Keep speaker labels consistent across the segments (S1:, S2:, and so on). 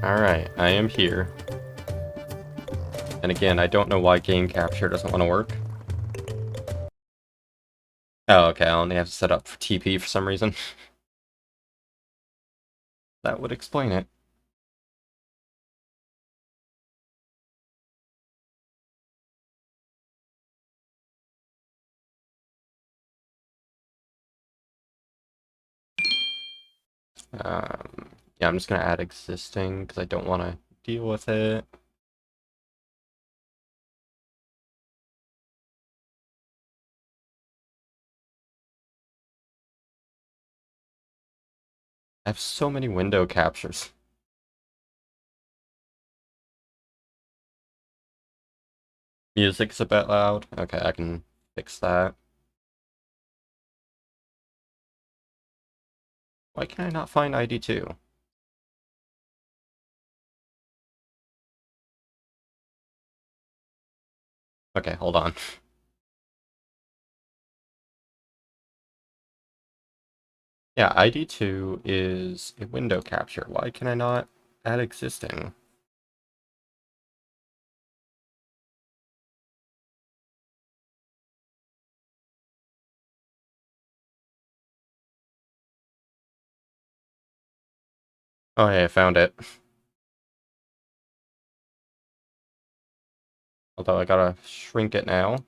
S1: Alright, I am here. And again, I don't know why game capture doesn't want to work. Oh, okay, I only have to set up for TP for some reason. That would explain it. Yeah, I'm just gonna add existing because I don't want to deal with it. I have so many window captures. Music's a bit loud. Okay, I can fix that. Why can I not find ID2? Okay, hold on. Yeah, ID2 is a window capture. Why can I not add existing? Oh, hey, I found it. Although I gotta shrink it now.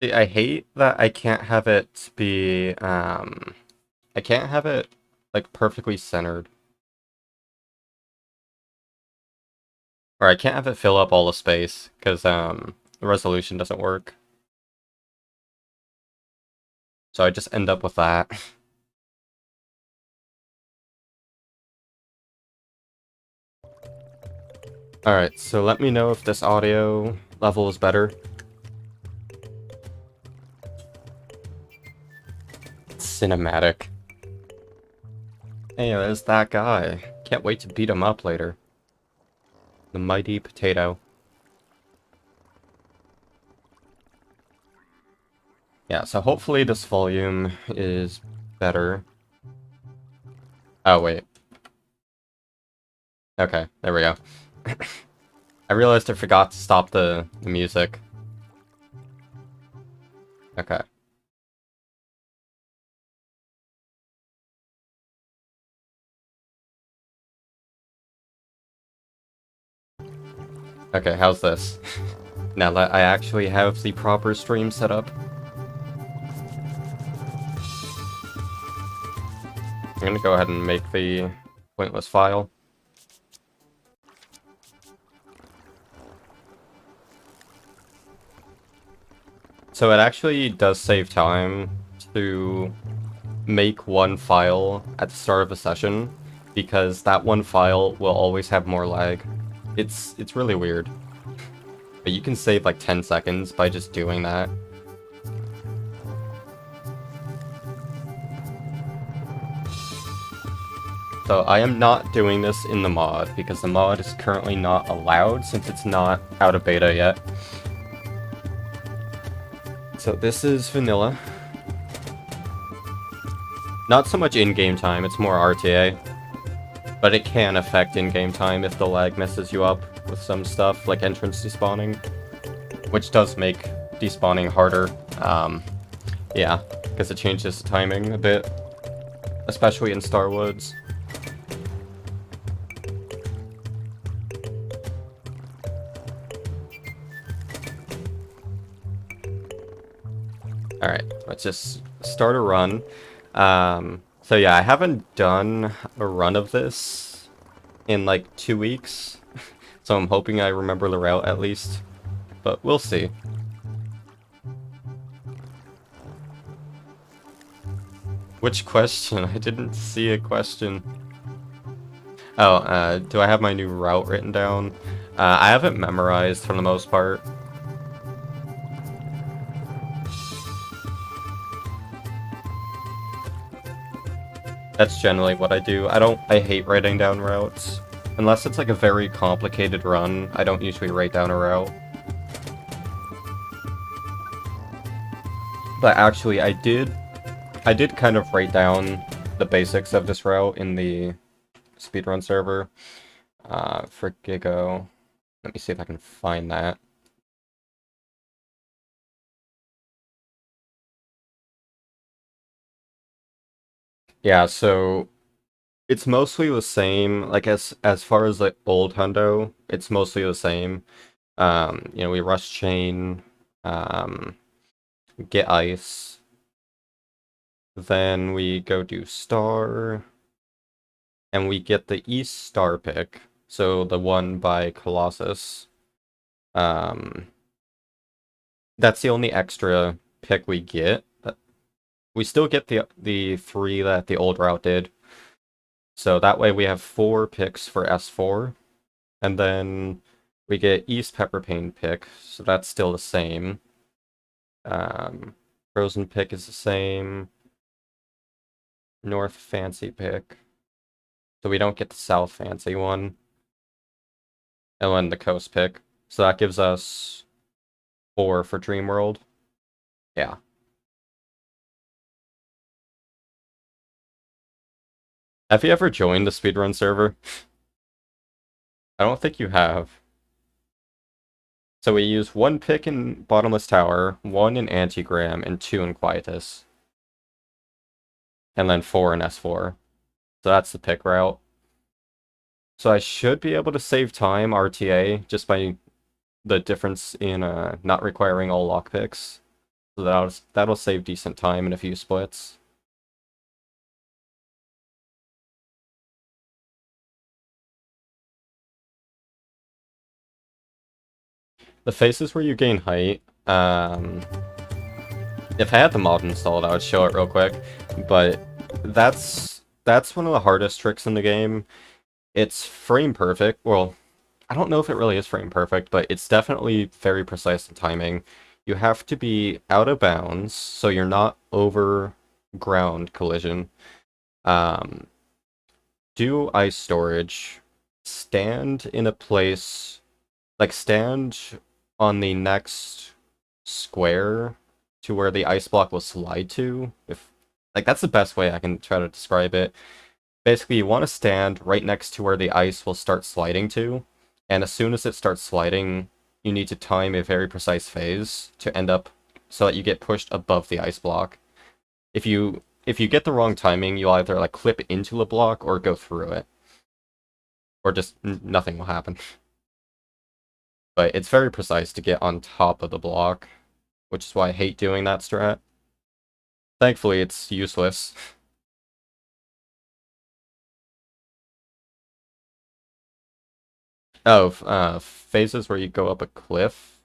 S1: See, I hate that I can't have it be, I can't have it, like, perfectly centered. Or I can't have it fill up all the space, because, the resolution doesn't work. So I just end up with that. Alright, so let me know if this audio level is better. Cinematic. Hey, there's that guy. Can't wait to beat him up later. The mighty potato. Yeah, so hopefully this volume is better. Oh, wait. Okay, there we go. I realized I forgot to stop the music. Okay. Okay, how's this? Now that I actually have the proper stream set up. I'm gonna go ahead and make the pointless file. So it actually does save time to make one file at the start of a session, because that one file will always have more lag. It's really weird. But you can save like 10 seconds by just doing that. So I am not doing this in the mod, because the mod is currently not allowed since it's not out of beta yet. So this is vanilla. Not so much in-game time, it's more RTA. But it can affect in-game time if the lag messes you up with some stuff, like entrance despawning. Which does make despawning harder. Yeah, because it changes the timing a bit. Especially in Starwoods. Alright, let's just start a run. So yeah, I haven't done a run of this in like 2 weeks. So I'm hoping I remember the route at least. But we'll see. Which question? I didn't see a question. Oh, do I have my new route written down? I haven't memorized for the most part. That's generally what I do. I hate writing down routes. Unless it's like a very complicated run, I don't usually write down a route. But actually, I did kind of write down the basics of this route in the speedrun server for Gigo. Let me see if I can find that. Yeah, so it's mostly the same. Like as far as like old Hundo, it's mostly the same. You know, we rush chain, get ice, then we go do star, and we get the East Star pick. So the one by Colossus. Um, that's the only extra pick we get. We still get the 3 that the old route did. So that way we have 4 picks for S4. And then we get East Pepper Pain pick, so that's still the same. Frozen pick is the same. North Fancy pick. So we don't get the South Fancy one. And then the Coast pick. So that gives us 4 for Dream World. Yeah. Have you ever joined the speedrun server? I don't think you have. So we use 1 pick in Bottomless Tower, 1 in Antigram, and 2 in Quietus. And then 4 in S4. So that's the pick route. So I should be able to save time RTA just by the difference in not requiring all lockpicks. So that'll save decent time in a few splits. The phases where you gain height, if I had the mod installed, I would show it real quick, but that's one of the hardest tricks in the game. It's frame perfect. Well, I don't know if it really is frame perfect, but it's definitely very precise in timing. You have to be out of bounds, so you're not over ground collision. Do ice storage. Stand in a place, like stand on the next square to where the ice block will slide to. If like that's the best way I can try to describe it. Basically, you want to stand right next to where the ice will start sliding to, and as soon as it starts sliding, you need to time a very precise phase to end up so that you get pushed above the ice block. If you get the wrong timing, you'll either like clip into a block or go through it, or just nothing will happen. But it's very precise to get on top of the block, which is why I hate doing that strat. Thankfully, it's useless. Oh, phases where you go up a cliff.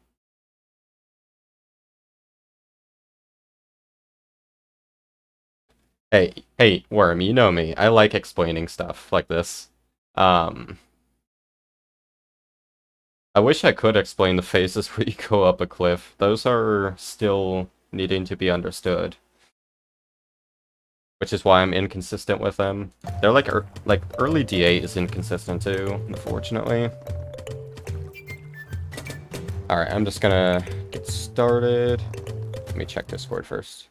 S1: Hey, Worm, you know me. I like explaining stuff like this. Um, I wish I could explain the phases where you go up a cliff. Those are still needing to be understood. Which is why I'm inconsistent with them. They're like early D8 is inconsistent too, unfortunately. Alright, I'm just gonna get started. Let me check Discord first.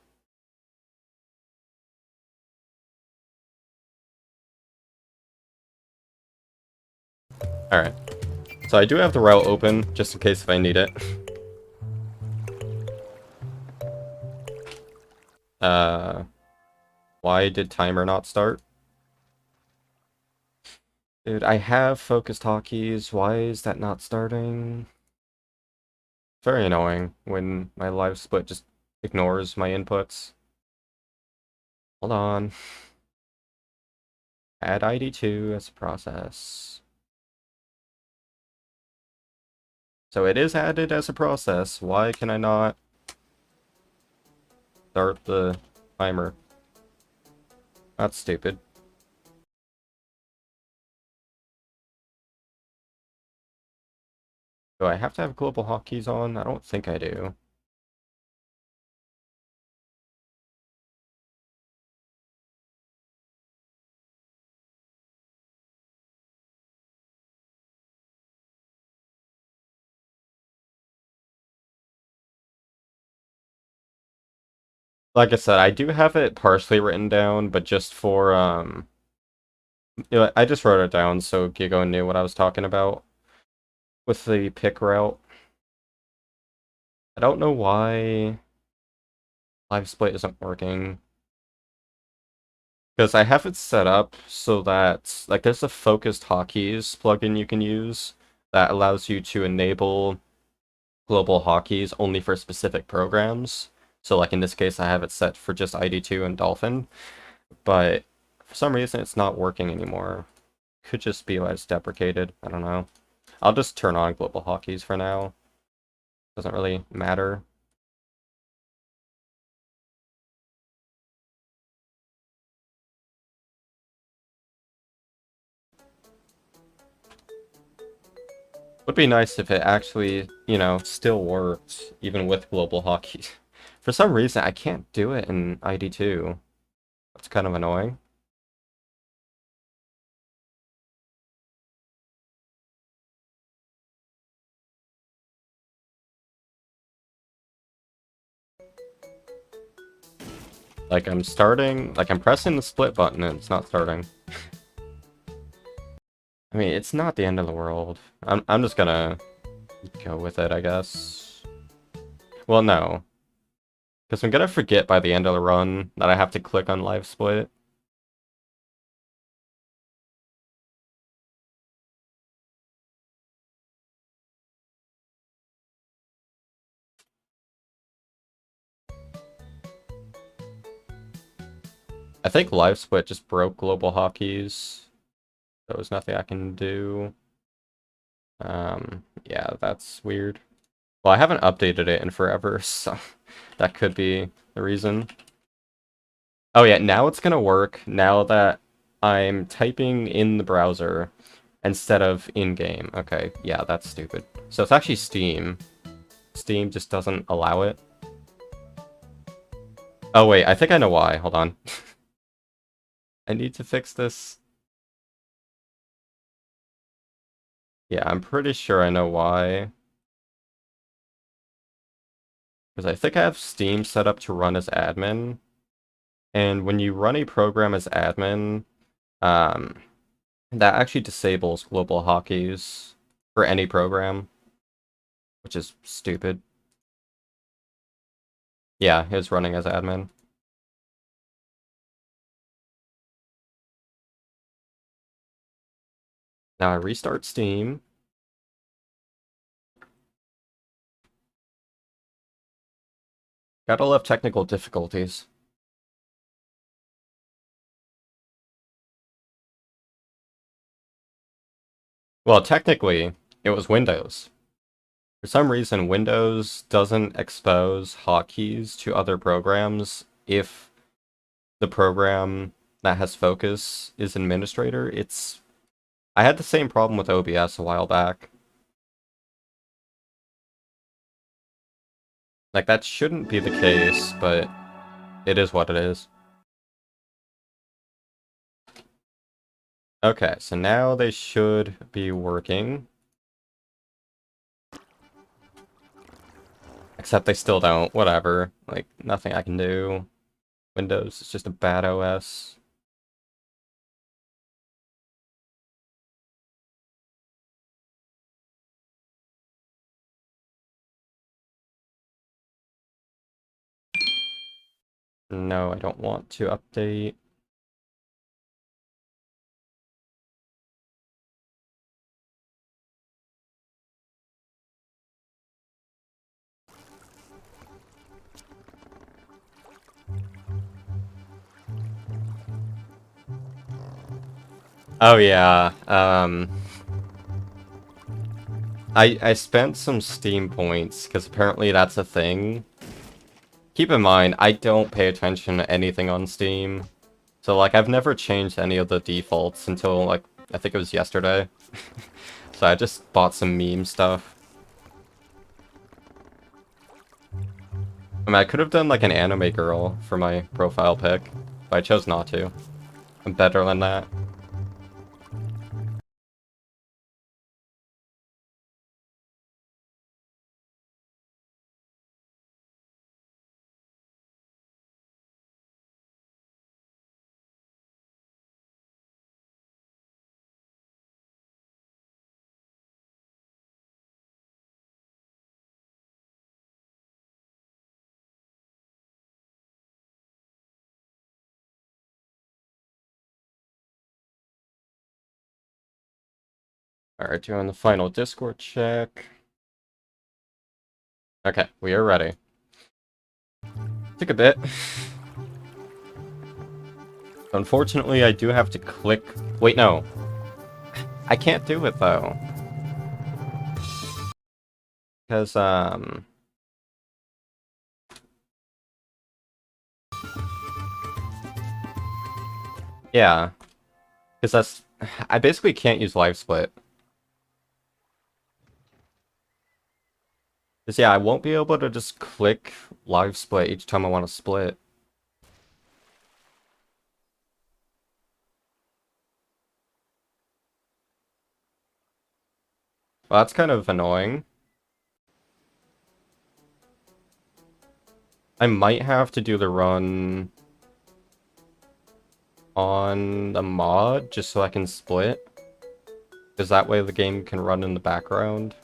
S1: Alright. So I do have the route open, just in case if I need it. Why did timer not start? Dude, I have focused hotkeys. Why is that not starting? Very annoying when my live split just ignores my inputs. Hold on. Add ID2 as a process. So it is added as a process. Why can I not start the timer? That's stupid. Do I have to have global hotkeys on? I don't think I do. Like I said, I do have it partially written down, but just for, I just wrote it down so Gigo knew what I was talking about with the pick route. I don't know why Live Split isn't working. Because I have it set up so that, like, there's a focused hotkeys plugin you can use that allows you to enable global hotkeys only for specific programs. So, like, in this case, I have it set for just ID2 and Dolphin, but for some reason it's not working anymore. Could just be why it's deprecated, I don't know. I'll just turn on global hotkeys for now. Doesn't really matter. Would be nice if it actually, you know, still worked, even with global hockey. For some reason, I can't do it in ID2. That's kind of annoying. Like, I'm starting, like, I'm pressing the split button and it's not starting. I mean, it's not the end of the world. I'm just gonna go with it, I guess. Well, no. Because I'm gonna forget by the end of the run that I have to click on live split. I think live split just broke global hotkeys. There was nothing I can do. Yeah, that's weird. Well, I haven't updated it in forever, so that could be the reason. Oh yeah, now it's gonna work now that I'm typing in the browser instead of in-game. Okay, yeah, that's stupid. So it's actually Steam. Steam just doesn't allow it. Oh wait, I think I know why. Hold on. I need to fix this. Yeah, I'm pretty sure I know why. Because I think I have Steam set up to run as admin. And when you run a program as admin, um, that actually disables global hotkeys for any program, which is stupid. Yeah, it's running as admin. Now I restart Steam. Gotta love technical difficulties. Well, technically, it was Windows. For some reason, Windows doesn't expose hotkeys to other programs if the program that has focus is administrator. I had the same problem with OBS a while back. Like, that shouldn't be the case, but it is what it is. Okay, so now they should be working. Except they still don't. Whatever. Like, nothing I can do. Windows is just a bad OS. No, I don't want to update. Oh yeah, I spent some Steam points, because apparently that's a thing. Keep in mind, I don't pay attention to anything on Steam. So, like, I've never changed any of the defaults until, like, I think it was yesterday. So I just bought some meme stuff. I mean, I could have done, like, an anime girl for my profile pic, but I chose not to. I'm better than that. Alright, doing the final Discord check. Okay, we are ready. Took a bit. Unfortunately, I do have to click... Wait, no. I can't do it, though. Because, yeah. Because that's... I basically can't use live split. Because, yeah, I won't be able to just click live split each time I want to split. Well, that's kind of annoying. I might have to do the run on the mod just so I can split. Because that way the game can run in the background.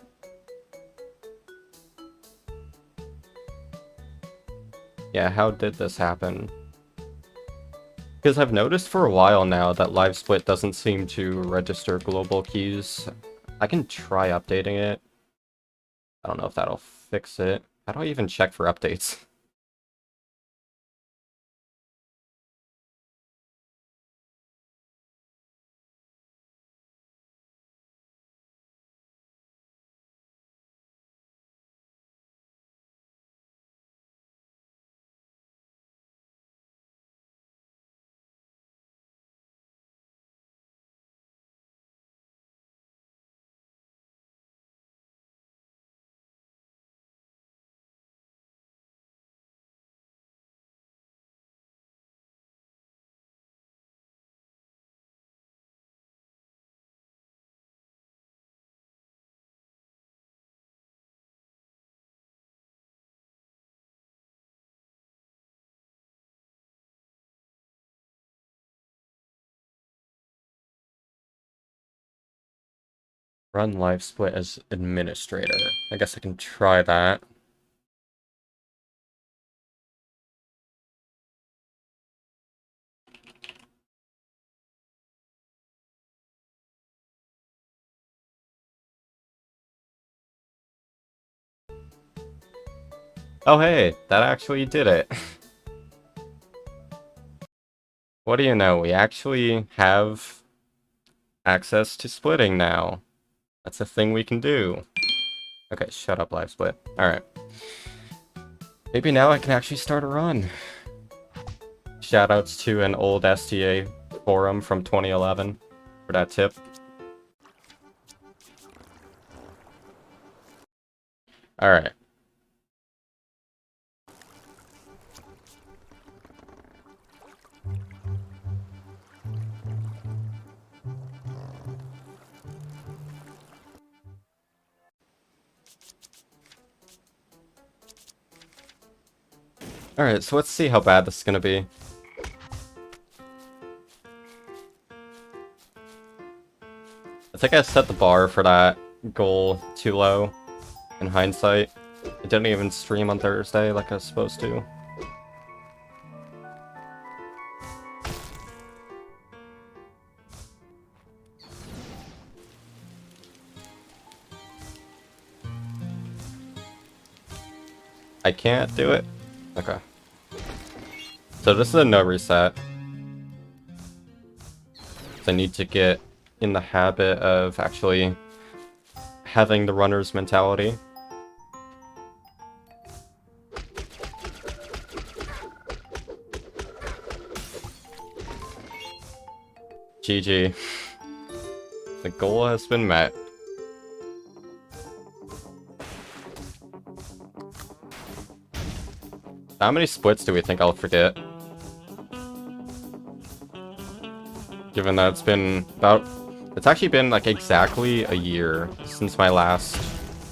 S1: Yeah, how did this happen? Because I've noticed for a while now that live split doesn't seem to register global keys. I can try updating it. I don't know if that'll fix it. How do I even check for updates? Run live split as administrator. I guess I can try that. Oh hey, that actually did it. What do you know, we actually have access to splitting now. That's a thing we can do. Okay, shut up, live split. Alright. Maybe now I can actually start a run. Shoutouts to an old STA forum from 2011 for that tip. Alright. Alright, so let's see how bad this is gonna be. I think I set the bar for that goal too low, in hindsight. I didn't even stream on Thursday like I was supposed to. I can't do it? Okay. So this is a no reset. So I need to get in the habit of actually having the runner's mentality. GG. The goal has been met. How many splits do we think I'll forget? Given that it's been about... It's actually been like exactly a year since my last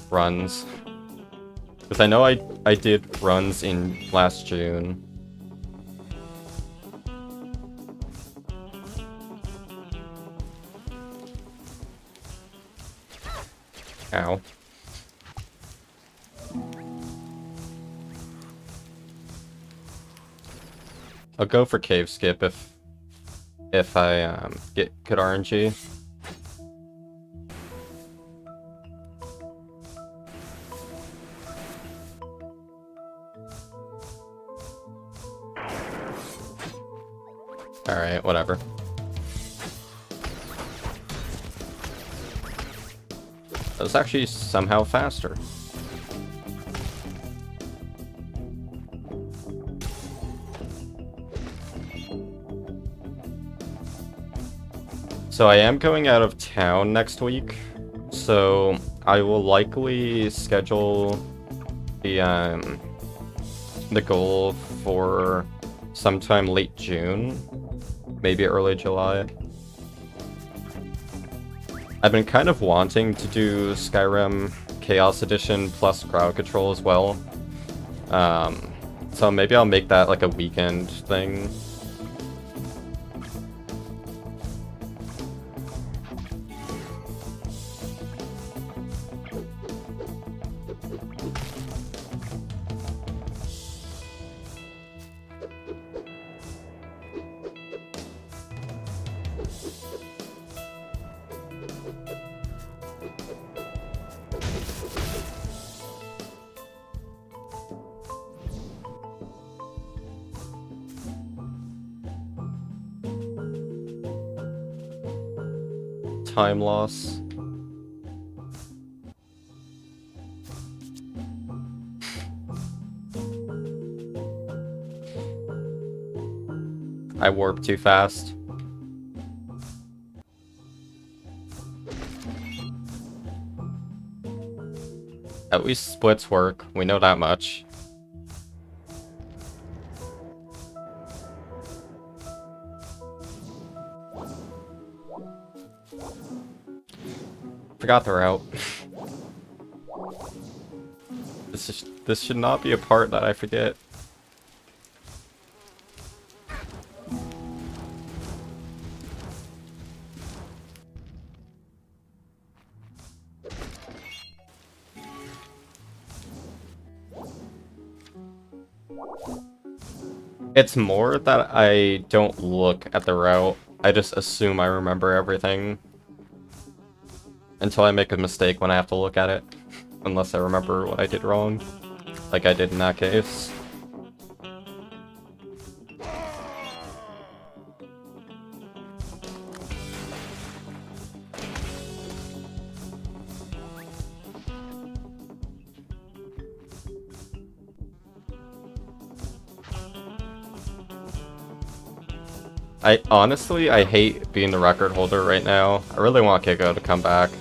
S1: runs. Because I know I did runs in last June. Ow. I'll go for cave skip if I get good RNG. Alright, whatever. That was actually somehow faster. So I am going out of town next week, so I will likely schedule the goal for sometime late June, maybe early July. I've been kind of wanting to do Skyrim Chaos Edition plus crowd control as well, so maybe I'll make that like a weekend thing. Time loss. I warp too fast. At least splits work, we know that much. Forgot the route. This should not be a part that I forget. It's more that I don't look at the route. I just assume I remember everything. Until I make a mistake when I have to look at it. Unless I remember what I did wrong. Like I did in that case. Honestly, I hate being the record holder right now. I really want Kiko to come back.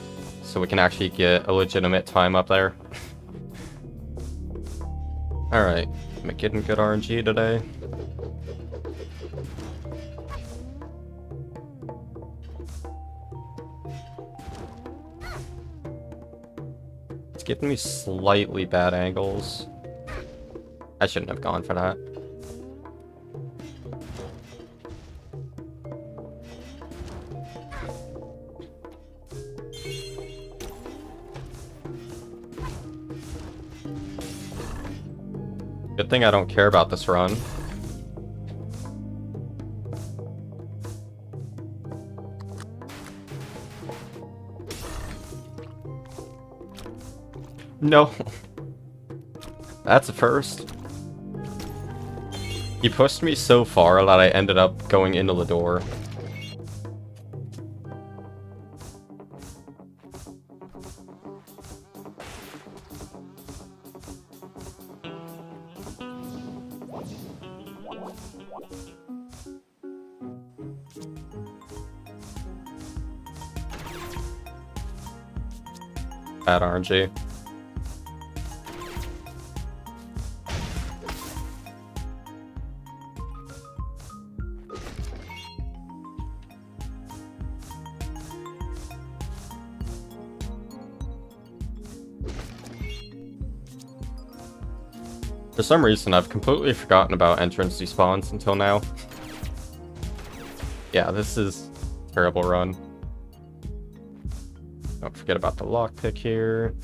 S1: So we can actually get a legitimate time up there. Alright, am I getting good RNG today? It's giving me slightly bad angles. I shouldn't have gone for that. Good thing I don't care about this run. No. That's a first. He pushed me so far that I ended up going into the door. Bad RNG. For some reason, I've completely forgotten about entrance despawns until now. Yeah, this is a terrible run. Don't forget about the lockpick here.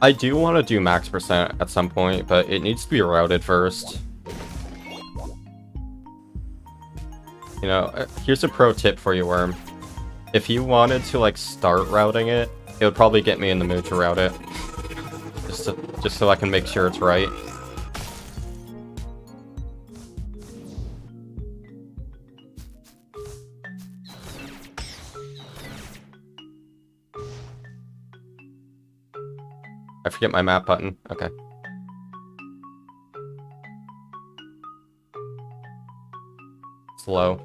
S1: I do want to do max percent at some point, but it needs to be routed first. You know, here's a pro tip for you, Worm. If you wanted to, like, start routing it, it would probably get me in the mood to route it. Just so I can make sure it's right. forget my map button. Okay. Slow.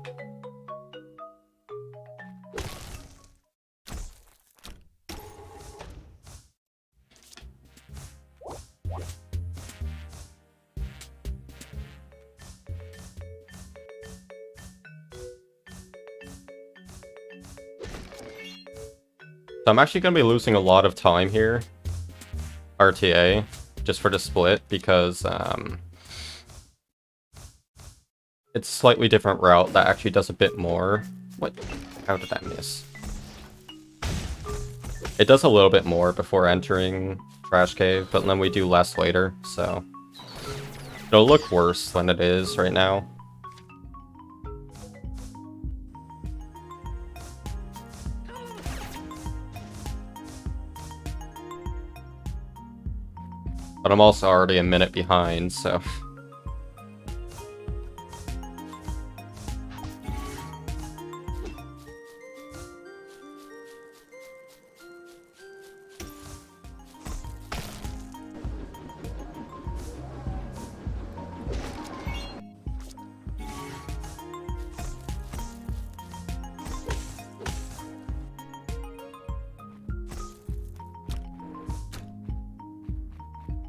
S1: So I'm actually going to be losing a lot of time here, RTA, just for the split, because it's a slightly different route that actually does a bit more. What? How did that miss? It does a little bit more before entering Trash Cave, but then we do less later, so it'll look worse than it is right now. But I'm also already a minute behind, so...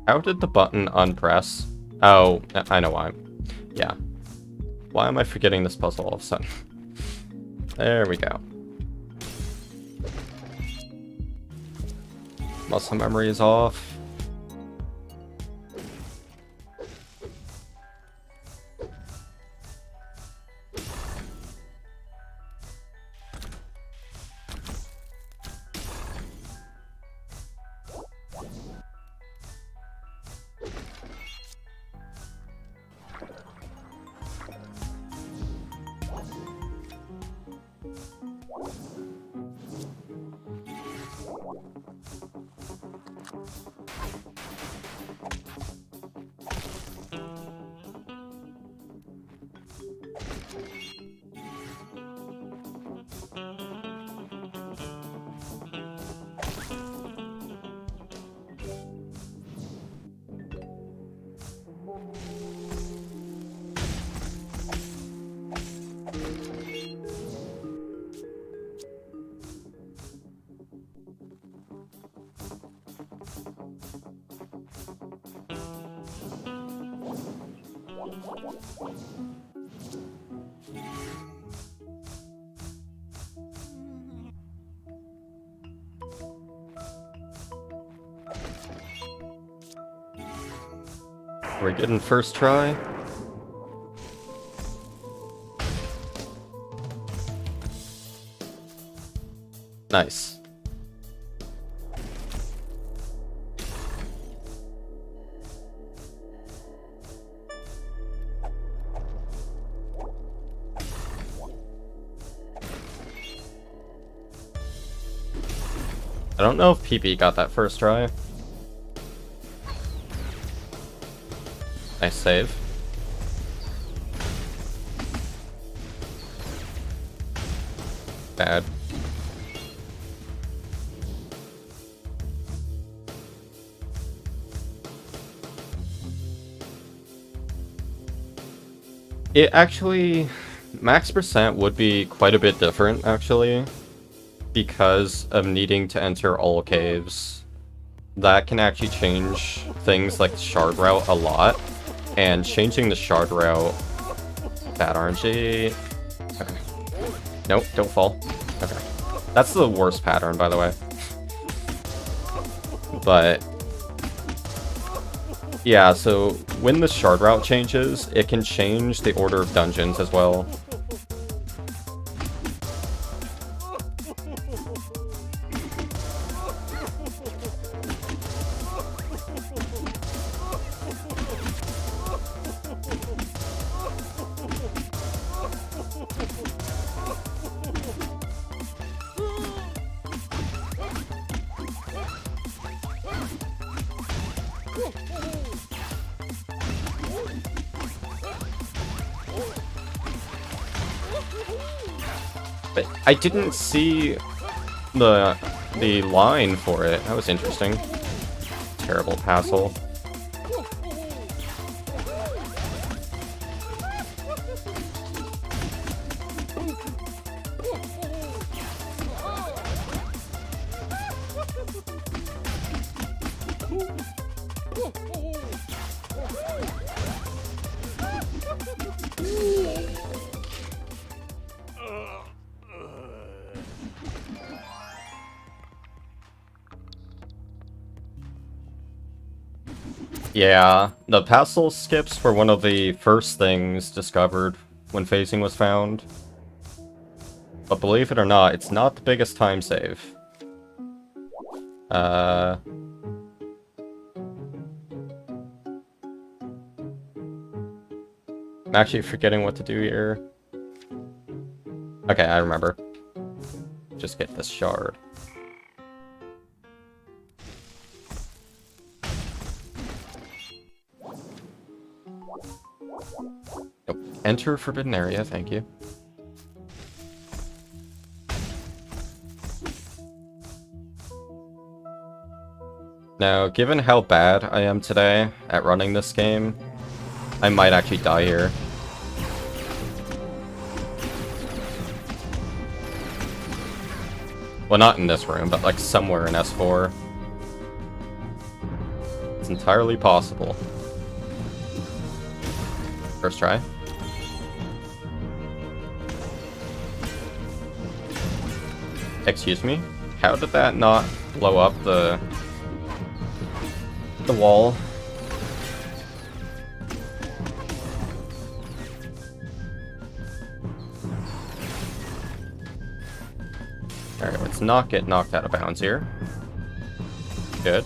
S1: How did the button unpress? Oh, I know why. Yeah. Why am I forgetting this puzzle all of a sudden? There we go. Muscle memory is off. We're getting first try. Nice. I don't know if PP got that first try. Nice save. Bad. It actually... max percent would be quite a bit different, actually, because of needing to enter all caves. That can actually change things like the shard route a lot. And changing the shard route... Bad RNG... Okay. Nope, don't fall. Okay. That's the worst pattern, by the way. But... yeah, so when the shard route changes, it can change the order of dungeons as well. But I didn't see the line for it. That was interesting. terrible hassle. Yeah, the puzzle skips were one of the first things discovered when phasing was found. But believe it or not, it's not the biggest time save. I'm actually forgetting what to do here. Okay, I remember. Just get this shard. Nope. Enter forbidden area, thank you. Now, given how bad I am today at running this game, I might actually die here. Well, not in this room, but like somewhere in S4. It's entirely possible. First try. Excuse me? How did that not blow up the wall? Alright, let's not get knocked out of bounds here. Good.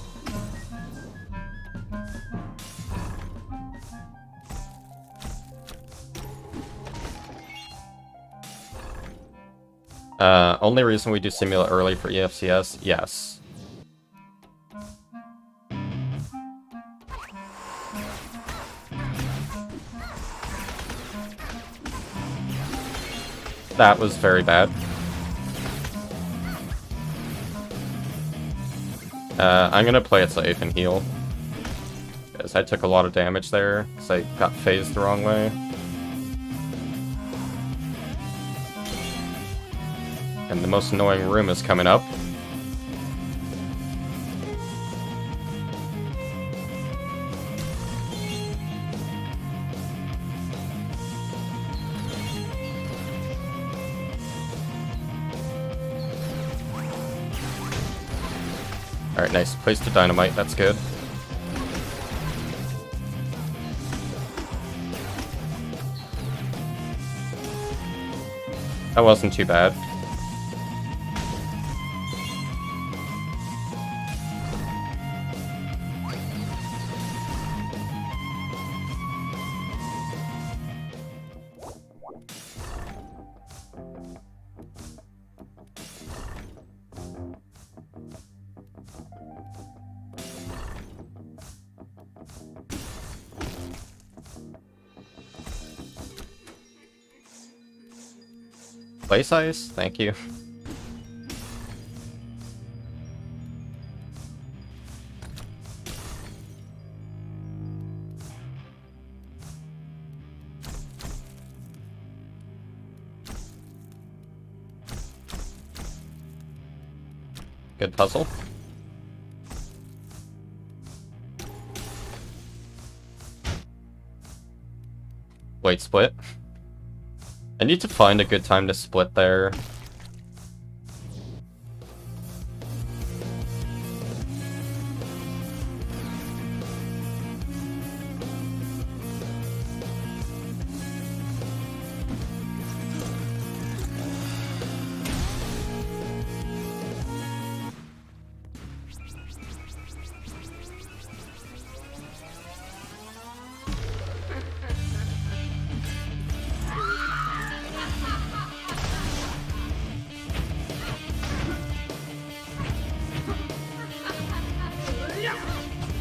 S1: Only reason we do Simula early for EFCS? Yes. That was very bad. I'm gonna play it safe and heal. Because I took a lot of damage there, because I got phased the wrong way. And the most annoying room is coming up. Alright, nice. Place to dynamite, that's good. That wasn't too bad. Play size? Thank you. Good puzzle. Wait, split? I need to find a good time to split there.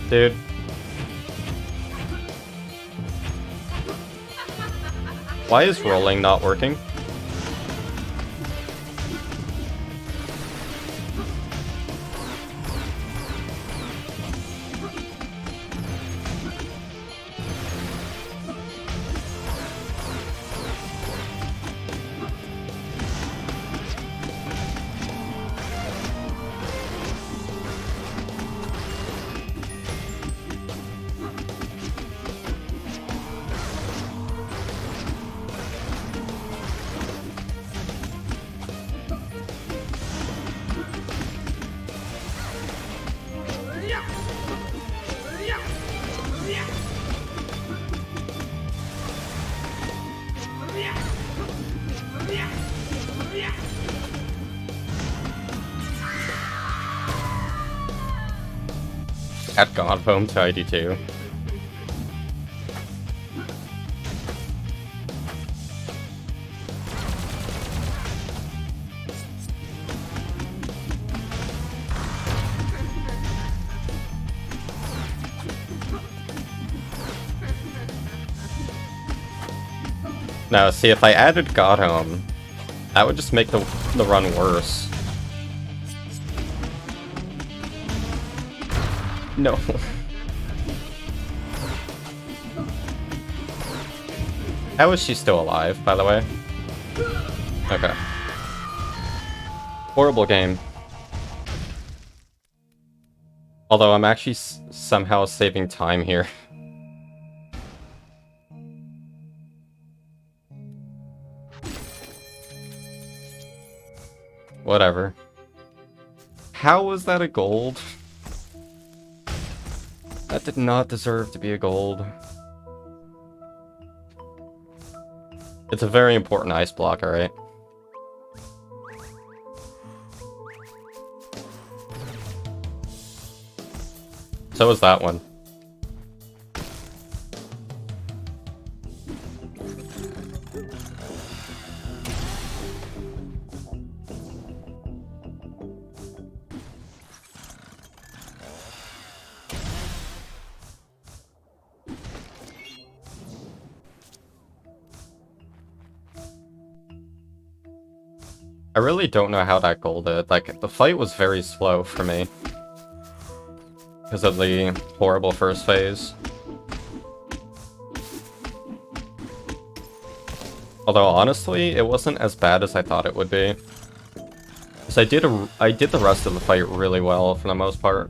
S1: Dude. Why is rolling not working? Add God Home to ID2. Now, see, if I added God Home, that would just make the run worse. No. How is she still alive, by the way? Okay. Horrible game. Although I'm actually somehow saving time here. Whatever. How was that a gold? That did not deserve to be a gold. It's a very important ice block, alright? So was that one. I really don't know how that golded. Like, the fight was very slow for me. Because of the horrible first phase. Although, honestly, it wasn't as bad as I thought it would be. Because I did the rest of the fight really well, for the most part.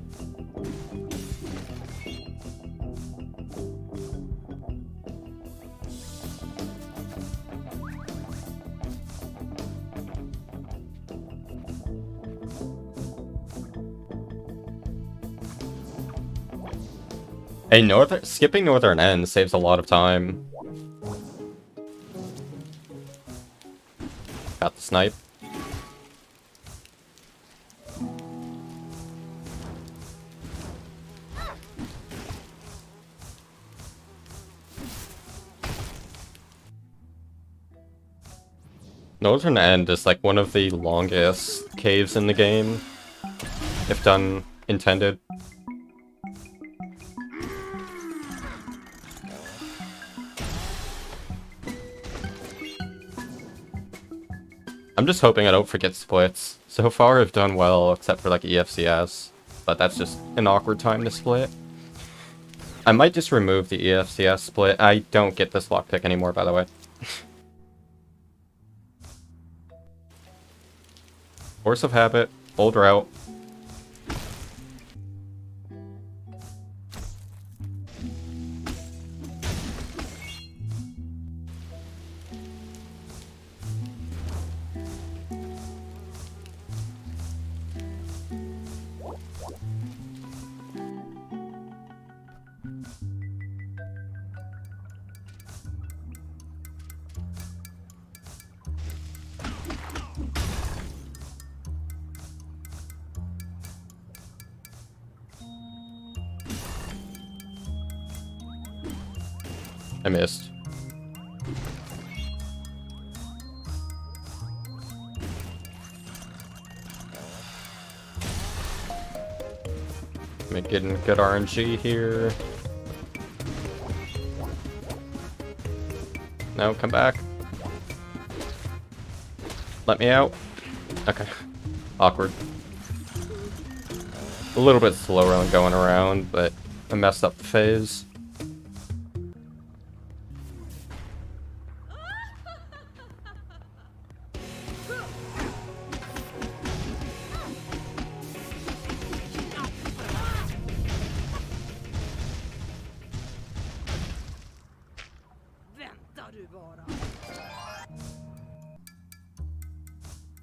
S1: Hey, skipping Northern End saves a lot of time. Got the snipe. Northern End is like one of the longest caves in the game, if done intended. I'm just hoping I don't forget splits. So far I've done well, except for like EFCS, but that's just an awkward time to split. I might just remove the EFCS split. I don't get this lockpick anymore, by the way. Force of Habit, old route. I missed. I'm getting good RNG here. No, come back. Let me out. Okay. Awkward. A little bit slower on going around, but I messed up the phase.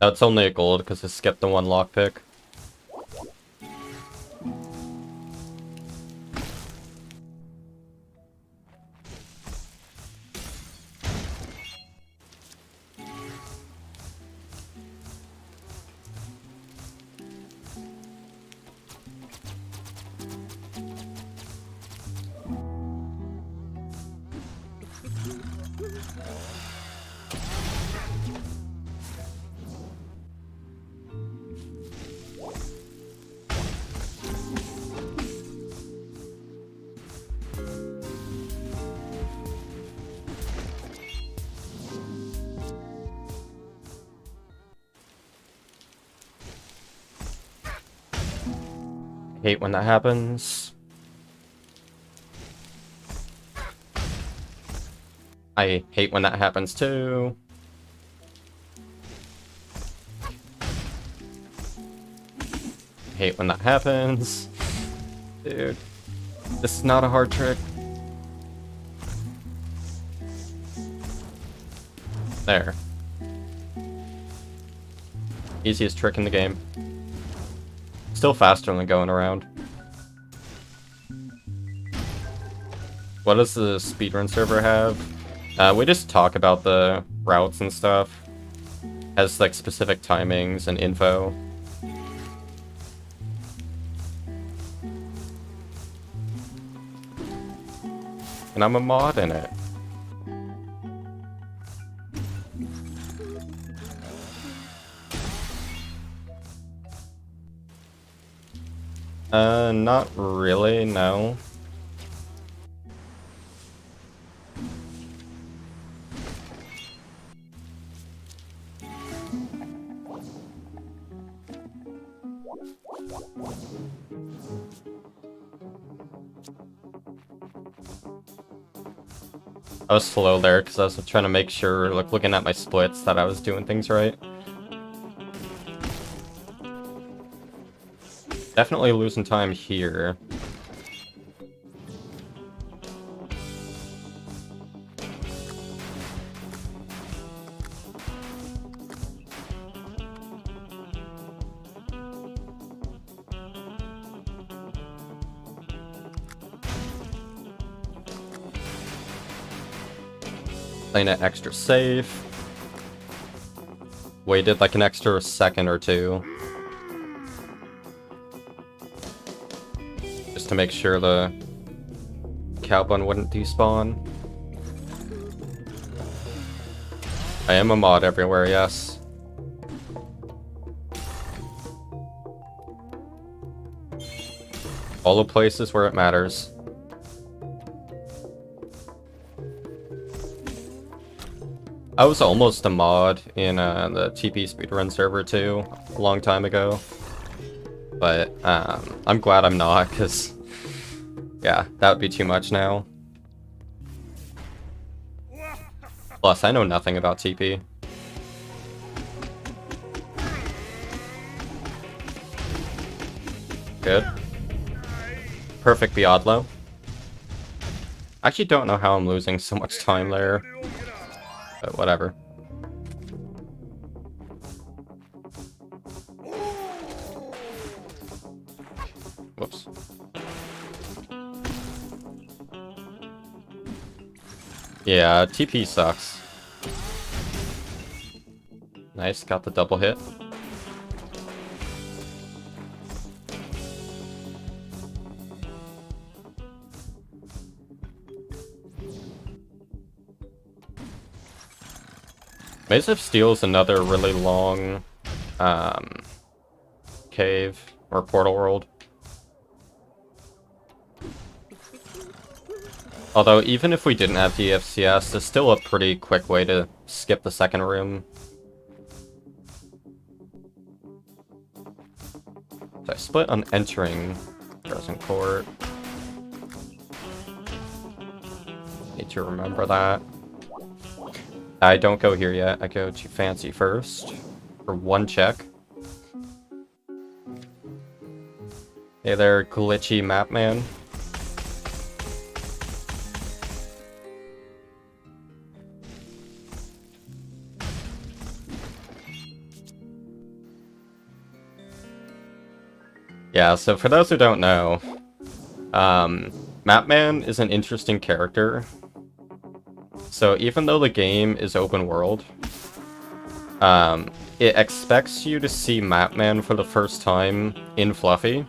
S1: That's only a gold because I skipped the one lockpick. Hate when that happens. I hate when that happens too. Hate when that happens. Dude, this is not a hard trick. There. Easiest trick in the game. Still faster than going around. What does the speedrun server have? We just talk about the routes and stuff. Has like specific timings and info. And I'm a mod in it. Not really, no. I was slow there because I was trying to make sure, like, looking at my splits, that I was doing things right. Definitely losing time here. Playing it extra safe. Waited like an extra second or two. Just to make sure the cow bun wouldn't despawn. I am a mod everywhere, yes. All the places where it matters. I was almost a mod in the TP speedrun server too, a long time ago. But I'm glad I'm not, because yeah, that would be too much now. Plus, I know nothing about TP. Good. Perfect Biodlo. I actually don't know how I'm losing so much time there. But whatever. Whoops. Yeah, TP sucks. Nice, got the double hit. Maze of Steel is another really long cave or portal world. Although even if we didn't have the FCS, it's still a pretty quick way to skip the second room. So I split on entering Frozen Court. Need to remember that. I don't go here yet. I go to Fancy first for one check. Hey there, glitchy map man. Yeah, so for those who don't know, Mapman is an interesting character. So even though the game is open world, it expects you to see Mapman for the first time in Fluffy,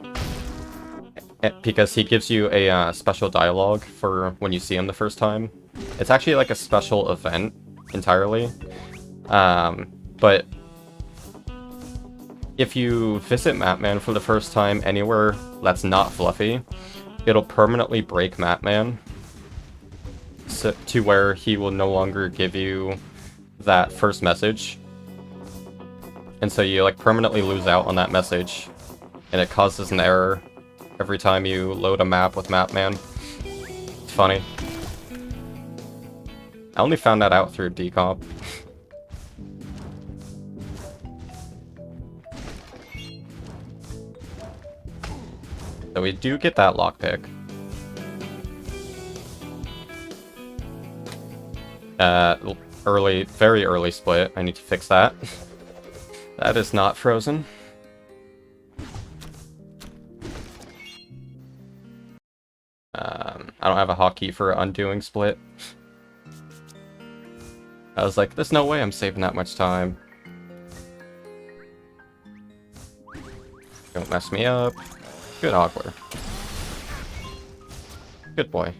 S1: because he gives you a special dialogue for when you see him the first time. It's actually like a special event entirely. But if you visit Mapman for the first time anywhere that's not Fluffy, it'll permanently break Mapman to where he will no longer give you that first message. And so you like permanently lose out on that message, and it causes an error every time you load a map with Mapman. It's funny. I only found that out through decomp. So we do get that lockpick. Very early split. I need to fix that. That is not frozen. I don't have a hotkey for undoing split. I was like, there's no way I'm saving that much time. Don't mess me up. Good Ogler. Good boy.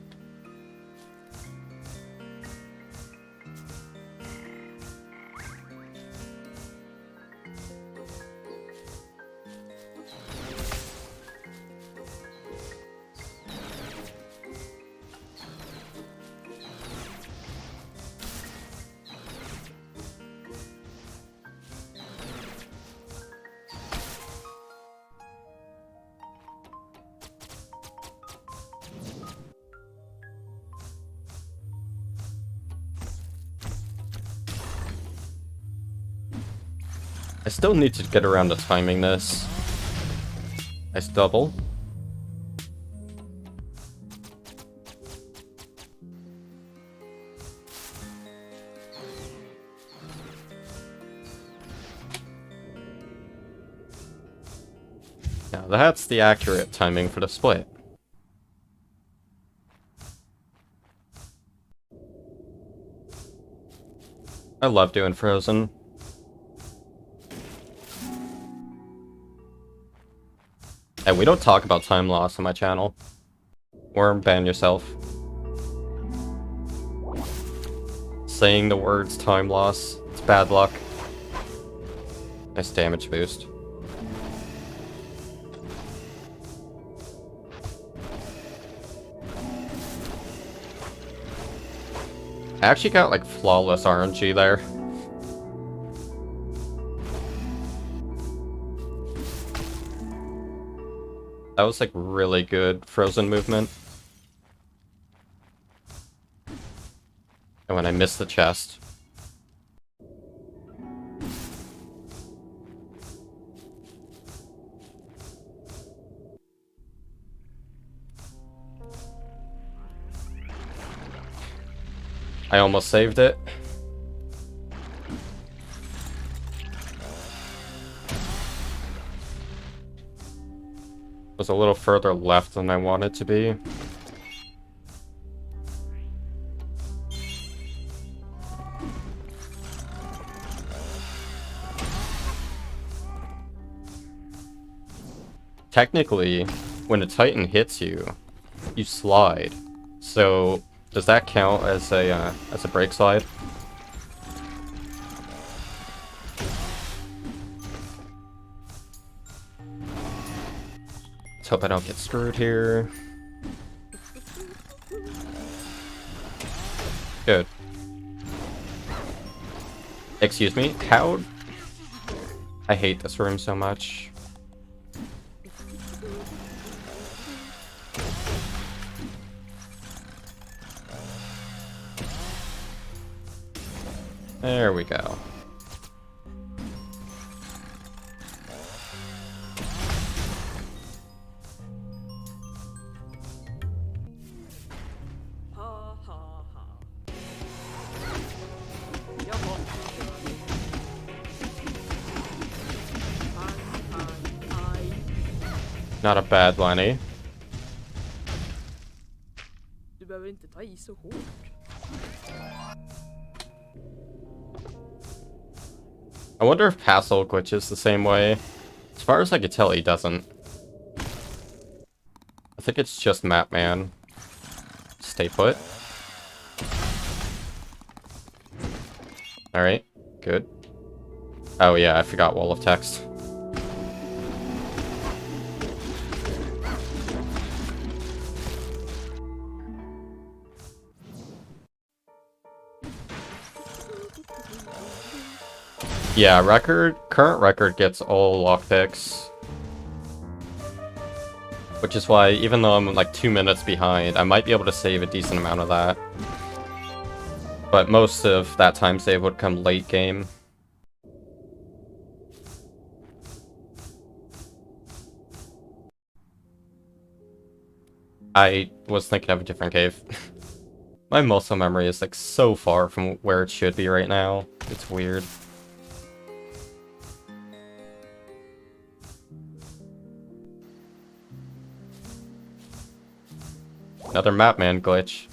S1: I still need to get around to timing this. Nice double. Now that's the accurate timing for the split. I love doing Frozen. And we don't talk about time loss on my channel. Worm, ban yourself. Saying the words time loss, it's bad luck. Nice damage boost. I actually got like flawless RNG there. That was like really good frozen movement. And when I missed the chest. I almost saved it. Was a little further left than I wanted to be. Technically, when a Titan hits you, you slide. So does that count as a break slide? Let's hope I don't get screwed here. Good. Excuse me? How? I hate this room so much. There we go. Not a bad Lenny.
S2: Du behöver inte ta i så hårt.
S1: I wonder if Passel glitches the same way. As far as I could tell, he doesn't. I think it's just Mapman. Stay put. Alright, good. Oh yeah, I forgot wall of text. Yeah, current record gets all lockpicks. Which is why, even though I'm like 2 minutes behind, I might be able to save a decent amount of that. But most of that time save would come late game. I was thinking of a different cave. My muscle memory is like so far from where it should be right now. It's weird. Another Mapman glitch.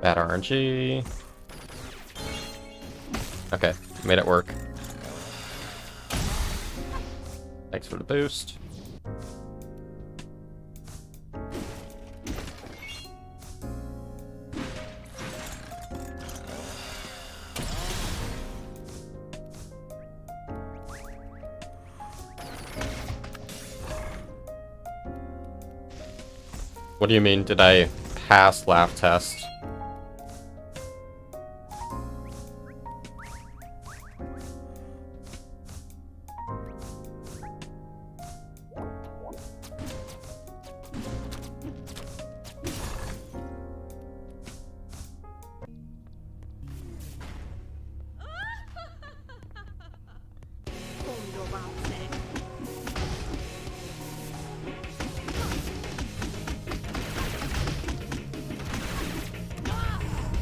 S1: Bad RNG. Okay, made it work. Thanks for the boost. What do you mean, did I pass laugh test?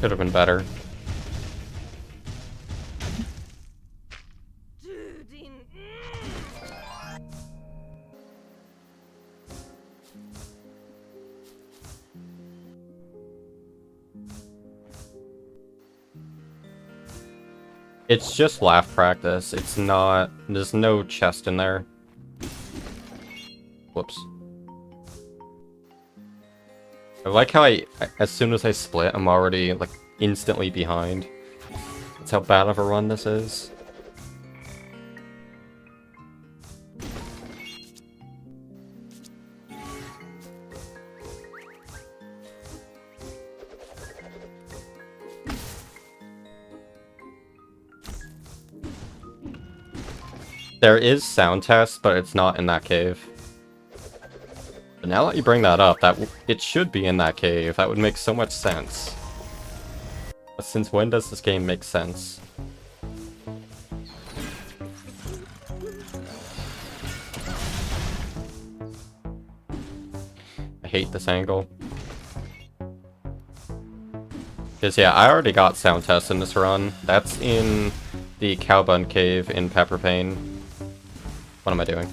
S1: Could have been better. It's just laugh practice. It's not... There's no chest in there. Whoops. I like how as soon as I split, I'm already, like, instantly behind. That's how bad of a run this is. There is sound test, but it's not in that cave. But now that you bring that up, it should be in that cave. That would make so much sense. But since when does this game make sense? I hate this angle. Because yeah, I already got sound test in this run. That's in the Cowbun Cave in Pepper Pane. What am I doing?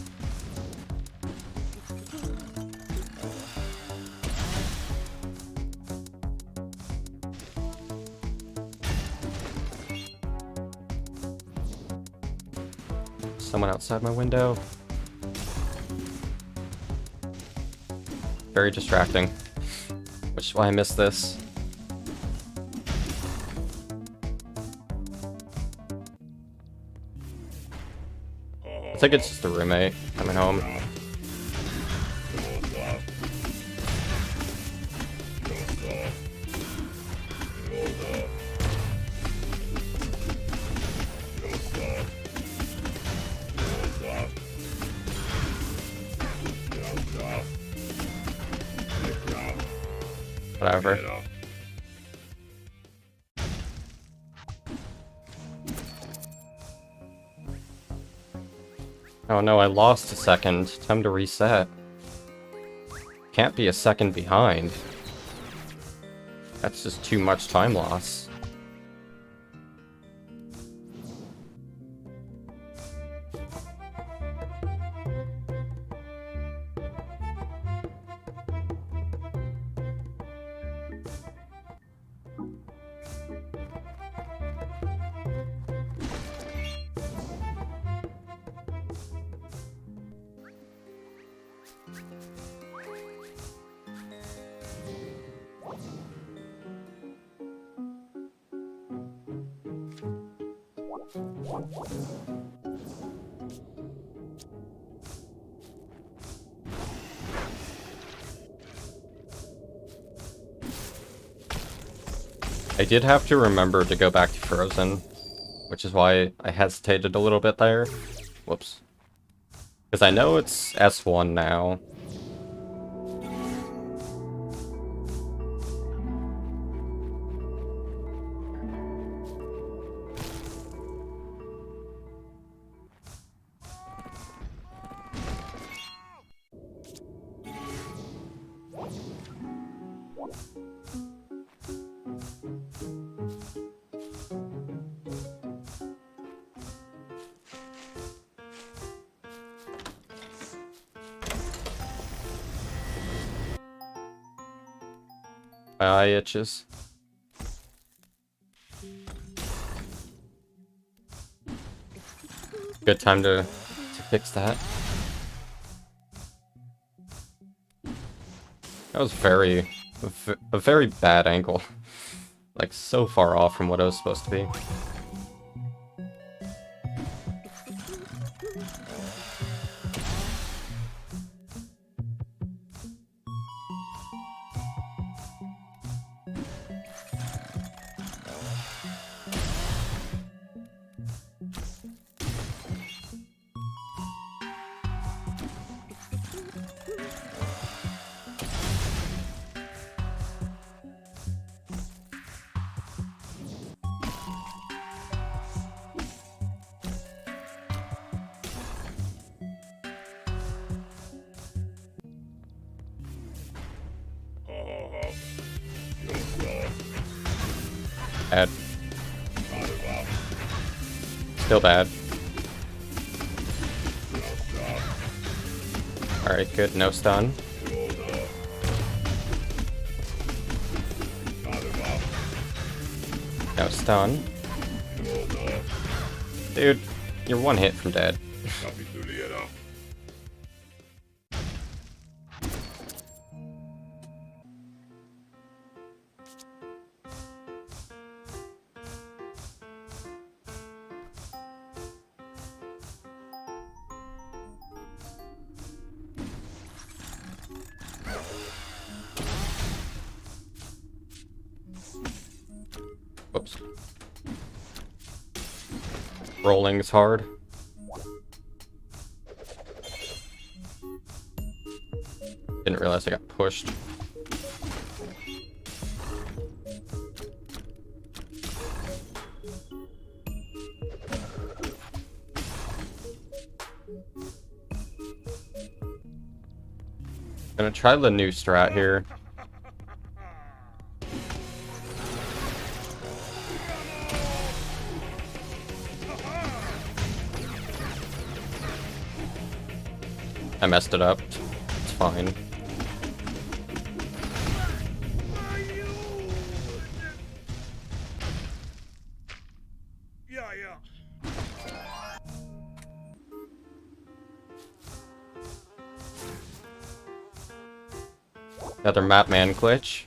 S1: Someone outside my window. Very distracting. Which is why I missed this. I think it's just a roommate coming home. Whatever. Oh no, I lost a second. Time to reset. Can't be a second behind. That's just too much time loss. I did have to remember to go back to Frozen, which is why I hesitated a little bit there. Whoops. Because I know it's S1 now. My eye itches. Good time to fix that. That was a very bad angle. Like, so far off from what it was supposed to be. Bad. Still bad. Alright, good. No stun. No stun. Dude, you're one hit from dead. Whoops. Rolling is hard. Didn't realize I got pushed. Gonna try the new strat here. I messed it up. It's fine. Another map man glitch.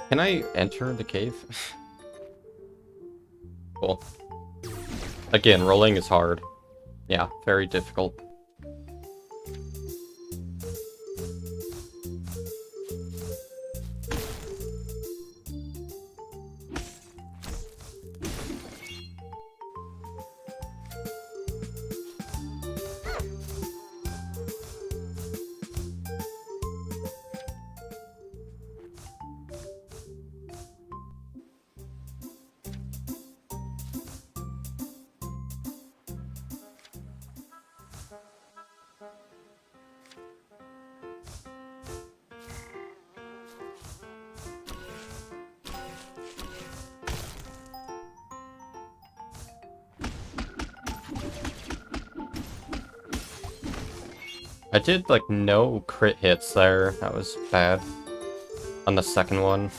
S1: Can I enter the cave? Cool. Again, rolling is hard. Yeah, very difficult. I did, like, no crit hits there. That was bad. On the second one.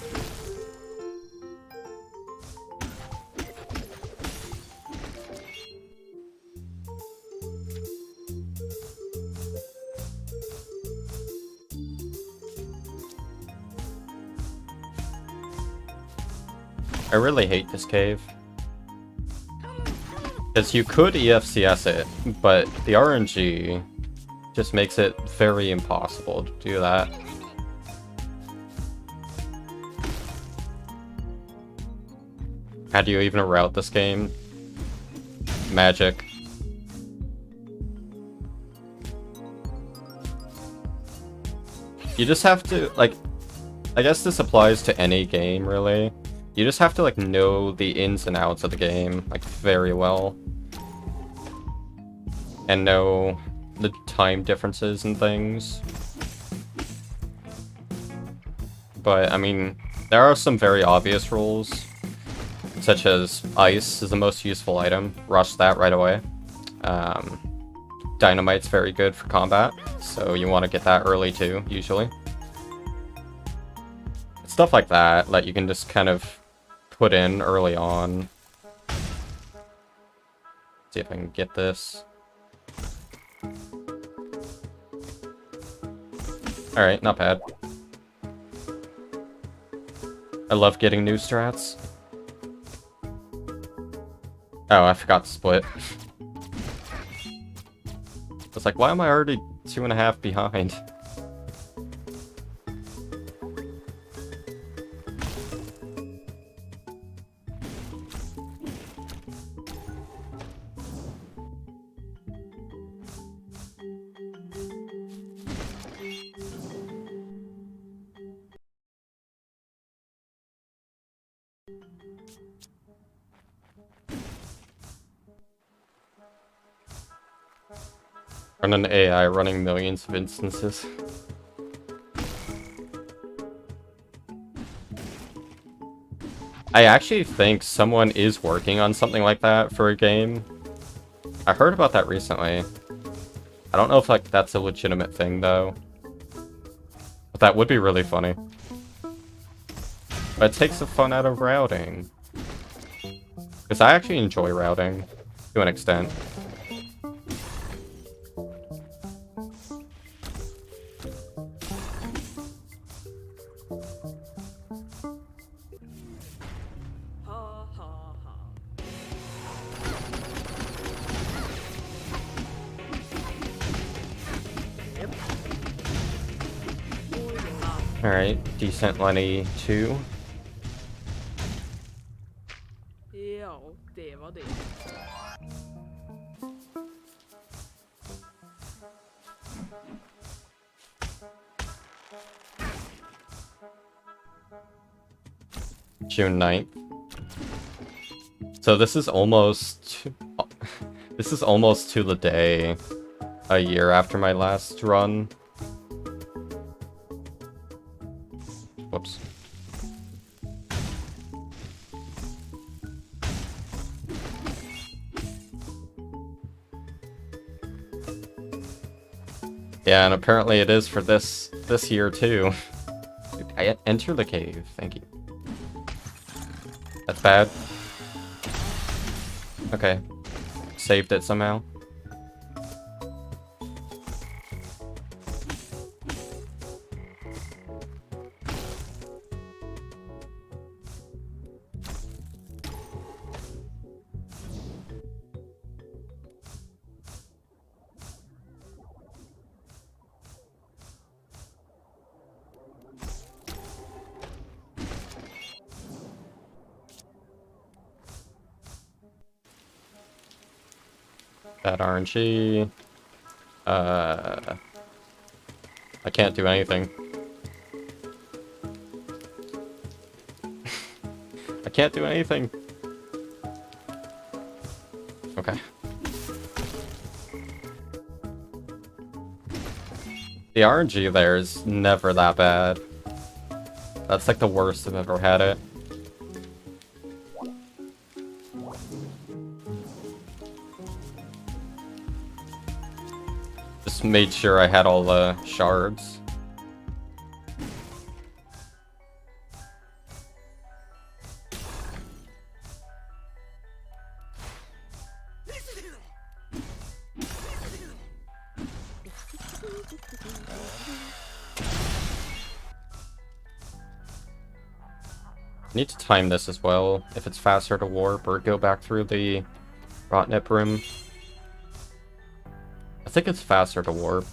S1: I really hate this cave. Because you could EFCS it, but the RNG just makes it very impossible to do that. How do you even route this game? Magic. You just have to, like, I guess this applies to any game, really. You just have to, like, know the ins and outs of the game, like, very well. And know the time differences and things. But, I mean, there are some very obvious rules, such as ice is the most useful item. Rush that right away. Dynamite's very good for combat, so you want to get that early too, usually. Stuff like that you can just kind of put in early on. See if I can get this. Alright, not bad. I love getting new strats. Oh, I forgot to split. I was like, why am I already 2.5 behind? Run an AI running millions of instances. I actually think someone is working on something like that for a game. I heard about that recently. I don't know if like that's a legitimate thing though. But that would be really funny. But it takes the fun out of routing. Because I actually enjoy routing to an extent. Alright, decent Lenny 2.
S2: Ja, det var det.
S1: June 9th. So this is almost to the day a year after my last run. Whoops. Yeah, and apparently it is for this year too. I enter the cave, thank you. That's bad. Okay. Saved it somehow. That RNG. I can't do anything. I can't do anything. Okay. The RNG there is never that bad. That's like the worst I've ever had it. Just made sure I had all the shards. Need to time this as well, if it's faster to warp or go back through the Rotnip room. I think it's faster to warp.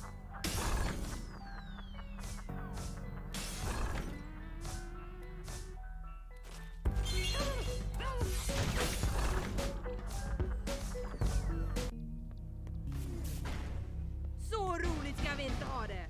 S2: Så roligt ska vi inte ha det.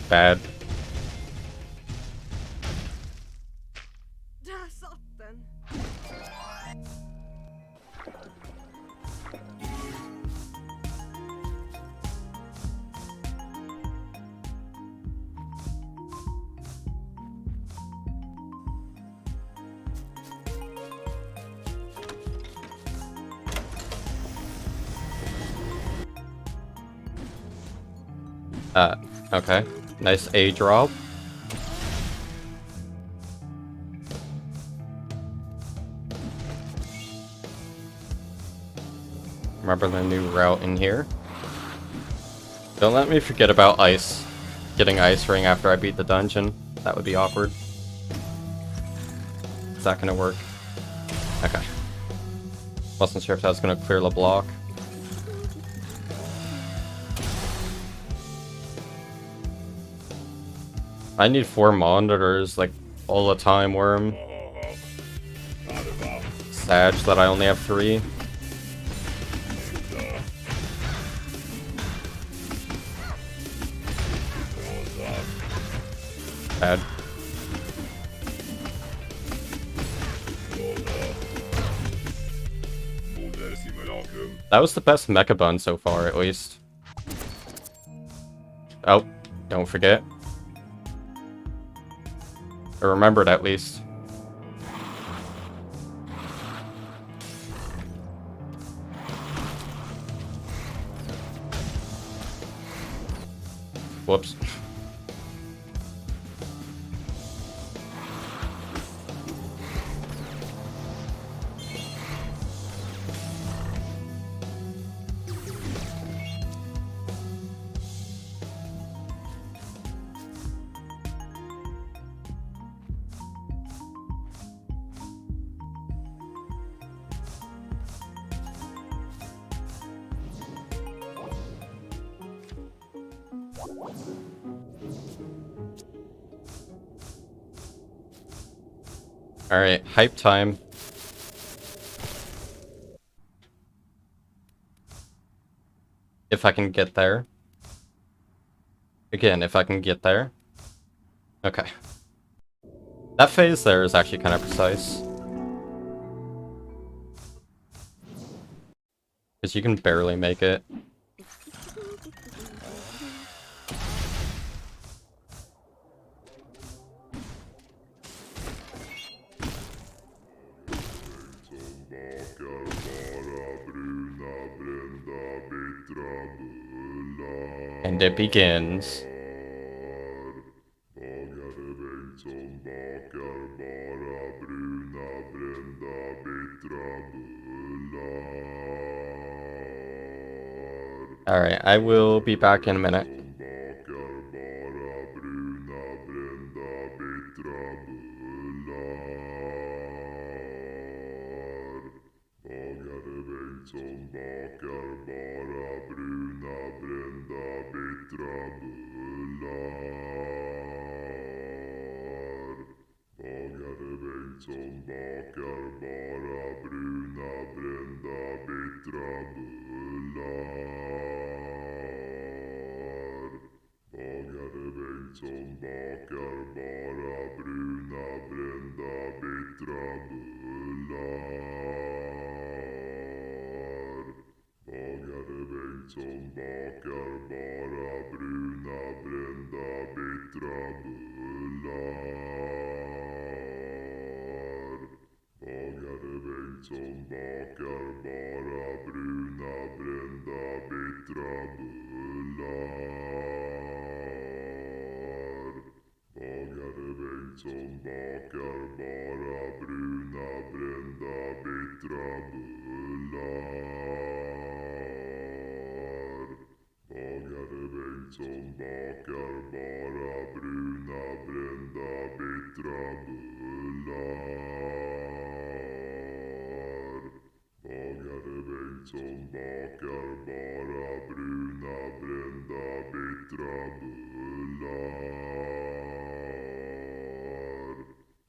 S1: Bad.
S2: Där satt den.
S1: Okay. Nice A drop. Remember the new route in here. Don't let me forget about ice. Getting ice ring after I beat the dungeon. That would be awkward. Is that gonna work? Okay. Wasn't sure if that was gonna clear the block. I need 4 monitors, like, all the time, Worm. Sad that I only have 3. Bad. That was the best mecha bun so far, at least. Oh, don't forget. I remembered at least. Whoops. Alright, hype time. If I can get there. Again, if I can get there. Okay. That phase there is actually kind of precise. Because you can barely make it. And it begins. Alright, I will be back in a minute.
S3: som bakar bara bruna, brända, bittra bullar. Bagare Bengtsson bakar bara bruna, brända, bittra bullar. Bagare Bengtsson bakar bara bruna, brända, bittra bullar.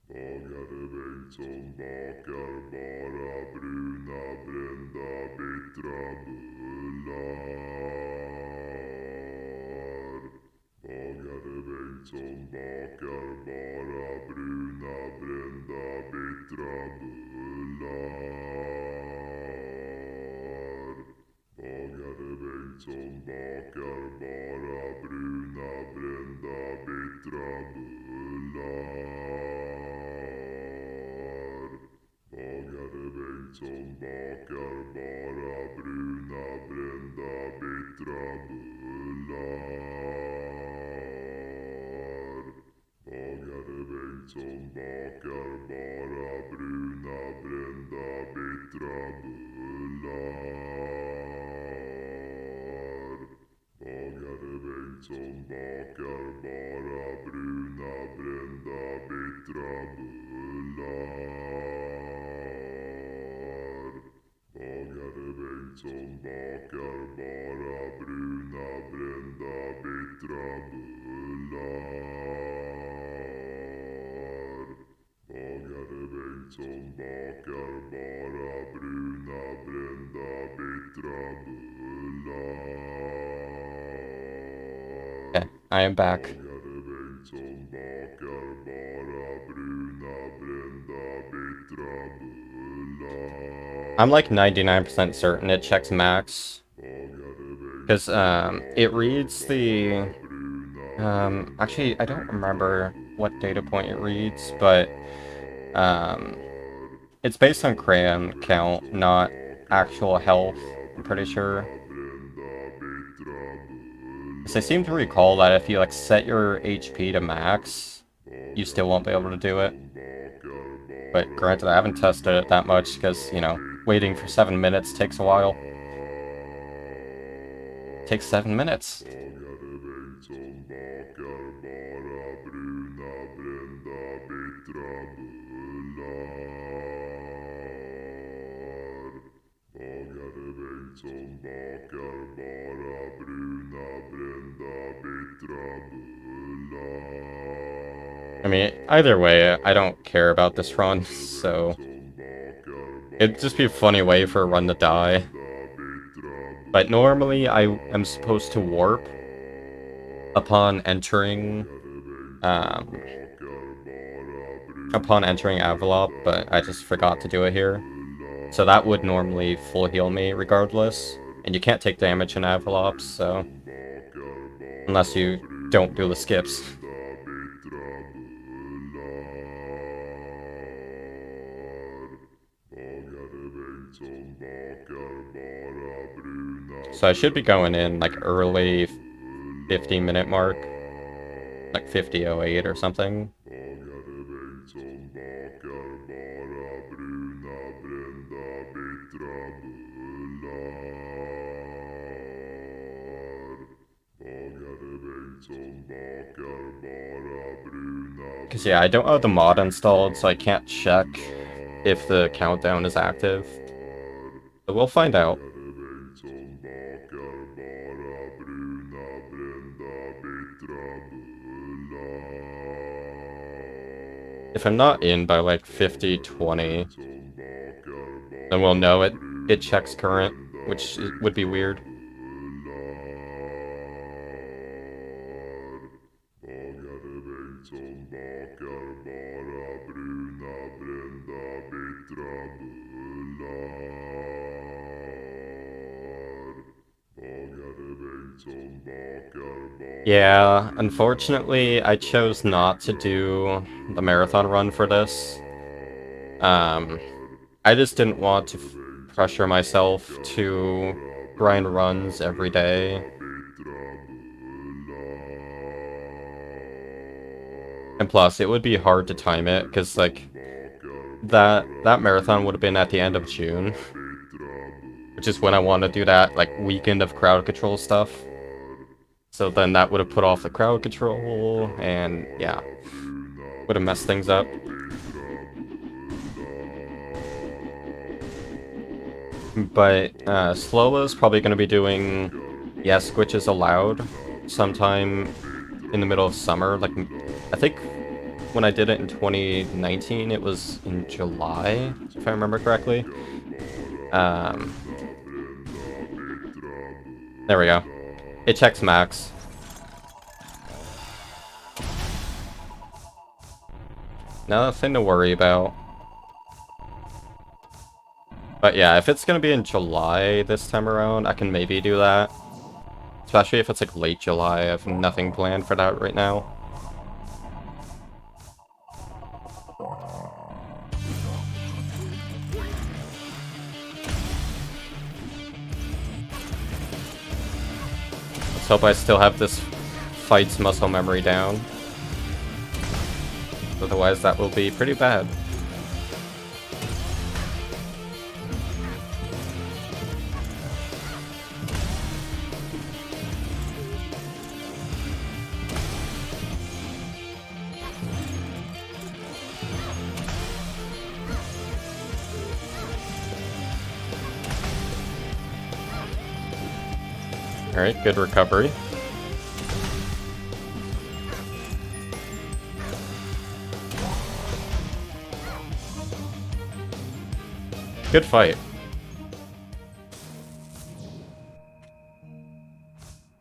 S3: Bagare Bengtsson bakar bara bruna, brända, bittra bullar. Bagare Bengtsson bakar bara bruna, brända, bittra bullar. Bagare Bengtsson bakar bara bruna, brända, bittra bullar. Bagare Bengtsson bakar bara bruna, brända, bittra bullar. Bagare Bengtsson bakar bara bruna, brända, bittra bullar. Bagare Bengtsson bakar bara bruna, brända, bittra bullar. Bagare Bengtsson bakar bara bruna, brända, bittra bullar. Bagare Bengtsson bakar bara bruna, brända, bittra bullar.
S1: Okay, I am back.
S3: Bagare Bengtsson bakar bara bruna, brända, bittra bullar.
S1: I'm like 99% certain it checks max. Because, it reads the... actually, I don't remember what data point it reads, but, it's based on crayon count, not actual health, I'm pretty sure. Because I seem to recall that if you, like, set your HP to max, you still won't be able to do it. But granted, I haven't tested it that much, because, you know, waiting for 7 minutes takes a while. Takes 7 minutes.
S3: Bagare Bengtsson bakar bara bruna, brända, bittra bullar. Bagare Bengtsson bakar bara bruna, brända, bittra bullar.
S1: I mean, either way, I don't care about this run, so... It'd just be a funny way for a run to die. But normally, I am supposed to warp upon entering, Avalop, but I just forgot to do it here. So that would normally full heal me regardless, and you can't take damage in Avalops, so... Unless you don't do the skips. So I should be going in, like, early 50-minute mark. Like 50:08 or something. Because, yeah, I don't have the mod installed, so I can't check if the countdown is active. But we'll find out. If I'm not in by like 50:20, then we'll know it checks current, which would be weird. Yeah, unfortunately, I chose not to do the marathon run for this. I just didn't want to pressure myself to grind runs every day. And plus, it would be hard to time it, because, like, that marathon would have been at the end of June, which is when I want to do that, like, weekend of crowd control stuff. So then that would have put off the crowd control, and yeah, would have messed things up. But Slola's probably going to be doing yes, Squitches allowed sometime in the middle of summer. Like, I think when I did it in 2019, it was in July, if I remember correctly. There we go. It checks max. Nothing to worry about. But yeah, if it's gonna be in July this time around, I can maybe do that. Especially if it's like late July, I have nothing planned for that right now. Let's hope I still have this fight's muscle memory down. Otherwise that will be pretty bad. Alright, good recovery. Good fight.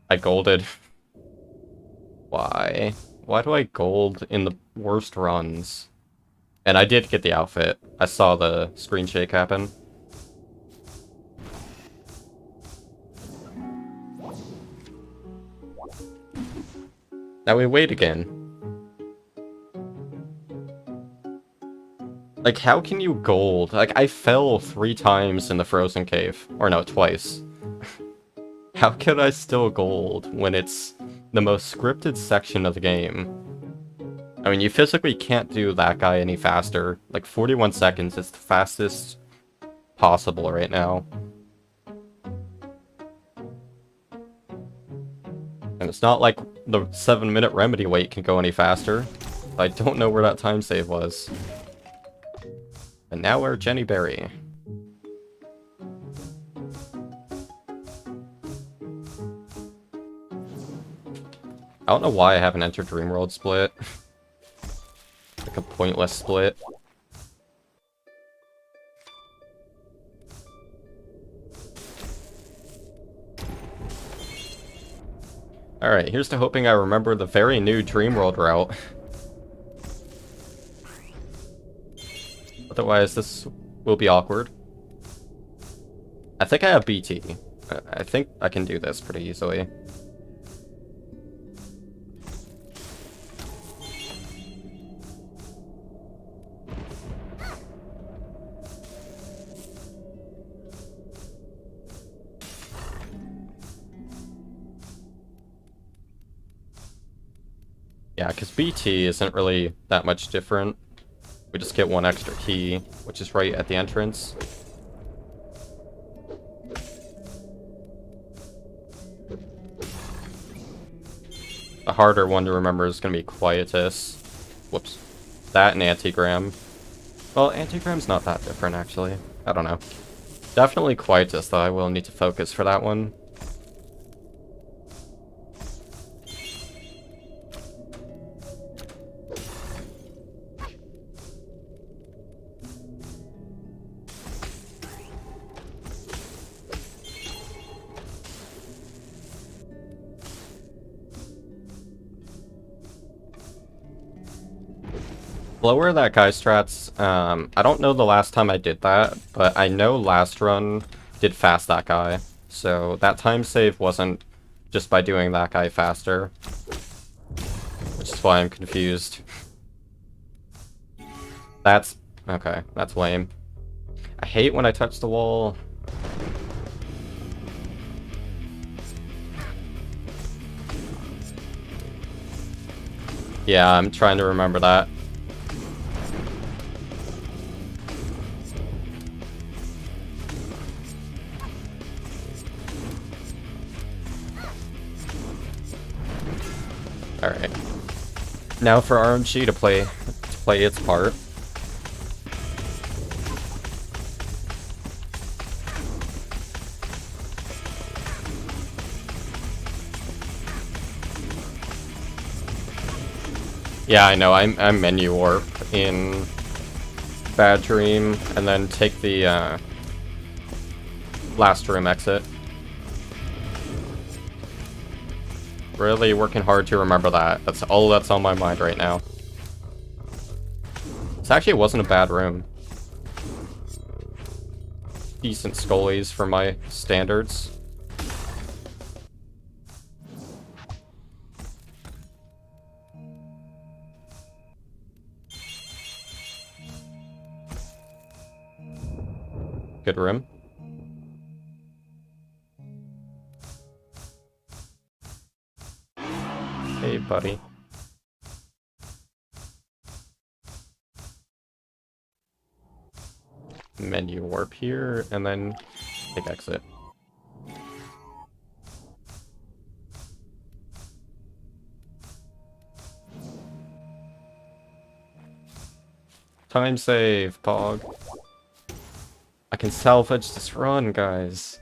S1: I golded. Why? Why do I gold in the worst runs? And I did get the outfit. I saw the screen shake happen. Now we wait again. Like, how can you gold? Like, I fell 3 times in the frozen cave. Or no, twice. How could I still gold when it's the most scripted section of the game? I mean, you physically can't do that guy any faster. Like, 41 seconds is the fastest possible right now. And it's not like the 7-minute remedy wait can go any faster. I don't know where that time save was. And now we're Jenny Berry. I don't know why I haven't entered Dreamworld split. Like a pointless split. Alright, here's to hoping I remember the very new Dreamworld route. Otherwise, this will be awkward. I think I have BT. I think I can do this pretty easily. Yeah, because BT isn't really that much different. We just get 1 extra key, which is right at the entrance. The harder one to remember is going to be Quietus. Whoops. That and Antigram. Well, Antigram's not that different, actually. I don't know. Definitely Quietus, though. I will need to focus for that one. Lower that guy strats. I don't know the last time I did that, but I know last run did fast that guy. So that time save wasn't just by doing that guy faster. Which is why I'm confused. That's... okay, that's lame. I hate when I touch the wall. Yeah, I'm trying to remember that. Alright. Now for RNG to play its part. Yeah, I know. I'm menu warp in Bad Dream, and then take the last room exit. Really working hard to remember that. That's all that's on my mind right now. This actually wasn't a bad room. Decent scullies for my standards. Good room. Hey, buddy. Menu warp here, and then take exit. Time save, Pog. I can salvage this run, guys.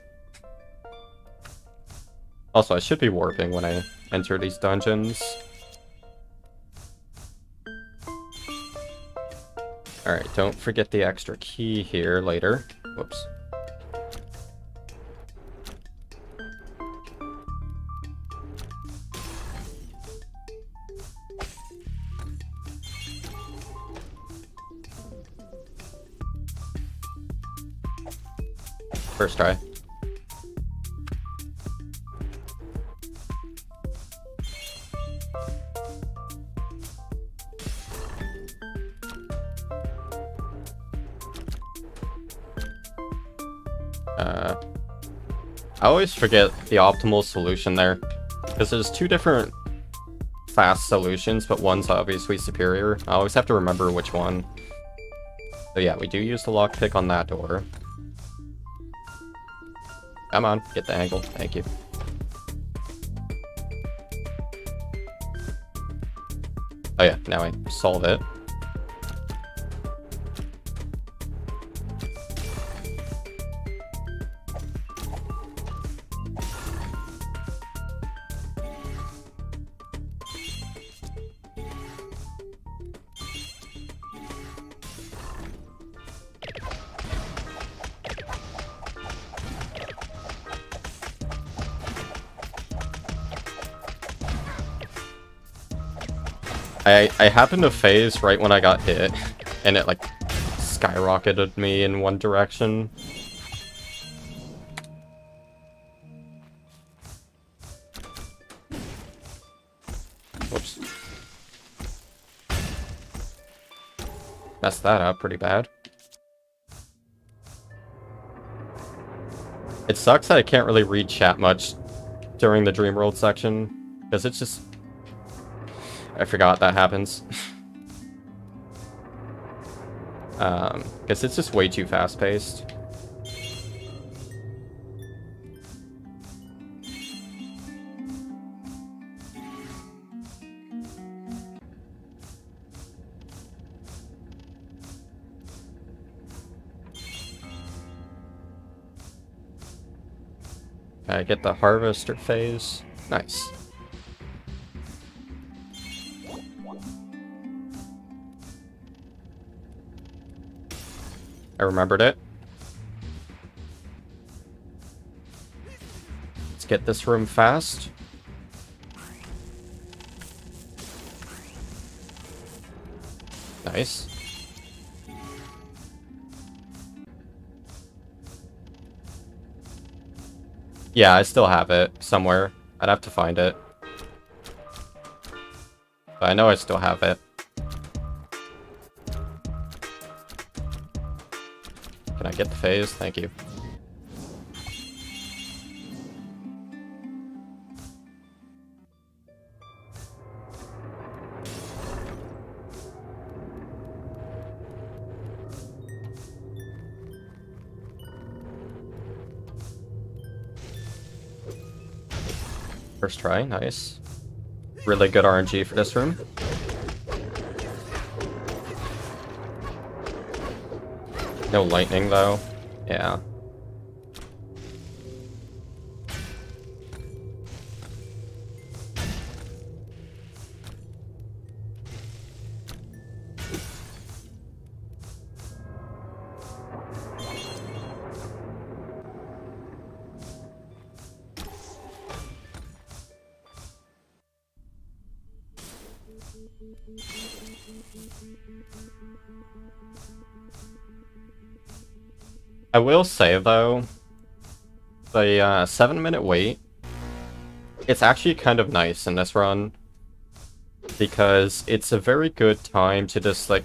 S1: Also, I should be warping when I enter these dungeons. Alright, don't forget the extra key here later. Whoops. First try. I always forget the optimal solution there, because there's two different fast solutions, but one's obviously superior. I always have to remember which one. So yeah, we do use the lockpick on that door. Come on, get the angle. Thank you. Oh yeah, now I solve it. I happened to phase right when I got hit, and it like skyrocketed me in one direction. Whoops. Messed that up pretty bad. It sucks that I can't really read chat much during the Dreamworld section, because it's just... I forgot that happens. Guess it's just way too fast-paced. I get the harvester phase. Nice. I remembered it. Let's get this room fast. Nice. Yeah, I still have it somewhere. I'd have to find it. But I know I still have it. Can I get the phase? Thank you. First try, nice. Really good RNG for this room. No lightning though. Yeah. I will say though, the 7-minute wait, it's actually kind of nice in this run, because it's a very good time to just like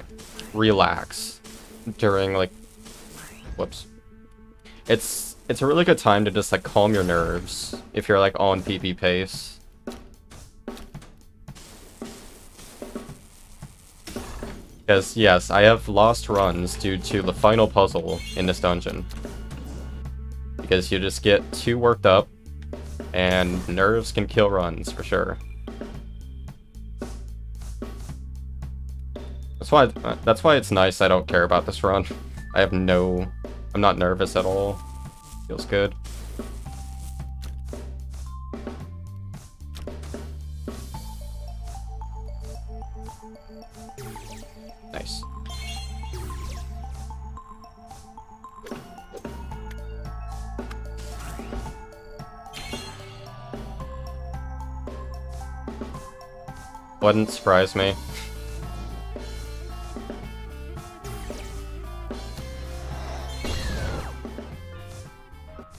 S1: relax during like, whoops. It's a really good time to just like calm your nerves if you're like on PB pace. Because, yes, I have lost runs due to the final puzzle in this dungeon. Because you just get too worked up, and nerves can kill runs, for sure. That's why it's nice I don't care about this run. I'm not nervous at all. Feels good. Nice. Wouldn't surprise me.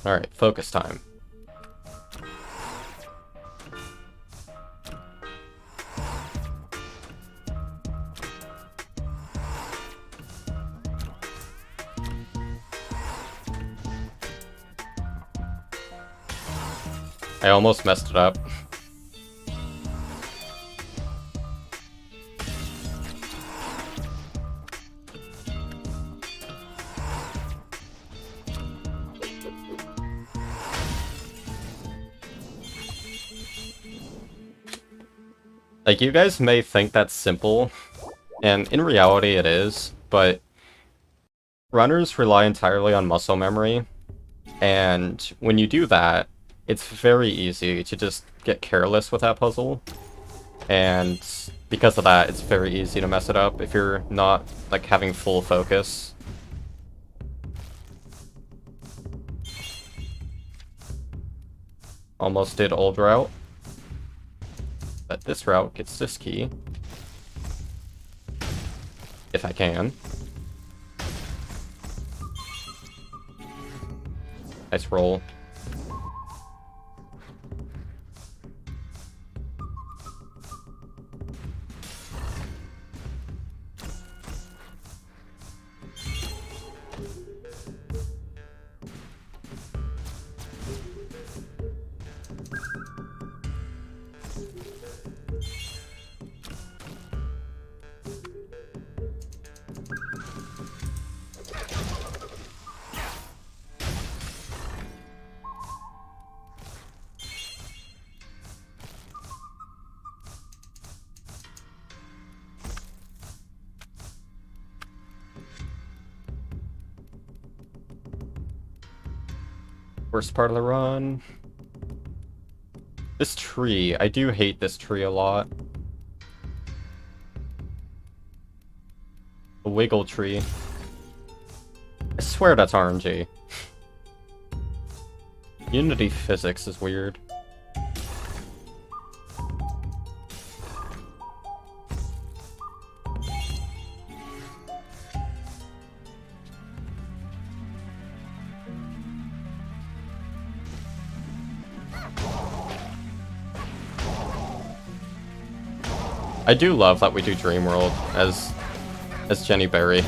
S1: Alright, focus time. I almost messed it up. Like, you guys may think that's simple, and in reality it is, but runners rely entirely on muscle memory, and when you do that, it's very easy to just get careless with that puzzle, and because of that, it's very easy to mess it up if you're not, like, having full focus. Almost did old route, but this route gets this key, if I can. Nice roll. Worst part of the run. This tree. I do hate this tree a lot. The wiggle tree. I swear that's RNG. Unity physics is weird. I do love that we do Dream World as Jenny Berry.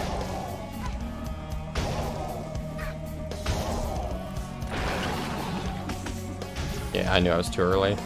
S1: Yeah, I knew I was too early.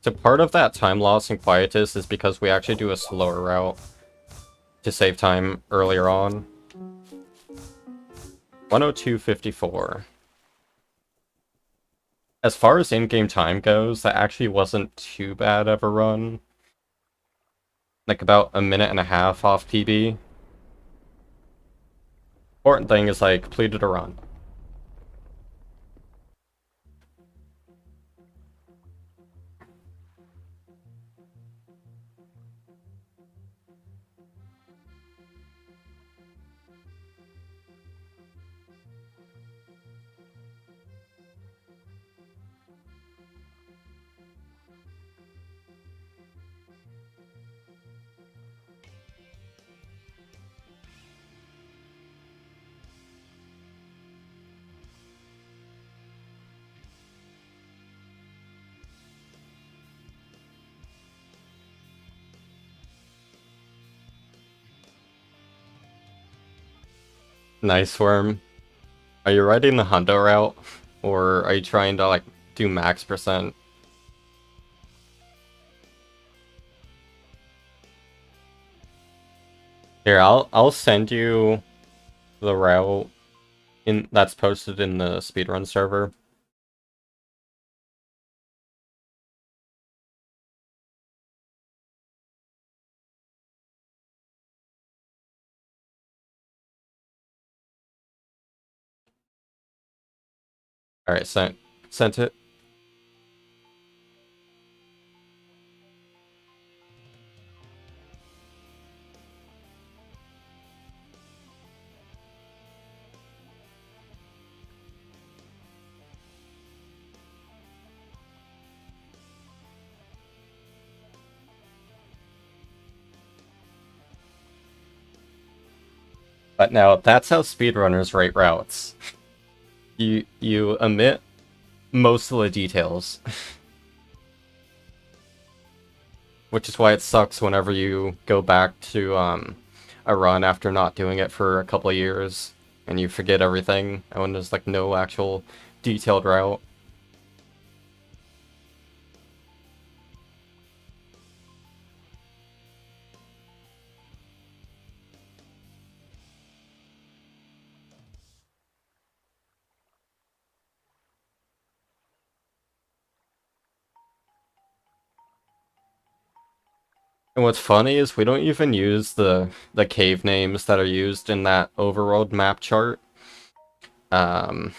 S1: So part of that time loss in Quietus is because we actually do a slower route to save time earlier on. 102.54. As far as in-game time goes, that actually wasn't too bad of a run. Like about a minute and a half off PB. Important thing is I completed a run. Nice worm. Are you riding the hundo route? Or are you trying to like do max percent? Here, I'll send you the route in that's posted in the speedrun server. Alright, sent it. But now that's how speedrunners rate routes. You omit most of the details. Which is why it sucks whenever you go back to a run after not doing it for a couple of years and you forget everything and when there's like no actual detailed route. And what's funny is we don't even use the cave names that are used in that overworld map chart. I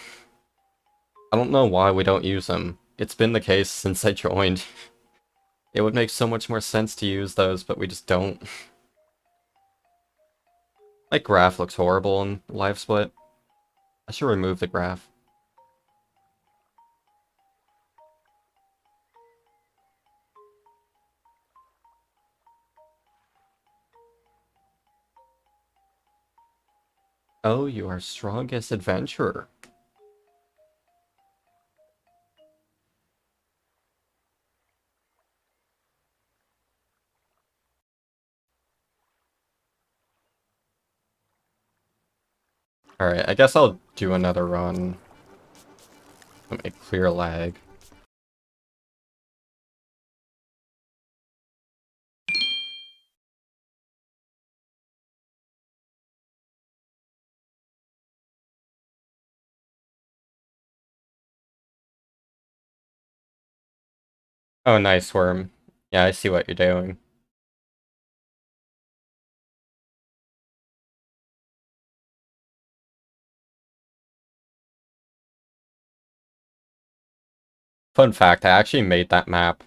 S1: don't know why we don't use them. It's been the case since I joined. It would make so much more sense to use those, but we just don't. My graph looks horrible in Live Split. I should remove the graph. Oh, you are strongest adventurer. Alright, I guess I'll do another run. Let me clear lag. Oh, nice worm. Yeah, I see what you're doing. Fun fact, I actually made that map.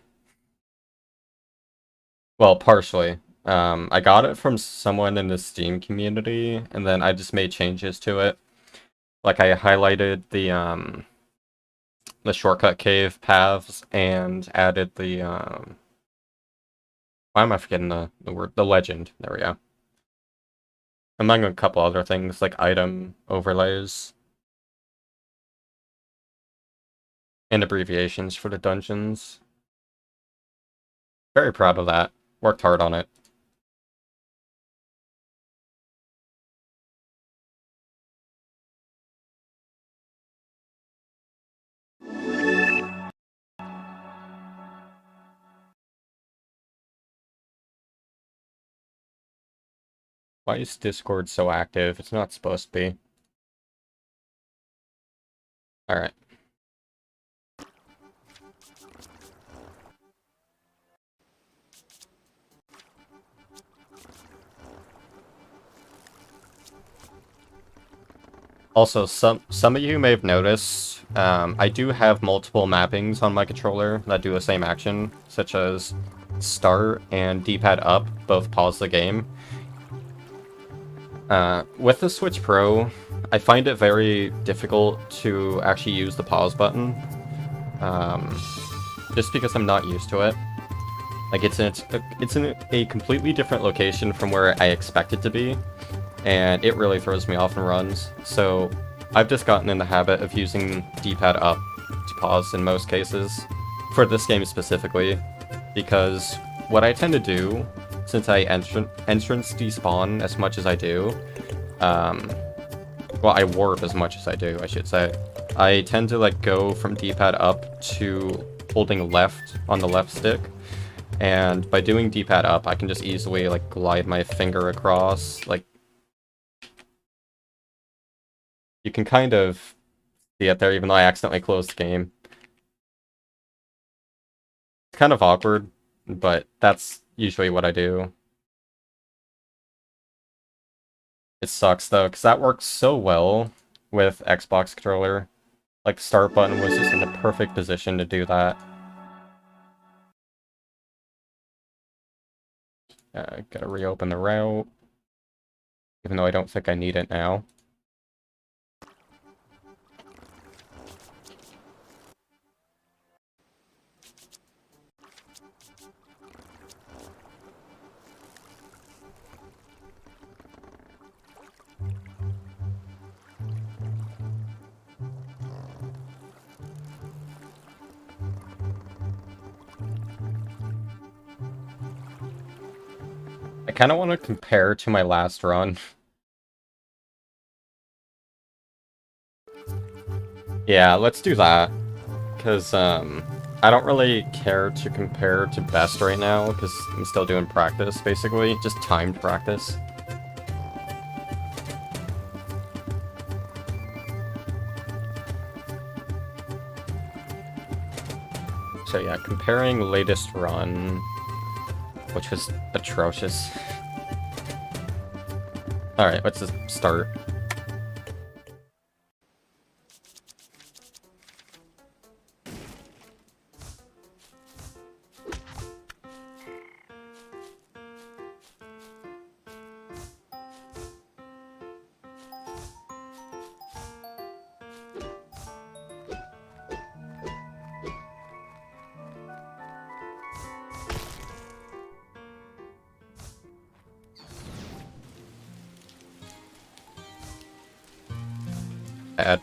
S1: Well, partially. I got it from someone in the Steam community, and then I just made changes to it. Like I highlighted the shortcut cave paths and added the why am I forgetting the word? The legend. There we go. Among a couple other things like item overlays and abbreviations for the dungeons. Very proud of that. Worked hard on it. Why is Discord so active? It's not supposed to be. Alright. Also, some of you may have noticed, I do have multiple mappings on my controller that do the same action, such as start and D-pad up, both pause the game. With the Switch Pro, I find it very difficult to actually use the pause button, just because I'm not used to it. Like, it's in a completely different location from where I expect it to be, and it really throws me off in runs. So I've just gotten in the habit of using D-pad up to pause in most cases, for this game specifically, because what I tend to do, since I entrance despawn as much as I do, well, I warp as much as I do, I should say, I tend to like go from D-pad up to holding left on the left stick, and by doing D-pad up, I can just easily like glide my finger across. Like, you can kind of see it there, even though I accidentally closed the game. It's kind of awkward, but that's usually what I do. It sucks though, because that works so well with Xbox controller. Like, the start button was just in the perfect position to do that. Gotta reopen the route, even though I don't think I need it now. I kind of want to compare to my last run. Yeah, let's do that. Because, I don't really care to compare to best right now, because I'm still doing practice, basically. Just timed practice. So yeah, comparing latest run, which was atrocious. Alright, let's just start. Bad.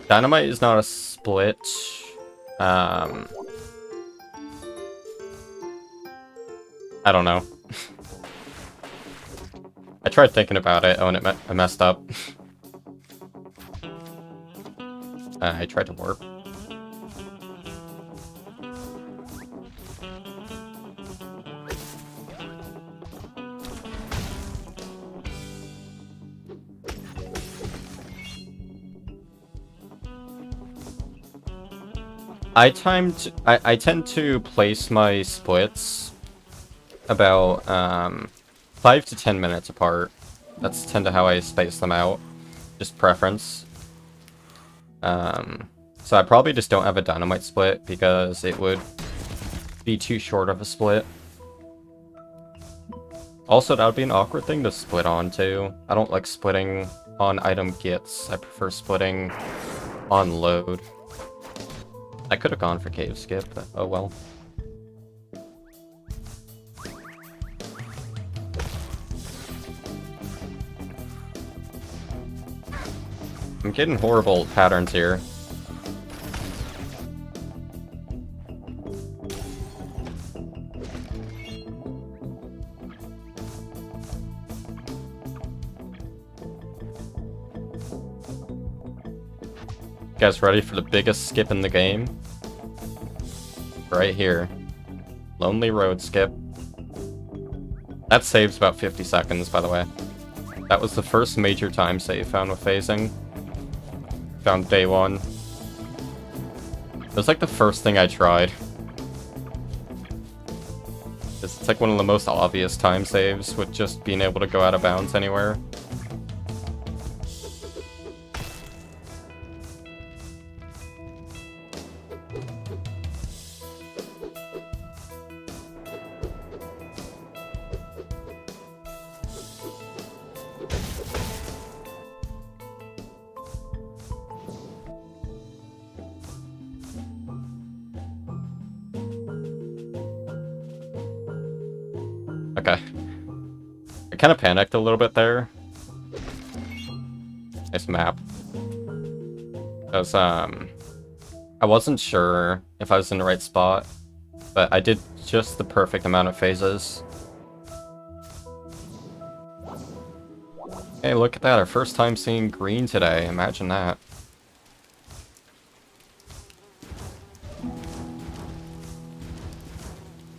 S1: Dynamite is not a split. I don't know. I tried thinking about it. Oh, and I messed up. I tried to warp. I tend to place my splits about 5 to 10 minutes apart. That's tend to how I space them out. Just preference. So I probably just don't have a dynamite split because it would be too short of a split. Also, that would be an awkward thing to split on too. I don't like splitting on item gets. I prefer splitting on load. I could have gone for cave skip, but oh well. I'm getting horrible patterns here. guys ready for the biggest skip in the game? Right here. Lonely Road skip. That saves about 50 seconds, by the way. That was the first major time save found with phasing. Found day one. It was like the first thing I tried. It's like one of the most obvious time saves with just being able to go out of bounds anywhere. Okay. I kind of panicked a little bit there. Nice map. Because, I wasn't sure if I was in the right spot, but I did just the perfect amount of phases. Hey, look at that, our first time seeing green today, imagine that.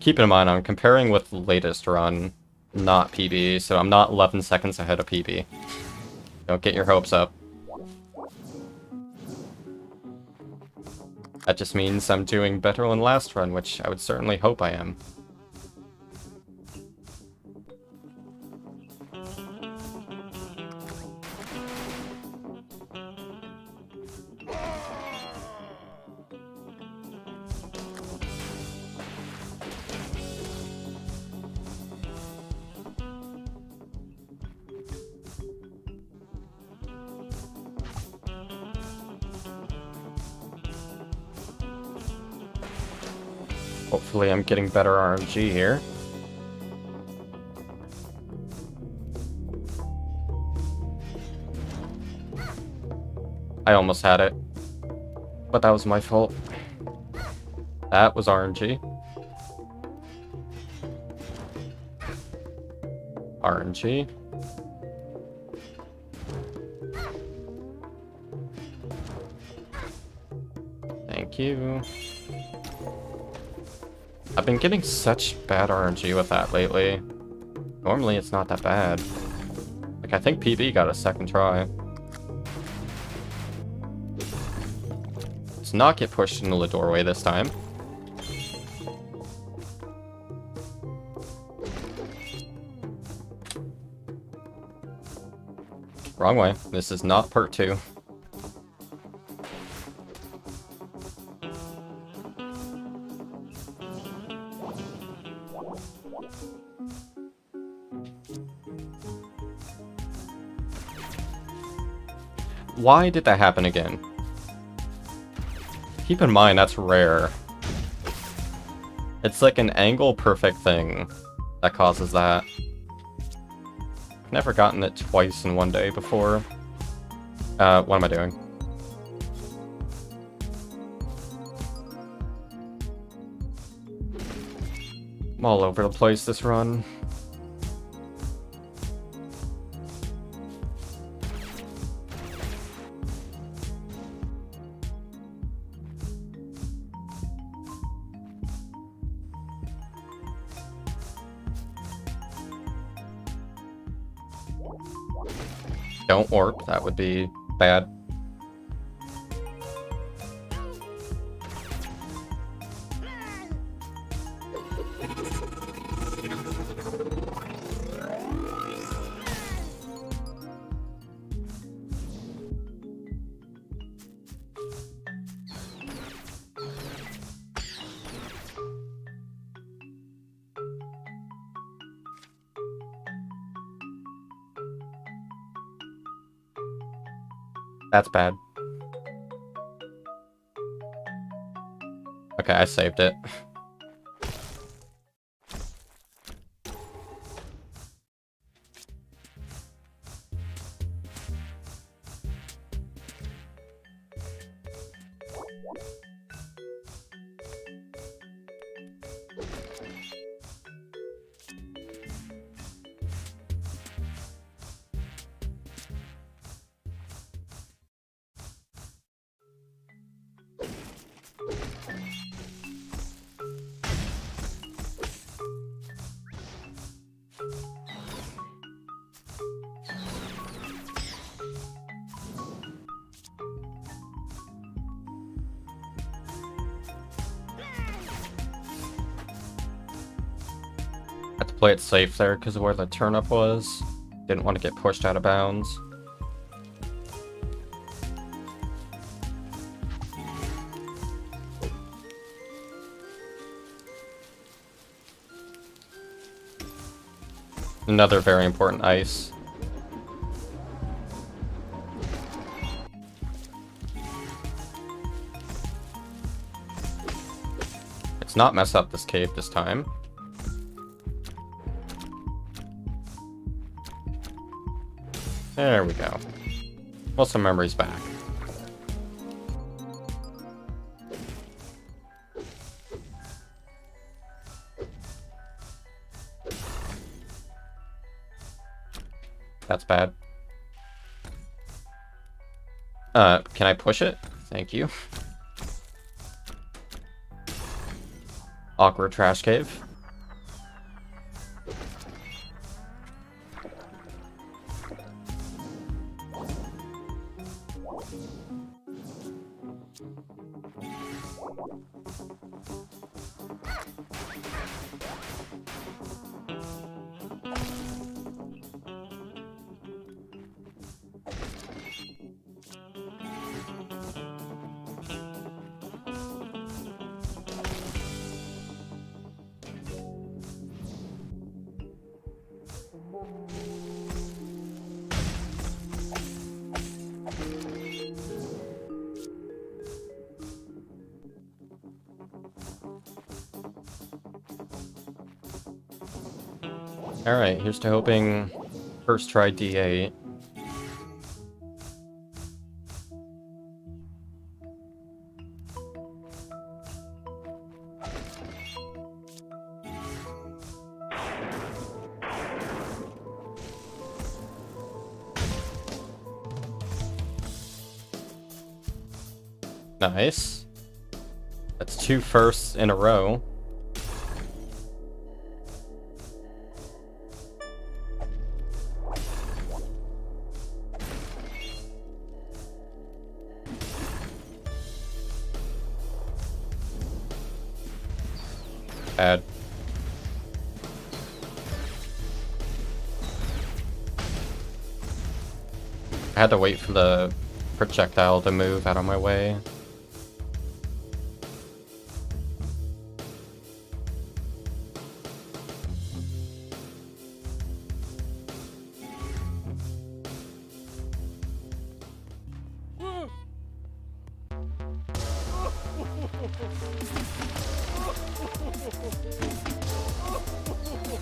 S1: Keep in mind, I'm comparing with the latest run, not PB, so I'm not 11 seconds ahead of PB. Don't get your hopes up. That just means I'm doing better than last run, which I would certainly hope I am. Hopefully I'm getting better RNG here. I almost had it, but that was my fault. That was RNG. RNG. Thank you. I've been getting such bad RNG with that lately. Normally it's not that bad. Like, I think PB got a second try. Let's not get pushed into the doorway this time. Wrong way. This is not part 2. Why did that happen again? Keep in mind, that's rare. It's like an angle perfect thing that causes that. I've never gotten it twice in one day before. What am I doing? I'm all over the place this run. Don't warp, that would be bad. That's bad. Okay, I saved it. Had to play it safe there because of where the turnip was. Didn't want to get pushed out of bounds. Another very important ice. Let's not mess up this cave this time. There we go. Well, some memories back. That's bad. Can I push it? Thank you. Awkward trash cave. Alright, here's to hoping first try D8. Nice. That's 2 firsts in a row. Bad. I had to wait for the projectile to move out of my way.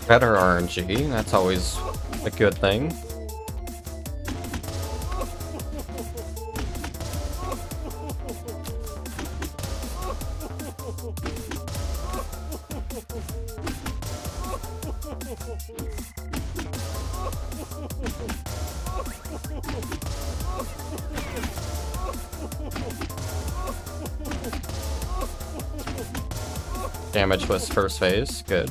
S1: Better RNG, that's always a good thing. Damage was first phase, good.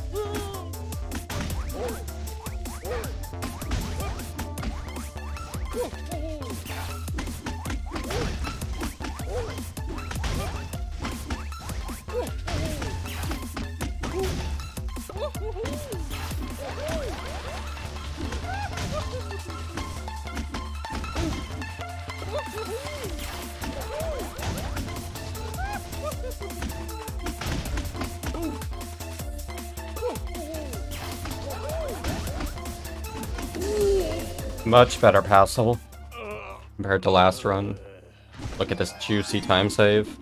S1: Much better passable compared to last run. Look at this juicy time save.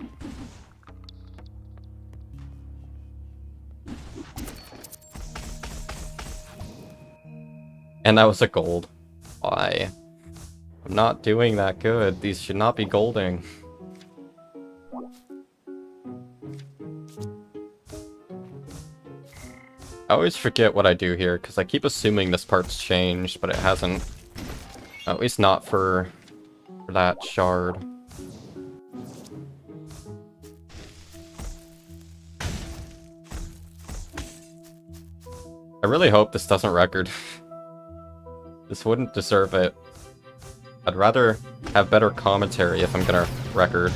S1: And that was a gold. Why? I'm not doing that good. These should not be golding. I always forget what I do here, because I keep assuming this part's changed, but it hasn't. At least not for that shard. I really hope this doesn't record. This wouldn't deserve it. I'd rather have better commentary if I'm gonna record.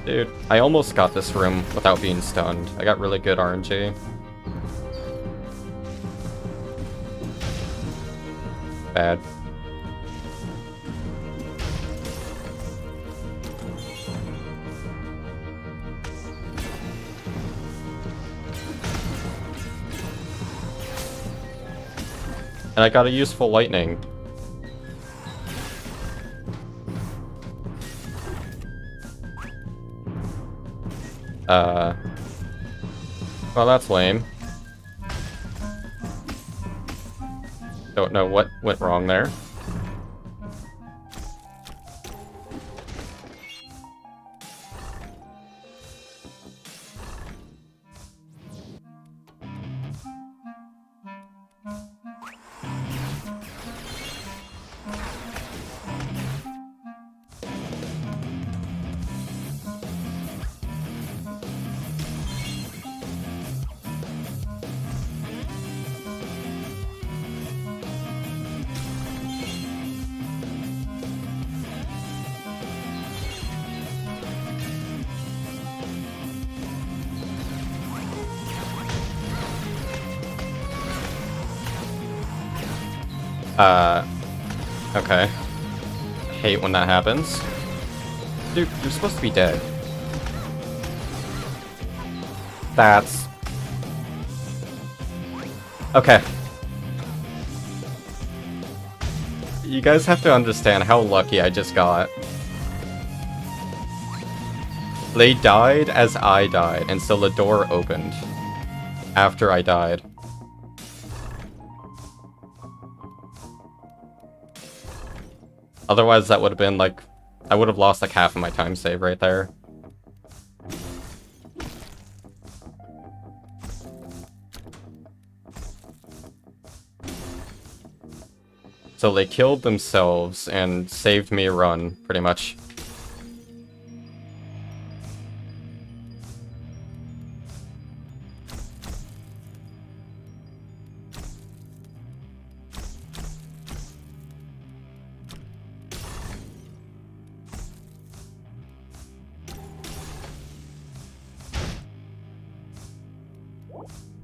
S1: Dude, I almost got this room without being stunned. I got really good RNG. Bad. And I got a useful lightning. Well, that's lame. Don't know what went wrong there. Okay. Hate when that happens. Dude, you're supposed to be dead. That's... Okay. You guys have to understand how lucky I just got. They died as I died, and so the door opened after I died. Otherwise, that would have been like... I would have lost like half of my time save right there. So they killed themselves and saved me a run, pretty much.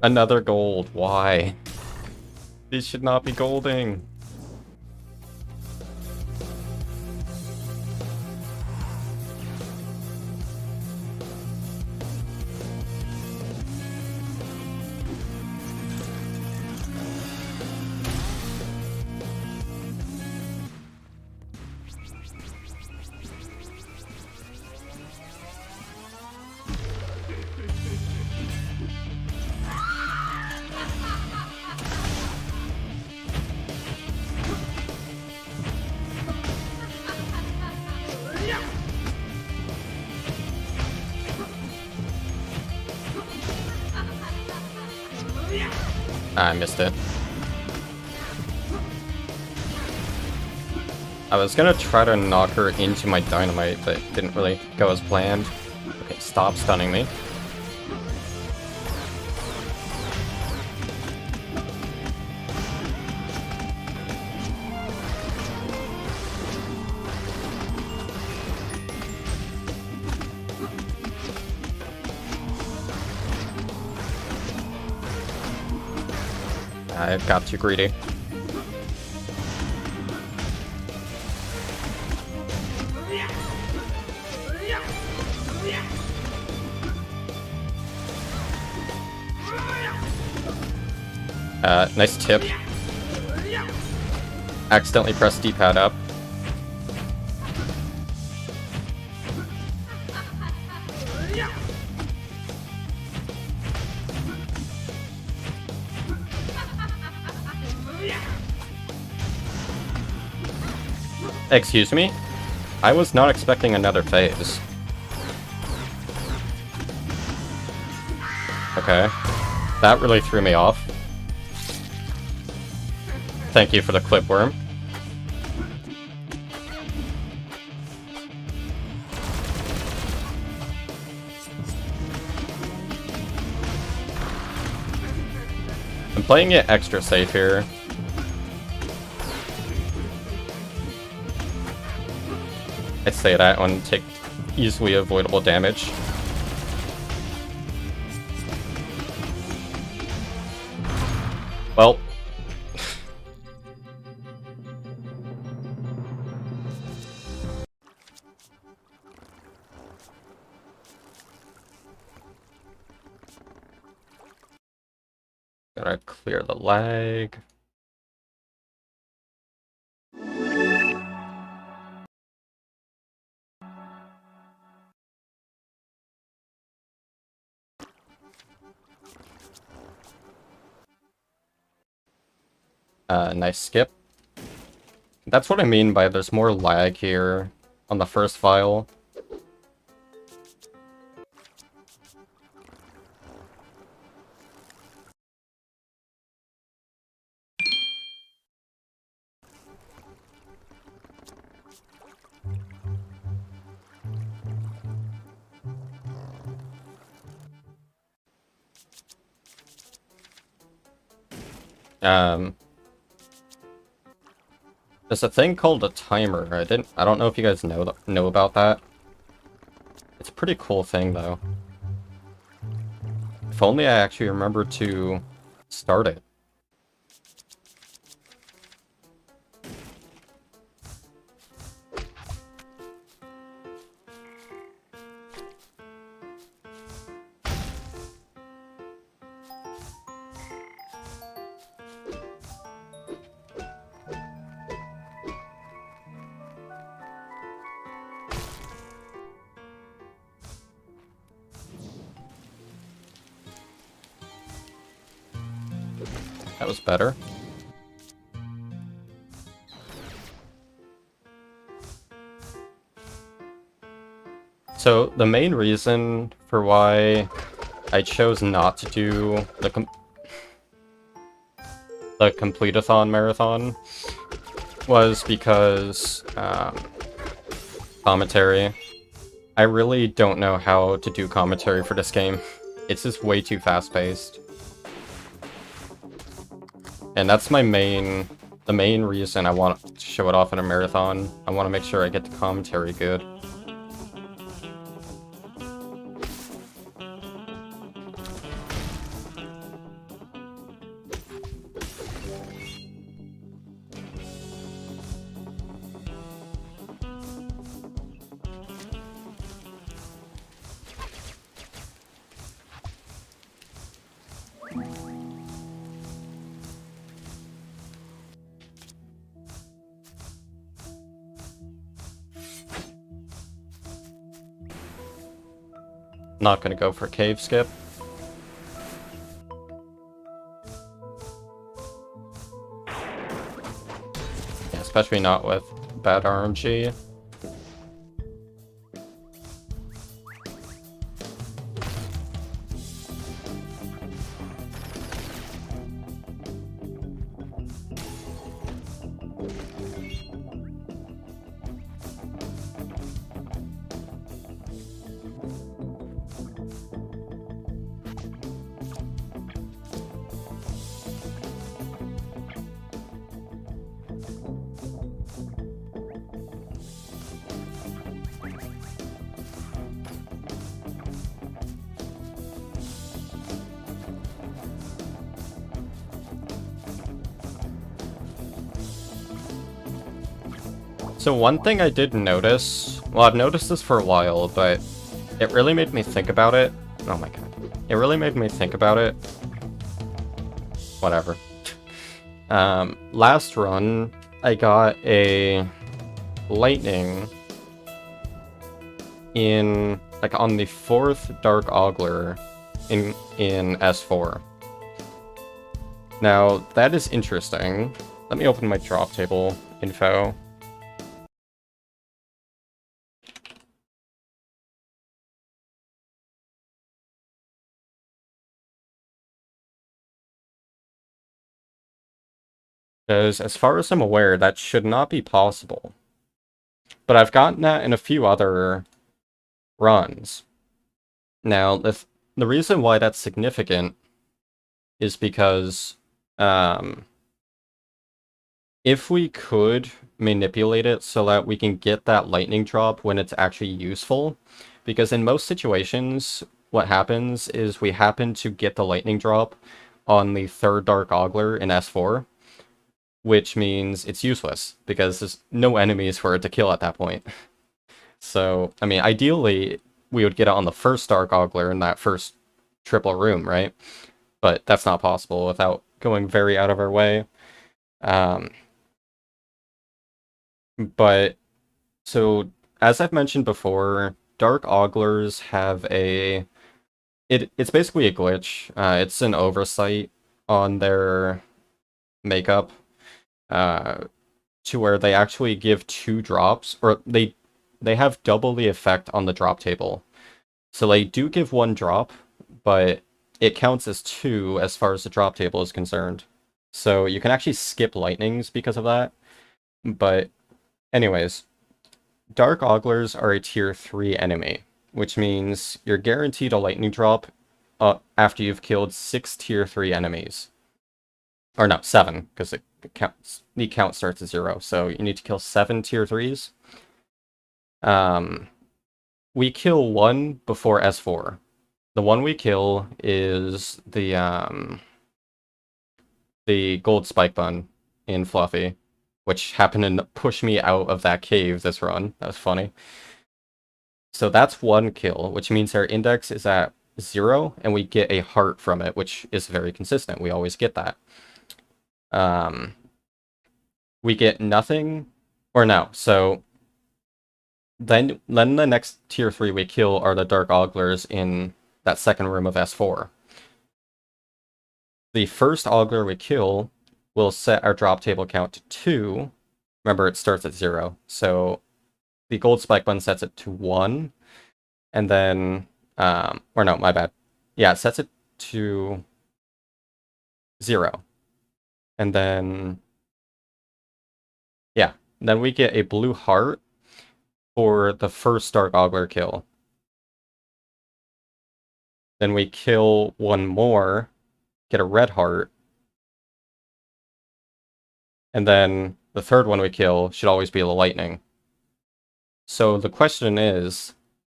S1: Another gold. Why? These should not be golding. I missed it. I was gonna try to knock her into my dynamite, but it didn't really go as planned. Okay, stop stunning me. I got too greedy. Nice tip. Accidentally pressed D-pad up. Excuse me? I was not expecting another phase. Okay. That really threw me off. Thank you for the clipworm. I'm playing it extra safe here. I'd say that one easily avoidable damage. Well. Gotta clear the lag. Nice skip. That's what I mean by there's more lag here on the first file. There's a thing called a timer. I don't know if you guys know about that. It's a pretty cool thing though. If only I actually remembered to start it. That was better. So the main reason for why I chose not to do the complete-a-thon marathon was because commentary. I really don't know how to do commentary for this game. It's just way too fast-paced. And that's the main reason I want to show it off in a marathon. I want to make sure I get the commentary good. Not gonna go for a cave skip. Yeah, especially not with bad RNG. So one thing I did notice, well, I've noticed this for a while, but it really made me think about it. Oh my god. It really made me think about it. Whatever. Last run, I got a lightning in, like, on the 4th Dark Ogler in S4. Now, that is interesting. Let me open my drop table info. Because as far as I'm aware, that should not be possible. But I've gotten that in a few other runs. Now, the reason why that's significant is because if we could manipulate it so that we can get that lightning drop when it's actually useful. Because in most situations, what happens is we happen to get the lightning drop on the third Dark Ogler in S4, which means it's useless because there's no enemies for it to kill at that point. So, I mean, ideally, we would get it on the first Dark Ogler in that first triple room, right? But that's not possible without going very out of our way. But, so, as I've mentioned before, Dark Oglers have it's basically a glitch. It's an oversight on their makeup, to where they actually give 2 drops, or they have double the effect on the drop table. So they do give 1 drop, but it counts as 2 as far as the drop table is concerned. So you can actually skip lightnings because of that. But anyways, Dark Oglers are a tier 3 enemy, which means you're guaranteed a lightning drop after you've killed 6 tier 3 enemies. Or no, 7, because the count starts at 0, so you need to kill 7 tier 3s. We kill 1 before S4. The one we kill is the gold spike bun in Fluffy, which happened to push me out of that cave this run. That was funny. So that's 1 kill, which means our index is at 0, and we get a heart from it, which is very consistent. We always get that. We get nothing, or no, so then the next tier 3 we kill are the Dark Oglers in that second room of S4. The first Ogler we kill will set our drop table count to 2. Remember, it starts at 0, so the gold spike button sets it to 1, and then, or no, my bad. Yeah, it sets it to 0. And then, yeah, then we get a blue heart for the first Dark Ogler kill. Then we kill 1 more, get a red heart, and then the third one we kill should always be the lightning. So the question is,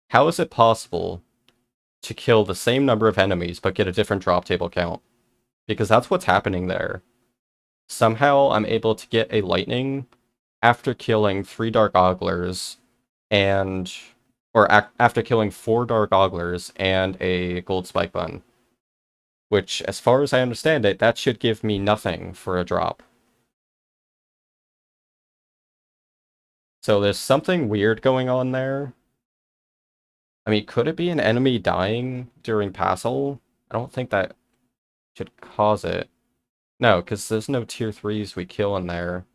S1: how is it possible to kill the same number of enemies but get a different drop table count? Because that's what's happening there. Somehow I'm able to get a lightning after killing 3 Dark Oglers after killing 4 Dark Oglers and a gold spike bun. Which, as far as I understand it, that should give me nothing for a drop. So there's something weird going on there. I mean, could it be an enemy dying during Passel? I don't think that should cause it. No, because there's no tier 3s we kill in there.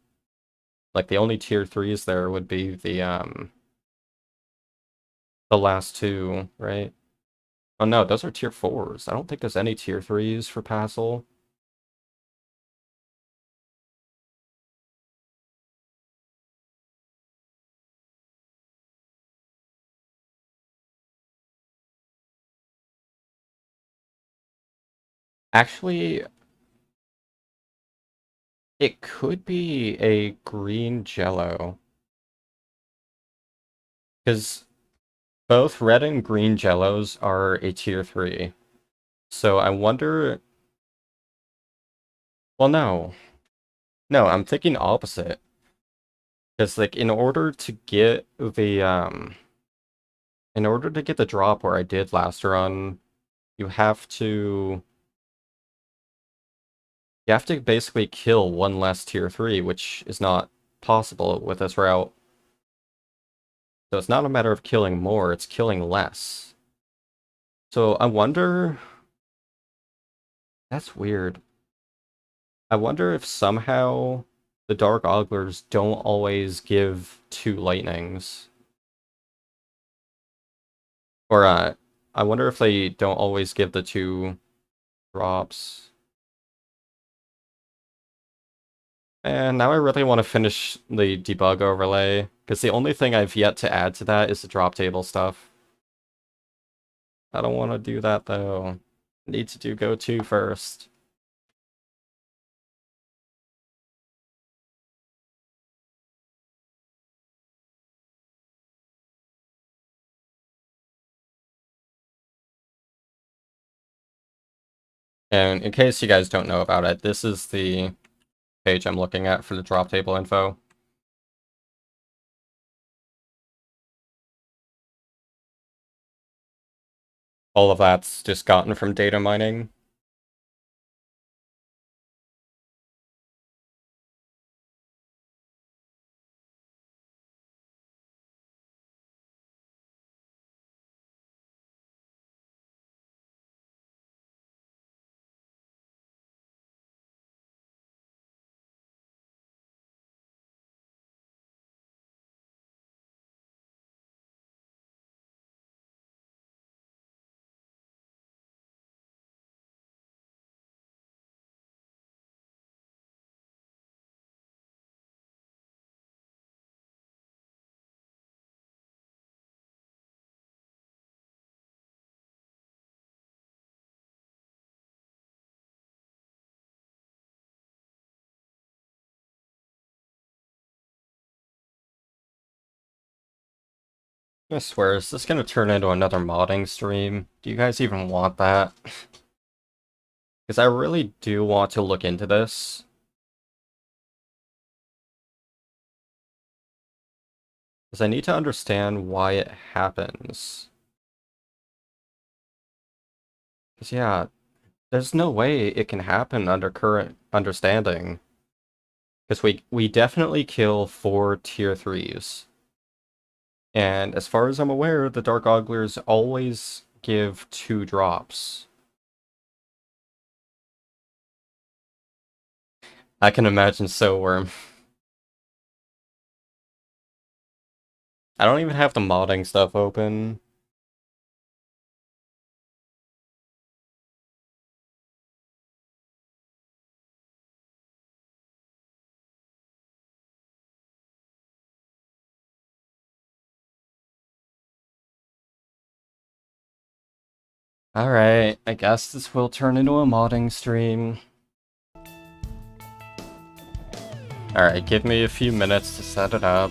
S1: Like, the only tier 3s there would be the last 2, right? Oh no, those are tier 4s. I don't think there's any tier 3s for Passel. Actually, it could be a green jello. Because both red and green jellos are a tier 3. So I wonder... Well, no. No, I'm thinking opposite. Because, like, in order to get the drop where I did last run, you have to basically kill 1 less tier 3, which is not possible with this route. So it's not a matter of killing more, it's killing less. So I wonder... That's weird. I wonder if somehow the Dark Oglers don't always give 2 lightnings. Or, I wonder if they don't always give the 2 drops. And now I really want to finish the debug overlay, because the only thing I've yet to add to that is the drop table stuff. I don't want to do that, though. Need to do go to first. And in case you guys don't know about it, this is the page I'm looking at for the drop table info. All of that's just gotten from data mining. I swear, is this gonna turn into another modding stream? Do you guys even want that? Because I really do want to look into this. Because I need to understand why it happens. Because, yeah, there's no way it can happen under current understanding. Because we definitely kill 4 tier 3s. And as far as I'm aware, the Dark Ogglers always give 2 drops. I can imagine so, Worm. I don't even have the modding stuff open. Alright, I guess this will turn into a modding stream. Alright, give me a few minutes to set it up.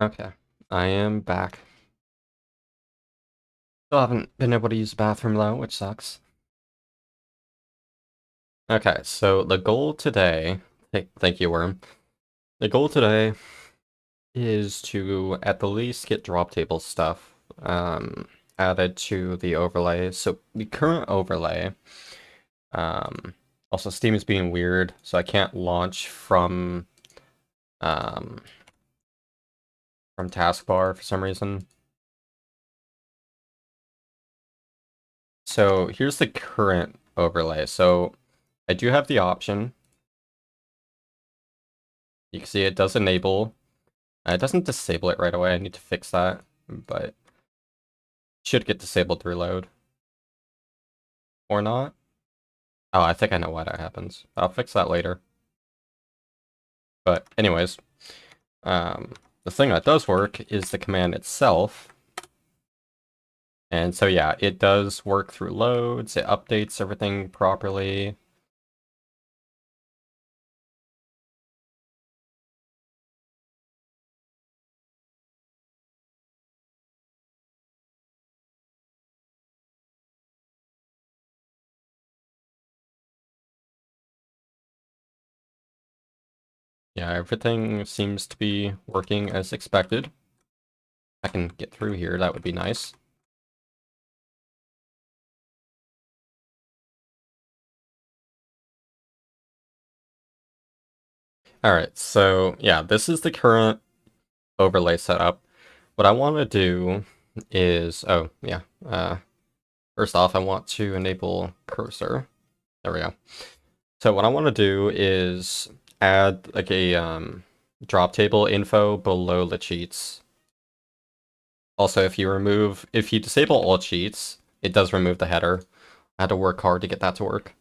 S1: Okay, I am back. Still haven't been able to use the bathroom though, which sucks. Okay, so the goal today, thank you, Worm. The goal today is to at the least get drop table stuff added to the overlay. So the current overlay, um, also Steam is being weird, so I can't launch um, from taskbar for some reason. So here's the current overlay. So I do have the option. You can see it does enable. It doesn't disable it right away. I need to fix that, but it should get disabled through load. Or not. Oh, I think I know why that happens. I'll fix that later. But anyways, the thing that does work is the command itself. And so yeah, it does work through loads. It updates everything properly. Yeah, everything seems to be working as expected. If I can get through here, that would be nice. Alright, so yeah, this is the current overlay setup. What I want to do is, oh yeah, first off I want to enable cursor. There we go. So what I want to do is add like a drop table info below the cheats. Also, if you disable all cheats, it does remove the header. I had to work hard to get that to work.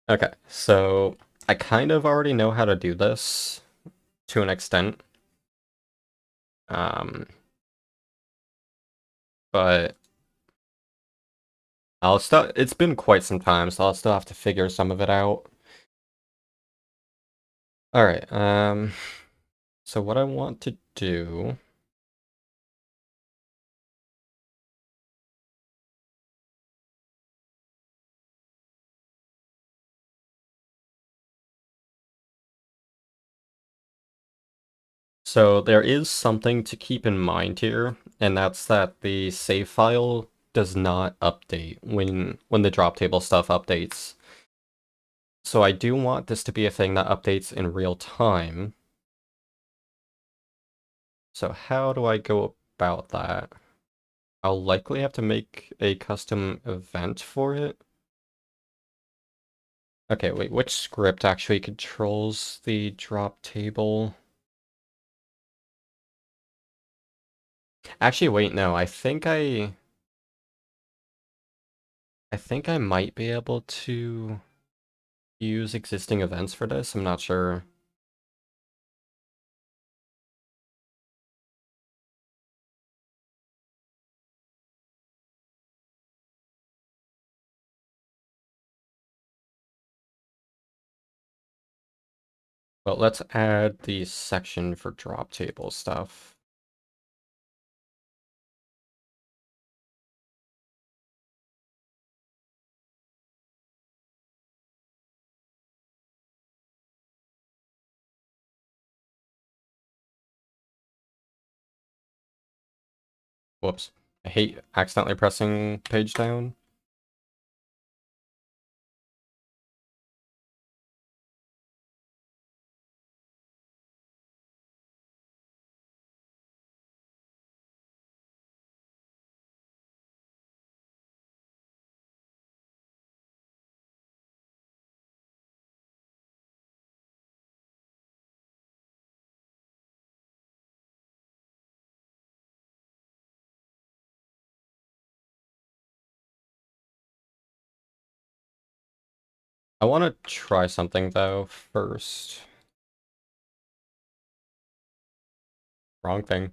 S1: Okay, so I kind of already know how to do this to an extent. But it's been quite some time, so I'll still have to figure some of it out. Alright, so what I want to do. So there is something to keep in mind here, and that's that the save file does not update when the drop table stuff updates. So I do want this to be a thing that updates in real time. So how do I go about that? I'll likely have to make a custom event for it. Okay, wait, which script actually controls the drop table? Actually, wait, no, I think I might be able to use existing events for this. I'm not sure. But let's add the section for drop table stuff. Whoops. I hate accidentally pressing page down. I want to try something though first. Wrong thing.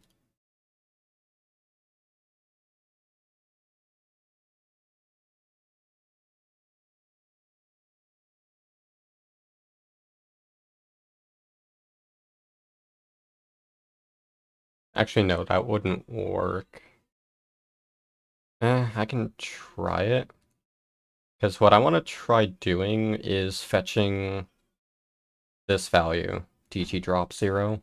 S1: Actually, no, that wouldn't work. I can try it. Because what I want to try doing is fetching this value, DT drop 0.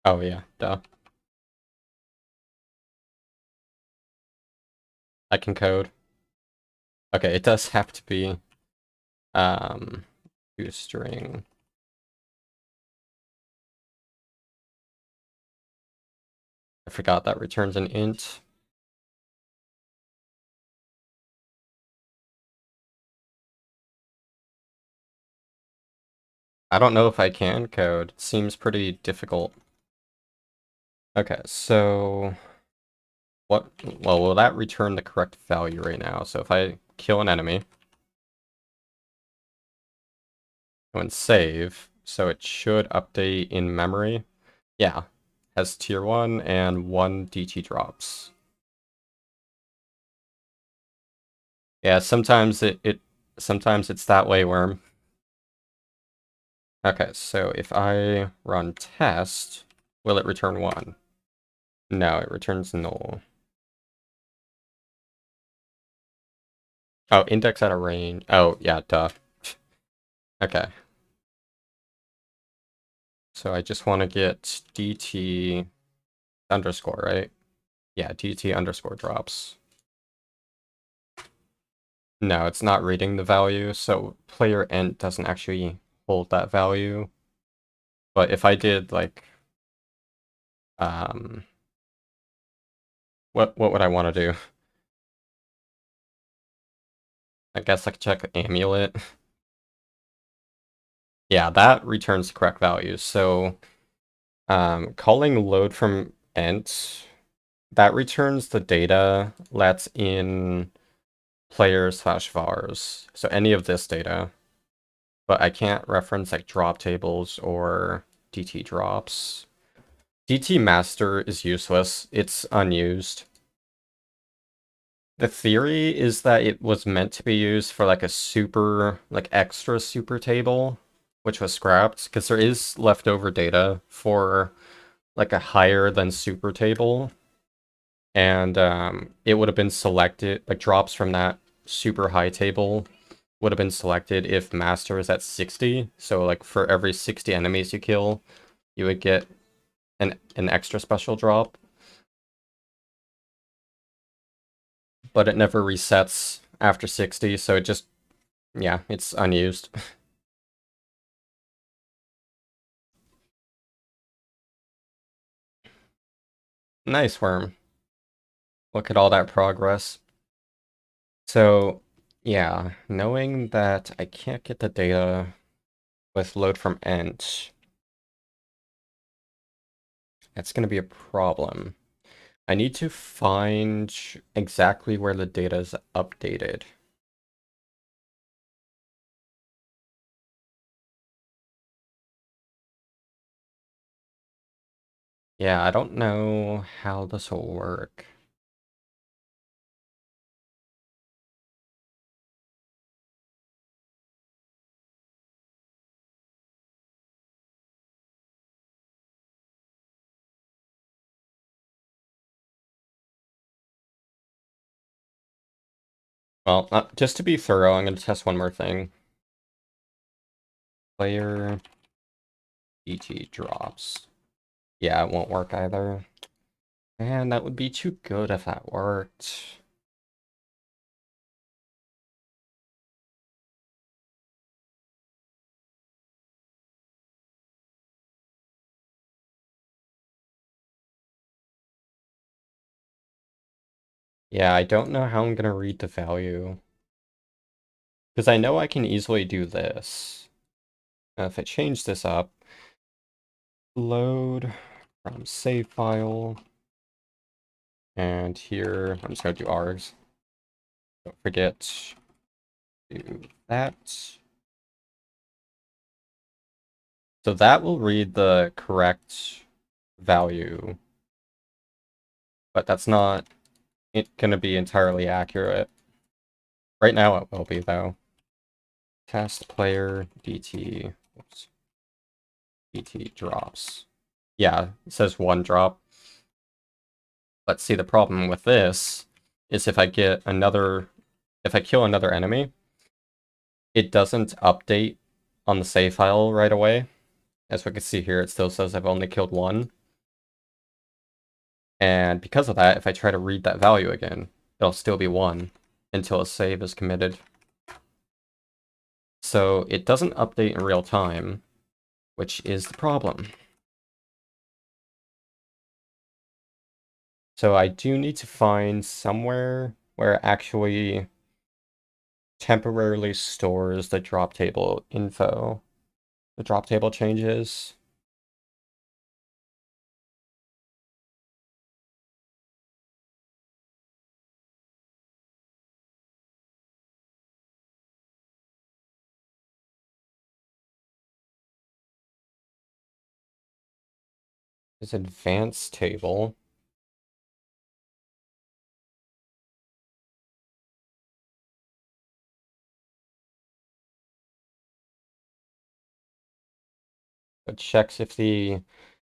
S1: Oh yeah, duh. I can code. Okay, it does have to be um toString. I forgot that returns an int. I don't know if I can code. It seems pretty difficult. Okay, so what, well, will that return the correct value right now? So if I kill an enemy and save, so it should update in memory. Yeah, has tier 1 and 1 DT drops. Yeah, sometimes sometimes it's that way, Worm. Okay, so if I run test, will it return 1? No, it returns null. Oh, index at a range. Oh, yeah, duh. Okay. So I just want to get DT underscore, right? Yeah, DT underscore drops. No, it's not reading the value, so player int doesn't actually hold that value. But if I did like um what would I want to do? I guess I could check amulet. Yeah, that returns the correct values. So calling load from int, that returns the data that's in player/vars. So any of this data. But I can't reference like drop tables or DT drops. DT master is useless. It's unused. The theory is that it was meant to be used for like a super, like extra super table, which was scrapped because there is leftover data for like a higher than super table. And it would have been selected, like drops from that super high table would have been selected if master is at 60. So like for every 60 enemies you kill, you would get an extra special drop. But it never resets after 60, so it just, yeah, it's unused. Nice, Worm. Look at all that progress. So, yeah, knowing that I can't get the data with load from int, that's going to be a problem. I need to find exactly where the data is updated. Yeah, I don't know how this will work. Well, just to be thorough, I'm going to test one more thing. Player DT drops. Yeah, it won't work either. Man, that would be too good if that worked. Yeah, I don't know how I'm gonna read the value. Because I know I can easily do this. If I change this up, load from save file, and here, I'm just gonna do args. Don't forget Do that. So that will read the correct value, but that's not going to be entirely accurate. Right now it will be, though. Test player DT. Oops. DT drops. Yeah, it says 1 drop. But see, the problem with this is if I kill another enemy, it doesn't update on the save file right away. As we can see here, it still says I've only killed 1. And because of that, if I try to read that value again, it'll still be 1 until a save is committed. So it doesn't update in real time, which is the problem. So I do need to find somewhere where it actually temporarily stores the drop table info. The drop table changes. This advanced table. It checks if the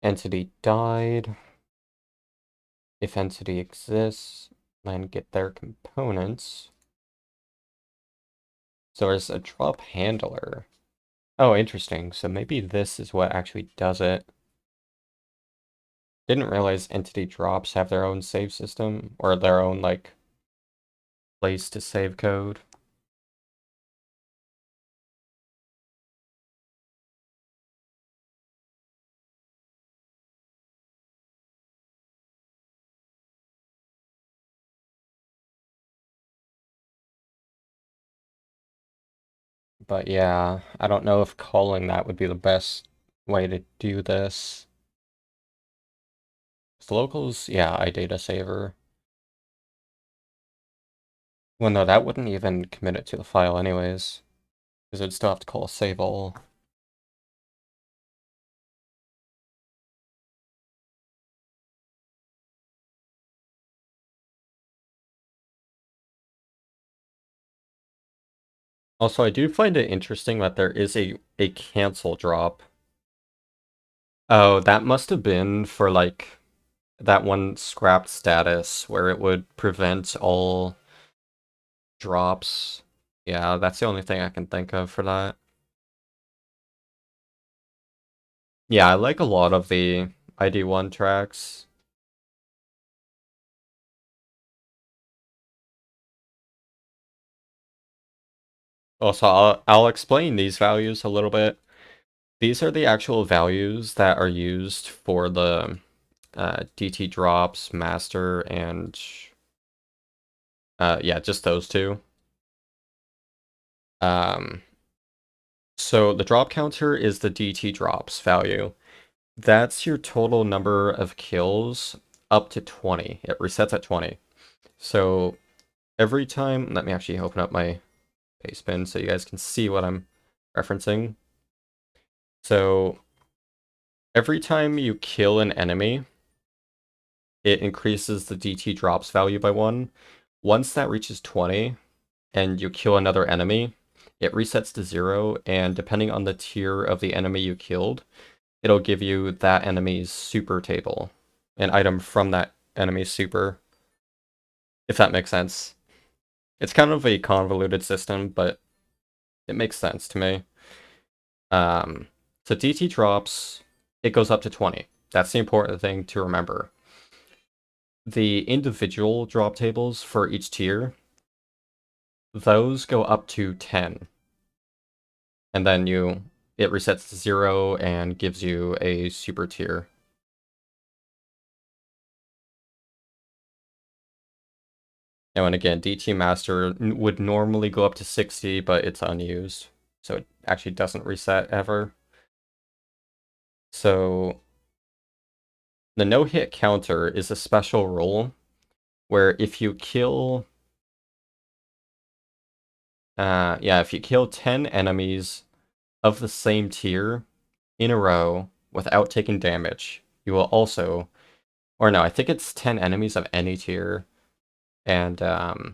S1: entity died, if entity exists, and get their components. So there's a drop handler. Oh, interesting. So maybe this is what actually does it. Didn't realize entity drops have their own save system, or their own, like, place to save code. But yeah, I don't know if calling that would be the best way to do this. The locals, yeah, iData saver. Well, no, that wouldn't even commit it to the file anyways, because it'd still have to call save all. Also, I do find it interesting that there is a cancel drop. Oh, that must have been for, like, that one scrapped status where it would prevent all drops. Yeah, that's the only thing I can think of for that. Yeah, I like a lot of the ID1 tracks. Also, I'll explain these values a little bit. These are the actual values that are used for the DT drops, master, and yeah, just those two. So the drop counter is the DT drops value. That's your total number of kills up to 20. It resets at 20. So every time, let me actually open up my basebin so you guys can see what I'm referencing. So every time you kill an enemy, it increases the DT drops value by 1. Once that reaches 20 and you kill another enemy, it resets to 0, and depending on the tier of the enemy you killed, it'll give you that enemy's super table, an item from that enemy's super, if that makes sense. It's kind of a convoluted system, but it makes sense to me. So DT drops, it goes up to 20. That's the important thing to remember. The individual drop tables for each tier, those go up to 10. And then it resets to 0 and gives you a super tier. And again, DT Master would normally go up to 60, but it's unused. So it actually doesn't reset ever. So the no-hit counter is a special rule where if you kill Yeah, if you kill 10 enemies of the same tier in a row without taking damage, you will also, or no, I think it's 10 enemies of any tier, and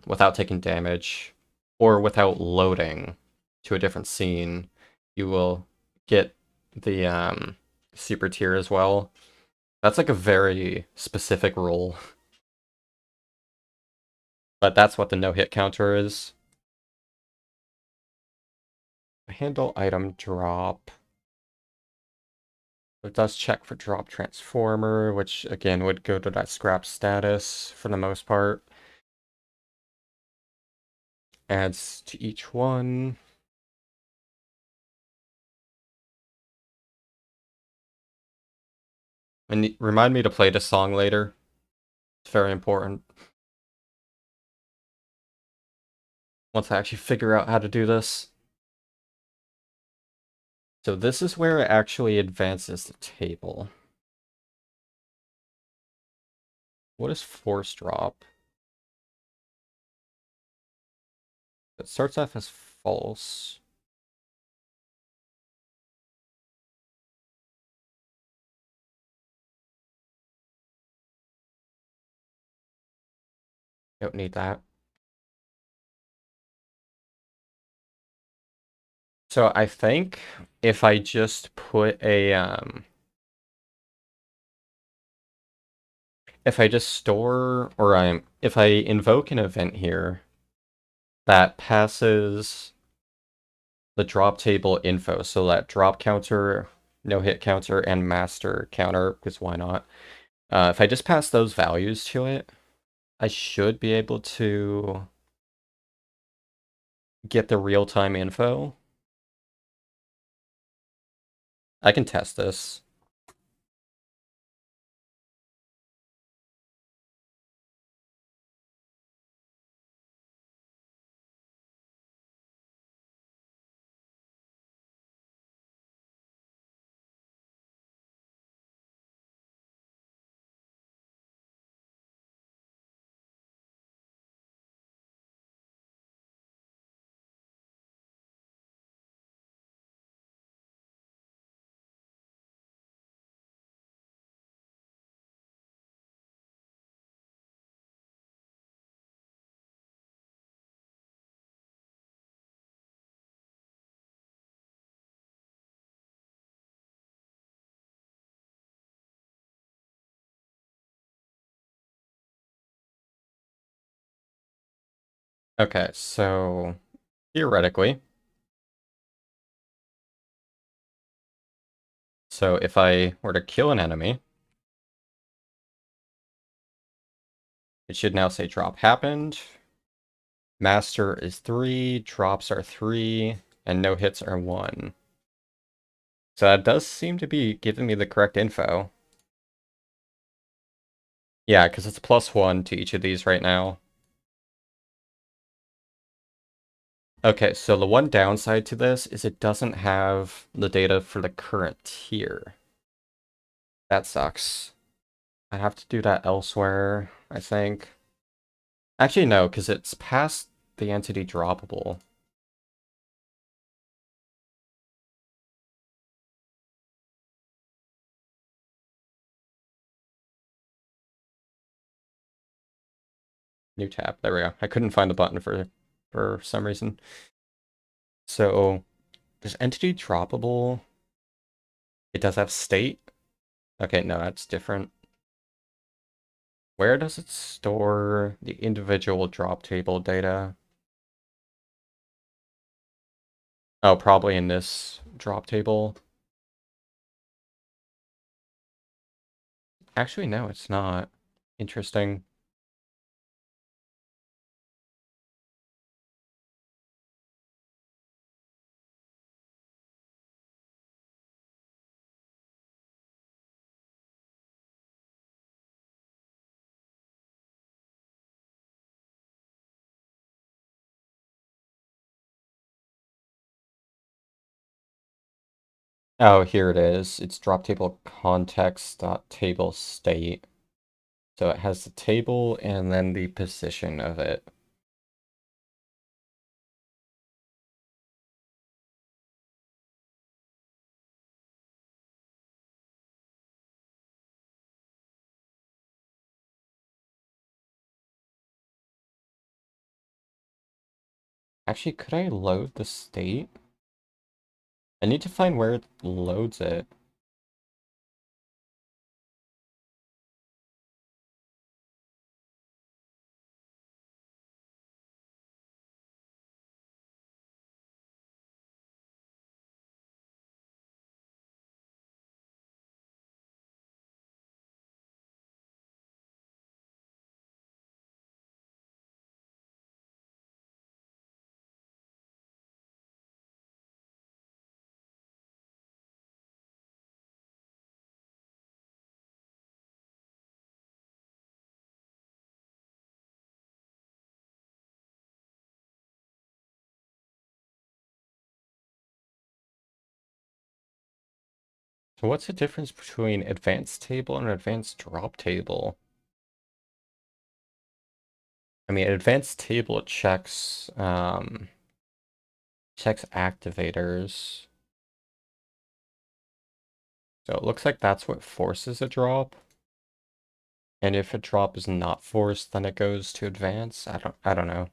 S1: without taking damage, or without loading to a different scene, you will get the super tier as well. That's like a very specific rule, but that's what the no-hit counter is. Handle item drop. It does check for drop transformer, which again would go to that scrap status for the most part. Adds to each one. And remind me to play this song later. It's very important. Once I actually figure out how to do this. So this is where it actually advances the table. What is force drop? It starts off as false. Don't need that. So I think if I just put a if I just store or if I invoke an event here that passes the drop table info, so that drop counter, no hit counter, and master counter, because why not? If I just pass those values to it, I should be able to get the real-time info. I can test this. Okay, so theoretically, so if I were to kill an enemy, it should now say drop happened. Master is 3, drops are 3, and no hits are 1. So that does seem to be giving me the correct info. Yeah, because it's +1 to each of these right now. Okay, so the one downside to this is it doesn't have the data for the current tier. That sucks. I have to do that elsewhere, I think. Actually, no, because it's past the entity droppable. New tab. There we go. I couldn't find the button for some reason. So, does entity droppable? It does have state? Okay, no, that's different. Where does it store the individual drop table data? Oh, probably in this drop table. Actually, no, it's not. Interesting. Oh, here it is. It's drop table context dot table state. So it has the table and then the position of it. Actually, could I load the state? I need to find where it loads it. So what's the difference between advanced table and advanced drop table? I mean, advanced table checks activators. So it looks like that's what forces a drop. And if a drop is not forced, then it goes to advance. I don't know.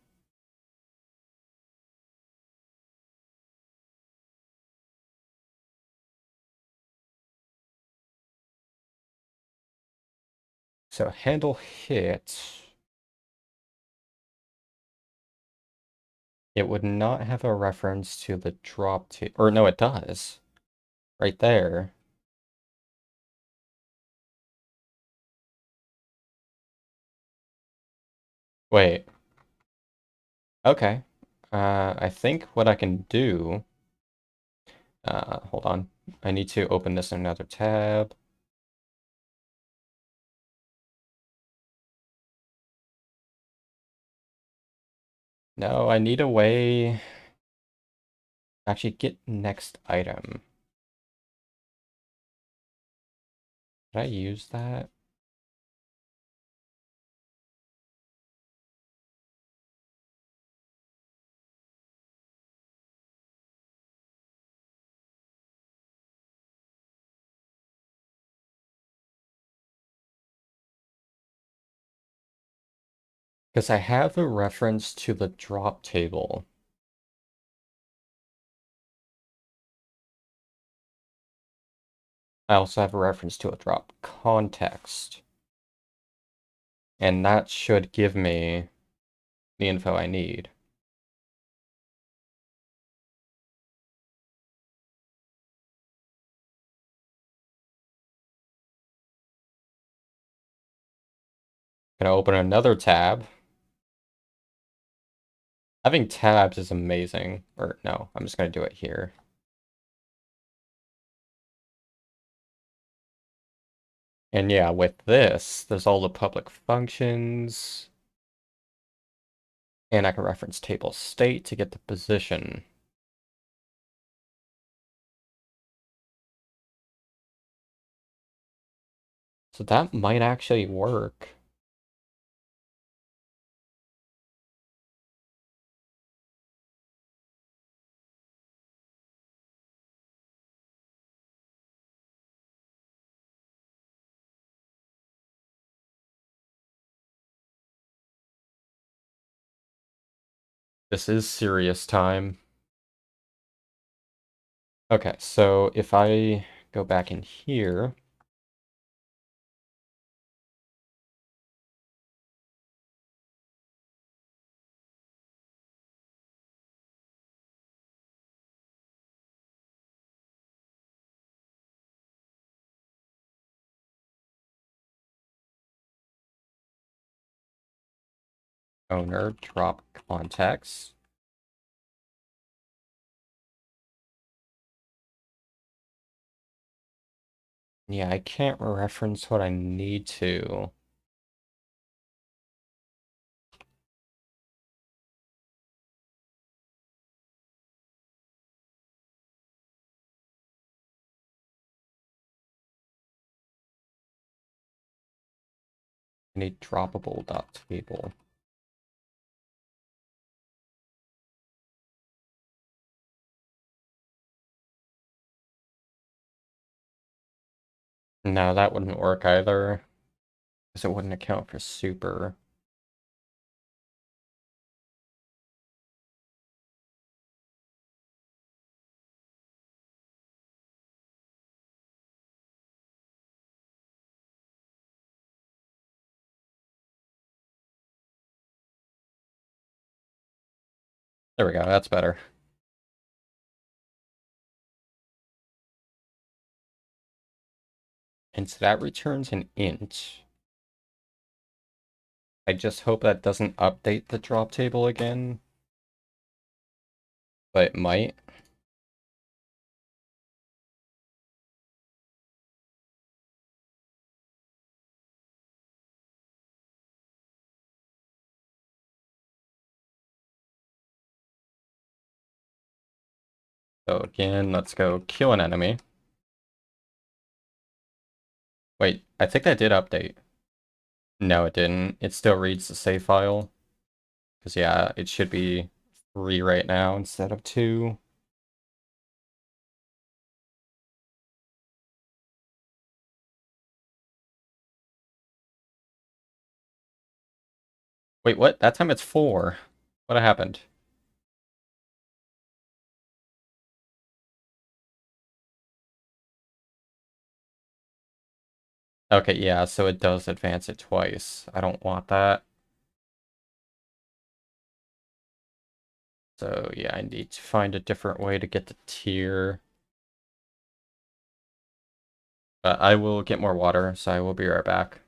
S1: So handle hit. It would not have a reference to the drop table. Or no, it does. Right there. Wait. Okay. I think what I can do... hold on. I need to open this in another tab. No, I need a way... Actually, get next item. Did I use that? Because I have a reference to the drop table. I also have a reference to a drop context. And that should give me the info I need. Gonna open another tab. Having tabs is amazing. Or no, I'm just gonna do it here. And yeah, with this, there's all the public functions. And I can reference table state to get the position. So that might actually work. This is serious time. Okay, so if I go back in here, owner, drop context. Yeah, I can't reference what I need to. I need droppable.table. No, that wouldn't work either, because it wouldn't account for super. There we go, that's better. And so that returns an int. I just hope that doesn't update the drop table again. But it might. So again, let's go kill an enemy. Wait, I think that did update. No, it didn't. It still reads the save file. Because, yeah, it should be 3 right now instead of 2. Wait, what? That time it's 4. What happened? Okay, yeah, so it does advance it twice. I don't want that. So, yeah, I need to find a different way to get the tier. But I will get more water, so I will be right back.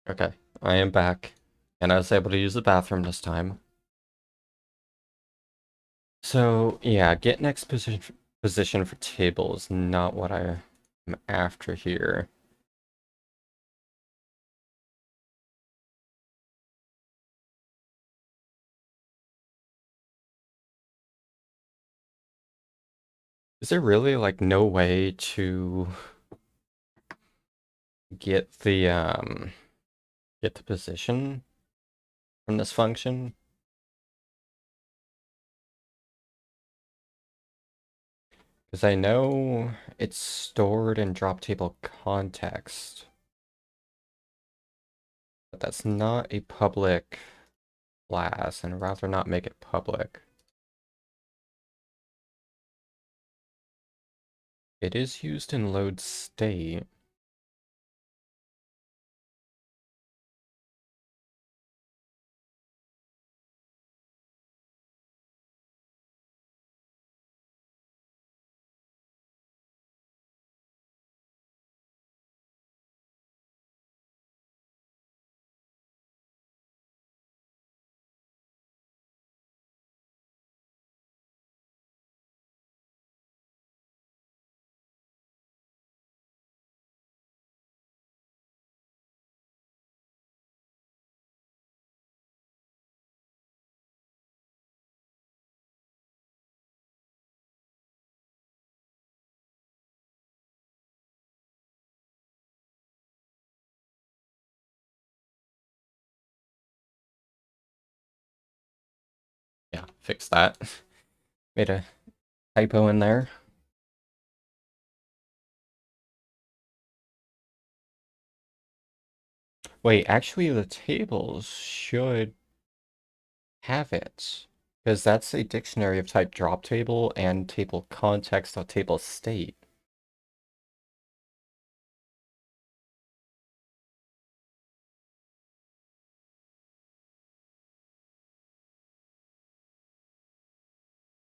S1: Okay, I am back, and I was able to use the bathroom this time. So, yeah, get next position for table is not what I am after here. Is there really, like, no way to get the position from this function? Because I know it's stored in drop table context, but that's not a public class, and I'd rather not make it public. It is used in load state. Yeah, fix that. Made a typo in there. Wait, actually the tables should have it. Because that's a dictionary of type drop table and table context or table state.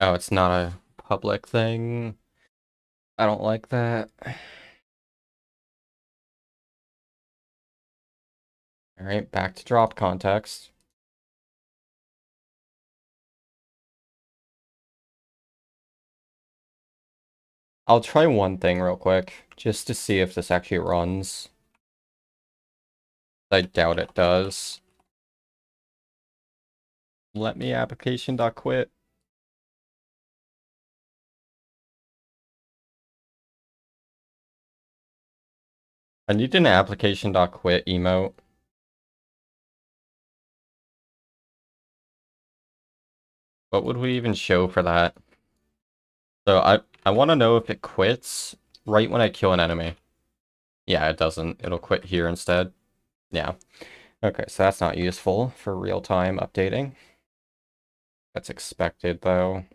S1: Oh, it's not a public thing. I don't like that. Alright, back to drop context. I'll try one thing real quick, just to see if this actually runs. I doubt it does. Let me application.quit. I need an application.quit emote. What would we even show for that? So I want to know if it quits right when I kill an enemy. Yeah, it doesn't. It'll quit here instead. Yeah. Okay, so that's not useful for real-time updating. That's expected, though.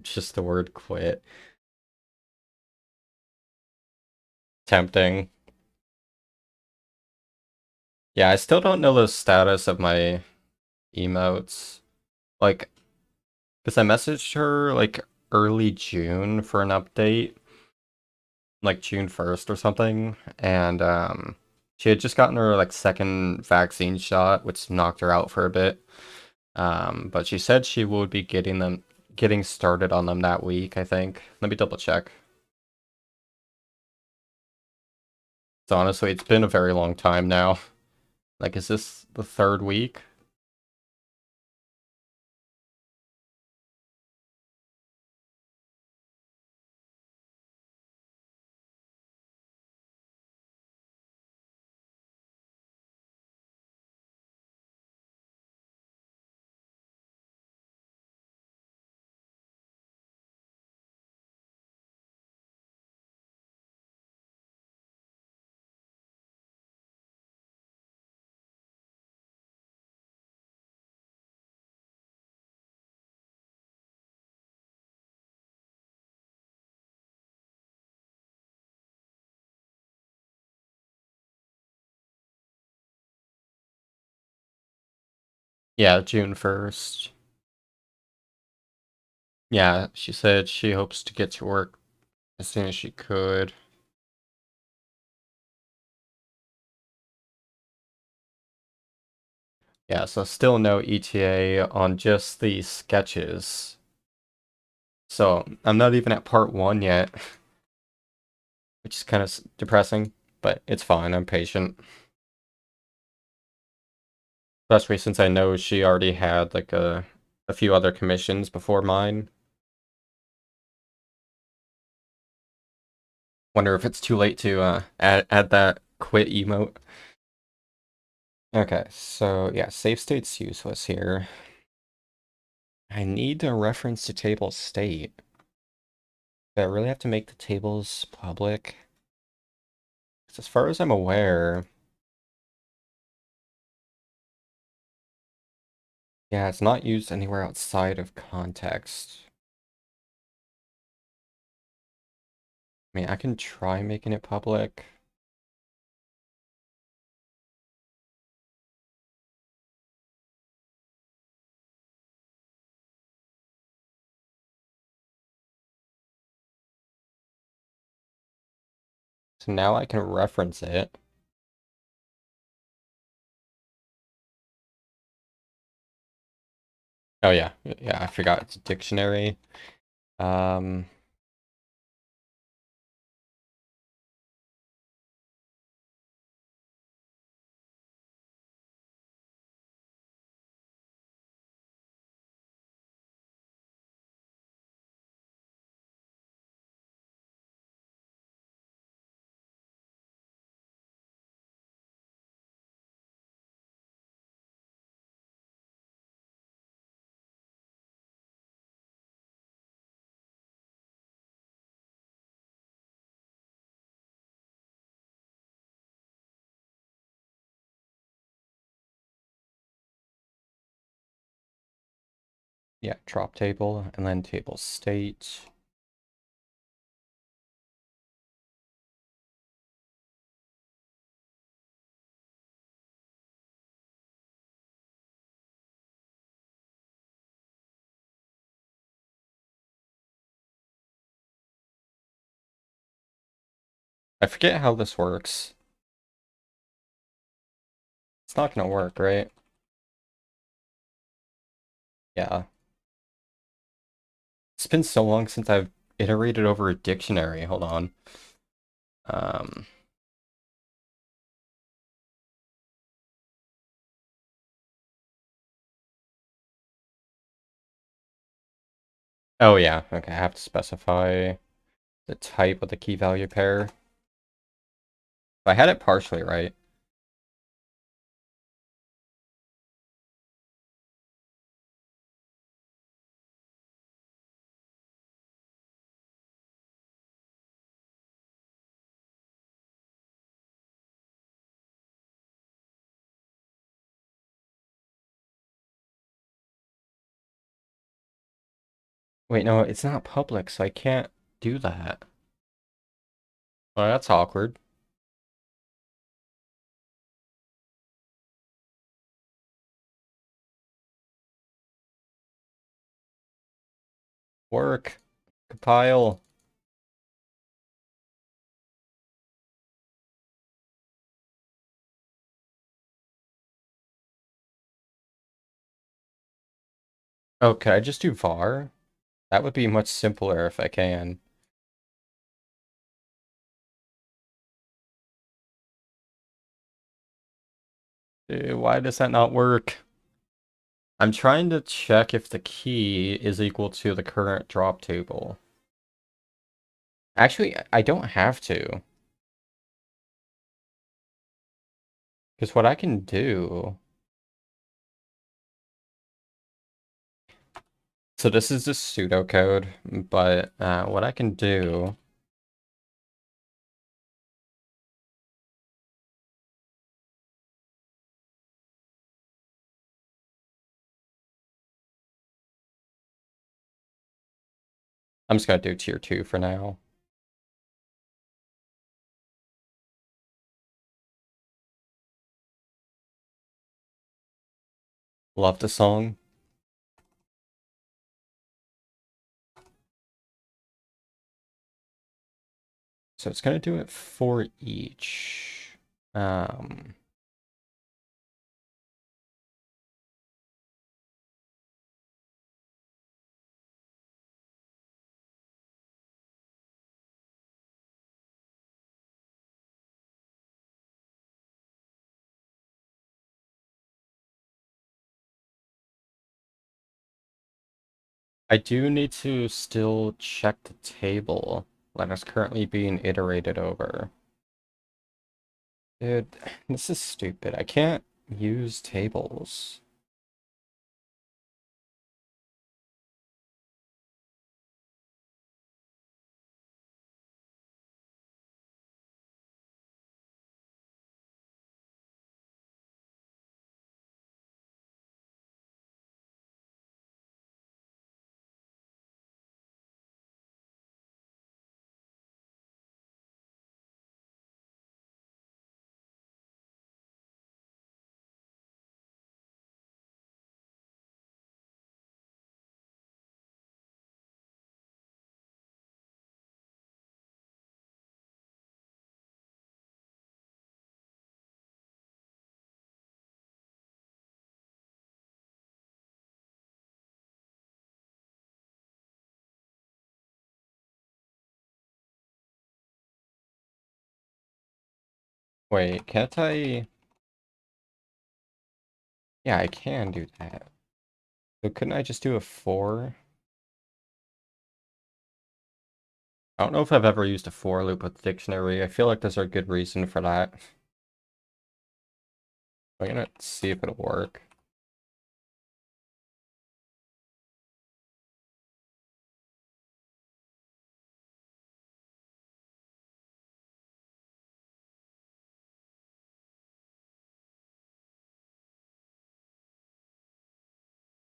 S1: Just the word quit. Tempting. Yeah, I still don't know the status of my emotes. Like, because I messaged her, like, early June for an update. Like, June 1st or something. And, she had just gotten her, like, second vaccine shot, which knocked her out for a bit. But she said she would be getting started on them that week, I think. Let me double check. So honestly, it's been a very long time now. Like, is this the third week? Yeah, June 1st. Yeah, she said she hopes to get to work as soon as she could. Yeah, so still no ETA on just the sketches. So I'm not even at part 1 yet, which is kind of depressing, but it's fine. I'm patient. Especially since I know she already had like a few other commissions before mine. Wonder if it's too late to add that quit emote. Okay, so yeah, save state's useless here. I need a reference to table state. Do I really have to make the tables public? 'Cause as far as I'm aware, yeah, it's not used anywhere outside of context. I mean, I can try making it public. So now I can reference it. Oh yeah, yeah, I forgot it's a dictionary. Um, yeah, drop table and then table state. I forget how this works. It's not gonna work, right? Yeah. It's been so long since I've iterated over a dictionary. Hold on. Um, oh yeah, okay, I have to specify the type of the key value pair. If I had it partially right. Wait, no, it's not public, so I can't do that. Well, that's awkward. Work. Compile. Oh, could I just do var? That would be much simpler if I can. Dude, why does that not work? I'm trying to check if the key is equal to the current drop table. Actually, I don't have to. Because what I can do... So this is just pseudocode, but what I can do... I'm just gonna do tier 2 for now. Love the song. So it's gonna do it for each. I do need to still check the table that is currently being iterated over. Dude, this is stupid. I can't use tables. Wait, can't I? Yeah, I can do that. So couldn't I just do a 4? I don't know if I've ever used a for loop with dictionary. I feel like there's a good reason for that. I'm gonna see if it'll work.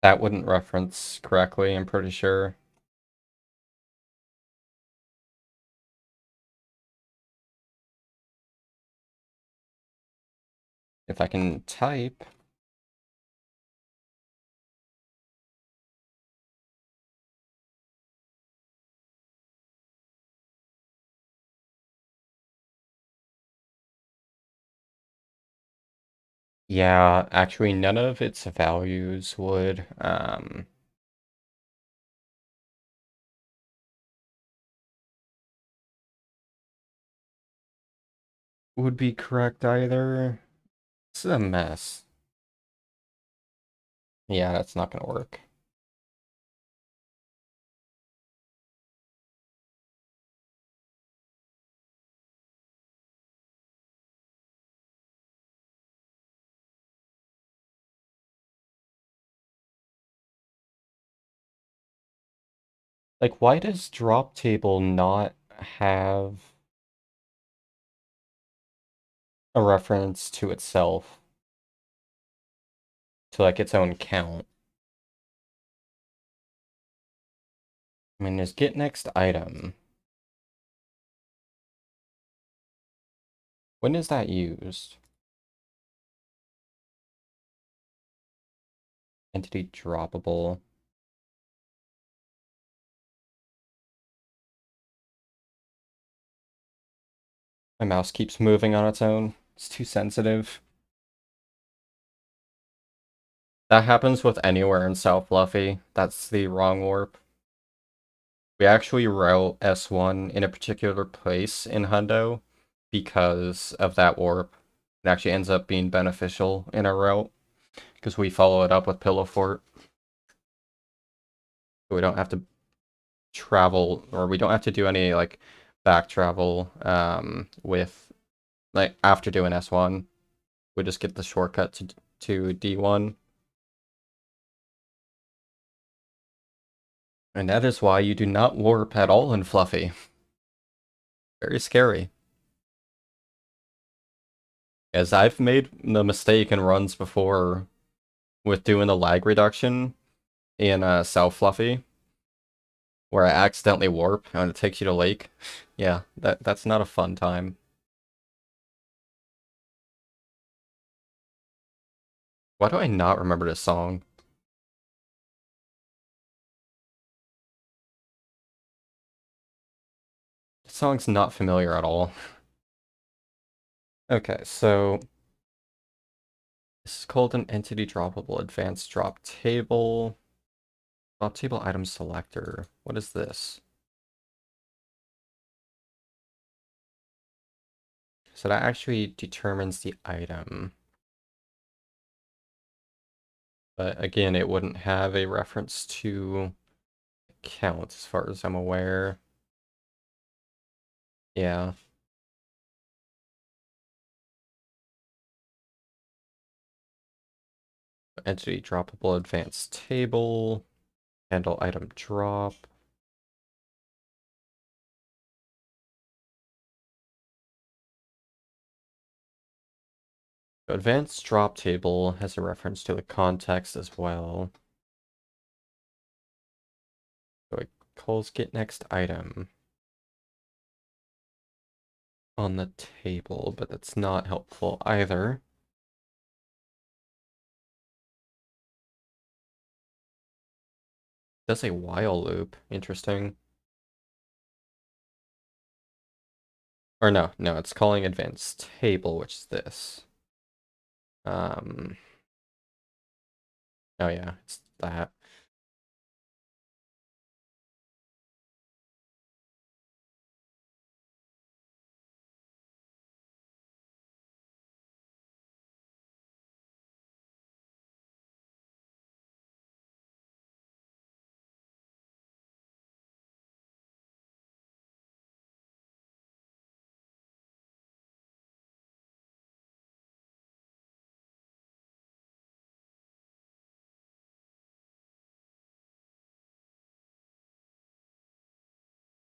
S1: That wouldn't reference correctly, I'm pretty sure. If I can type. Yeah, actually none of its values would be correct either. This is a mess. Yeah, that's not gonna work. Like, why does drop table not have a reference to itself? To like its own count? I mean, there's get next item. When is that used? Entity droppable. My mouse keeps moving on its own. It's too sensitive. That happens with anywhere in South Fluffy. That's the wrong warp. We actually route S1 in a particular place in Hundo because of that warp. It actually ends up being beneficial in our route because we follow it up with Pillow Fort. So we don't have to travel, or we don't have to do any like back travel with like after doing S1. We just get the shortcut to D1. And that is why you do not warp at all in Fluffy. Very scary. As I've made the mistake in runs before with doing the lag reduction in South Fluffy, where I accidentally warp and it takes you to Lake. Yeah, that's not a fun time. Why do I not remember this song? song's not familiar at all. Okay, so this is called an entity droppable advanced drop table. Drop table item selector. What is this? So that actually determines the item. But again, it wouldn't have a reference to count as far as I'm aware. Yeah. Entity droppable advanced table. Handle item drop. Advanced drop table has a reference to the context as well. So it calls get next item on the table, but that's not helpful either. Does a while loop. Interesting. Or no, it's calling advanced table, which is this. Oh yeah, it's that.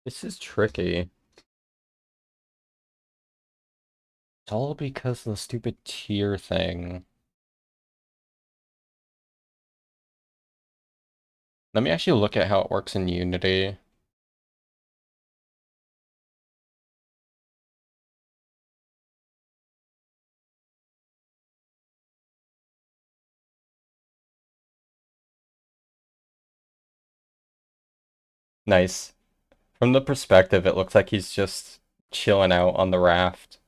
S1: This is tricky. It's all because of the stupid tier thing. Let me actually look at how it works in Unity. Nice. From the perspective, it looks like he's just chilling out on the raft.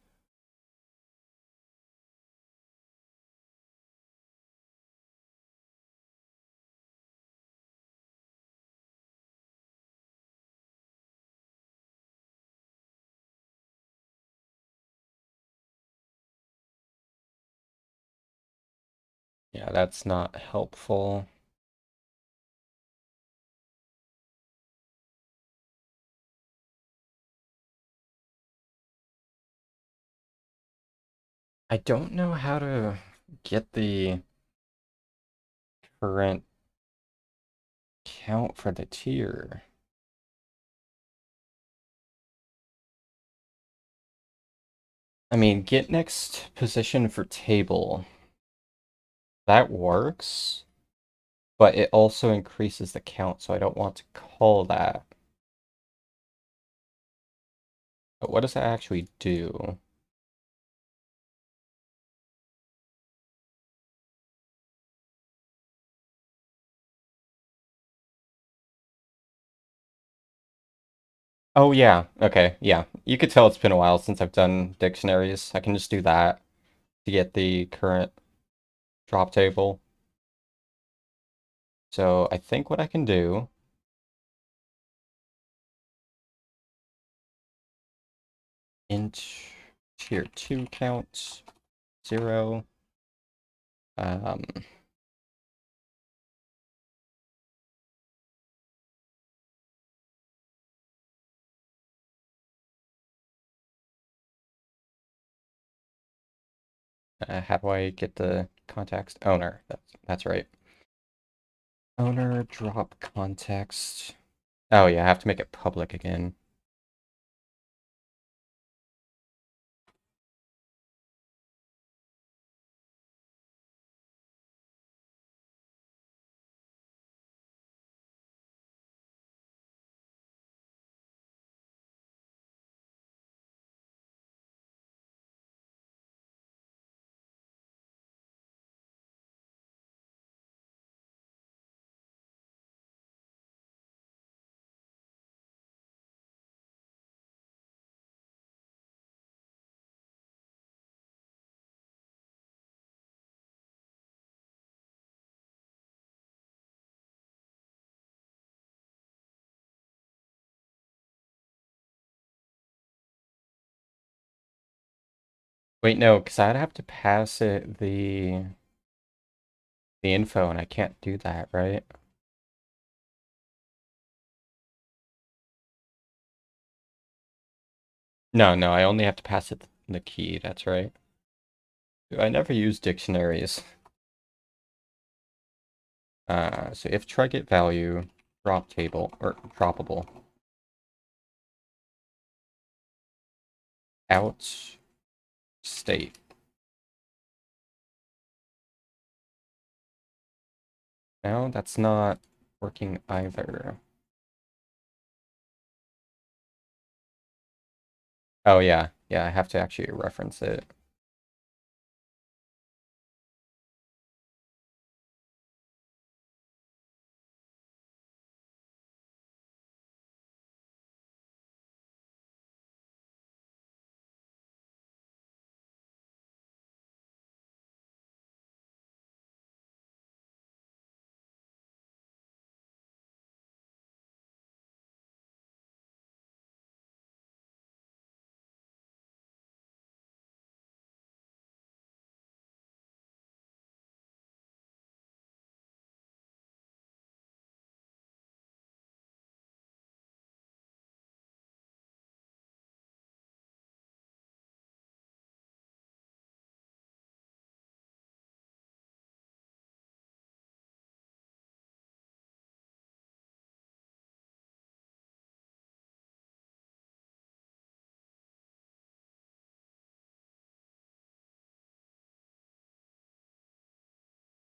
S1: Yeah, that's not helpful. I don't know how to get the current count for the tier. I mean, get next position for table. That works, but it also increases the count, so I don't want to call that. But what does that actually do? Oh yeah, okay, yeah. You could tell it's been a while since I've done dictionaries. I can just do that to get the current drop table. So I think what I can do int tier 2 count 0. Um, how do I get the context? Owner. That's right. Owner drop context. Oh yeah, I have to make it public again. Wait, no, because I'd have to pass it the info, and I can't do that, right? No, no, I only have to pass it the key, that's right. I never use dictionaries. So if try get value, drop table, or droppable, out, state. No, that's not working either. Oh yeah, yeah, I have to actually reference it.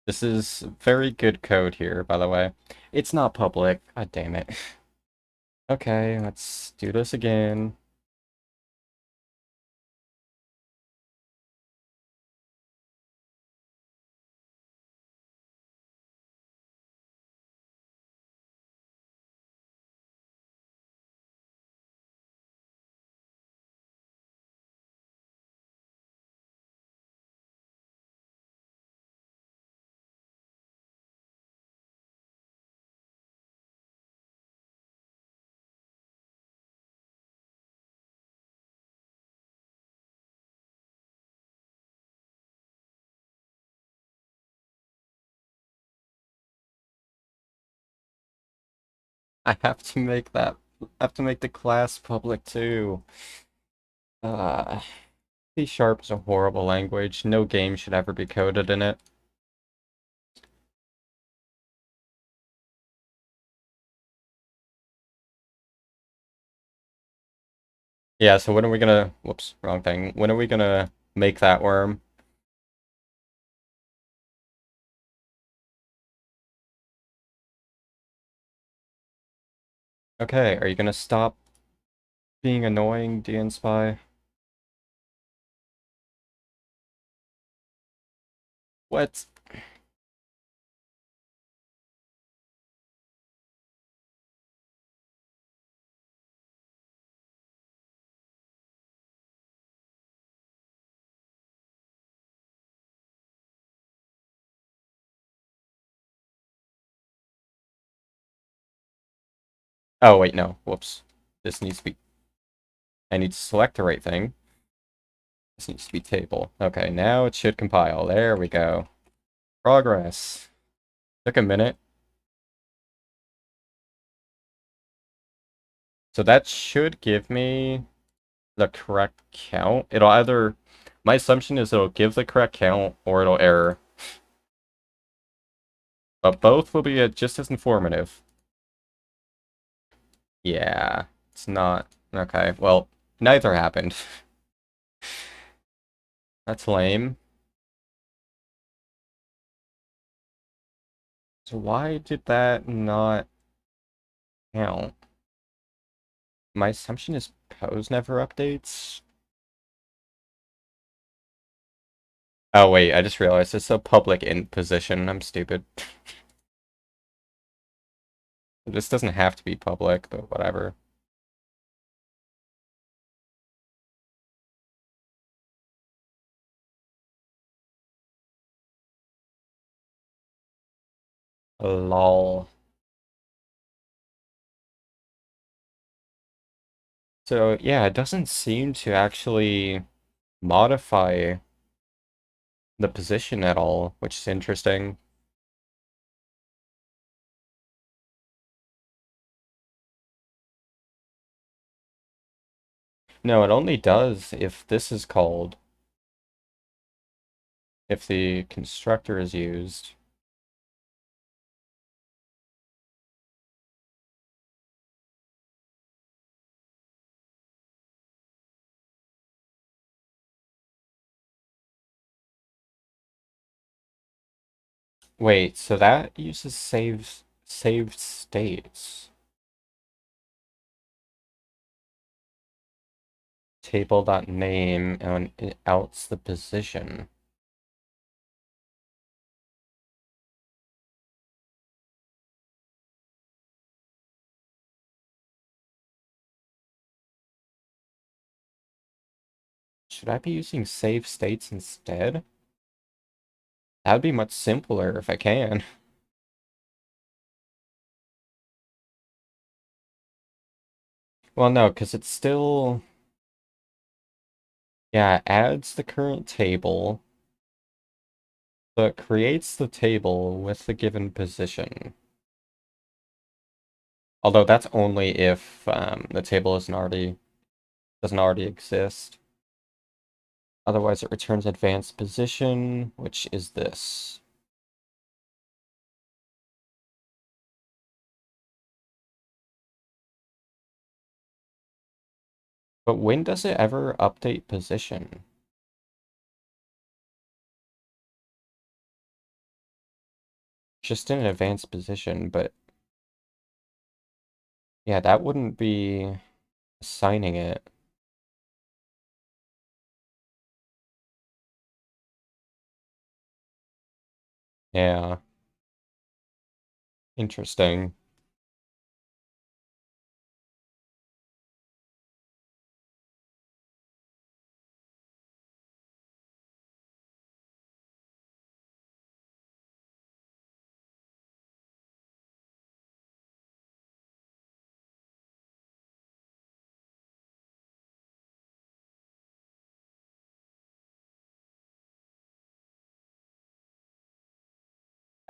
S1: This is very good code here, by the way. It's not public. God damn it. Okay, let's do this again. I have to make that, I have to make the class public too. Uh, C# is a horrible language. No game should ever be coded in it. Yeah, so when are we gonna, whoops, wrong thing. When are we gonna make that worm? Okay, are you gonna stop being annoying, DN Spy? What? Oh, wait, no. Whoops. This needs to be... I need to select the right thing. This needs to be table. Okay, now it should compile. There we go. Progress. Took a minute. So that should give me the correct count. It'll either... My assumption is it'll give the correct count or it'll error. But both will be just as informative. Yeah, it's not... Okay, well, neither happened. That's lame. So why did that not count? My assumption is pose never updates. Oh wait, I just realized it's a public int position. I'm stupid. This doesn't have to be public, but whatever. Lol. So yeah, it doesn't seem to actually modify the position at all, which is interesting. No, it only does if this is called, if the constructor is used. Wait, so that uses saved states. Table.name and it outs the position. Should I be using save states instead? That'd be much simpler if I can. Well, no, because it's still... Yeah, it adds the current table, so it creates the table with the given position. Although that's only if the table doesn't already exist. Otherwise, it returns advanced position, which is this. But when does it ever update position? Just in an advanced position, but yeah, that wouldn't be assigning it. Yeah, interesting.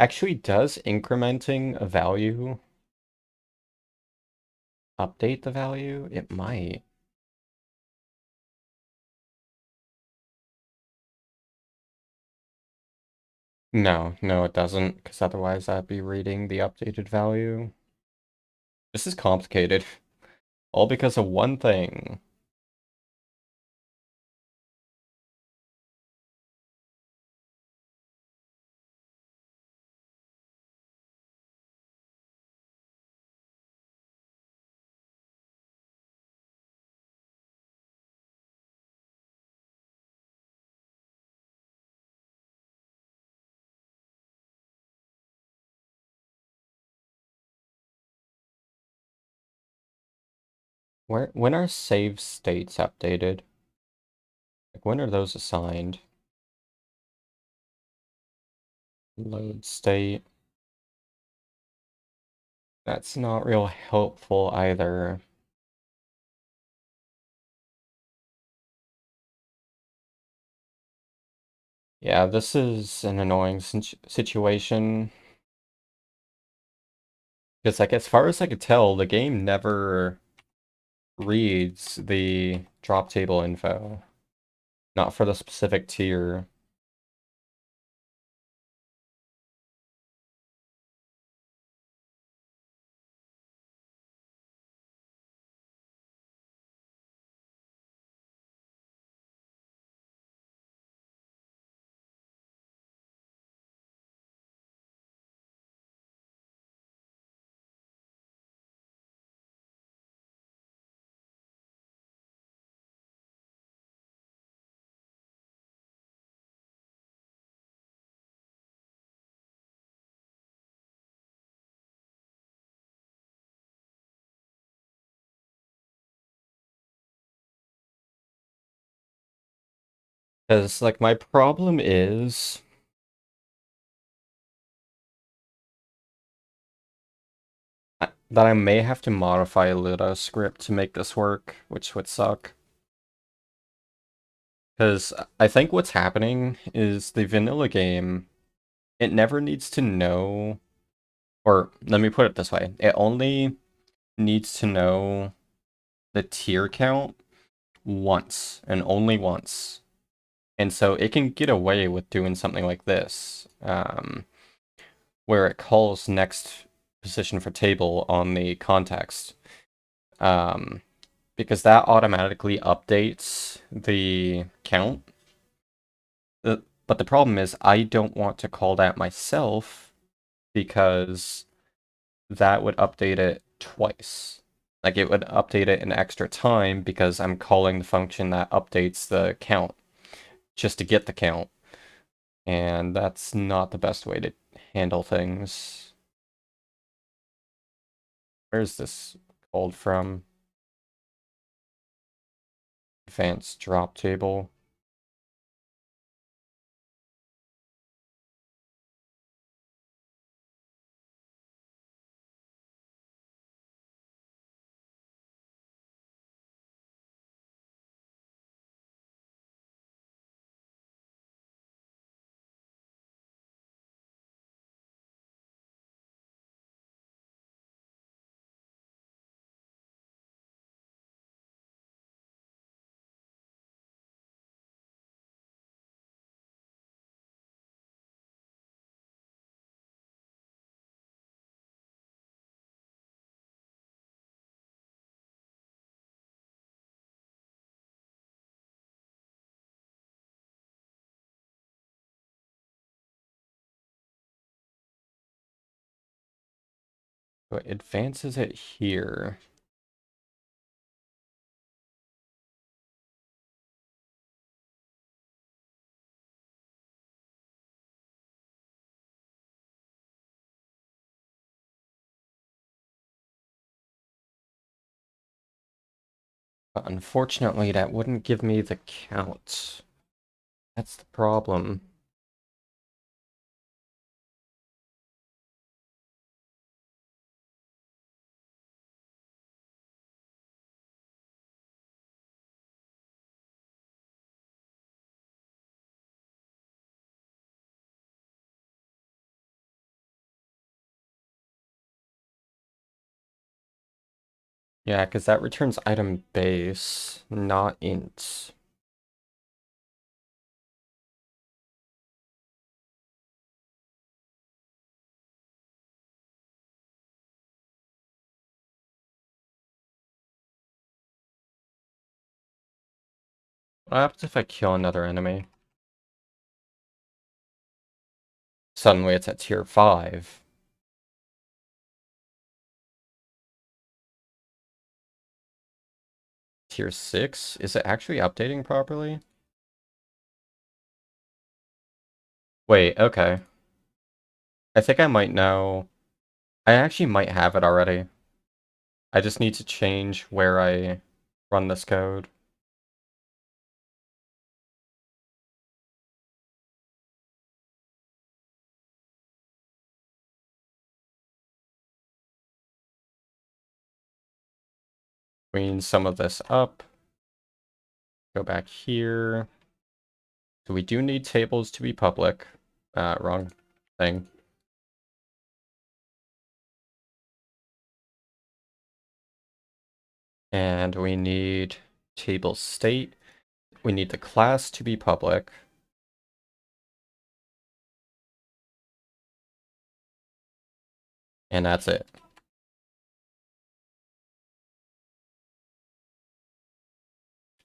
S1: Actually, does incrementing a value update the value? It might. No, it doesn't, because otherwise I'd be reading the updated value. This is complicated. All because of one thing. When are save states updated? Like, when are those assigned? Load state. That's not real helpful either. Yeah, this is an annoying situation. Because, like, as far as I could tell, the game never reads the drop table info. Not for the specific tier. Because, like, my problem is... that I may have to modify Ludo script to make this work, which would suck. Because I think what's happening is the vanilla game, it never needs to know, or let me put it this way, it only needs to know the tier count once, and only once. And so it can get away with doing something like this, where it calls next position for table on the context, because that automatically updates the count. But the problem is I don't want to call that myself because that would update it twice. Like it would update it an extra time because I'm calling the function that updates the count just to get the count. And that's not the best way to handle things. Where's this called from? Advanced drop table. So it advances it here. But unfortunately, that wouldn't give me the count. That's the problem. Yeah, because that returns item base, not int. What happens if I kill another enemy? Suddenly it's at tier 5. Tier 6? Is it actually updating properly? Wait, okay. I think I might know. I actually might have it already. I just need to change where I run this code. Clean some of this up. Go back here. So we do need tables to be public. Wrong thing. And we need table state. We need the class to be public. And that's it.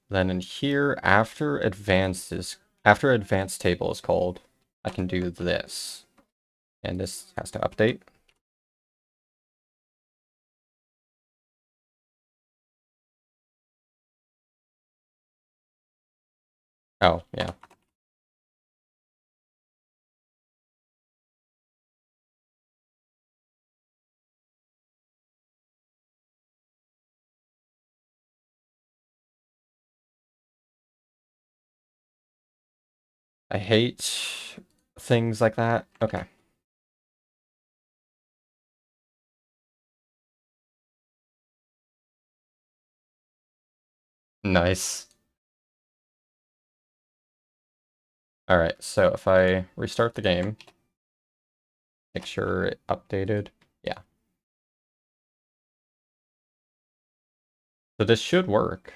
S1: Then in here, after advanced table is called, I can do this. And this has to update. Oh, yeah. I hate things like that. Okay. Nice. Alright, so if I restart the game, make sure it updated. Yeah. So this should work.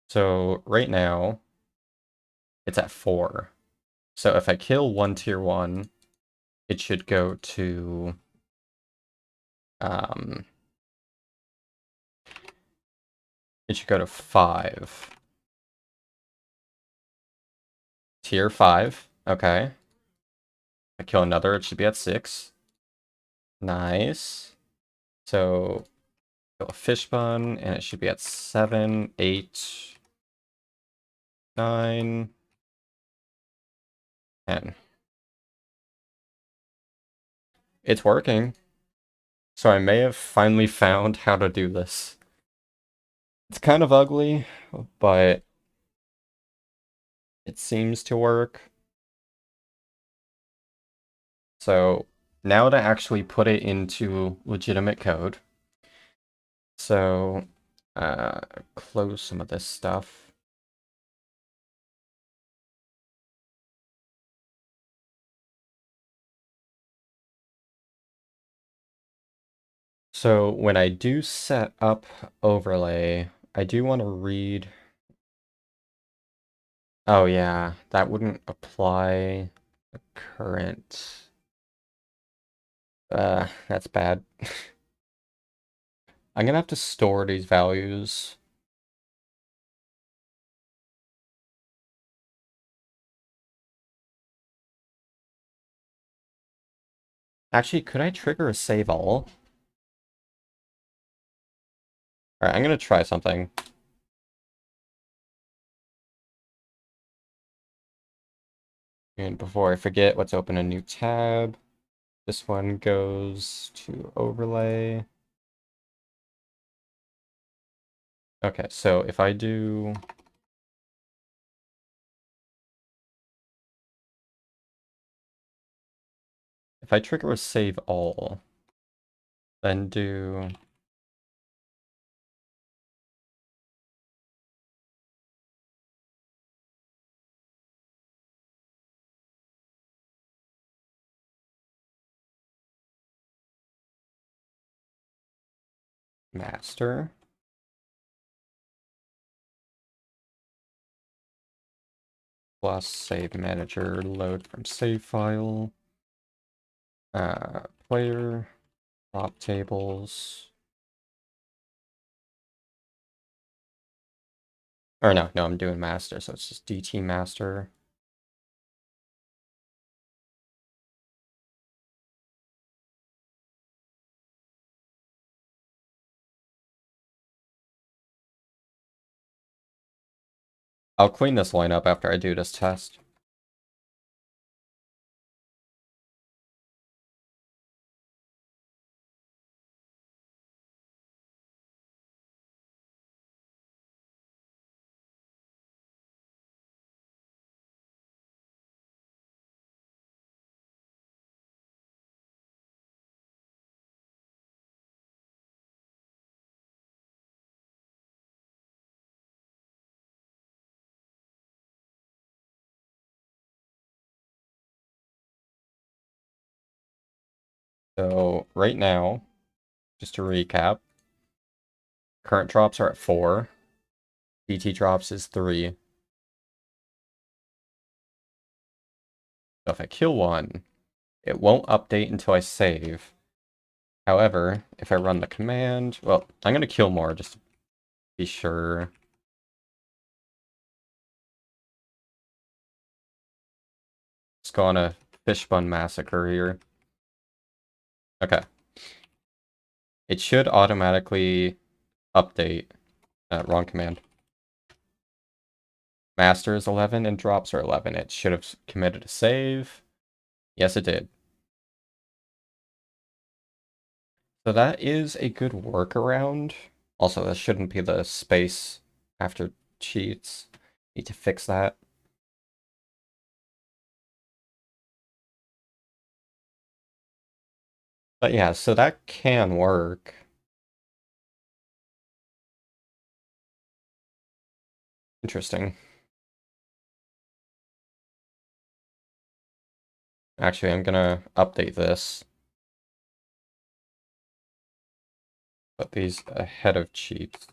S1: So right now, it's at 4. So if I kill one tier 1, it should go to um it should go to 5. Tier 5. Okay. I kill another, it should be at 6. Nice. So kill a fish bun, and it should be at 7, 8, 9, 10. It's working. So I may have finally found how to do this. It's kind of ugly, but it seems to work. So now to actually put it into legitimate code. So close some of this stuff. So when I do set up overlay, I do want to read. Oh yeah, that wouldn't apply the current. That's bad. I'm gonna have to store these values. Actually, could I trigger a save all? Alright, I'm gonna try something. And before I forget, let's open a new tab. This one goes to overlay. Okay, so if I do... If I trigger a save all, then do... master. Plus save manager, load from save file. Player, prop tables. Or no, I'm doing master, so it's just DT master. I'll clean this line up after I do this test. So right now, just to recap, current drops are at 4. DT drops is 3. So if I kill one, it won't update until I save. However, if I run the command, well, I'm going to kill more just to be sure. Let's go on a fish bun massacre here. Okay. It should automatically update. Wrong command. Master is 11 and drops are 11. It should have committed a save. Yes, it did. So that is a good workaround. Also, that shouldn't be the space after cheats. Need to fix that. But yeah, so that can work. Interesting. Actually, I'm gonna update this. Put these ahead of cheats.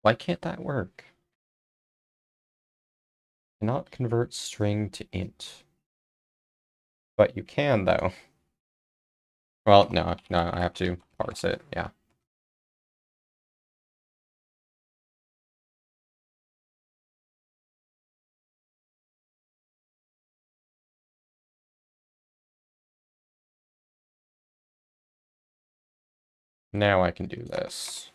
S1: Why can't that work? Cannot convert string to int. But you can, though. Well, no, I have to parse it, yeah. Now I can do this.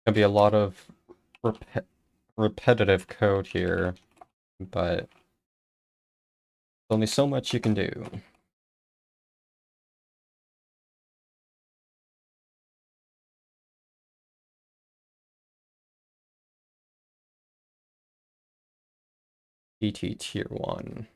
S1: Gonna be a lot of repetitive code here, but there's only so much you can do. DT tier 1.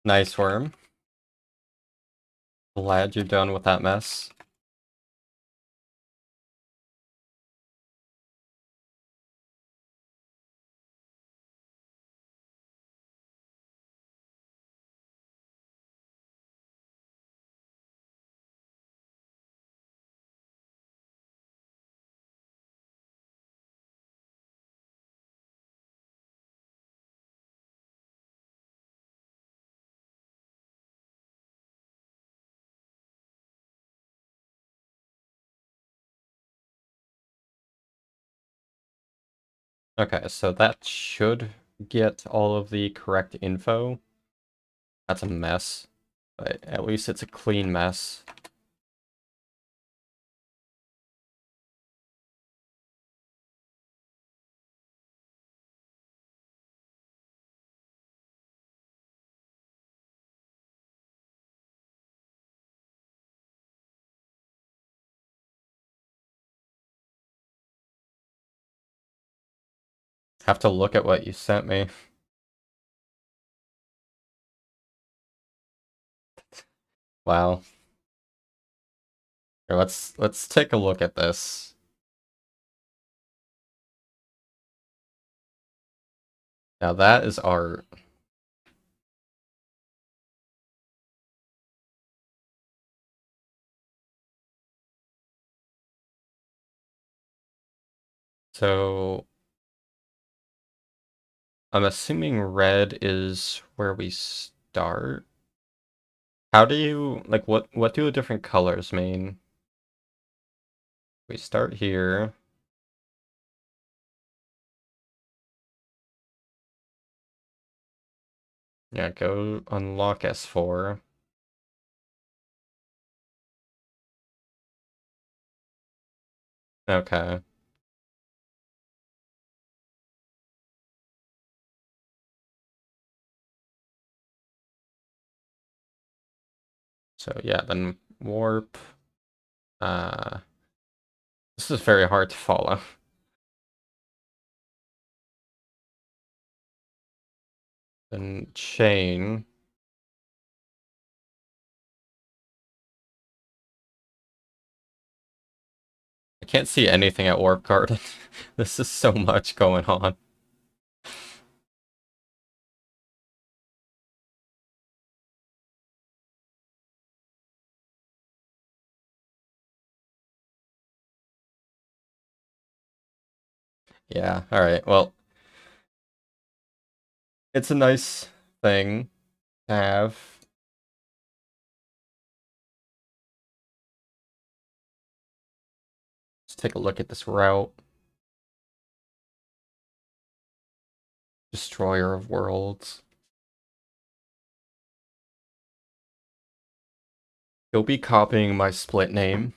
S1: Nice worm. Glad you're done with that mess. Okay, so that should get all of the correct info. That's a mess, but at least it's a clean mess. Have to look at what you sent me. Wow. Here, let's take a look at this. Now that is art. So I'm assuming red is where we start. How do you like what do the different colors mean? We start here. Yeah, go unlock S4. Okay. So yeah, then warp. Uh, this is very hard to follow. Then chain. I can't see anything at warp garden. This is so much going on. Yeah, alright. Well, it's a nice thing to have. Let's take a look at this route. Destroyer of Worlds. You'll be copying my split name.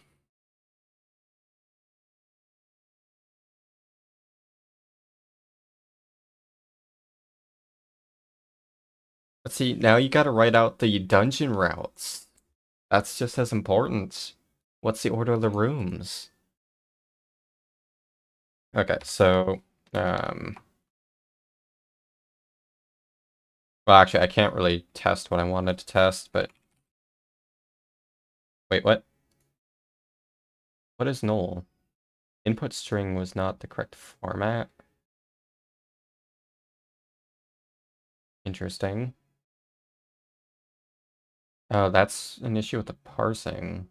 S1: Let's see, now you gotta write out the dungeon routes. That's just as important. What's the order of the rooms? Okay, so, well, actually, I can't really test what I wanted to test, but wait, what? What is null? Input string was not the correct format. Interesting. Oh, that's an issue with the parsing.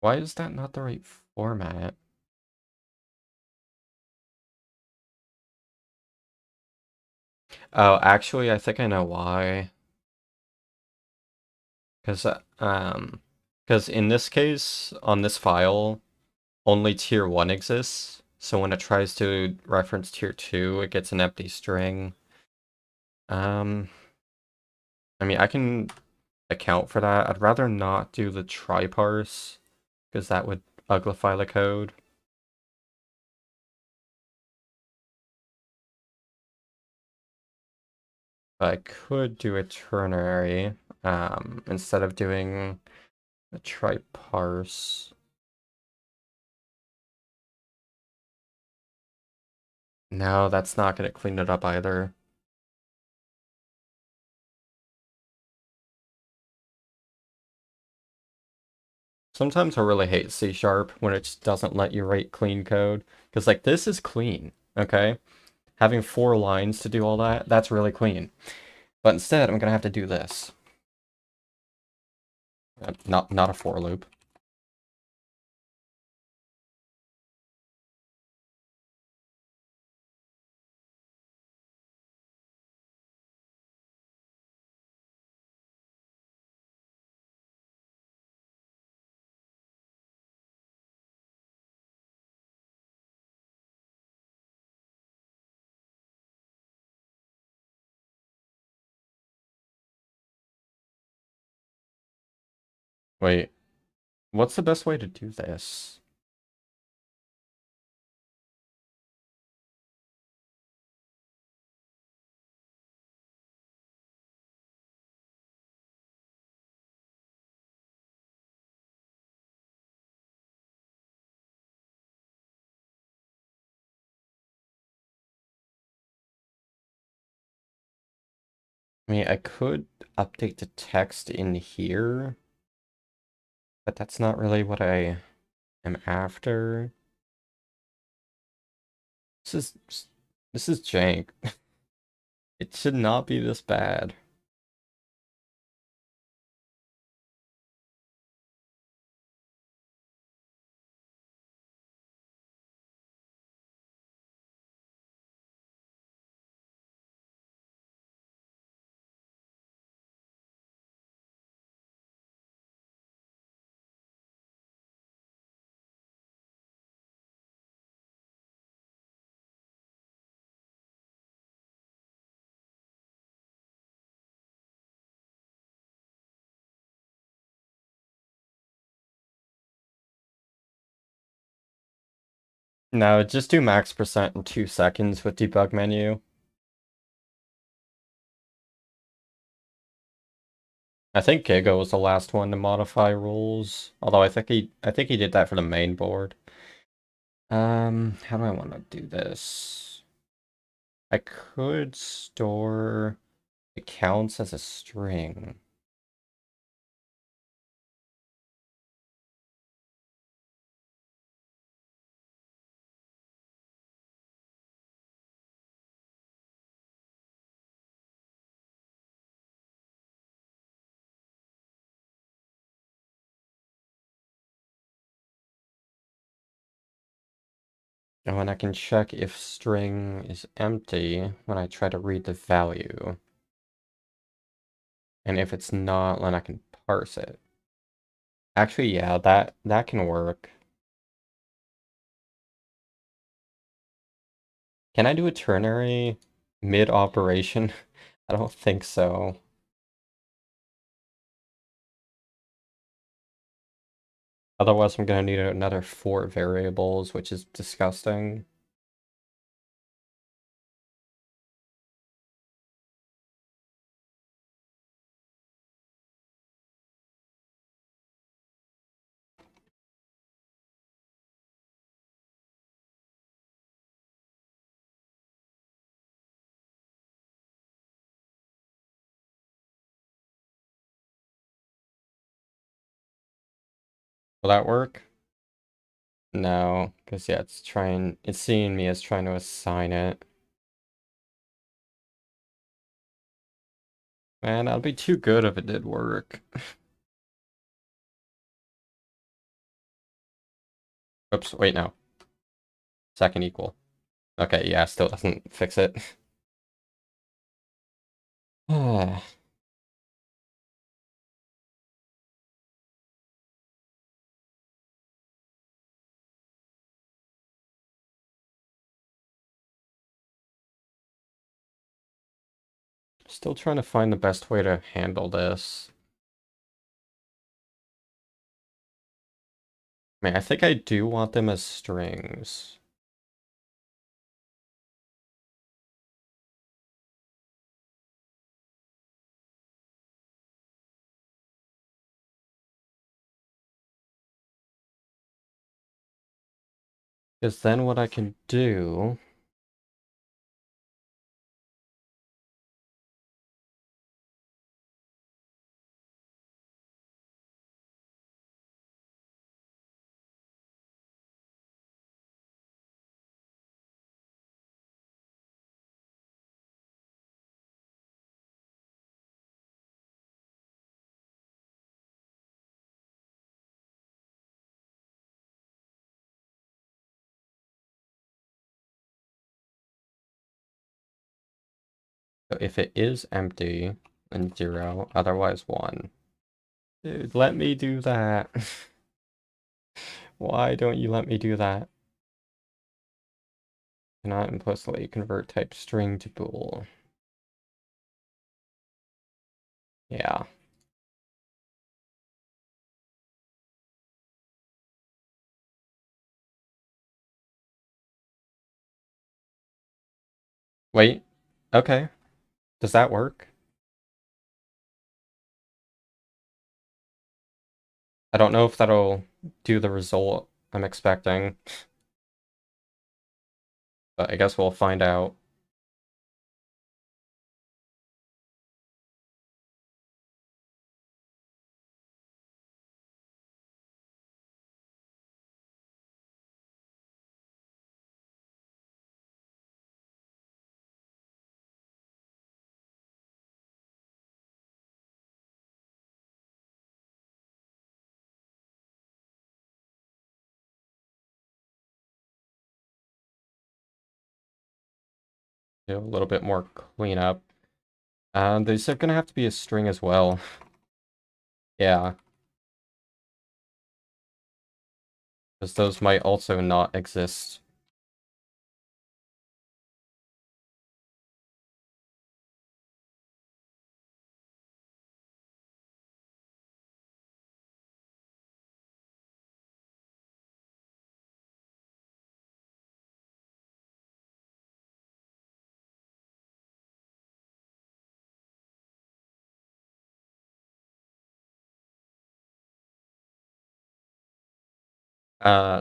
S1: Why is that not the right format? Oh, actually, I think I know why. Because, because in this case, on this file, only tier 1 exists. So when it tries to reference tier 2, it gets an empty string. Um, I mean, I can account for that. I'd rather not do the try parse, because that would uglify the code. But I could do a ternary, instead of doing a try parse. No, that's not going to clean it up either. Sometimes I really hate C# when it just doesn't let you write clean code. Because, like, this is clean, okay? Having 4 lines to do all that, that's really clean. But instead, I'm going to have to do this. Not a for loop. Wait, what's the best way to do this? I mean, I could update the text in here, but that's not really what I am after. This is this is jank. It should not be this bad. No, just do max percent in 2 seconds with debug menu. I think Giga was the last one to modify rules. Although I think he did that for the main board. How do I want to do this? I could store accounts as a string. Oh, and I can check if string is empty when I try to read the value. And if it's not, then I can parse it. Actually, yeah, that can work. Can I do a ternary mid-operation? I don't think so. Otherwise, I'm gonna need another 4 variables, which is disgusting. Will that work? No, because yeah, it's seeing me as trying to assign it. Man, that'd be too good if it did work. Oops, wait, no. Second equal. Okay, yeah, still doesn't fix it. Still trying to find the best way to handle this. I mean, I think I do want them as strings. Because then what I can do... So if it is empty, then 0, otherwise 1. Dude, let me do that. Why don't you let me do that? Cannot implicitly convert type string to bool. Yeah. Wait. Okay. Does that work? I don't know if that'll do the result I'm expecting, but I guess we'll find out. Do a little bit more cleanup. These are gonna have to be a string as well. Yeah, because those might also not exist.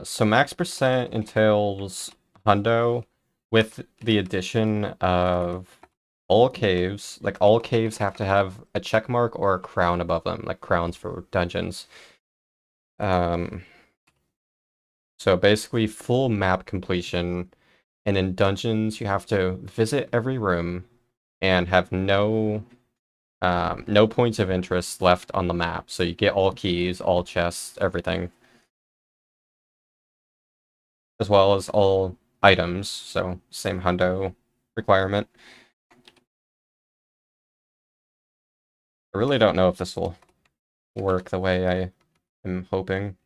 S1: So max percent entails hundo with the addition of all caves. Like all caves have to have a check mark or a crown above them, like crowns for dungeons. Um, so basically full map completion, and in dungeons you have to visit every room and have no points of interest left on the map. So you get all keys, all chests, everything, as well as all items, so same hundo requirement. I really don't know if this will work the way I am hoping.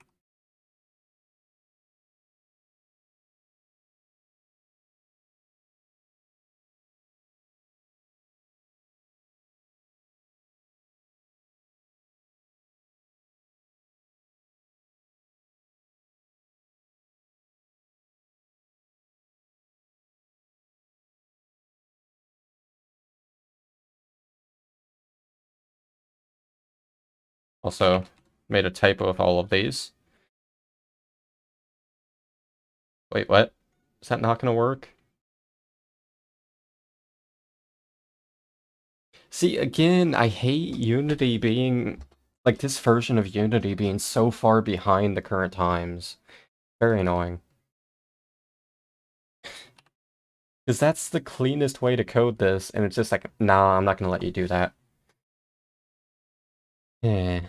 S1: Also, made a typo with all of these. Wait, what? Is that not gonna work? See, again, I hate Unity being, like, this version of Unity being so far behind the current times. Very annoying. Because that's the cleanest way to code this, and it's just like, nah, I'm not gonna let you do that. Eh.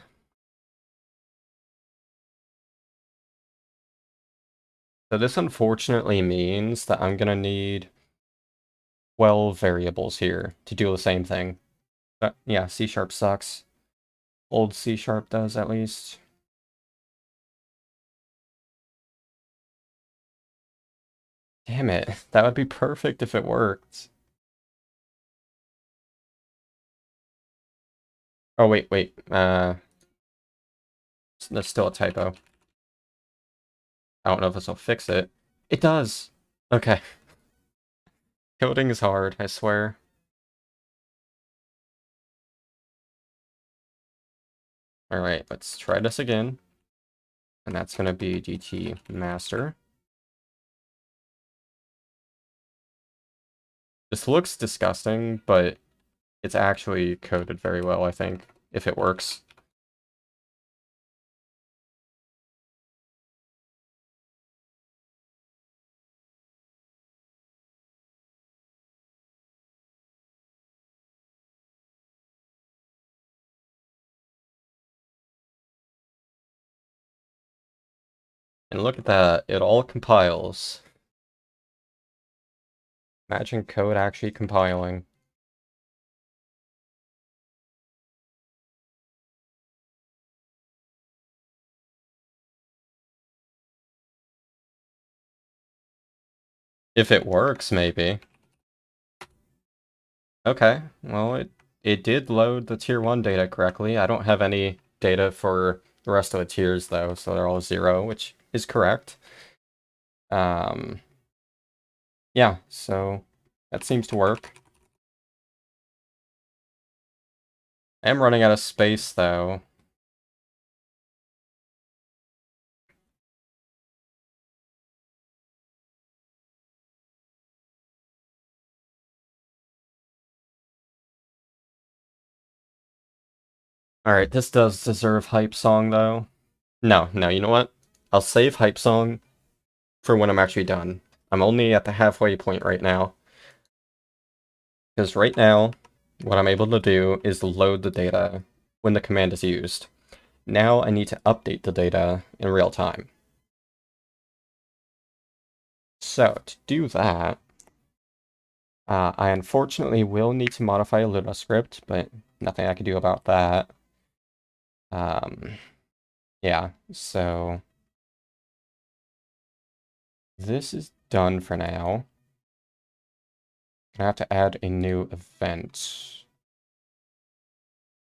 S1: So this unfortunately means that I'm gonna need 12 variables here to do the same thing. But yeah, C# sucks. Old C# does, at least. Damn it. That would be perfect if it worked. Oh, wait. That's still a typo. I don't know if this will fix it. It does! Okay. Coding is hard, I swear. Alright, let's try this again. And that's gonna be DT master. This looks disgusting, but it's actually coded very well, I think, if it works. And look at that, it all compiles. Imagine code actually compiling. If it works, maybe. Okay, well, it did load the tier 1 data correctly. I don't have any data for the rest of the tiers, though, so they're all 0, which is correct. Yeah, so That seems to work. I am running out of space, though. Alright, this does deserve hype song, though. No, you know what? I'll save hype song for when I'm actually done. I'm only at the halfway point right now. Because right now, what I'm able to do is load the data when the command is used. Now I need to update the data in real time. So, to do that, I unfortunately will need to modify a Lua script, but nothing I can do about that. Yeah, so this is done for now. I have to add a new event,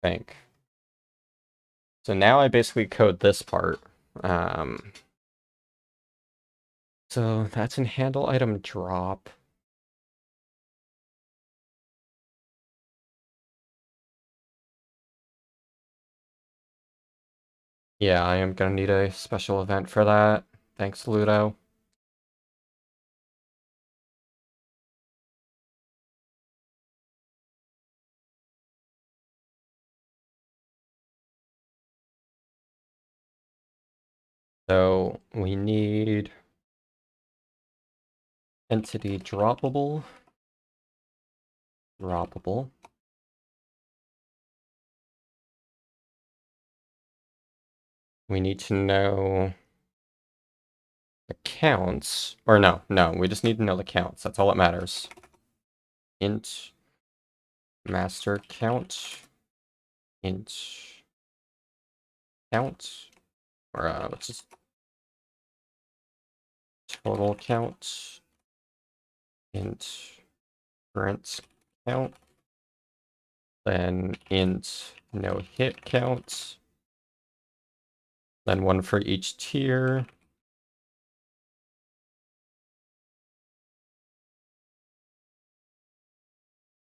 S1: I think. So now I basically code this part. So that's in handle item drop. Yeah, I am gonna need a special event for that. Thanks, Ludo. So we need entity droppable. Droppable. We need to know the counts. Or no, we just need to know the counts. That's all that matters. Int master count. Int count. Or let's just total count. Int current count. Then int no hit count. Then one for each tier.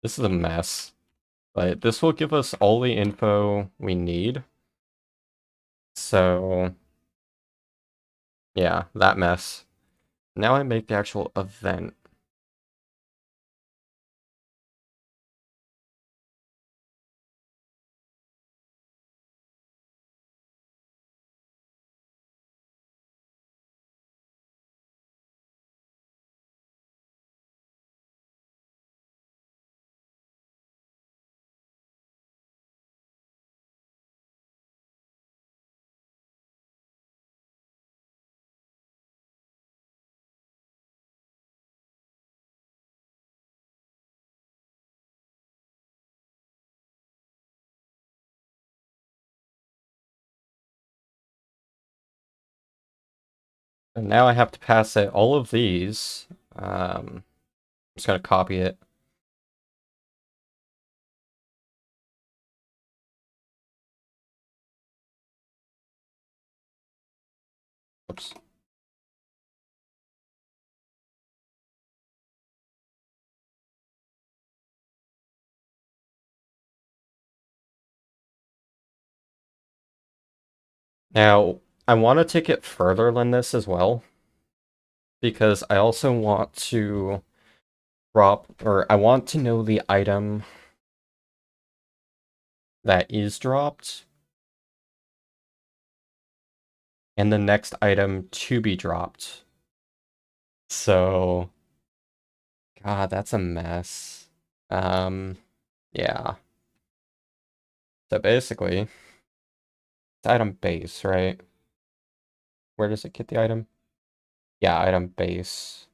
S1: This is a mess, but this will give us all the info we need. So, yeah, that mess. Now I make the actual event. And now I have to pass it all of these. I'm just gonna copy it. Oops. Now, I want to take it further than this as well, because I also want to I want to know the item that is dropped, and the next item to be dropped. So, God, that's a mess. Yeah. So basically, it's item base, right? Where does it get the item? Yeah, item base.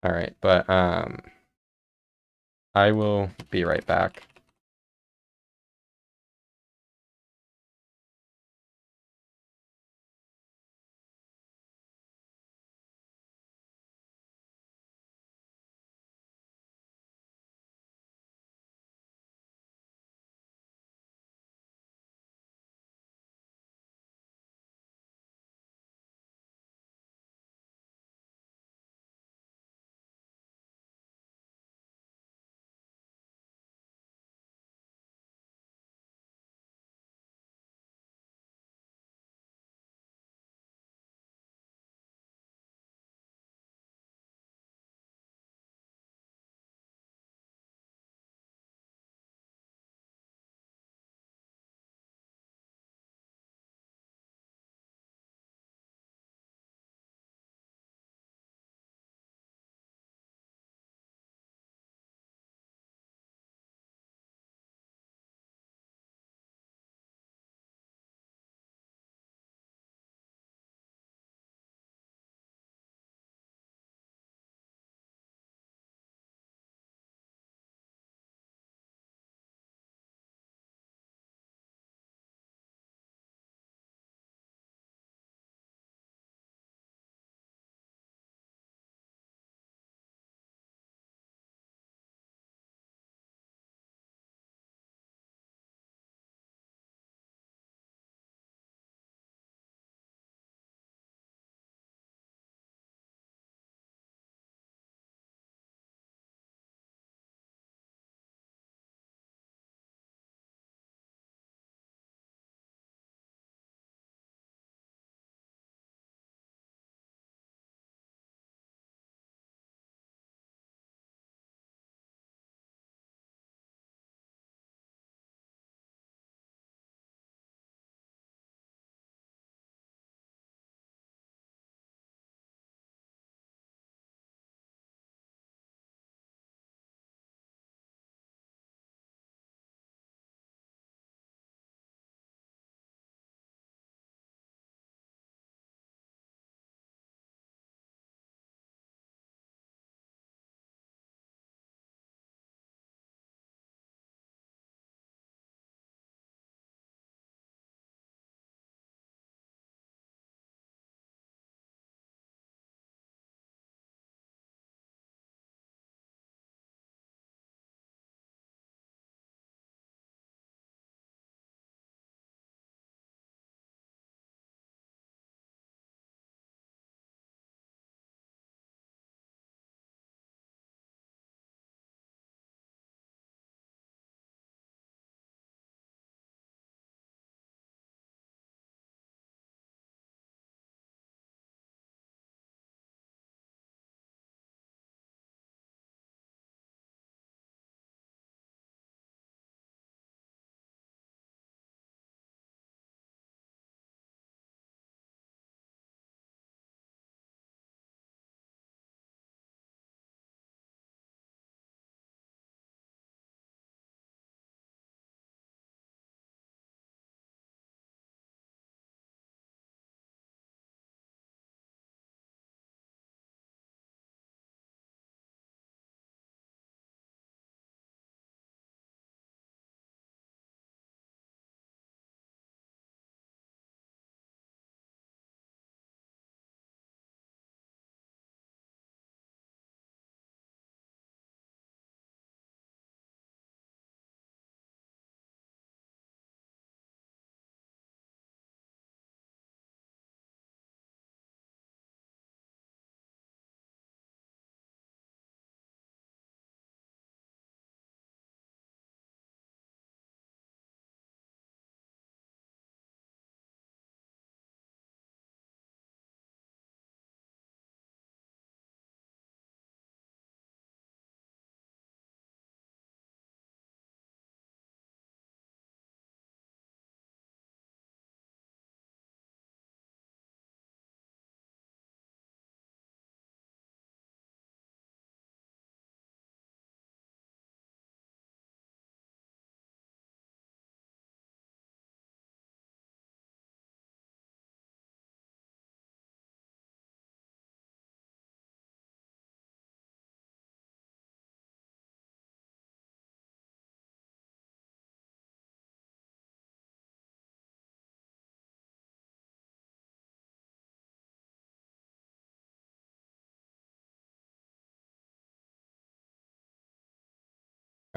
S1: Alright, but I will be right back.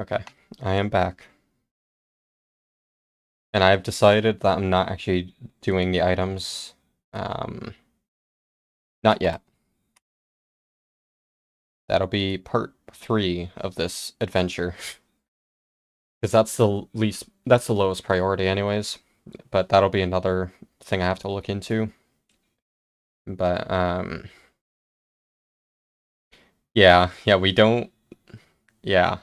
S1: Okay, I am back. And I've decided that I'm not actually doing the items. Um, Not yet. That'll be part 3 of this adventure. Because that's the lowest priority anyways. But that'll be another thing I have to look into. But, yeah, we don't, yeah.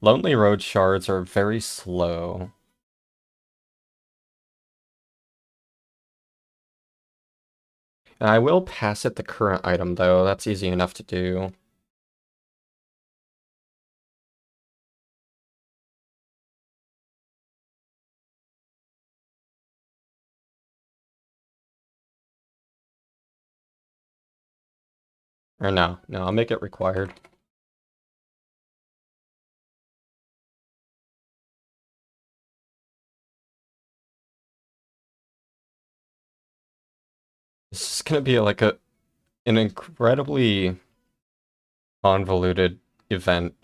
S1: Lonely Road shards are very slow. And I will pass it the current item, though. That's easy enough to do. Or no, I'll make it required. This is gonna be like an incredibly convoluted event,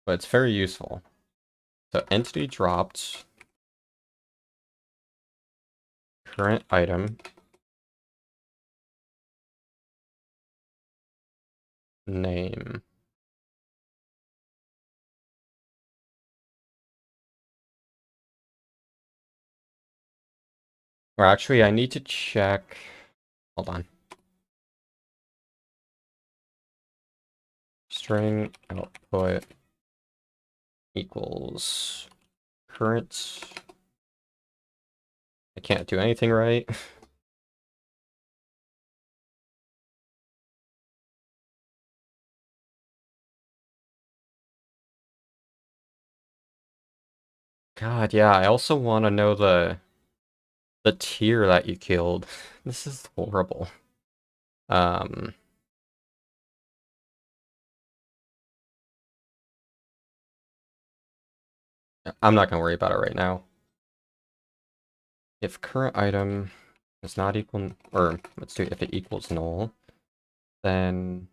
S1: but it's very useful. So entity dropped, current item, name. Or actually, I need to check. Hold on. String output equals current. I can't do anything right. God, yeah, I also want to know the tier that you killed. This is horrible. Um, I'm not gonna worry about it right now. If current item is not equal, or let's do if it equals null, then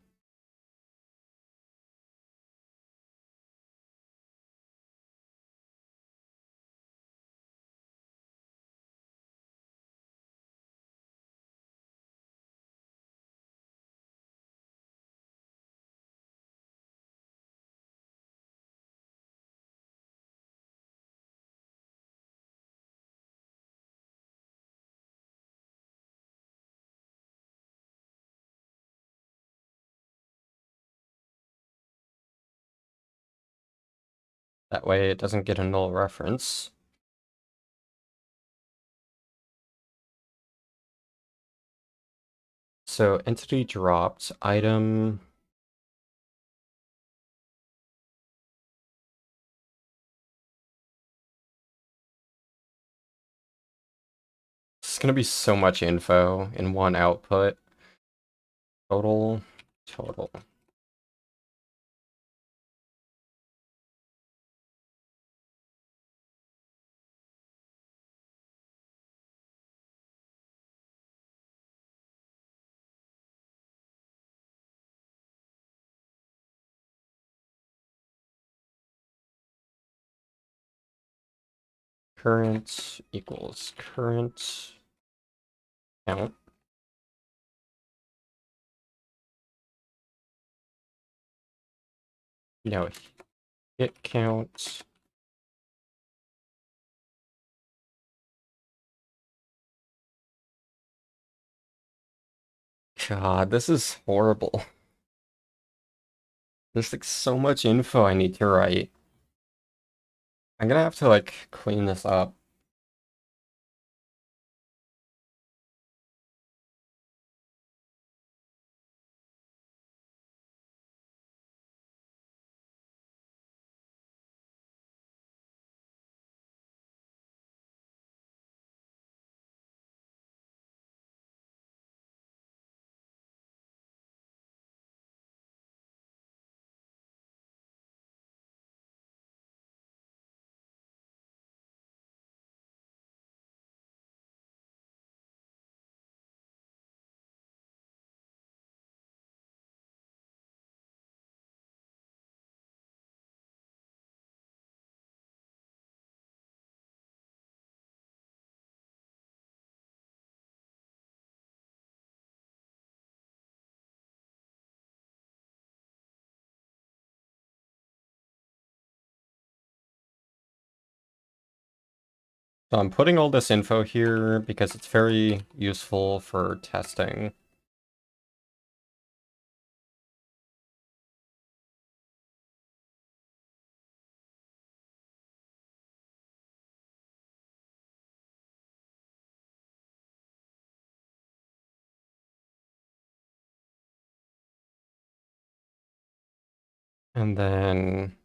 S1: that way it doesn't get a null reference. So entity dropped, item. It's gonna be so much info in one output. Total. Current equals current count. No, hit count. God, this is horrible. There's like so much info I need to write. I'm gonna have to like clean this up. So I'm putting all this info here because it's very useful for testing. And then,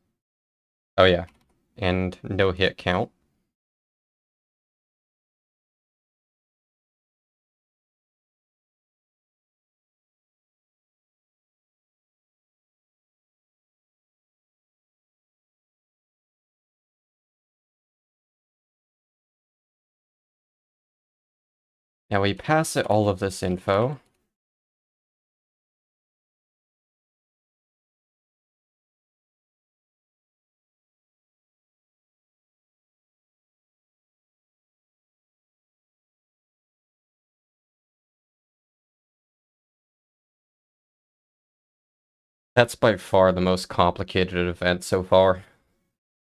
S1: oh yeah, and no hit count. Now we pass it all of this info. That's by far the most complicated event so far.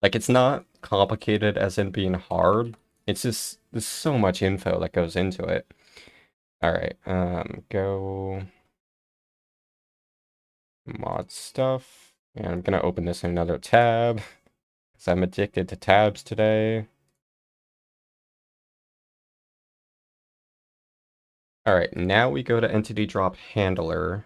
S1: Like, it's not complicated as in being hard. It's just, there's so much info that goes into it. Alright, go mod stuff. And I'm gonna open this in another tab. Because I'm addicted to tabs today. Alright, now we go to entity drop handler.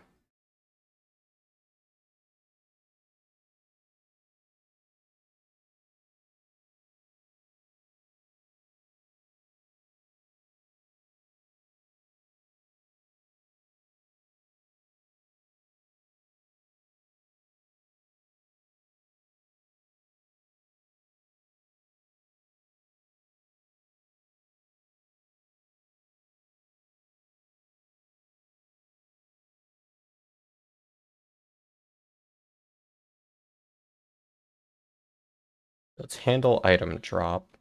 S1: Let's handle item drop.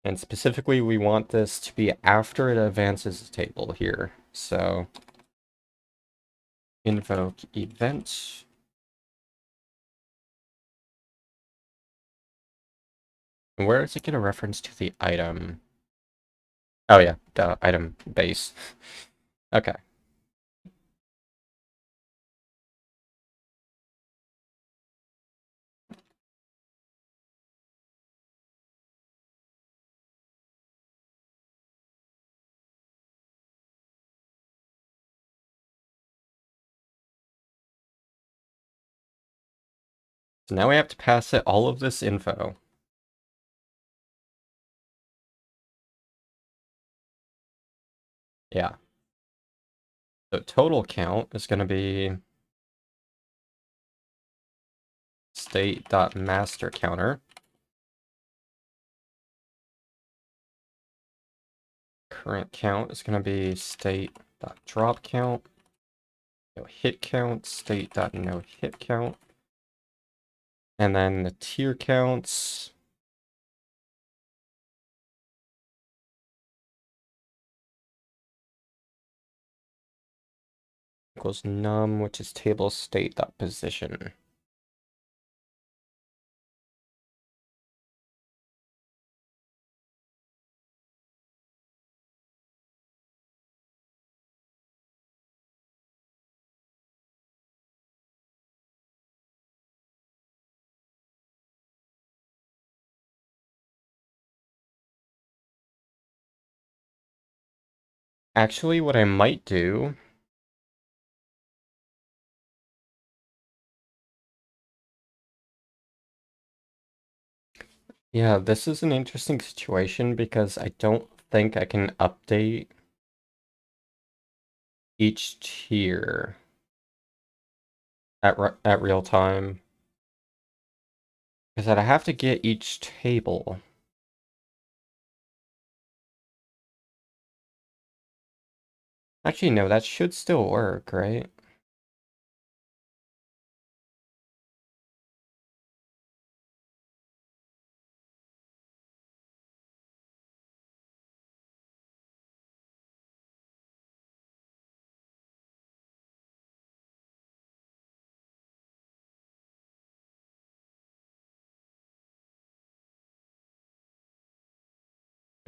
S1: And specifically, we want this to be after it advances the table here. So, invoke event. And where does it get a reference to the item? Oh yeah, the item base. Okay. So now we have to pass it all of this info. Yeah. So total count is going to be state.masterCounter. Current count is going to be state.dropCount. No hit count, state.noHitCount. And then the tier counts. Equals num, which is table state.position. Actually, what I might do yeah, this is an interesting situation because I don't think I can update each tier at real time. Because I'd have to get each table. Actually, no, that should still work, right?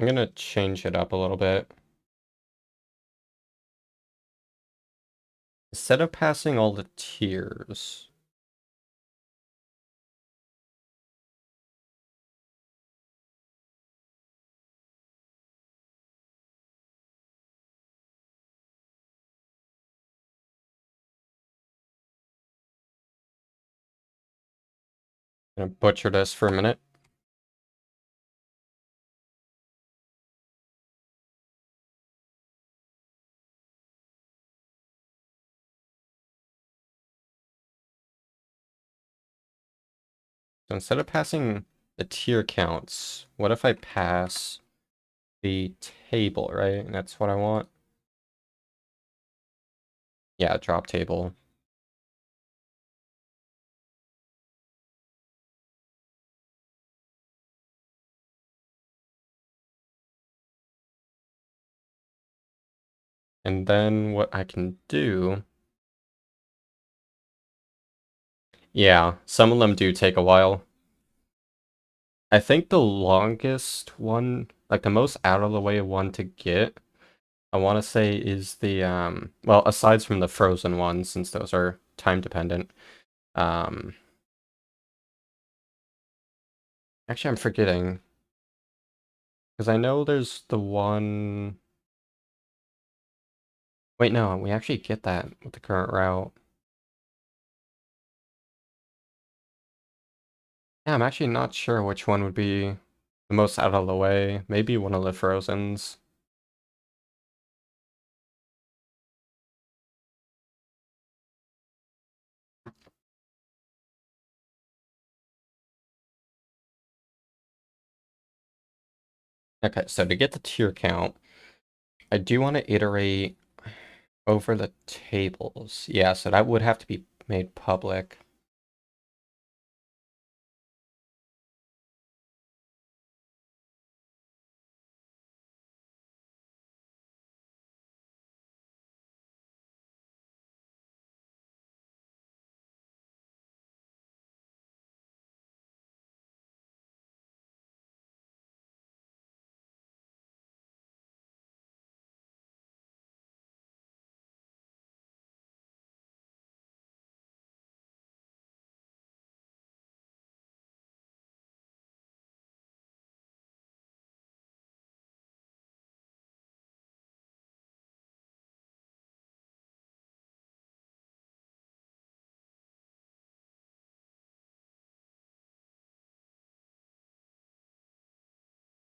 S1: I'm gonna change it up a little bit. Instead of passing all the tiers, I'm gonna butcher this for a minute. So instead of passing the tier counts, what if I pass the table, right? And that's what I want. Yeah, drop table. And then what I can do... Yeah, some of them do take a while. I think the longest one, like the most out of the way one to get, I want to say is the, well, aside from the frozen ones, since those are time dependent. Um, Actually, I'm forgetting. Because I know there's the one... Wait, no, we actually get that with the current route. Yeah, I'm actually not sure which one would be the most out of the way. Maybe one of the Frozens. Okay, so to get the tier count, I do want to iterate over the tables. Yeah, so that would have to be made public.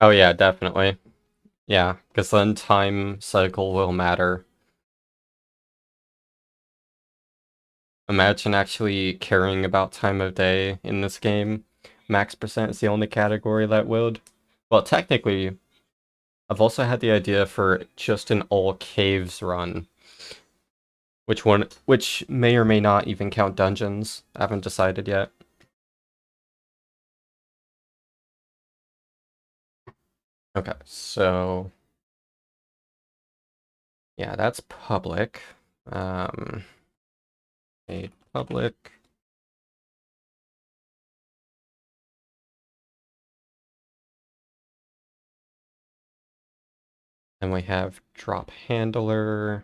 S1: Oh yeah, definitely. Yeah, because then time cycle will matter. Imagine actually caring about time of day in this game. Max percent is the only category that would. Well, technically, I've also had the idea for just an all caves run. Which may or may not even count dungeons. I haven't decided yet. Okay, so yeah, that's public. Made public. Then we have drop handler.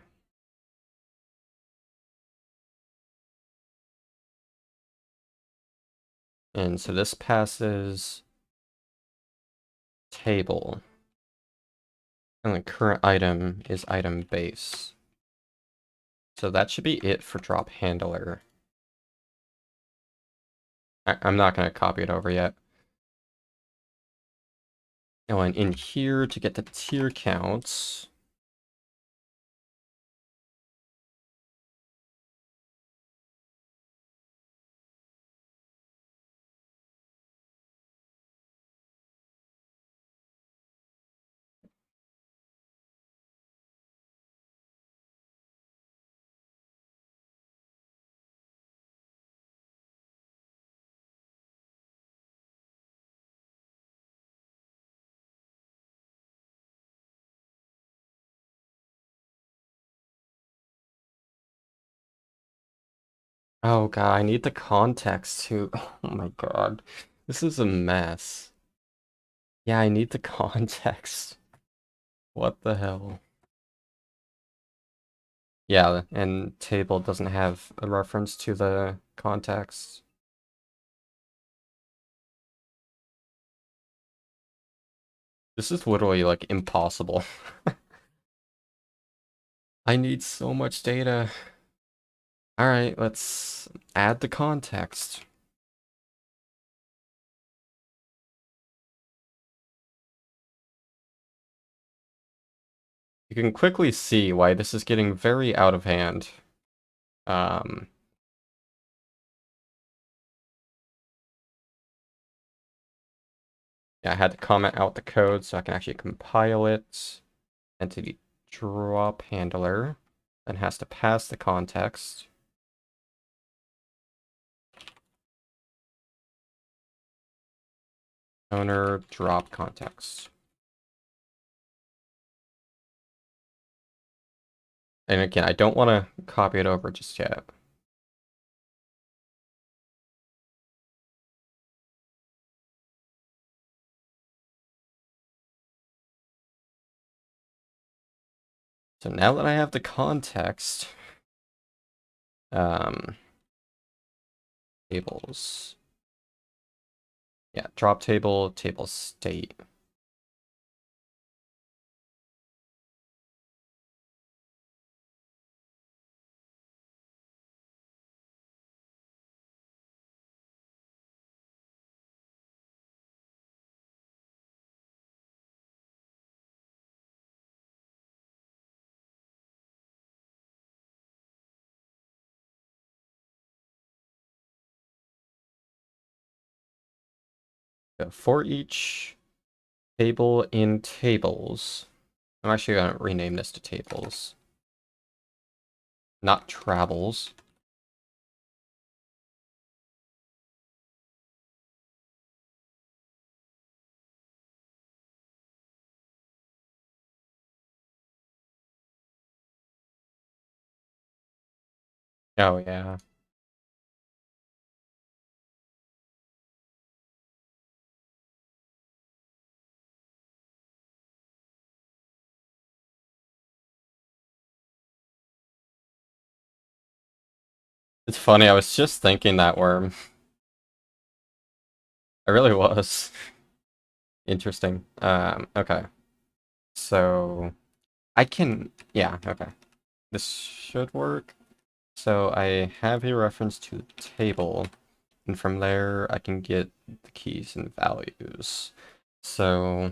S1: And so this passes table. And the current item is item base. So that should be it for drop handler. I'm not going to copy it over yet. Oh, and in here to get the tier counts. Oh god, I need the context too. Oh my god. This is a mess. Yeah, I need the context. What the hell? Yeah, and table doesn't have a reference to the context. This is literally like impossible. I need so much data. Alright, let's add the context. You can quickly see why this is getting very out of hand. Um, yeah, I had to comment out the code so I can actually compile it. Entity drop handler, then has to pass the context. Owner drop context. And again, I don't want to copy it over just yet. So now that I have the context, tables. Yeah, drop table, table state. So for each table in tables, I'm actually going to rename this to tables, not travels. Oh, yeah. It's funny, I was just thinking that worm. I really was. Interesting. Okay. So I can, yeah, okay. This should work. So I have a reference to the table, and from there I can get the keys and values. So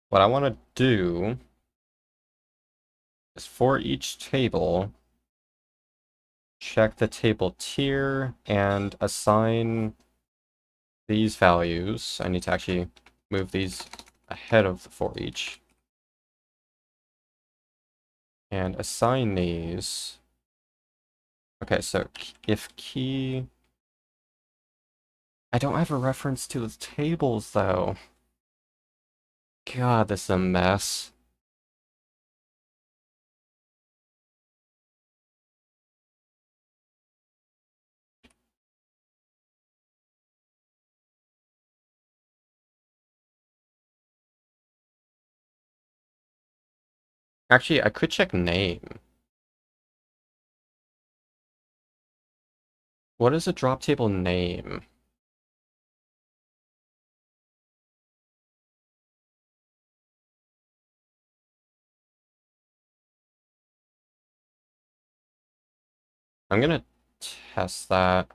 S1: what I want to do is for each table, check the table tier and assign these values. I need to actually move these ahead of the for each. And assign these. Okay, so if key... I don't have a reference to the tables, though. God, this is a mess. Actually, I could check name. What is a drop table name? I'm gonna test that.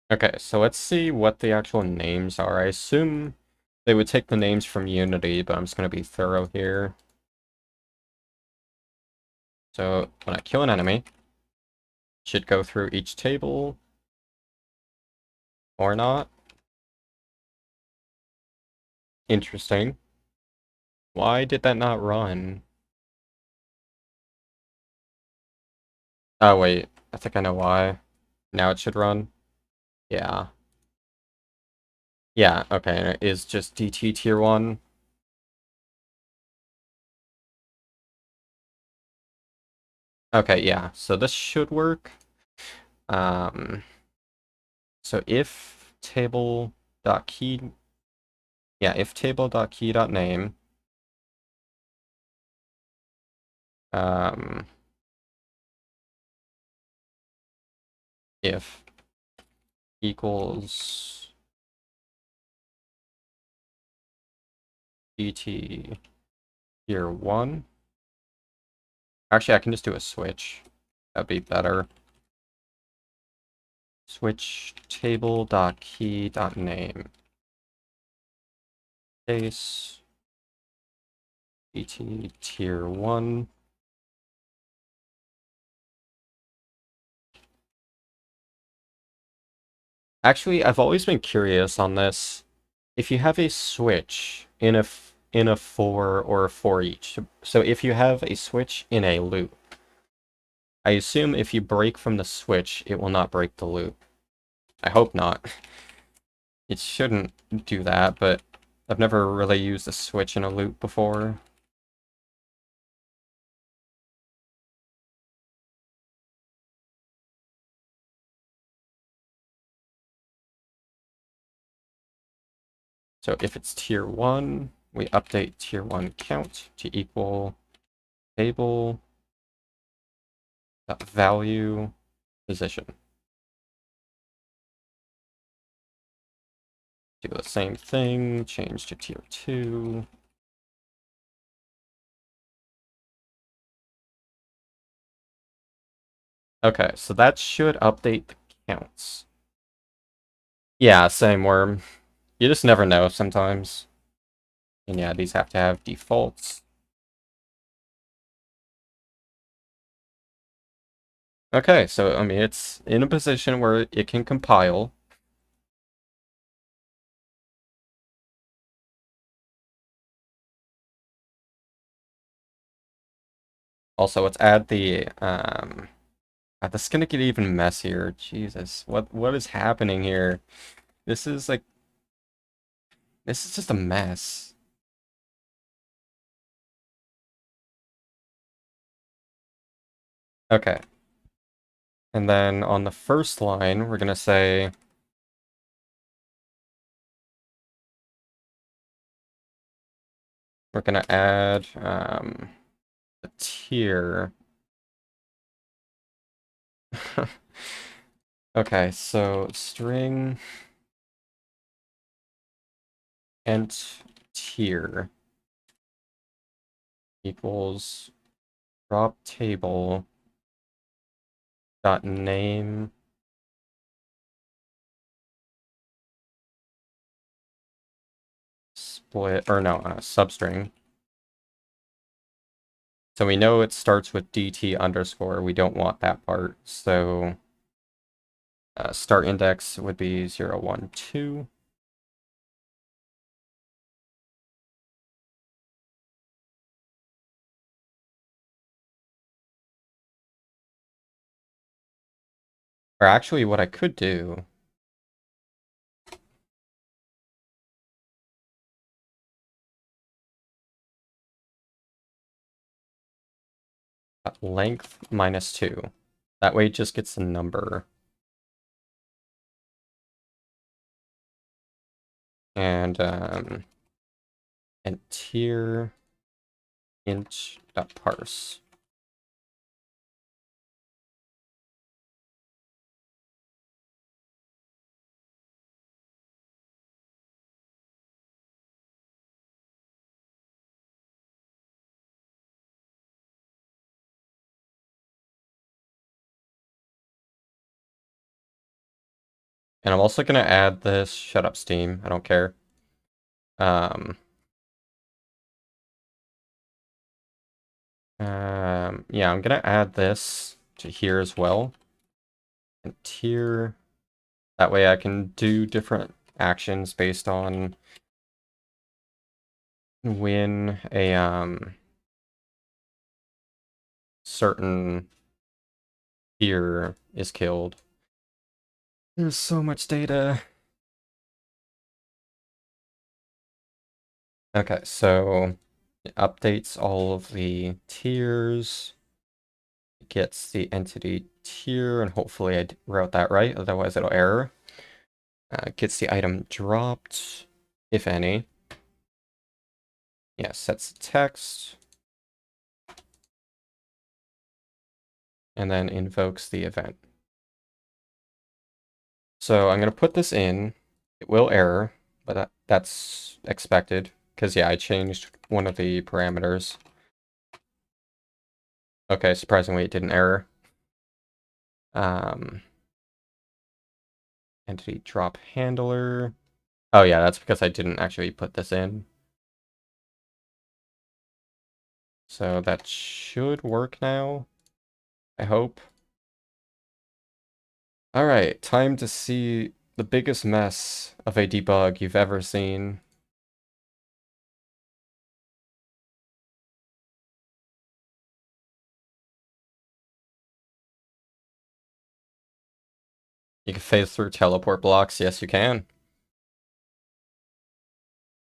S1: Okay, so let's see what the actual names are. I assume they would take the names from Unity, but I'm just gonna be thorough here. So when I kill an enemy, it should go through each table or not. Interesting. Why did that not run? Oh wait, I think I know why. Now it should run. Yeah. Yeah, okay, and it is just DT tier 1. Okay, yeah, so this should work. Um, so if table.key, yeah, if table.key.name, um, if equals DT tier 1. Actually, I can just do a switch. That'd be better. Switch table.key.name. Case DT tier 1. Actually, I've always been curious on this. If you have a switch in a for or a for each, so if you have a switch in a loop, I assume if you break from the switch, it will not break the loop. I hope not. It shouldn't do that, but I've never really used a switch in a loop before. So if it's tier 1, we update tier 1 count to equal table value position. Do the same thing, change to tier 2. Okay, so that should update the counts. Yeah, same worm. You just never know sometimes. And yeah, these have to have defaults. Okay, so I mean, it's in a position where it can compile. Also, let's add the this is gonna get even messier. Jesus, what is happening here? This is like, this is just a mess. Okay. And then on the first line, we're gonna say we're gonna add a tier. Okay, so string int tier equals drop table dot name split, or no, substring. So we know it starts with dt underscore. We don't want that part. So start index would be 0, 1, 2. Or actually, what I could do length minus 2. That way it just gets the number. And tier int dot parse. And I'm also gonna add this, shut up Steam, I don't care. Yeah, I'm gonna add this to here as well. And tier. That way I can do different actions based on when a certain tier is killed. There's so much data. Okay, so it updates all of the tiers. It gets the entity tier, and hopefully I wrote that right, otherwise it'll error. Gets the item dropped, if any. Yeah, sets the text. And then invokes the event. So I'm going to put this in. It will error, but that's expected. Because, yeah, I changed one of the parameters. Okay, surprisingly, it didn't error. Entity drop handler. Oh, yeah, that's because I didn't actually put this in. So that should work now. I hope. Alright, time to see the biggest mess of a debug you've ever seen. You can phase through teleport blocks. Yes, you can.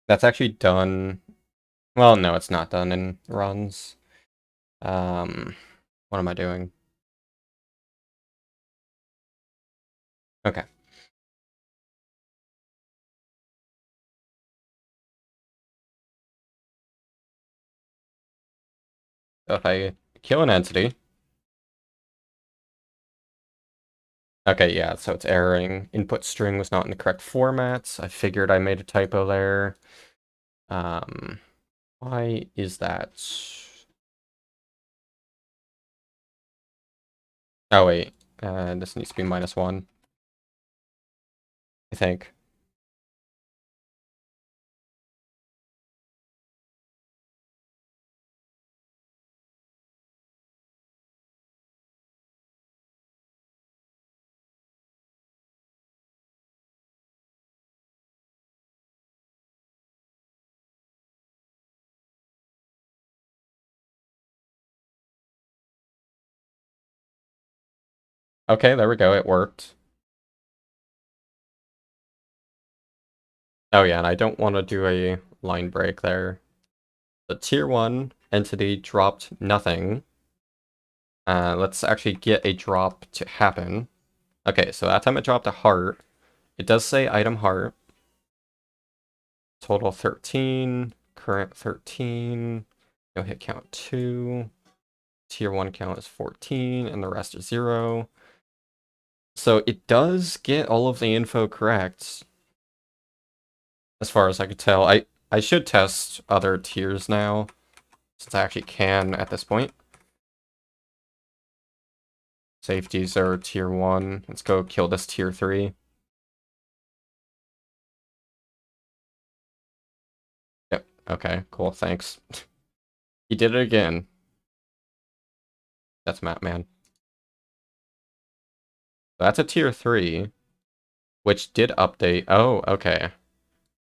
S1: That's actually done. Well, no, it's not done in runs. What am I doing? Okay. So if I kill an entity. Okay, yeah, so it's erroring. Input string was not in the correct format. I figured I made a typo there. Why is that? Oh, wait. This needs to be -1. I think. Okay, there we go. It worked. Oh, yeah, and I don't want to do a line break there. The tier 1 entity dropped nothing. Let's actually get a drop to happen. Okay, so that time it dropped a heart. It does say item heart. Total 13, current 13, no hit count 2, tier 1 count is 14, and the rest is 0. So it does get all of the info correct, as far as I could tell. I should test other tiers now, since I actually can at this point. Safeties are tier 1. Let's go kill this tier 3. Yep, okay, cool, thanks. He did it again. That's Map Man. That's a tier 3, which did update. Oh, okay.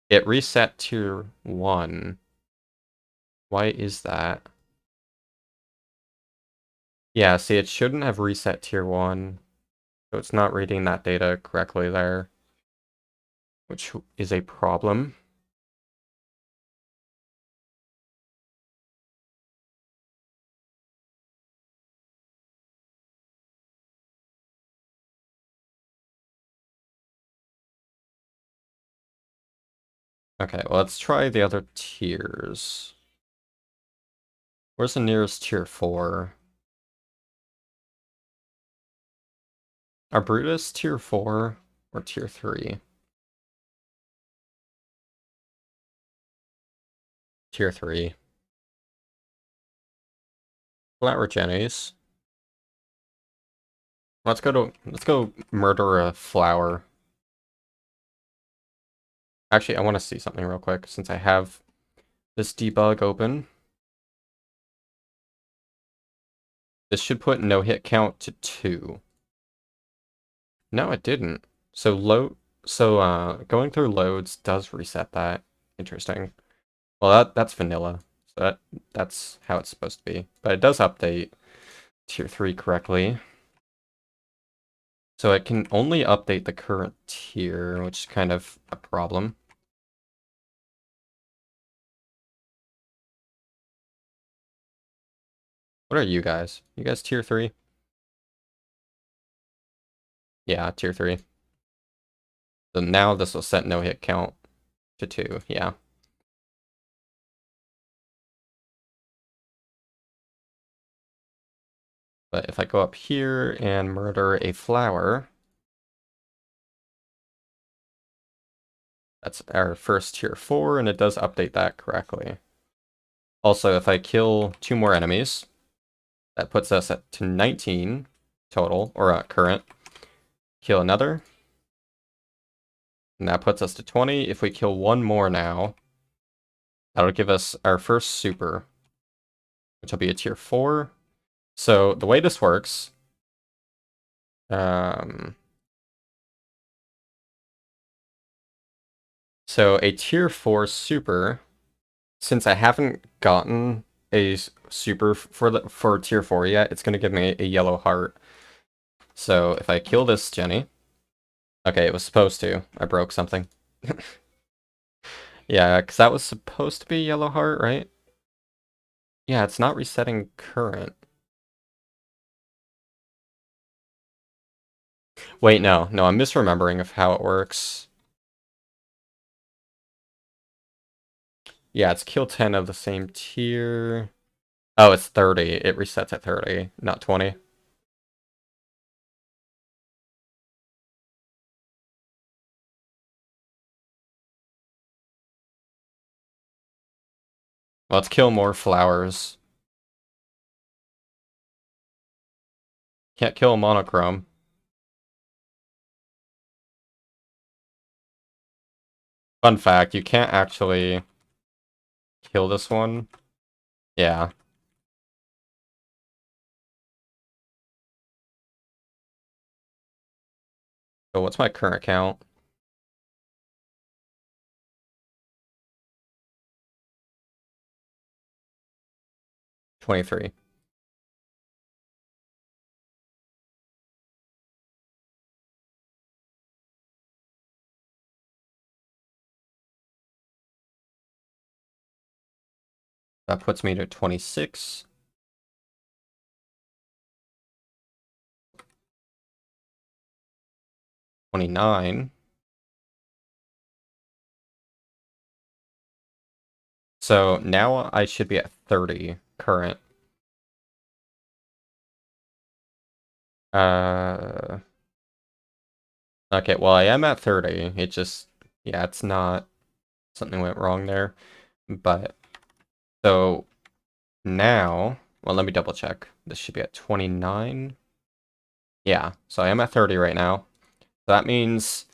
S1: It reset tier 1. Why is that? Yeah, see, it shouldn't have reset tier 1. So it's not reading that data correctly there, which is a problem. Okay, well, let's try the other tiers. Where's the nearest tier 4? Are Brutus tier 4 or tier 3? Tier 3. Flower Jennies. Let's go murder a flower. Actually, I want to see something real quick since I have this debug open. This should put no hit count to 2. No, it didn't. So going through loads does reset that. Interesting. Well, that's vanilla. So that's how it's supposed to be. But it does update tier 3 correctly. So it can only update the current tier, which is kind of a problem. What are you guys? You guys tier 3? Yeah, tier 3. So now this will set no hit count to 2, yeah. But if I go up here and murder a flower, that's our first tier 4, and it does update that correctly. Also, if I kill 2 more enemies, that puts us to 19 total, or current. Kill another, and that puts us to 20. If we kill 1 more now, that'll give us our first super, which will be a tier 4. So the way this works, so a tier 4 super, since I haven't gotten a super for tier 4 yet, it's going to give me a yellow heart. So if I kill this Jenny, okay, it was supposed to. I broke something. Yeah, because that was supposed to be yellow heart, right? Yeah, it's not resetting current. Wait, no, I'm misremembering of how it works. Yeah, it's kill 10 of the same tier. Oh, it's 30. It resets at 30, not 20. Let's kill more flowers. Can't kill a monochrome. Fun fact, you can't actually kill this one. Yeah. So what's my current count? $23. That puts me to 26. $29. So now I should be at 30 current. Okay, well I am at 30. It just, yeah, it's not, something went wrong there. But, so now, well, let me double check. This should be at 29. Yeah, so I am at 30 right now. So that means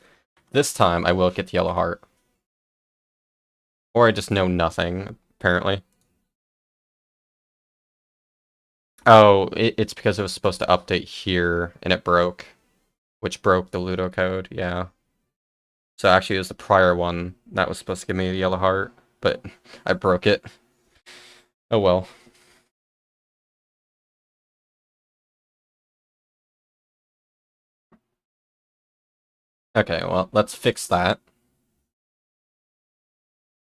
S1: this time I will get the yellow heart. Or I just know nothing, apparently. Oh, it's because it was supposed to update here, and it broke. Which broke the Ludo code, yeah. So actually it was the prior one that was supposed to give me the yellow heart, but I broke it. Oh well. Okay, well, let's fix that.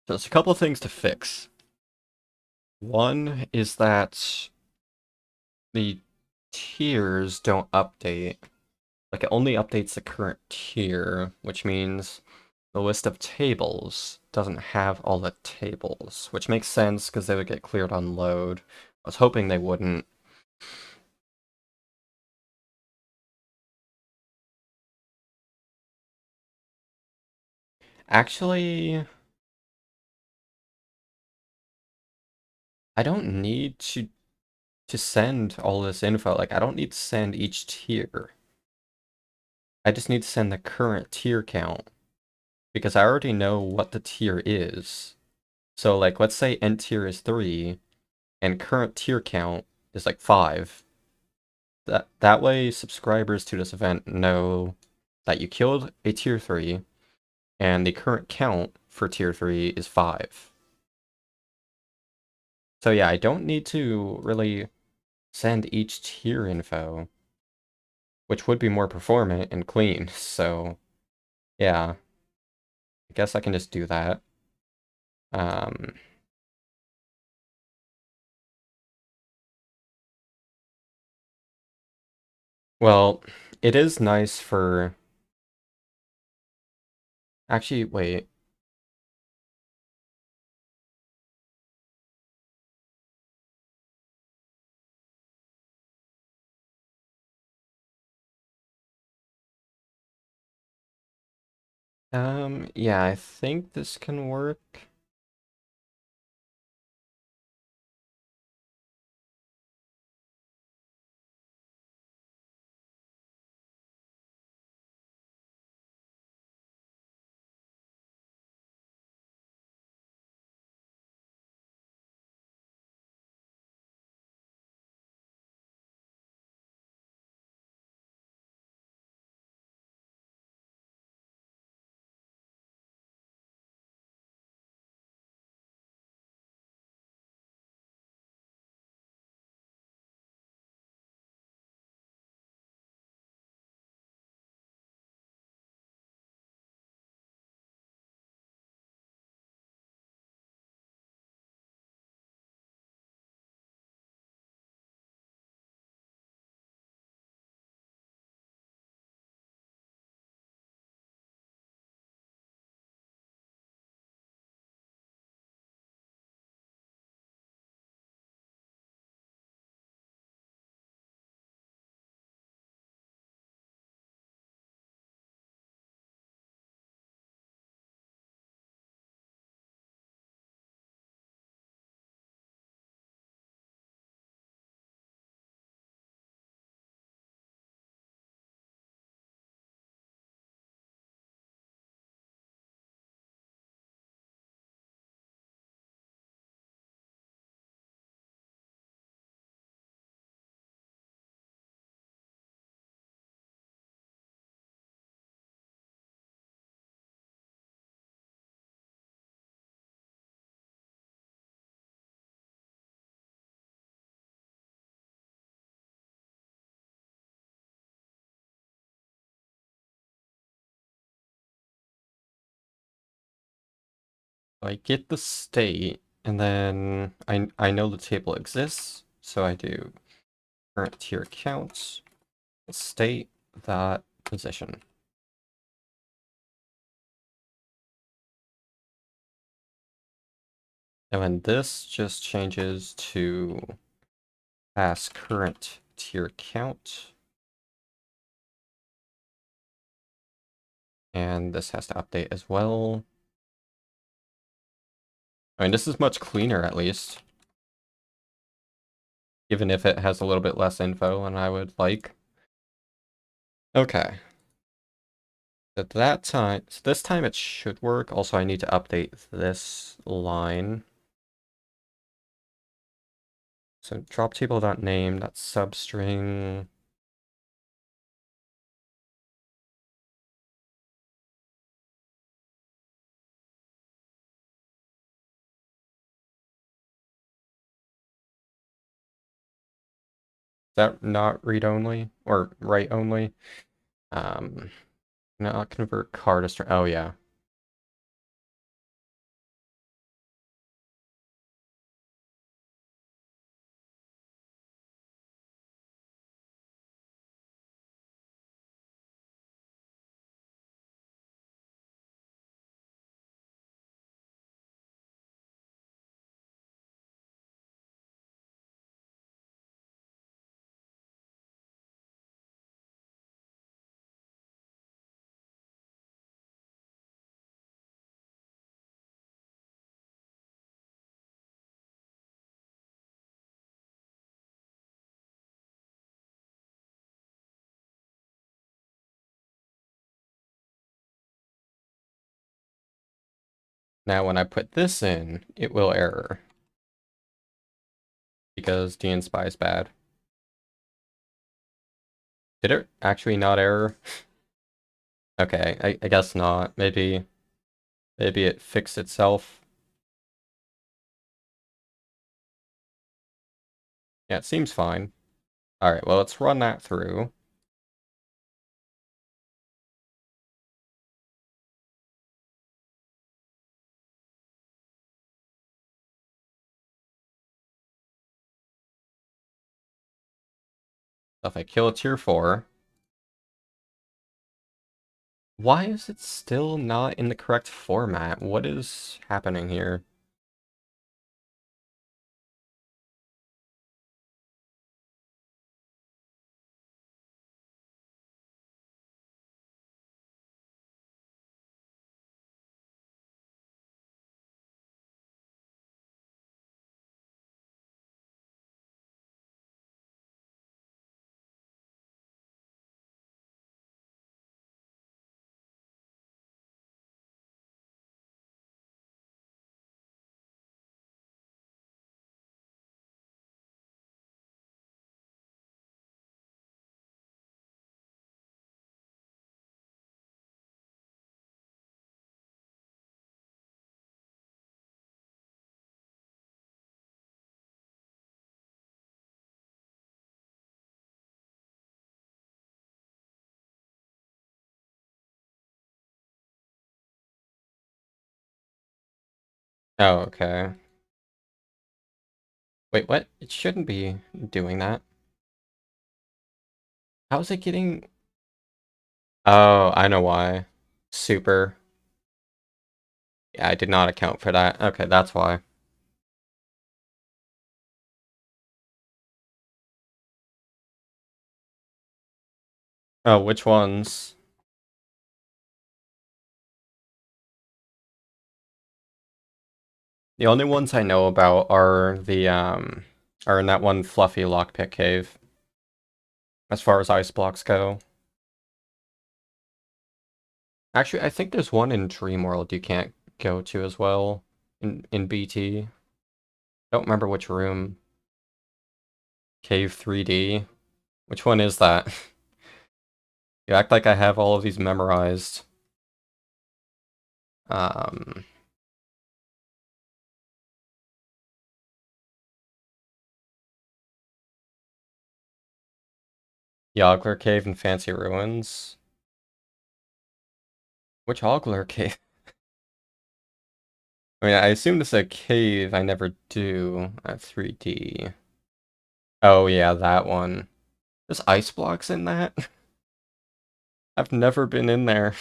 S1: So there's a couple of things to fix. One is that the tiers don't update. Like, it only updates the current tier, which means the list of tables doesn't have all the tables, which makes sense because they would get cleared on load. I was hoping they wouldn't. Actually, I don't need to send all this info. Like, I don't need to send each tier. I just need to send the current tier count. Because I already know what the tier is. So, like, let's say end tier is 3, and current tier count is, like, 5. That way subscribers to this event know that you killed a tier 3 and the current count for tier 3 is 5. So yeah, I don't need to really send each tier info, which would be more performant and clean. So yeah, I guess I can just do that. Um, well, it is nice for... Actually, wait. Yeah, I think this can work. I get the state, and then I know the table exists, so I do current tier count, state that position. And then this just changes to pass current tier count. And this has to update as well. I mean, this is much cleaner at least. Even if it has a little bit less info than I would like. Okay. At that time, so this time it should work. Also, I need to update this line. So drop table.name, that's substring. Is that not read only or write only? Not convert car to string. Oh yeah. Now when I put this in, it will error. Because DNSpy is bad. Did it actually not error? Okay, I guess not. Maybe it fixed itself. Yeah, it seems fine. Alright, well, let's run that through. If I kill a tier 4... Why is it still not in the correct format? What is happening here? Oh, okay. Wait, what? It shouldn't be doing that. How is it getting... Oh, I know why. Super. Yeah, I did not account for that. Okay, that's why. Oh, which ones? The only ones I know about are are in that one fluffy lockpick cave. As far as ice blocks go. Actually, I think there's one in Dreamworld you can't go to as well. In BT. Don't remember which room. Cave 3D. Which one is that? You act like I have all of these memorized. Um, Yogler Cave and Fancy Ruins. Which Ogler Cave? I mean, I assume this is a cave I never do at 3D. Oh yeah, that one. There's ice blocks in that? I've never been in there.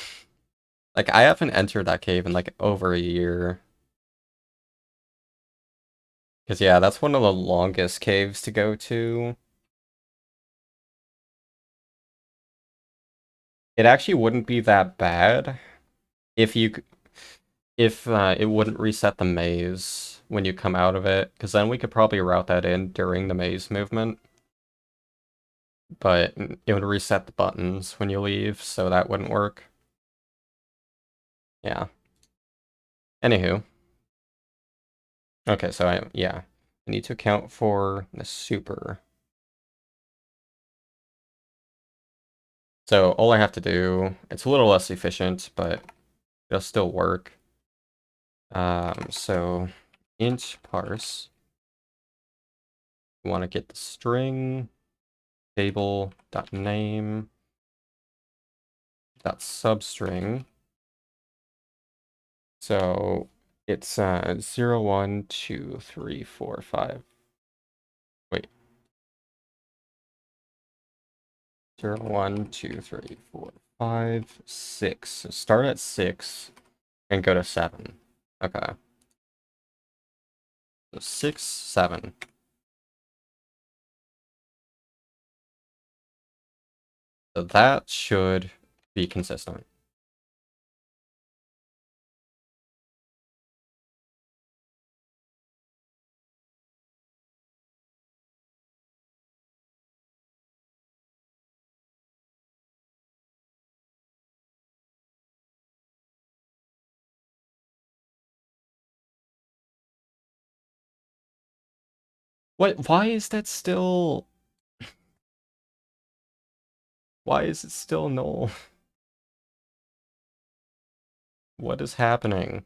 S1: Like, I haven't entered that cave in like over a year. Because yeah, that's one of the longest caves to go to. It actually wouldn't be that bad if it wouldn't reset the maze when you come out of it, because then we could probably route that in during the maze movement. But it would reset the buttons when you leave, so that wouldn't work. Yeah. Anywho. Okay, so I need to account for the super. So all I have to do, it's a little less efficient, but it'll still work. So int parse. We want to get the string table dot name dot substring. So it's 0, 1, 2, 3, 4, 5. Wait. 0, 1, 2, 3, 4, 5, 6. So start at 6 and go to 7. Okay. So 6, 7. So that should be consistent. What? Why is that still... Why is it still null? What is happening?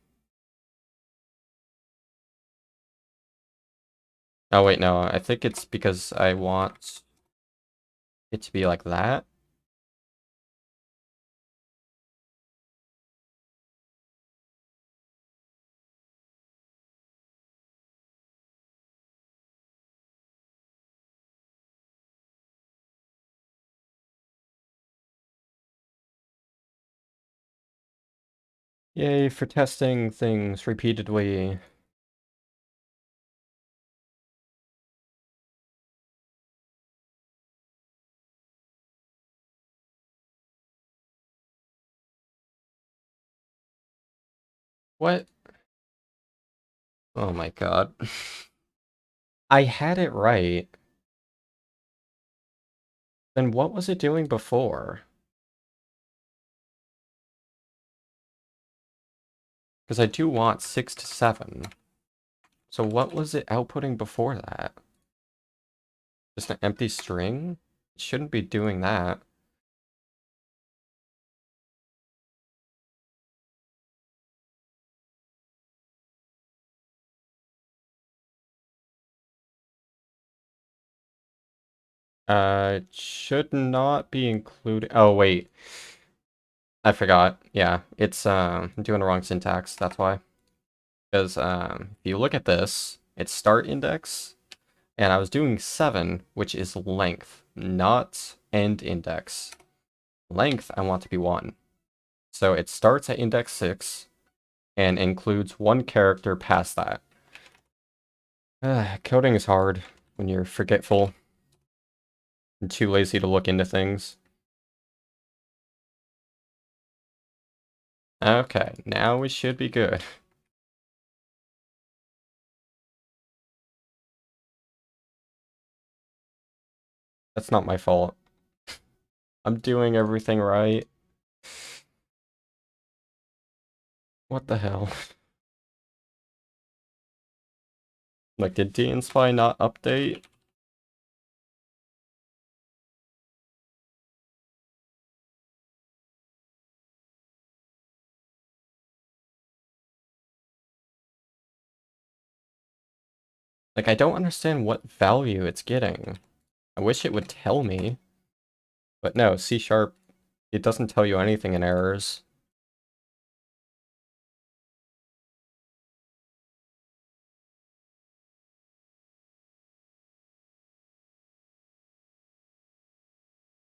S1: Oh wait, no, I think it's because I want it to be like that. Yay for testing things repeatedly. What? Oh my god. I had it right. Then what was it doing before? Because I do want 6 to 7. So what was it outputting before that? Just an empty string? It shouldn't be doing that. It should not be included. Oh, wait. I forgot. Yeah, it's I'm doing the wrong syntax, that's why. Because if you look at this, it's start index, and I was doing 7, which is length, not end index. Length, I want to be 1. So it starts at index 6, and includes 1 character past that. Coding is hard when you're forgetful and too lazy to look into things. Okay, now we should be good. That's not my fault. I'm doing everything right. What the hell? Like, did DNSpy not update? Like, I don't understand what value it's getting. I wish it would tell me. But no, C#, it doesn't tell you anything in errors.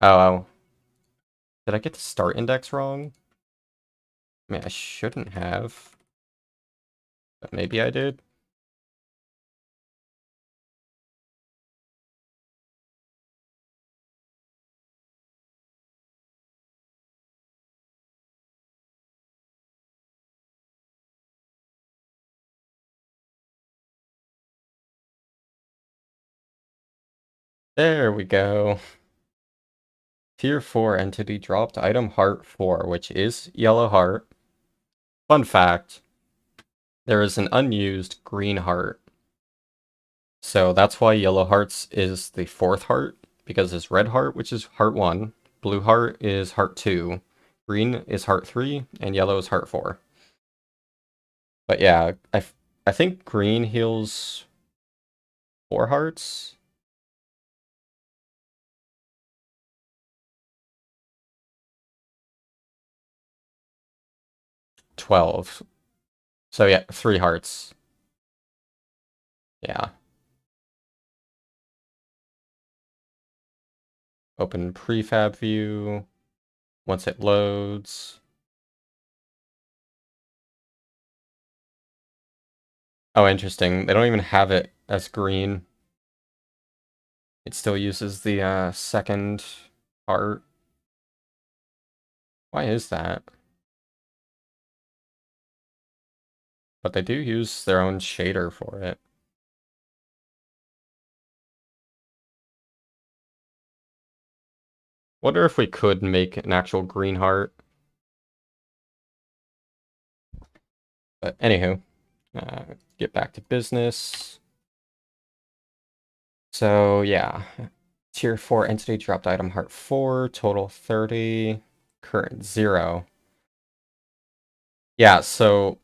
S1: Oh, did I get the start index wrong? I mean, I shouldn't have. But maybe I did. There we go. Tier 4 entity dropped item heart 4, which is yellow heart. Fun fact, there is an unused green heart. So that's why yellow hearts is the 4th heart, because there's red heart, which is heart 1, blue heart is heart 2, green is heart 3, and yellow is heart 4. But yeah, I think green heals 4 hearts. $12. So yeah, 3 hearts. Yeah. Open prefab view. Once it loads. Oh, interesting. They don't even have it as green. It still uses the second heart. Why is that? But they do use their own shader for it. Wonder if we could make an actual green heart. But anywho, get back to business. So yeah, Tier 4 entity dropped item heart 4, total 30, current 0. Yeah, so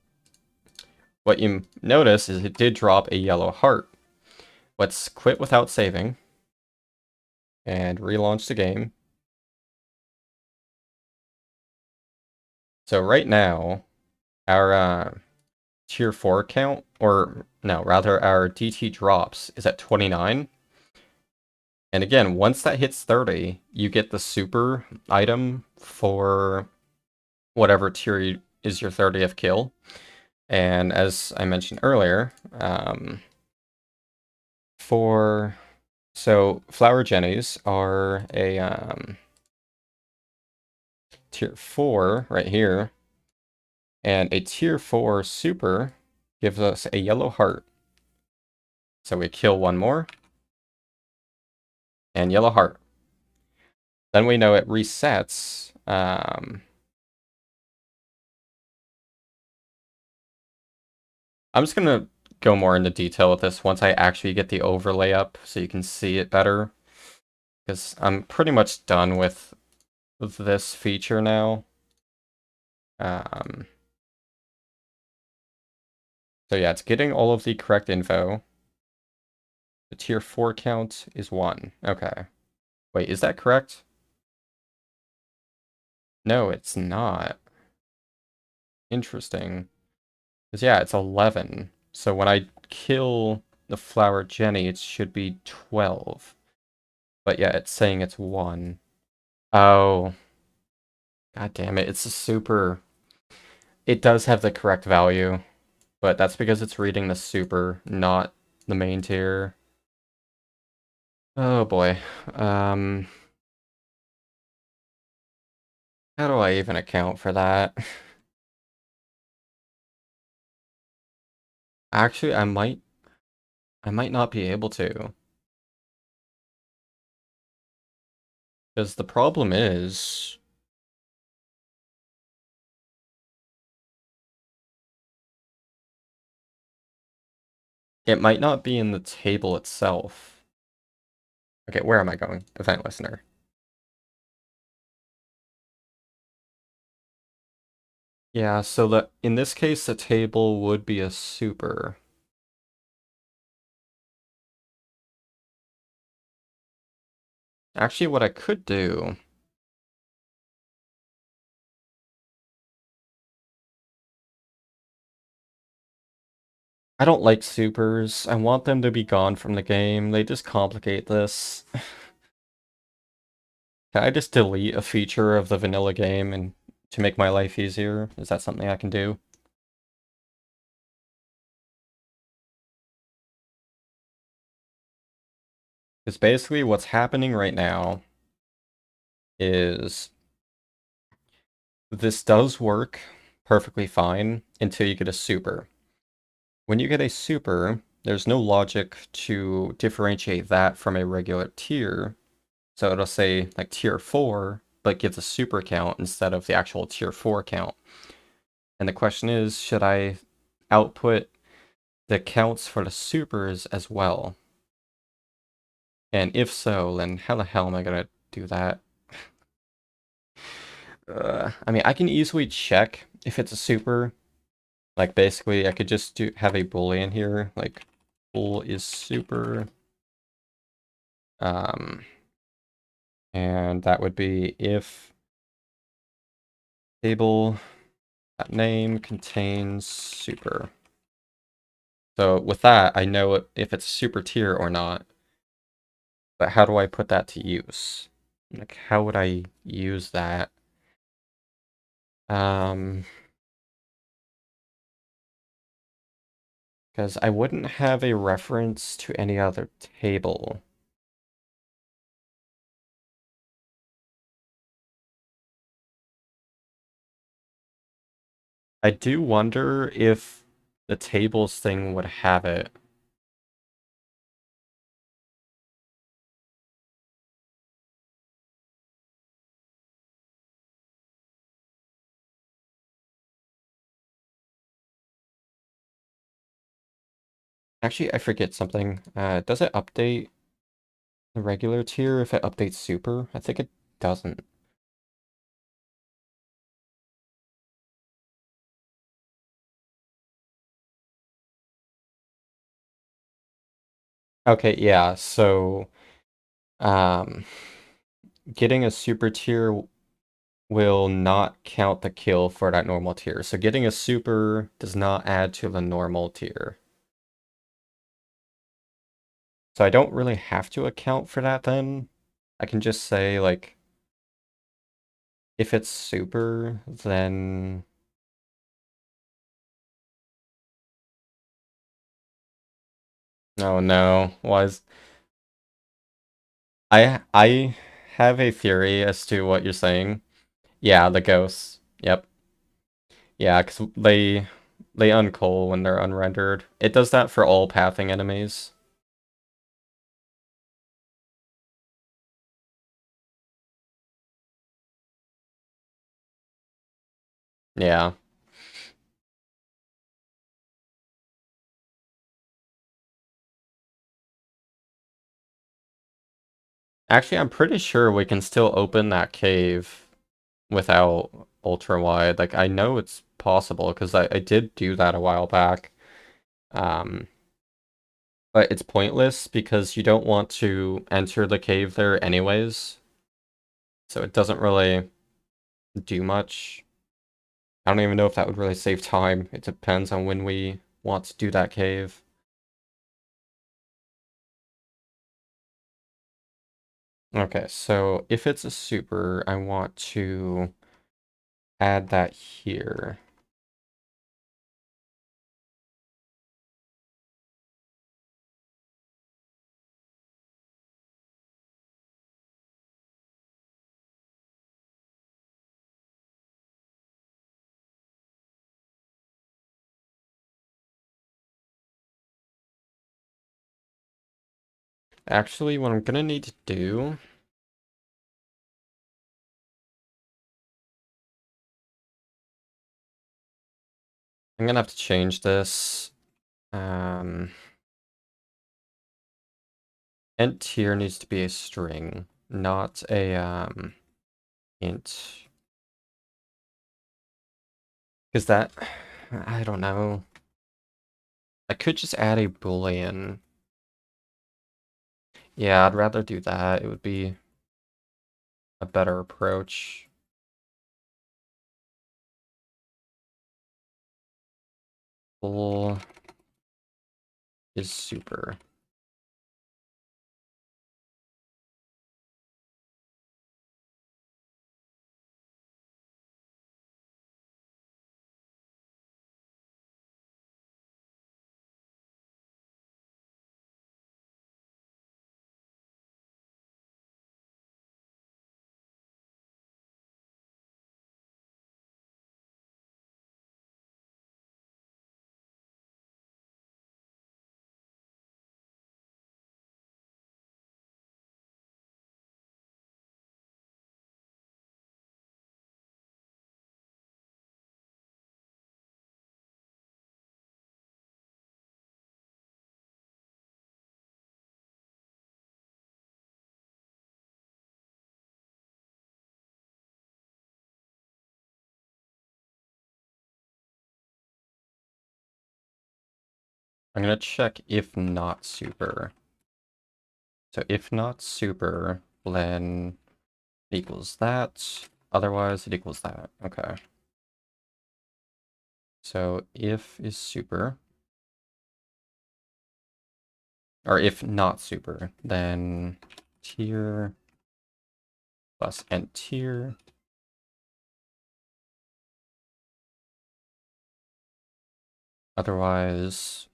S1: what you notice is it did drop a yellow heart. Let's quit without saving and relaunch the game. So right now, our tier 4 count, or no, rather our DT drops is at 29. And again, once that hits 30, you get the super item for whatever tier is your 30th kill. And as I mentioned earlier, so flower jennies are a tier 4 right here, and a tier 4 super gives us a yellow heart. So we kill one more, and yellow heart. Then we know it resets. I'm just gonna go more into detail with this once I actually get the overlay up so you can see it better. Because I'm pretty much done with this feature now. So yeah, it's getting all of the correct info. The tier 4 count is 1. Okay. Wait, is that correct? No, it's not. Interesting. Because yeah, it's 11. So when I kill the flower Jenny, it should be 12. But yeah, it's saying it's 1. Oh. God damn it, it's a super... It does have the correct value, but that's because it's reading the super, not the main tier. Oh boy. How do I even account for that? Actually, I might not be able to. Because the problem is, it might not be in the table itself. Okay, where am I going? Event listener. Yeah, so in this case, the table would be a super. Actually, what I could do... I don't like supers. I want them to be gone from the game. They just complicate this. Can I just delete a feature of the vanilla game and to make my life easier? Is that something I can do? Because basically what's happening right now is this does work perfectly fine until you get a super. When you get a super, there's no logic to differentiate that from a regular tier. So it'll say like tier 4, but gives a super count instead of the actual tier 4 count. And the question is, should I output the counts for the supers as well? And if so, then how the hell am I gonna do that? I mean, I can easily check if it's a super. Like, basically, I could just have a boolean here, like, bool is super. And that would be if table name contains super. So with that, I know if it's super tier or not. But how do I put that to use? Like, how would I use that? Because I wouldn't have a reference to any other table. I do wonder if the tables thing would have it. Actually, I forget something. Does it update the regular tier if it updates super? I think it doesn't. Okay, yeah, so um getting a super tier will not count the kill for that normal tier. So getting a super does not add to the normal tier. So I don't really have to account for that then. I can just say, like, if it's super, then... Oh no, was... I have a theory as to what you're saying. Yeah, the ghosts. Yep. Yeah, because they uncoal when they're unrendered. It does that for all pathing enemies. Yeah. Actually, I'm pretty sure we can still open that cave without ultra wide. Like, I know it's possible because I did do that a while back. Um, but it's pointless because you don't want to enter the cave there anyways. So it doesn't really do much. I don't even know if that would really save time. It depends on when we want to do that cave. Okay, so if it's a super, I want to add that here. Actually, what I'm gonna need to do... I'm gonna have to change this. Int tier needs to be a string, not a int. Because that, I don't know. I could just add a boolean. Yeah, I'd rather do that. It would be a better approach. Full is super. I'm gonna check if not super. So if not super, then equals that. Otherwise, it equals that. Okay. So if is super, or if not super, then tier plus int tier. Otherwise,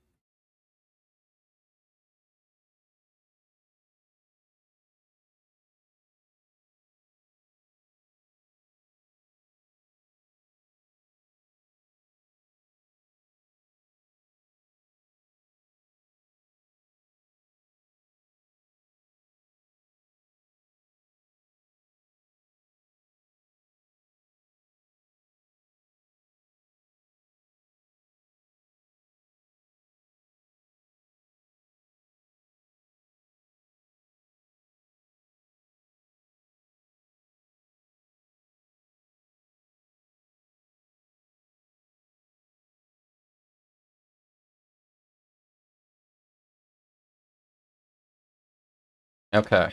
S1: Okay.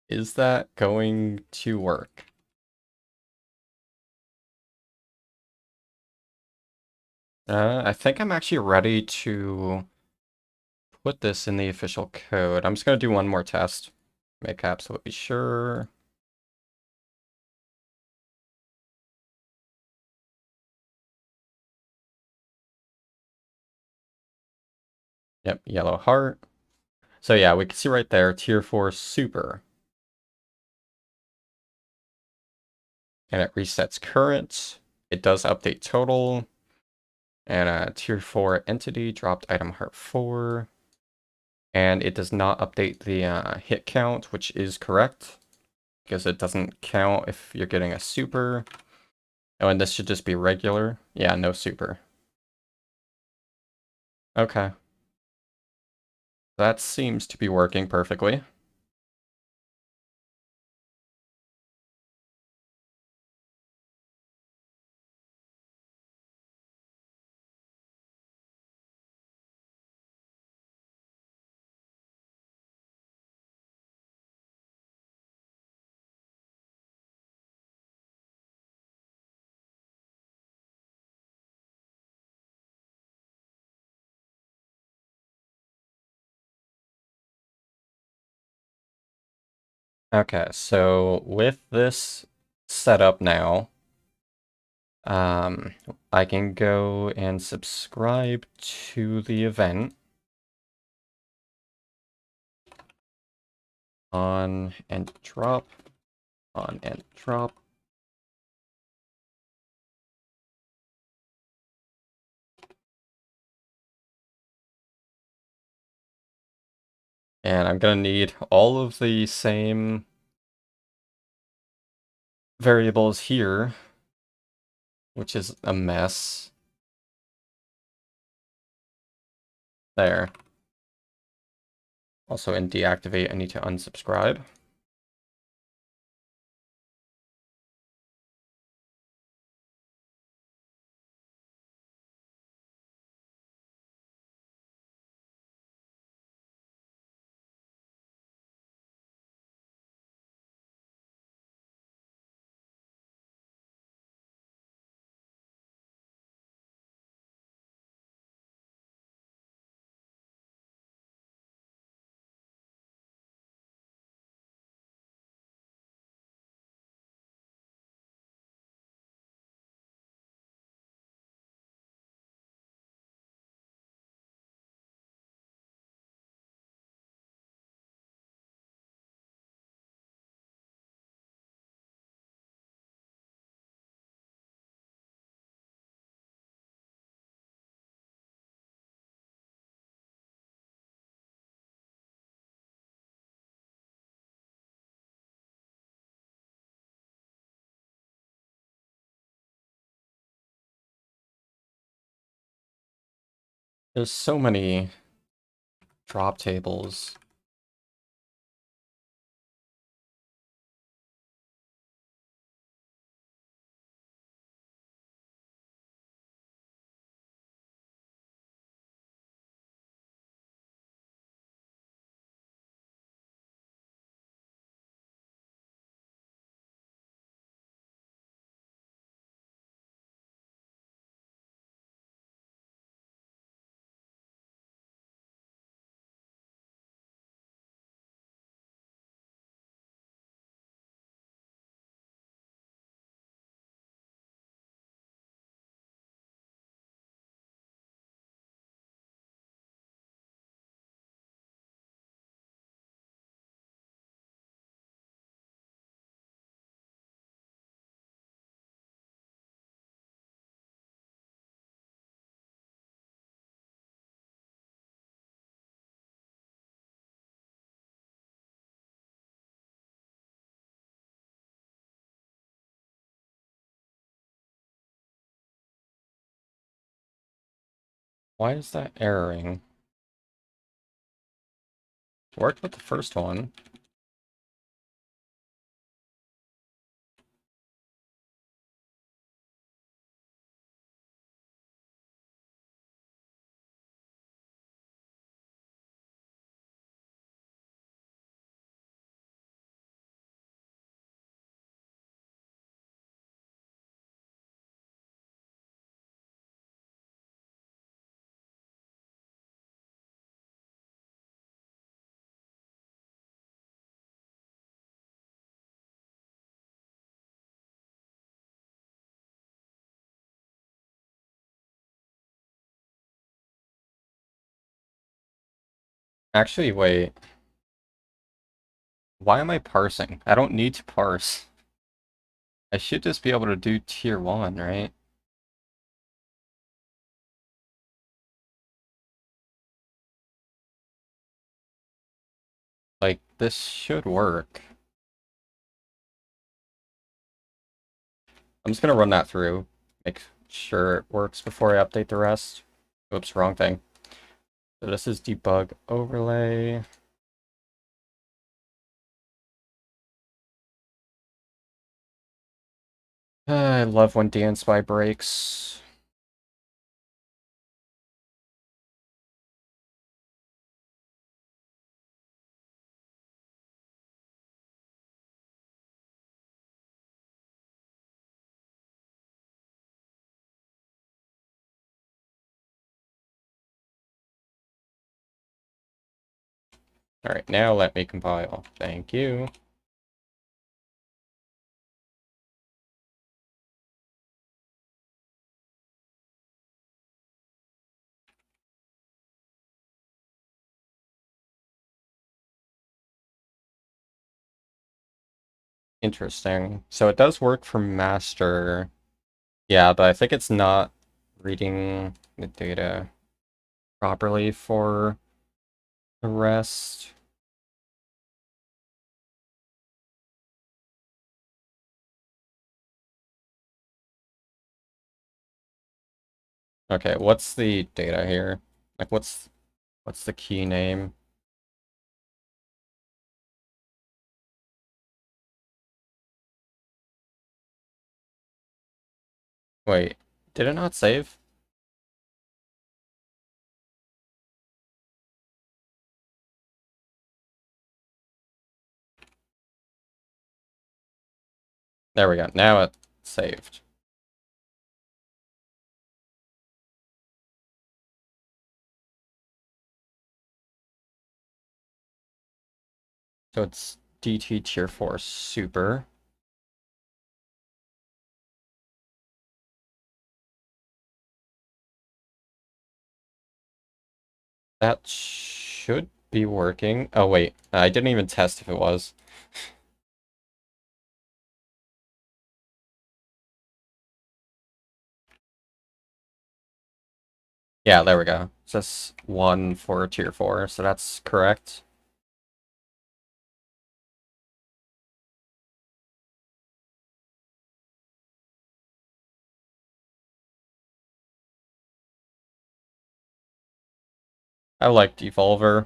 S1: Is that going to work? I think I'm actually ready to put this in the official code. I'm just going to do one more test. Make absolutely sure. Yep, yellow heart. So yeah, we can see right there, tier 4 super. And it resets current. It does update total. And tier 4 entity dropped item heart 4. And it does not update the hit count, which is correct. Because it doesn't count if you're getting a super. Oh, and this should just be regular. Yeah, no super. Okay. That seems to be working perfectly. Okay, so with this setup now, um, I can go and subscribe to the event on and drop, on and drop. And I'm gonna need all of the same variables here, which is a mess. There. Also in deactivate, I need to unsubscribe. There's so many drop tables. Why is that erroring? Worked with the first one. Actually, wait. Why am I parsing? I don't need to parse. I should just be able to do tier 1, right? Like, this should work. I'm just gonna run that through. Make sure it works before I update the rest. Oops, wrong thing. So this is debug overlay. I love when DNSpy breaks. Alright, now let me compile. Thank you. Interesting. So it does work for master. Yeah, but I think it's not reading the data properly for the rest. Okay, what's the data here? Like what's the key name? Wait, did it not save? There we go. Now it saved. So it's DT tier 4 super. That should be working. Oh wait, I didn't even test if it was. Yeah, there we go. It's just 1 for tier 4, so that's correct. I like Devolver.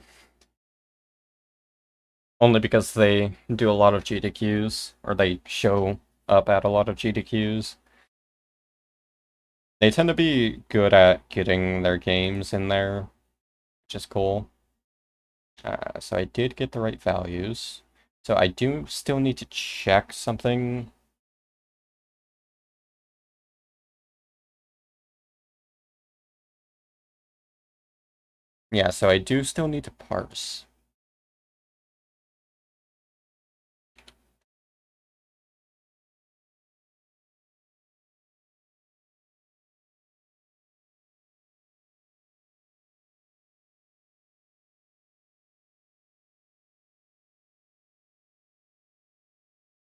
S1: Only because they do a lot of GDQs, or they show up at a lot of GDQs. They tend to be good at getting their games in there, which is cool. So I did get the right values. So I do still need to check something. Yeah, so I do still need to parse.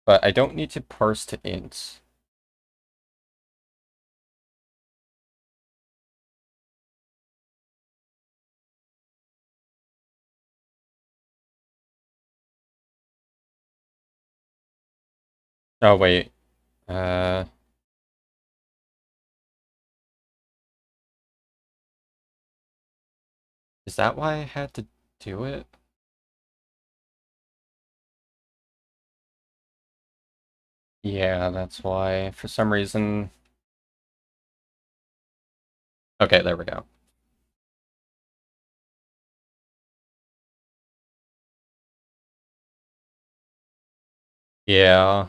S1: But I don't need to parse to int. Oh, wait. Uh... Is that why I had to do it? Yeah, that's why. For some reason... Okay, there we go. Yeah.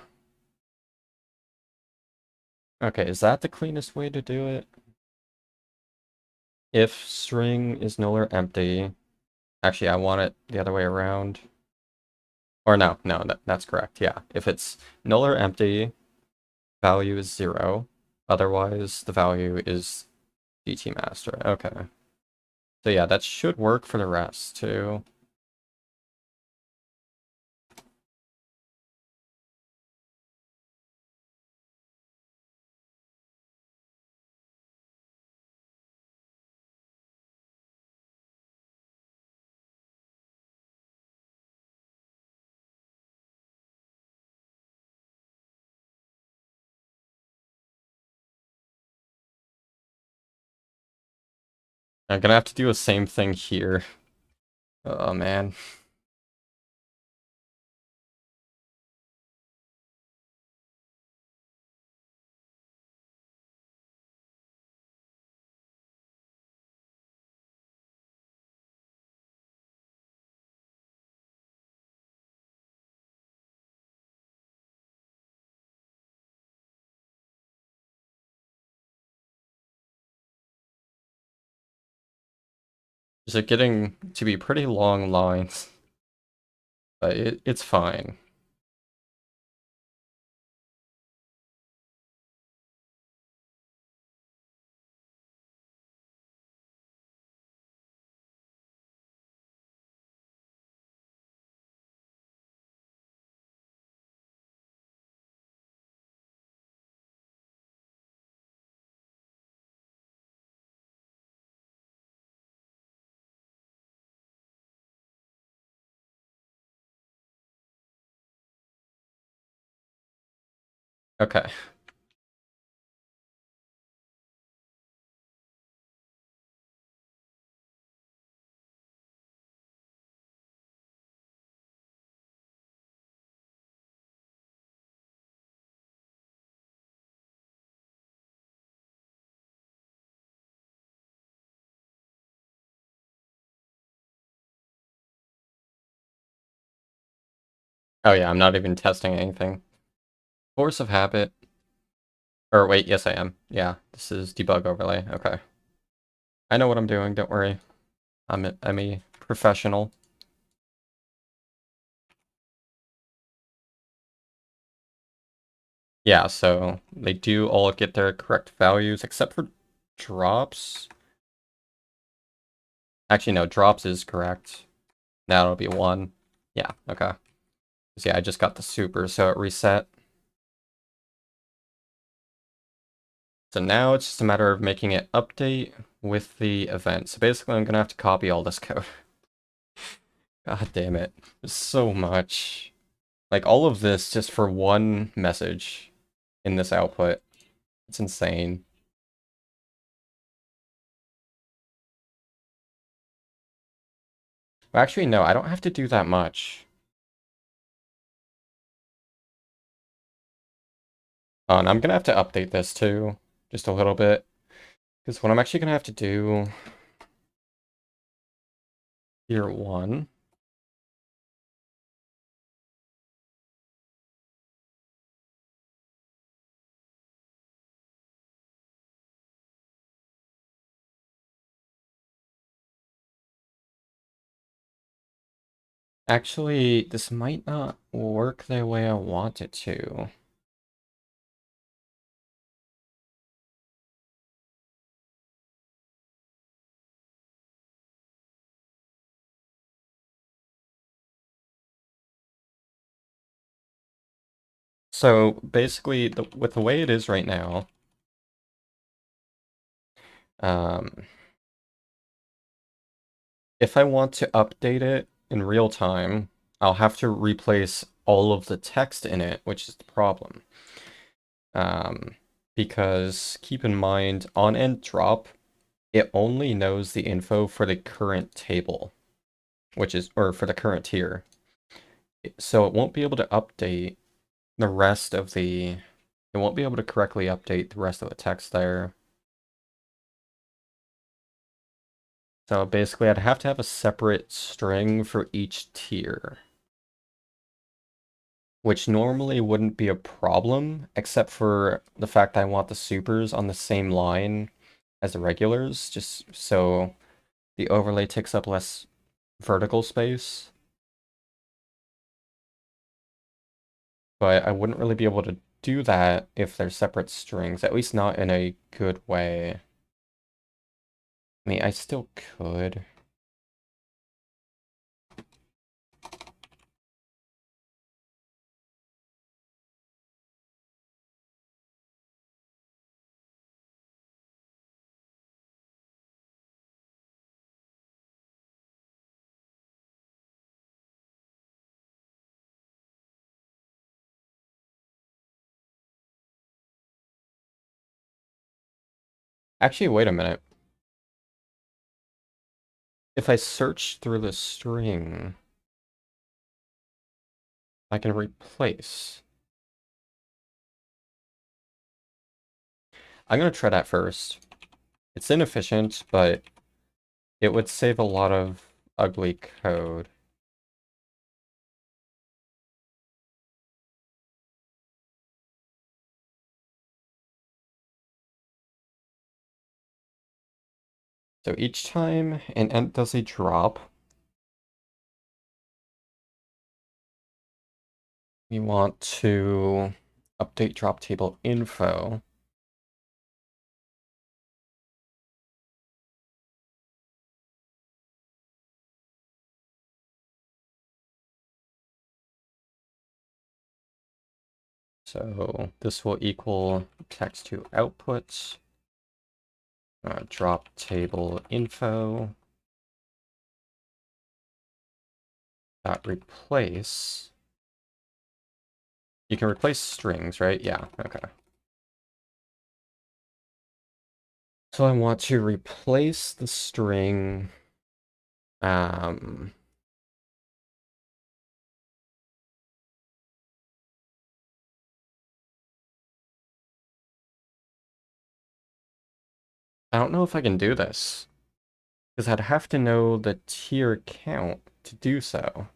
S1: Okay, is that the cleanest way to do it? If string is null or empty... Actually, I want it the other way around. Or no, that's correct, yeah. If it's null or empty, value is 0. Otherwise, the value is DT master. Okay. So yeah, that should work for the rest, too. I'm gonna have to do the same thing here. Oh man. Is it getting to be pretty long lines? But it's fine. Okay. Oh yeah, I'm not even testing anything. Force of habit. Or wait, yes I am. Yeah, this is debug overlay. Okay. I know what I'm doing, don't worry. I'm a professional. Yeah, so they do all get their correct values except for drops. Actually, no, drops is correct. Now it'll be 1. Yeah, okay. So yeah, I just got the super, so it reset. So now it's just a matter of making it update with the event. So basically I'm gonna have to copy all this code. God damn it. There's so much. Like all of this just for one message in this output. It's insane. Well, actually, no, I don't have to do that much. And I'm gonna have to update this too, just a little bit. Because what I'm actually gonna have to do here 1. Actually, this might not work the way I want it to. So basically, with the way it is right now, um, if I want to update it in real time, I'll have to replace all of the text in it, which is the problem. Um, because keep in mind, on end drop, it only knows the info for the current table, which is, or for the current tier. So it won't be able to update the rest of the, it won't be able to correctly update the rest of the text there. So basically I'd have to have a separate string for each tier, which normally wouldn't be a problem, except for the fact I want the supers on the same line as the regulars, just so the overlay takes up less vertical space. But I wouldn't really be able to do that if they're separate strings, at least not in a good way. I mean, I still could. Actually, wait a minute. if I search through the string, I can replace. I'm gonna try that first. It's inefficient, but it would save a lot of ugly code. So each time an ent does a drop, we want to update drop table info. So this will equal text to output, drop table info, dot replace. You can replace strings, right? Yeah, okay. So I want to replace the string, I don't know if I can do this, because I'd have to know the tier count to do so.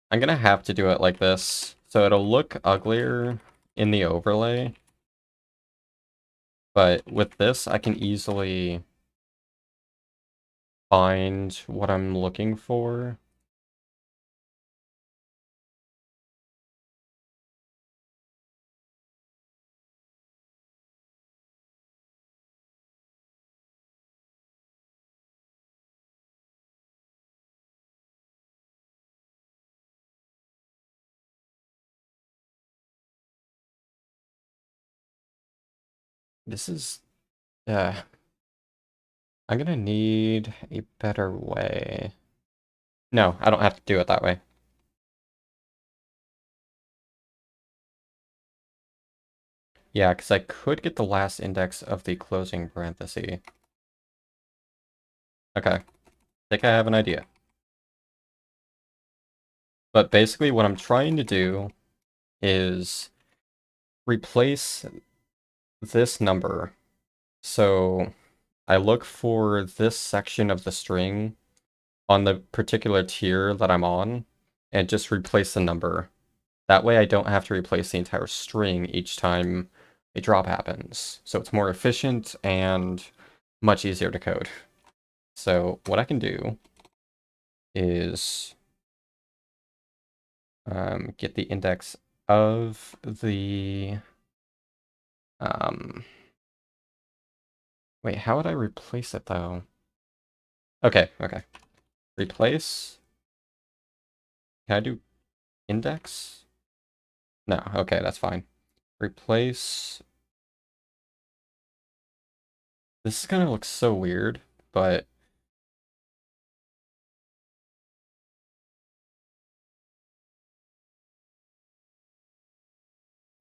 S1: I'm gonna have to do it like this, so it'll look uglier in the overlay. But with this, I can easily find what I'm looking for. This is, I'm gonna need a better way. No, I don't have to do it that way. Yeah, because I could get the last index of the closing parenthesis. Okay, I think I have an idea. But basically what I'm trying to do is replace this number. So I look for this section of the string on the particular tier that I'm on and just replace the number. That way I don't have to replace the entire string each time a drop happens. So it's more efficient and much easier to code. So what I can do is get the index of the wait, how would I replace it though? Okay. Replace. Can I do index? No, okay, that's fine. Replace. This is gonna look so weird, but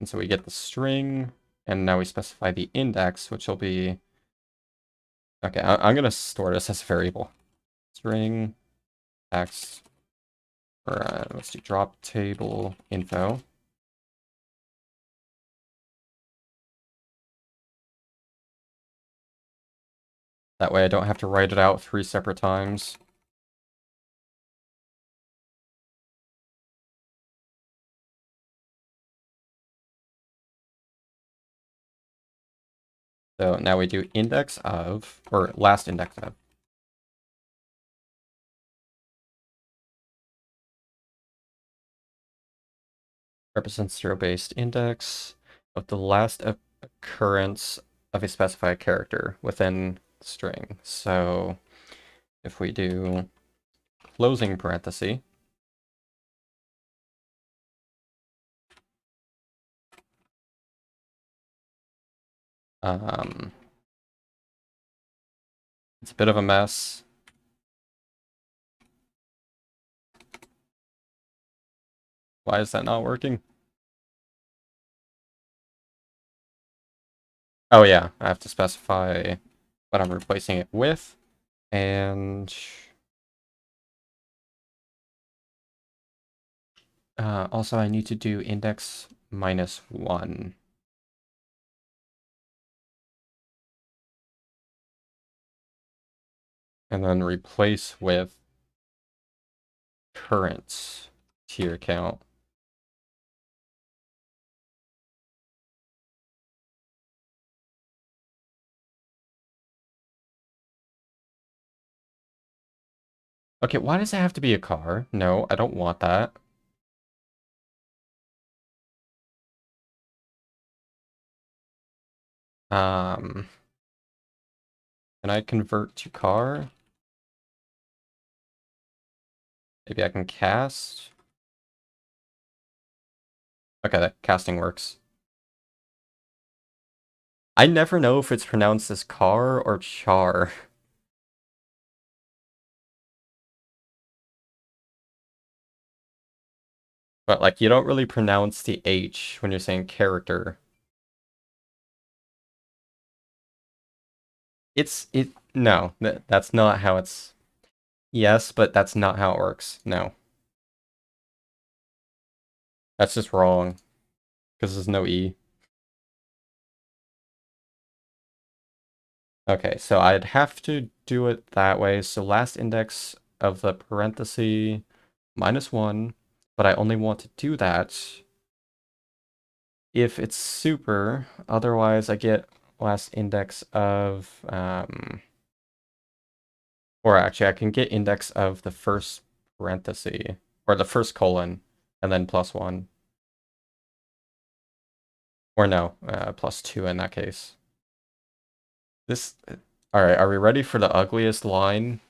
S1: and so we get the string, and now we specify the index, which will be okay. I'm gonna store this as a variable. String x, or let's do drop table info. That way I don't have to write it out 3 separate times. So now we do index of, or last index of. Represents zero-based index of the last occurrence of a specified character within string. So if we do closing parenthesis, Um, it's a bit of a mess. Why is that not working? Oh yeah, I have to specify what I'm replacing it with. And also I need to do index -1. And then replace with current tier count. Okay, why does it have to be a car? No, I don't want that. Can I convert to car? Maybe I can cast? Okay, that casting works. I never know if it's pronounced as car or char. But like, you don't really pronounce the H when you're saying character. No, that's not how it's, yes, but that's not how it works. No. That's just wrong, because there's no E. Okay, so I'd have to do it that way. So last index of the parenthesis -1, but I only want to do that if it's super. Otherwise, I get last index of, or actually, I can get index of the first parenthesis, or the first colon, and then +1. Or no, +2 in that case. Alright, are we ready for the ugliest line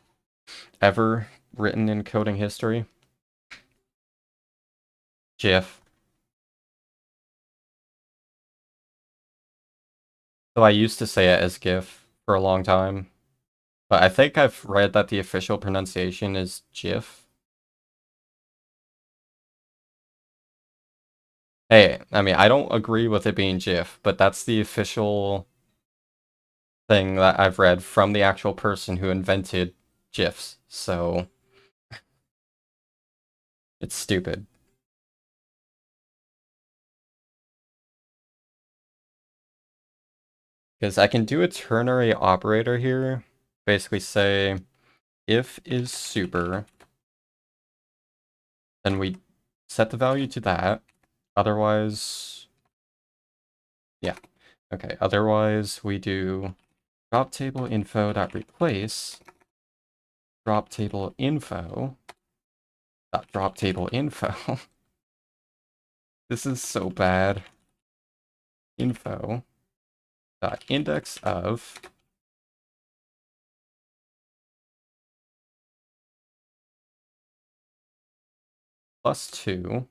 S1: ever written in coding history? GIF. So I used to say it as GIF for a long time, but I think I've read that the official pronunciation is GIF. Hey, I mean, I don't agree with it being GIF, but that's the official thing that I've read from the actual person who invented GIFs, so it's stupid. Because I can do a ternary operator here, basically say if is super, then we set the value to that. Otherwise, yeah. Okay, otherwise we do drop table info dot replace drop table info dot drop table info. This is so bad. Info dot index of +2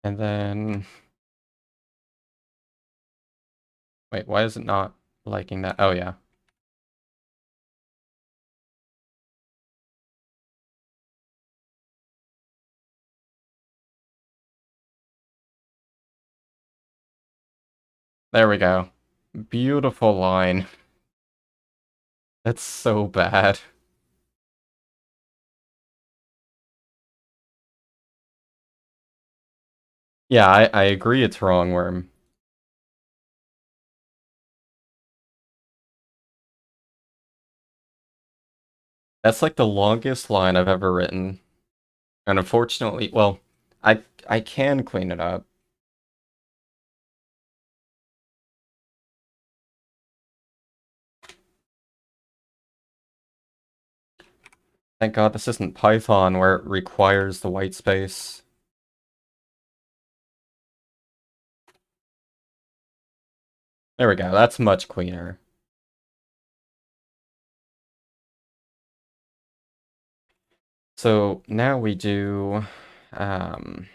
S1: and then wait, why is it not liking that? Oh yeah. There we go. Beautiful line. That's so bad. Yeah, I agree it's wrong, Worm. That's like the longest line I've ever written. And unfortunately, well, I can clean it up. Thank God this isn't Python where it requires the white space. There we go, that's much cleaner. So now we do text2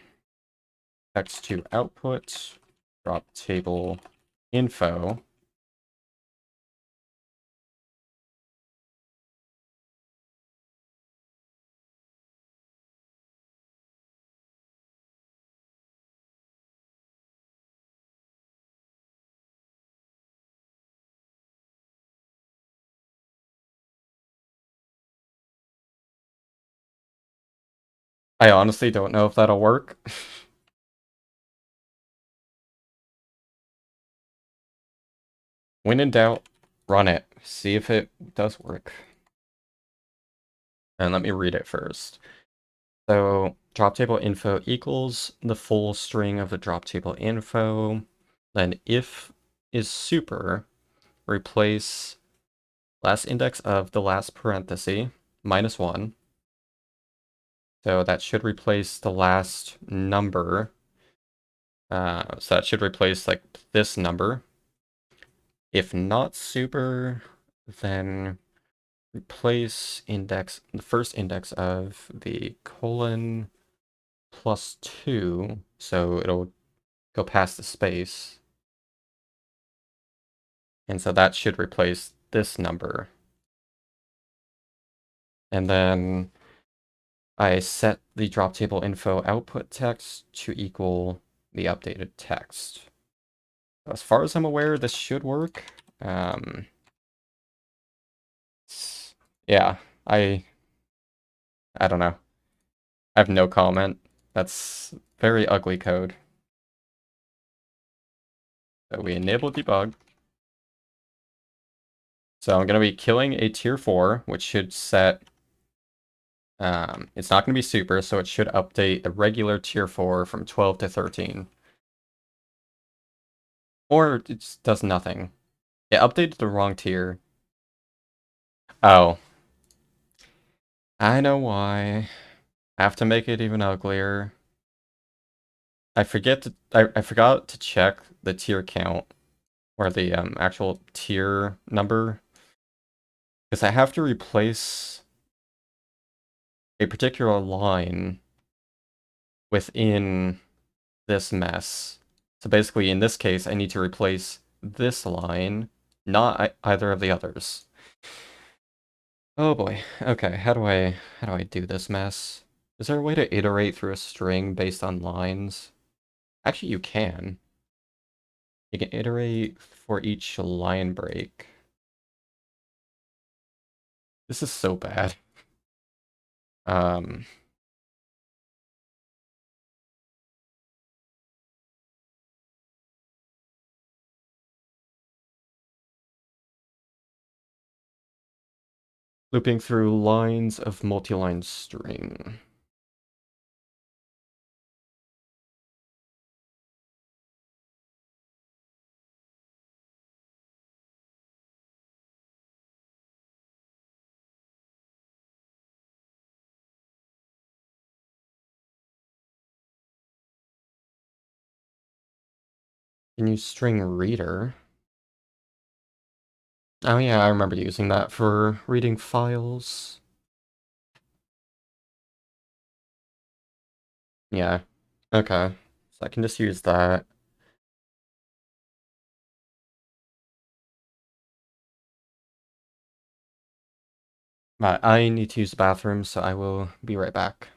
S1: output, drop table info. I honestly don't know if that'll work. When in doubt, run it. See if it does work. And let me read it first. So drop table info equals the full string of the drop table info. Then if is super, replace last index of the last parenthesis -1. So that should replace the last number. So that should replace like this number. If not super, then replace index, the first index of the colon +2. So it'll go past the space. And so that should replace this number. And then I set the drop table info output text to equal the updated text. As far as I'm aware, this should work. Yeah, I don't know. I have no comment. That's very ugly code. So we enable debug. So I'm going to be killing a tier 4, which should set... it's not going to be super, so it should update the regular tier 4 from 12 to 13. Or it just does nothing. It updated the wrong tier. Oh. I know why. I have to make it even uglier. I forgot to check the tier count, or the actual tier number, because I have to replace a particular line within this mess. So basically, in this case, I need to replace this line, not either of the others. Oh boy. Okay, how do I do this mess? Is there a way to iterate through a string based on lines? Actually, you can. You can iterate for each line break. This is so bad. Um, Looping through lines of multi-line string. Can use string reader. Oh yeah, I remember using that for reading files. Yeah. Okay. So I can just use that. I need to use the bathroom, so I will be right back.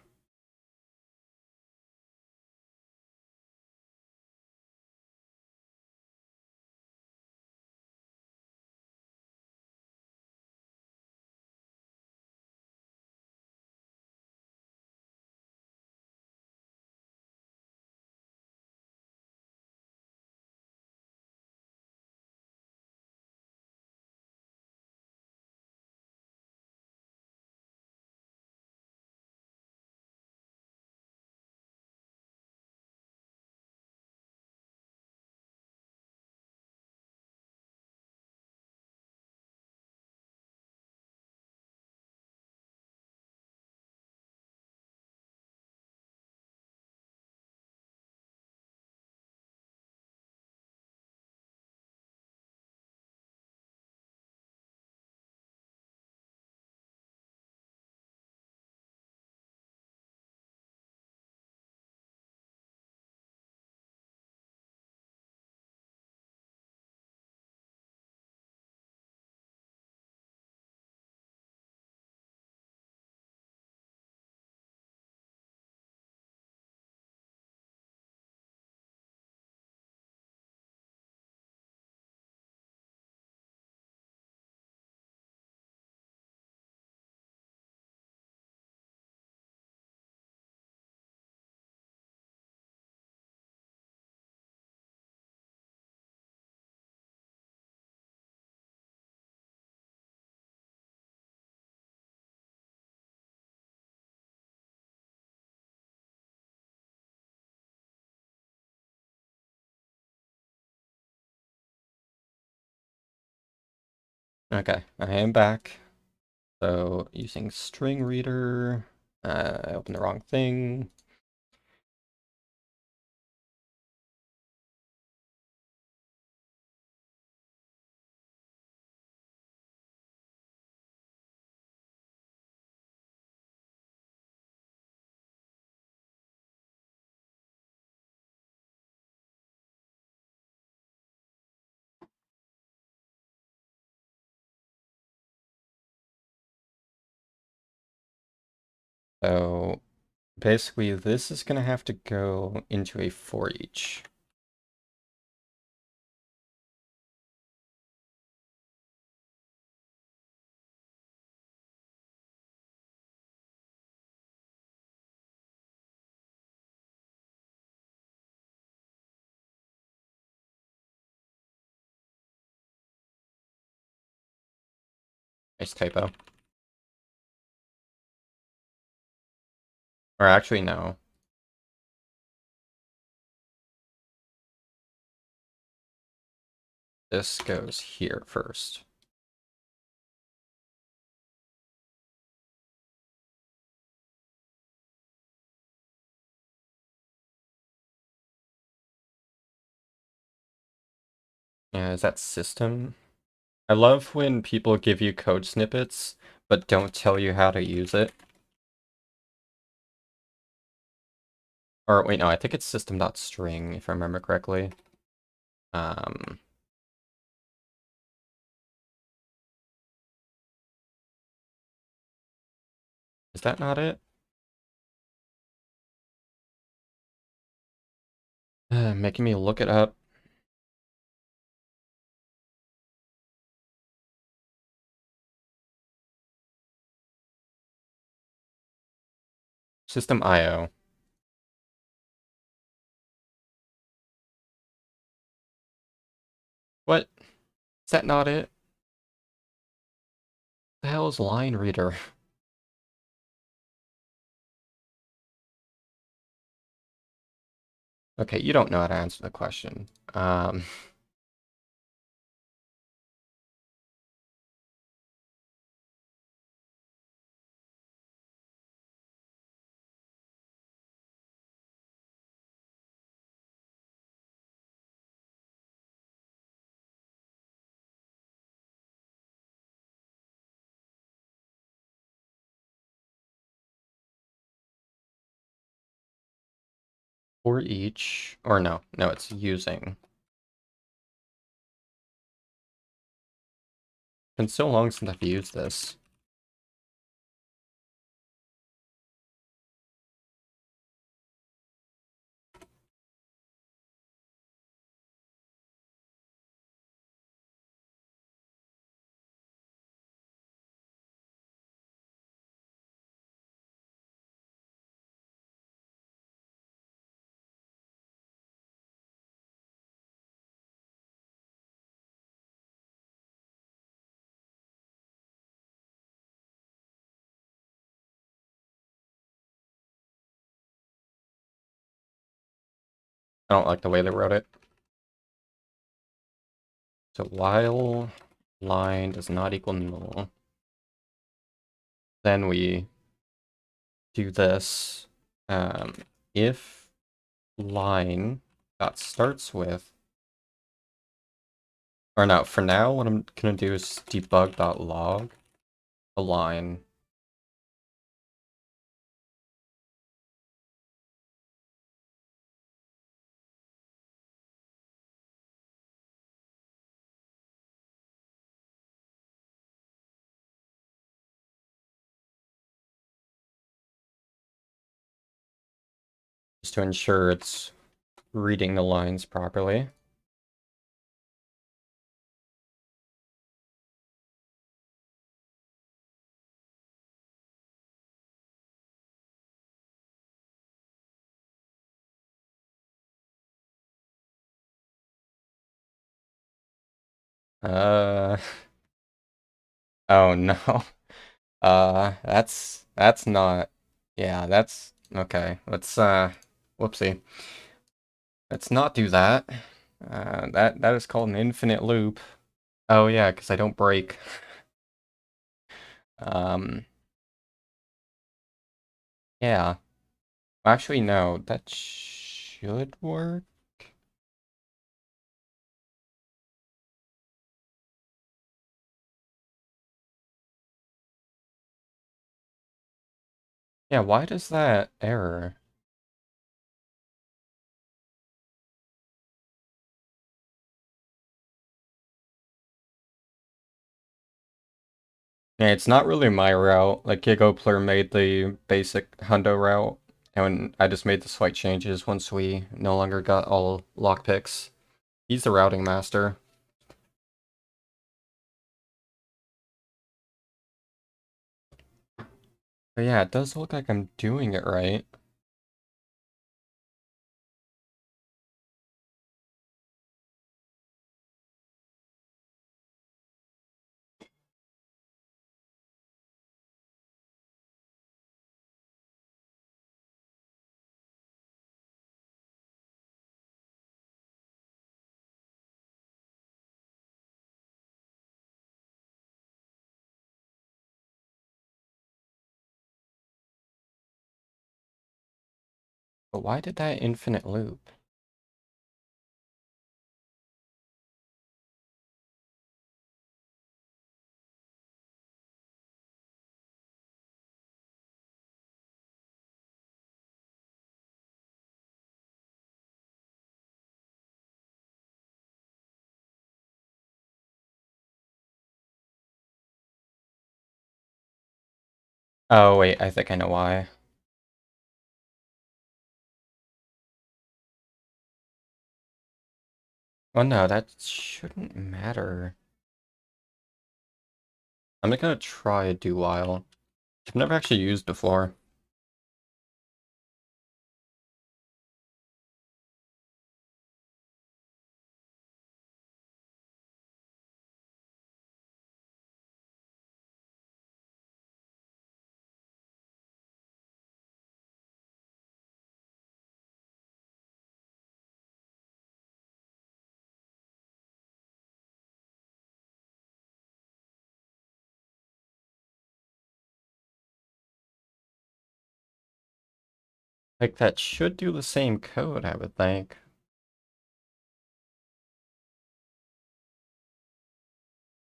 S1: Okay, I am back. So using string reader, I opened the wrong thing. So basically this is gonna have to go into a for each. Nice typo. Or actually, no. This goes here first. Yeah, is that system? I love when people give you code snippets, but don't tell you how to use it. Or wait, no, I think it's system.string, if I remember correctly. Is that not it? Making me look it up. System IO. What? Is that not it? The hell is line reader? Okay, you don't know how to answer the question. For each, or no, it's using. It's been so long since I've used this. I don't like the way they wrote it. So while line does not equal null, then we do this. If line that starts with, or no, for now, what I'm gonna do is debug.log a line. Just to ensure it's reading the lines properly. Uh, oh no. That's not, yeah, that's, okay. Let's, whoopsie. Let's not do that. That is called an infinite loop. Oh yeah, because I don't break. Um, yeah. Actually, no, that should work. Yeah, why does that error? Yeah, it's not really my route. Like, Gigopler made the basic hundo route, and I just made the slight changes once we no longer got all lockpicks. He's the routing master. But yeah, it does look like I'm doing it right. But why did that infinite loop? Oh wait, I think I know why. Oh no, that shouldn't matter. I'm gonna try a do while. I've never actually used before. Like, that should do the same code, I would think.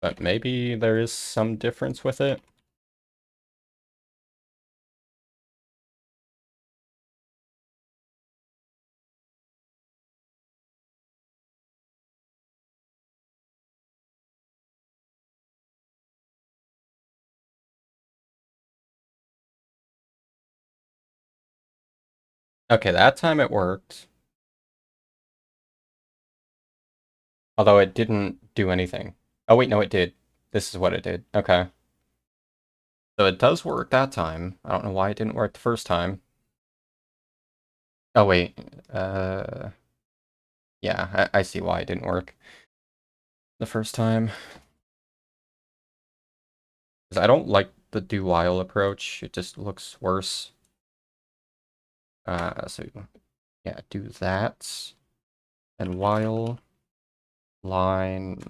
S1: But maybe there is some difference with it. Okay, that time it worked. Although it didn't do anything. Oh wait, no it did. This is what it did. Okay. So it does work that time. I don't know why it didn't work the first time. Oh wait. Yeah, I see why it didn't work the first time. Because I don't like the do while approach. It just looks worse. So yeah, do that. And while line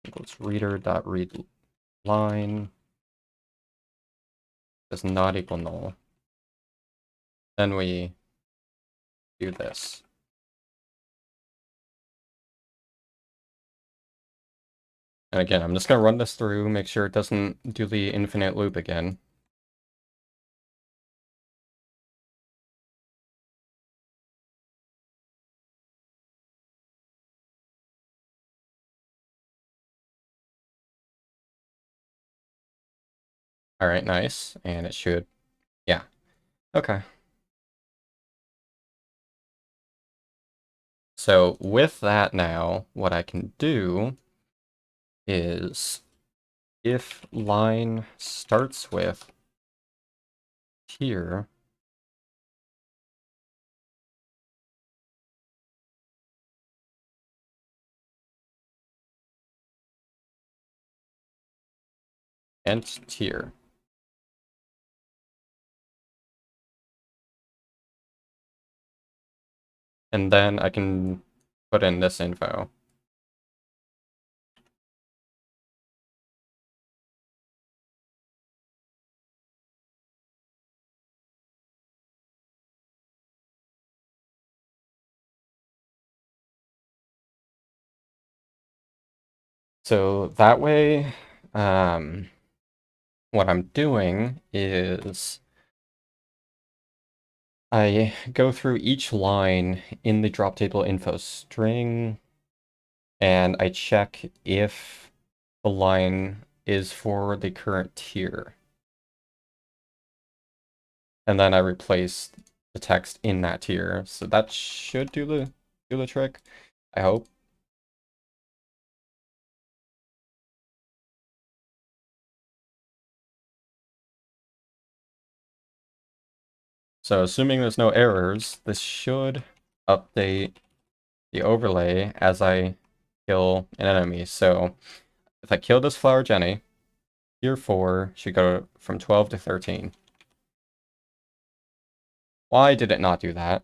S1: equals reader dot read line does not equal null. Then we do this. And again, I'm just gonna run this through, make sure it doesn't do the infinite loop again. All right, nice. And it should, yeah. Okay. So with that now, what I can do is if line starts with here, and tier. And then I can put in this info. So that way, what I'm doing is I go through each line in the drop table info string and I check if the line is for the current tier. And then I replace the text in that tier. So that should do the trick, I hope. So assuming there's no errors, this should update the overlay as I kill an enemy. So if I kill this Flower Jenny, tier 4 should go from 12 to 13. Why did it not do that?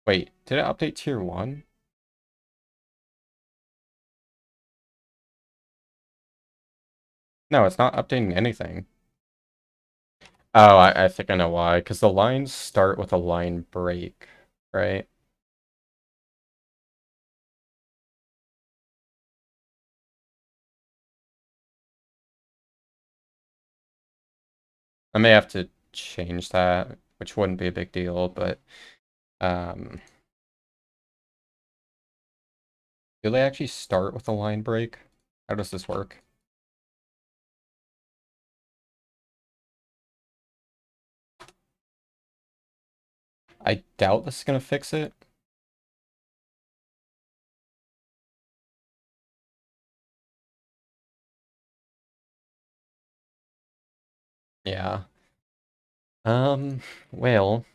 S1: Wait, did it update tier 1? No, it's not updating anything. Oh, I think I know why. Because the lines start with a line break, right? I may have to change that, which wouldn't be a big deal, but do they actually start with a line break? How does this work? I doubt this is gonna fix it. Yeah. Well.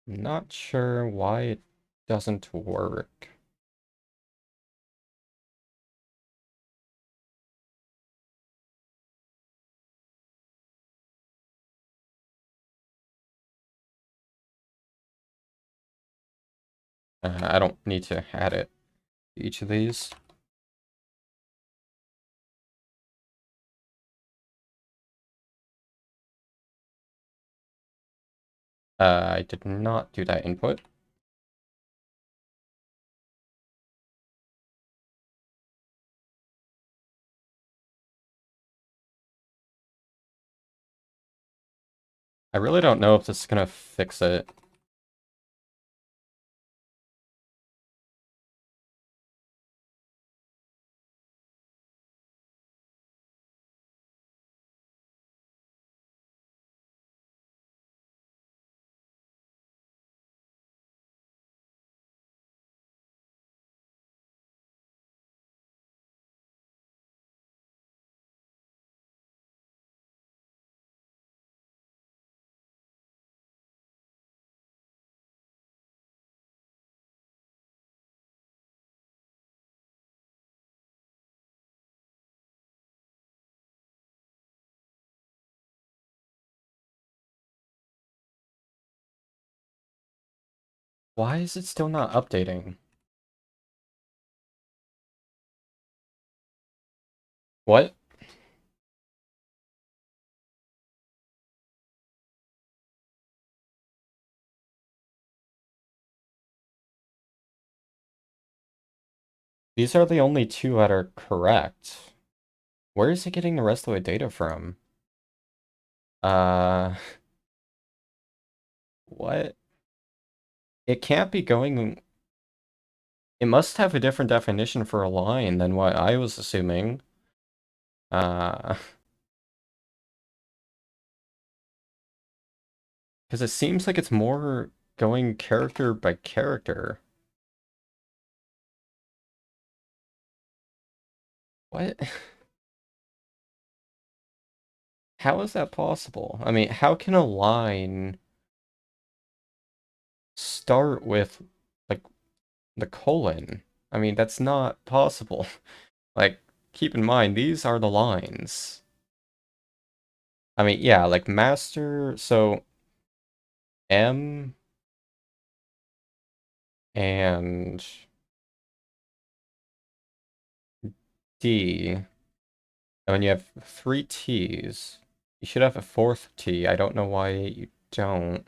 S1: Not sure why it doesn't work. I don't need to add it to each of these. I did not do that input. I really don't know if this is gonna fix it. Why is it still not updating? What? These are the only two that are correct. Where is it getting the rest of the data from? Uh, what? It can't be going... It must have a different definition for a line than what I was assuming. Because it seems like it's more going character by character. What? How is that possible? I mean, how can a line start with, like, the colon? I mean, that's not possible. Like, keep in mind, these are the lines. I mean, yeah, like, master, so M and D, and when you have 3 T's, you should have a 4th T. I don't know why you don't.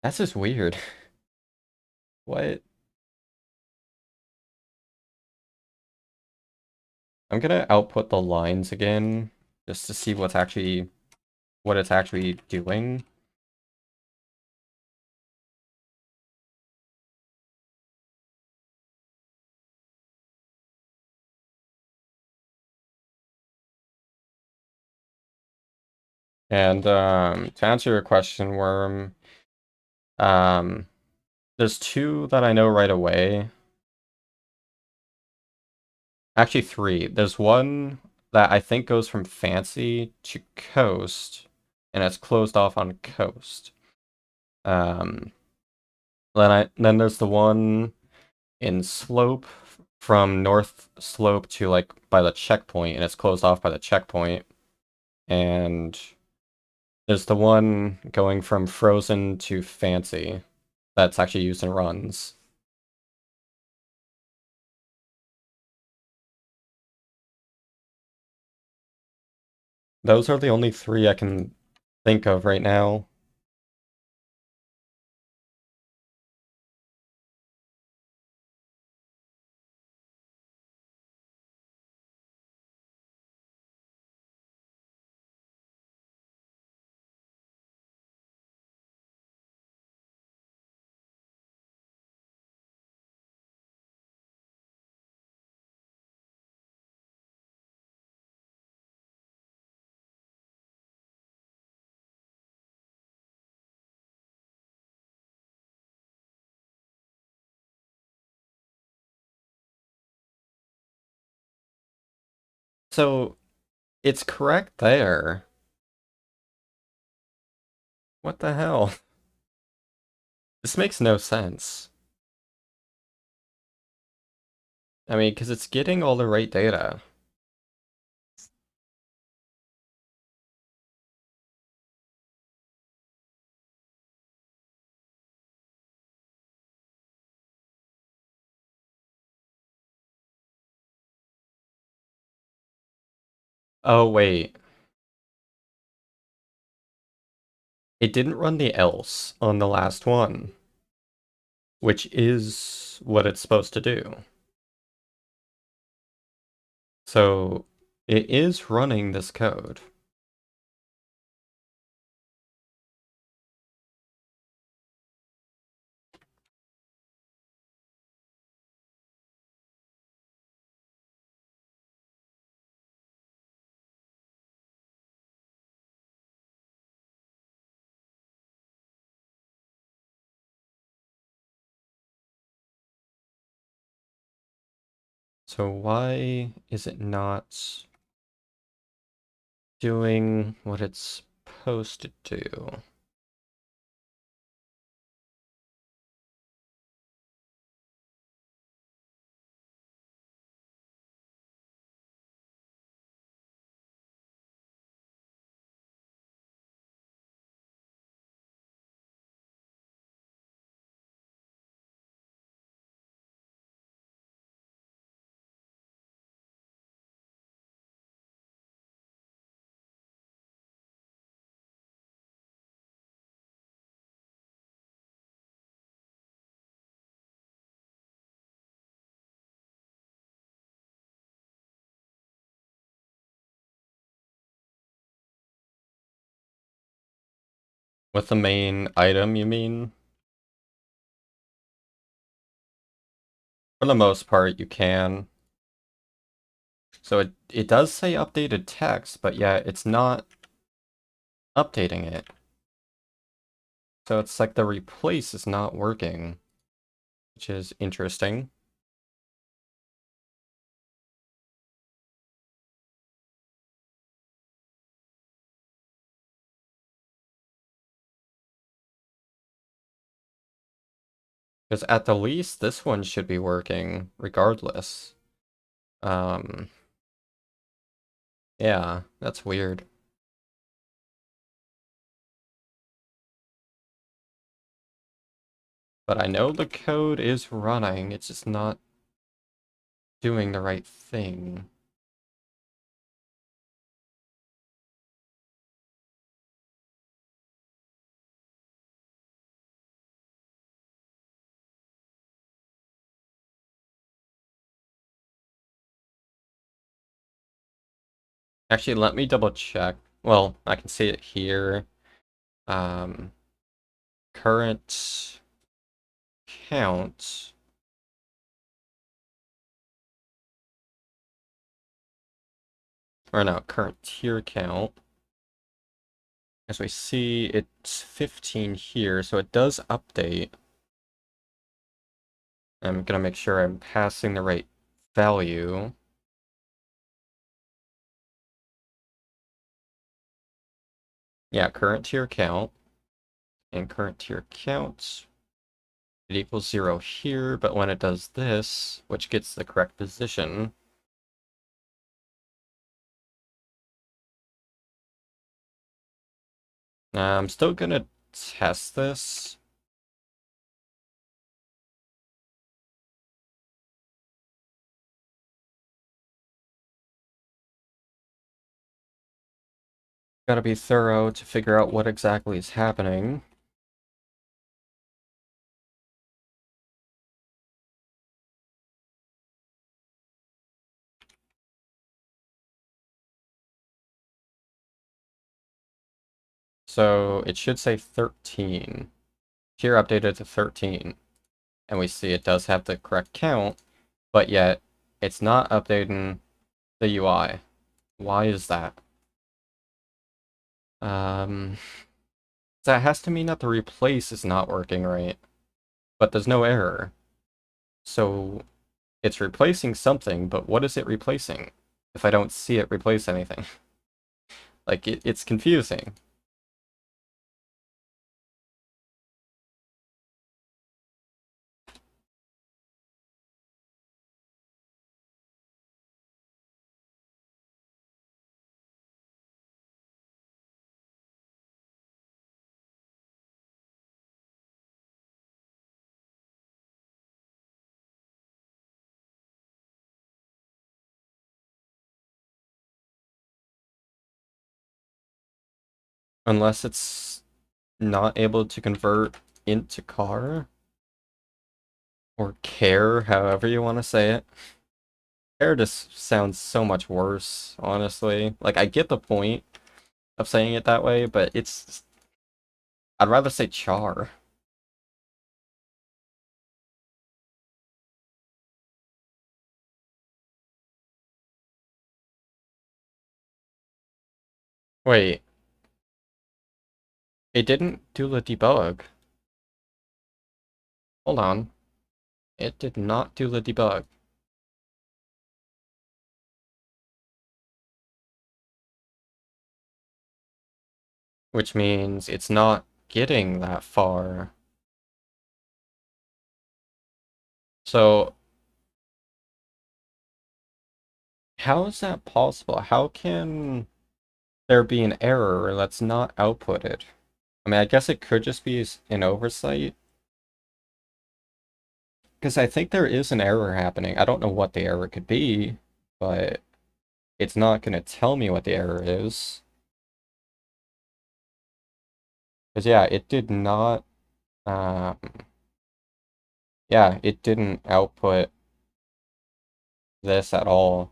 S1: That's just weird. What? I'm gonna output the lines again, just to see what it's actually doing. And to answer your question, Worm, um, there's 2 that I know right away. Actually, 3. There's one that I think goes from Fancy to Coast, and it's closed off on Coast. Um, then there's the one in Slope from North Slope to like by the checkpoint, and it's closed off by the checkpoint. And there's the one going from Frozen to Fancy that's actually used in runs. Those are the only 3 I can think of right now. So it's correct there. What the hell? This makes no sense. I mean, because it's getting all the right data. Oh, wait. It didn't run the else on the last one, which is what it's supposed to do. So it is running this code. So why is it not doing what it's supposed to do? With the main item, you mean? For the most part, you can. So it does say updated text, but yeah, it's not updating it. So it's like the replace is not working, which is interesting. Because at the least, this one should be working regardless. Um, yeah, that's weird. But I know the code is running, it's just not doing the right thing. Actually, let me double check. Well, I can see it here. Um, current count. Or no, current tier count. As we see, it's 15 here, so it does update. I'm gonna make sure I'm passing the right value. Yeah, current tier count. And current tier count. It equals 0 here, but when it does this, which gets the correct position, I'm still gonna test this. Gotta be thorough to figure out what exactly is happening. So it should say 13. Tier updated to 13. And we see it does have the correct count, but yet it's not updating the UI. Why is that? That has to mean that the replace is not working right, but there's no error. So it's replacing something, but what is it replacing if I don't see it replace anything? Like, it's confusing. Unless it's not able to convert into car, or care, however you want to say it. Care just sounds so much worse, honestly. Like, I get the point of saying it that way, but I'd rather say char. Wait, it didn't do the debug. Hold on. It did not do the debug. Which means it's not getting that far. So, how is that possible? How can there be an error that's not outputted? I mean, I guess it could just be an oversight. Because I think there is an error happening. I don't know what the error could be, but it's not going to tell me what the error is. Because, yeah, it did not... Um, yeah, it didn't output this at all.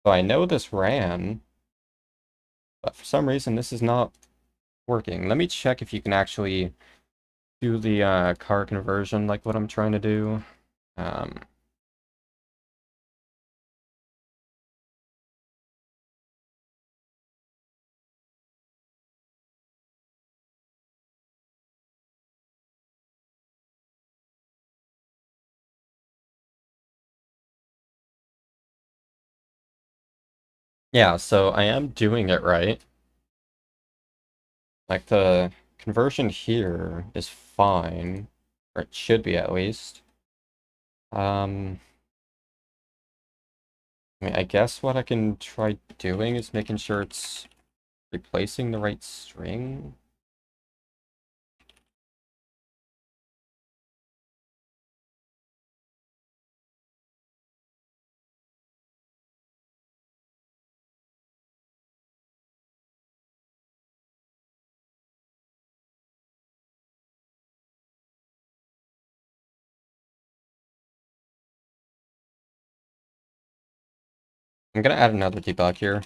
S1: So I know this ran, but for some reason this is not working. Let me check if you can actually do the car conversion like what I'm trying to do. Um, yeah, so I am doing it right. Like, the conversion here is fine, or it should be at least. I mean, I guess what I can try doing is making sure it's replacing the right string. I'm gonna add another debug here.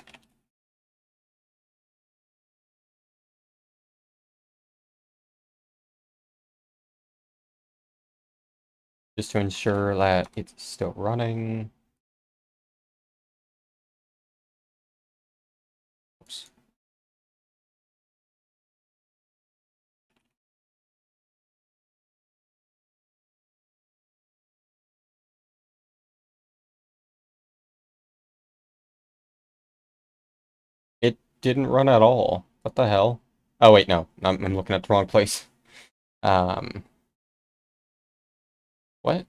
S1: Just to ensure that it's still running. Oops. It didn't run at all. What the hell? Oh wait, no. I'm looking at the wrong place. Um, what?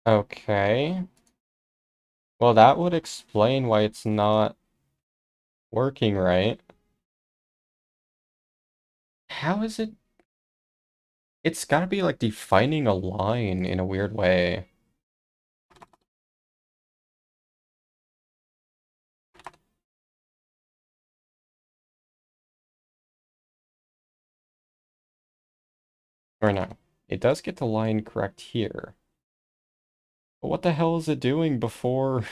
S1: Okay. Well, that would explain why it's not working right. How is it? It's gotta be like defining a line in a weird way. Or no. It does get the line correct here. But what the hell is it doing before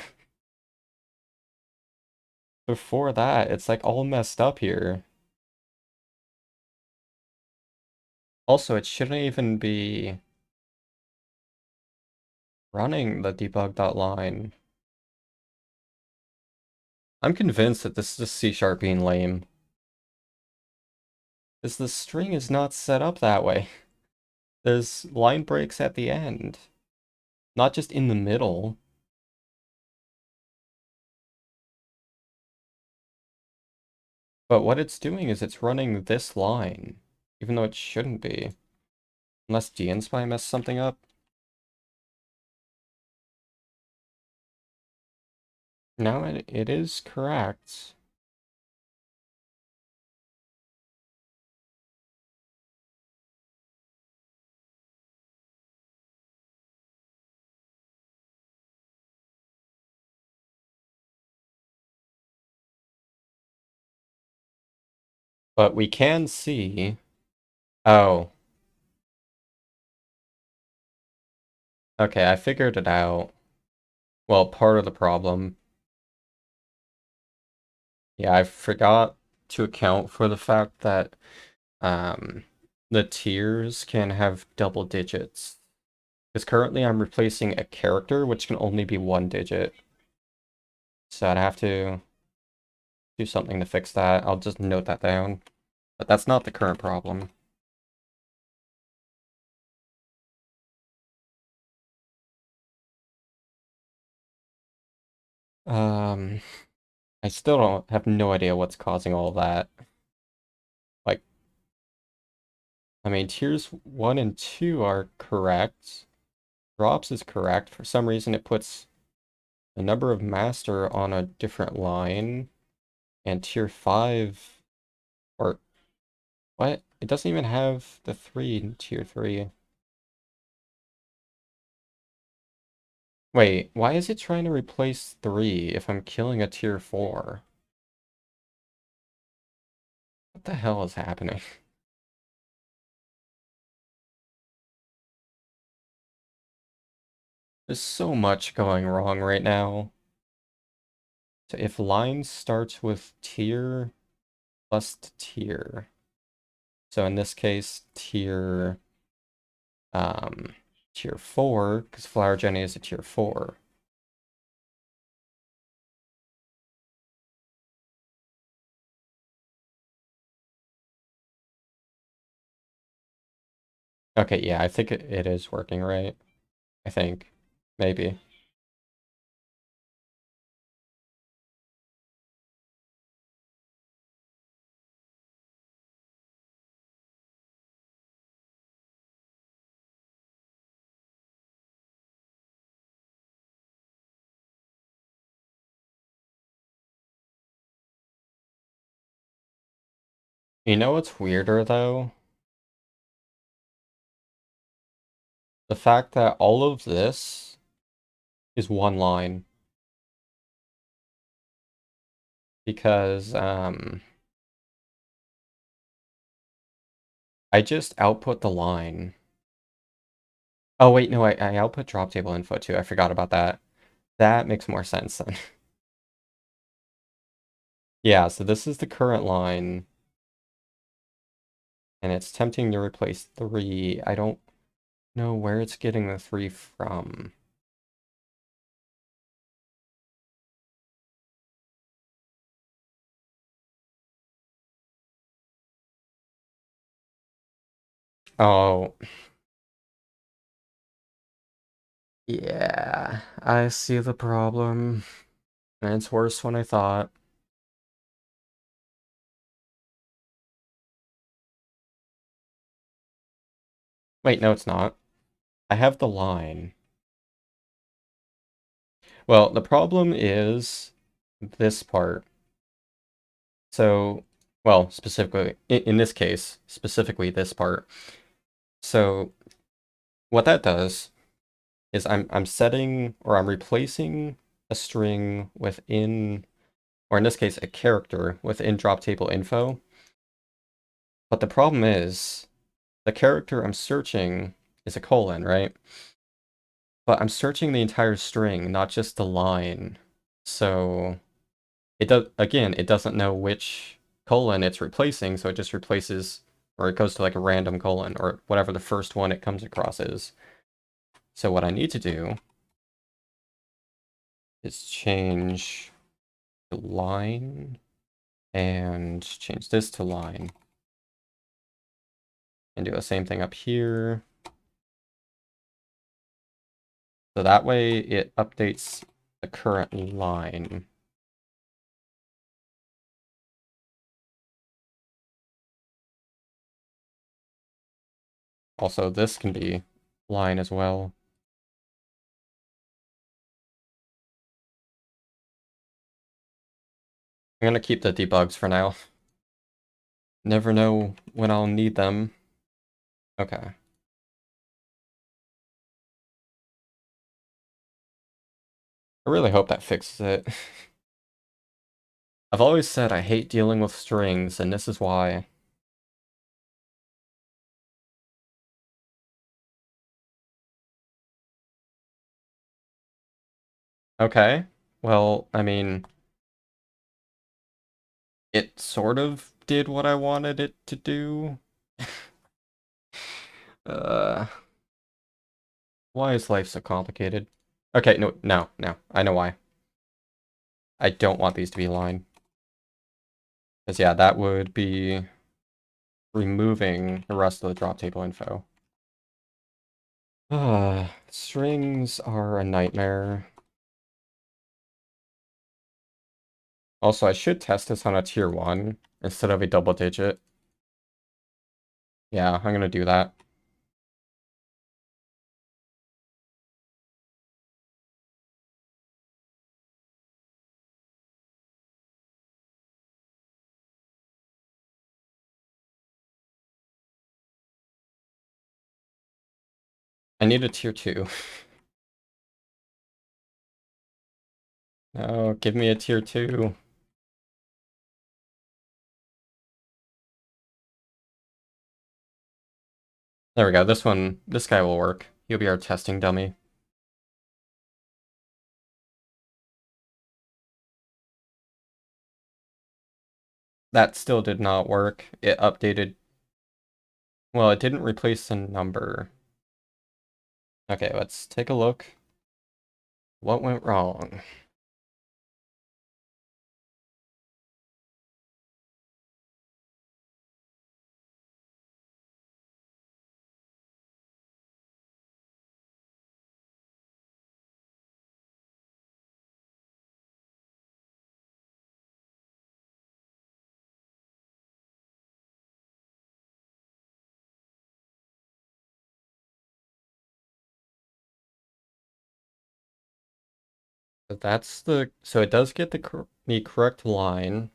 S1: before that? It's like all messed up here. Also, it shouldn't even be running the debug.line. I'm convinced that this is just C# being lame. Because the string is not set up that way. There's line breaks at the end. Not just in the middle. But what it's doing is it's running this line. Even though it shouldn't be. Unless dnspy messed something up. No, it is correct. But we can see... Oh. Okay, I figured it out. Well, part of the problem. Yeah, I forgot to account for the fact that the tiers can have double digits. Because currently I'm replacing a character, which can only be one digit. So I'd have to do something to fix that. I'll just note that down. But that's not the current problem. Um, I still don't have no idea what's causing all that. Like, I mean, tiers 1 and 2 are correct. Drops is correct. For some reason, it puts the number of master on a different line. And tier 5, or what? It doesn't even have the 3 in tier 3. Wait, why is it trying to replace 3 if I'm killing a tier 4? What the hell is happening? There's so much going wrong right now. So if line starts with tier plus tier. So in this case, um tier 4, because Flower Jenny is a tier 4. Okay, yeah, I think it is working right. I think. Maybe. You know what's weirder though? The fact that all of this is one line. Because I just output the line. Oh wait, no, I output drop table info too. I forgot about that. That makes more sense then. Yeah, so this is the current line, and it's tempting to replace 3. I don't know where it's getting the 3 from. Oh, yeah, I see the problem. And it's worse than I thought. Wait, no, it's not. I have the line. Well, the problem is this part. So, well, specifically, in this case, specifically this part. So, what that does is I'm setting, or I'm replacing a string within, or in this case, a character within drop table info. But the problem is the character I'm searching is a colon, right? But I'm searching the entire string, not just the line. So it does, again, it doesn't know which colon it's replacing, so it just replaces, or it goes to like a random colon, or whatever the first one it comes across is. So what I need to do is change the line and change this to line. And do the same thing up here. So that way it updates the current line. Also, this can be line as well. I'm gonna keep the debugs for now. Never know when I'll need them. Okay. I really hope that fixes it. I've always said I hate dealing with strings, and this is why. Okay. Well, I mean, it sort of did what I wanted it to do. Uh, why is life so complicated? Okay, no. I know why. I don't want these to be line. Because, yeah, that would be removing the rest of the drop table info. Strings are a nightmare. Also, I should test this on a tier 1 instead of a double digit. Yeah, I'm gonna do that. I need a tier 2. No, give me a tier 2. There we go. This guy will work. He'll be our testing dummy. That still did not work. It updated. Well, it didn't replace the number. Okay, let's take a look. What went wrong? So it does get the correct line.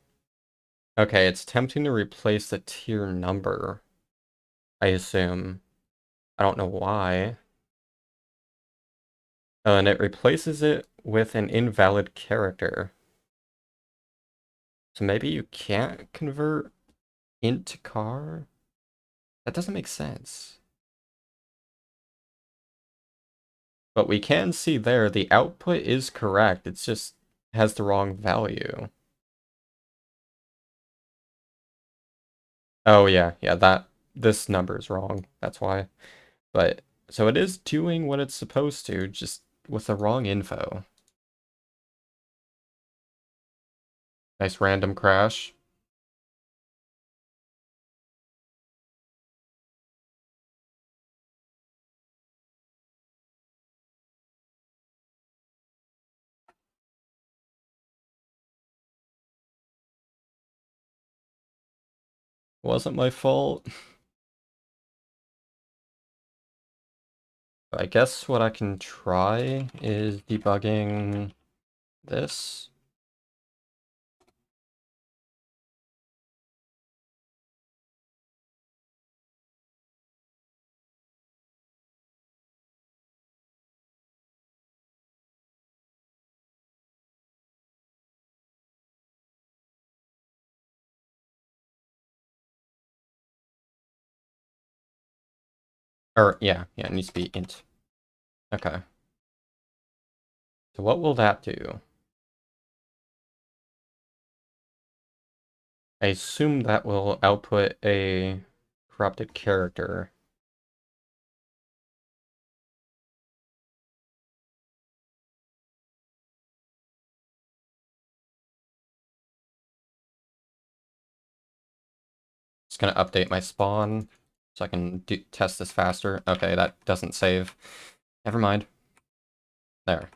S1: Okay, it's tempting to replace the tier number, I assume. I don't know why. Oh, and it replaces it with an invalid character. So maybe you can't convert into car? That doesn't make sense. But we can see there the output is correct. It's just has the wrong value. Oh yeah, this number is wrong. That's why. But so it is doing what it's supposed to, just with the wrong info. Nice random crash. Wasn't my fault. I guess what I can try is debugging this. Or yeah, it needs to be int. Okay. So what will that do? I assume that will output a corrupted character. Just gonna update my spawn so I can test this faster. Okay, that doesn't save. Never mind. There.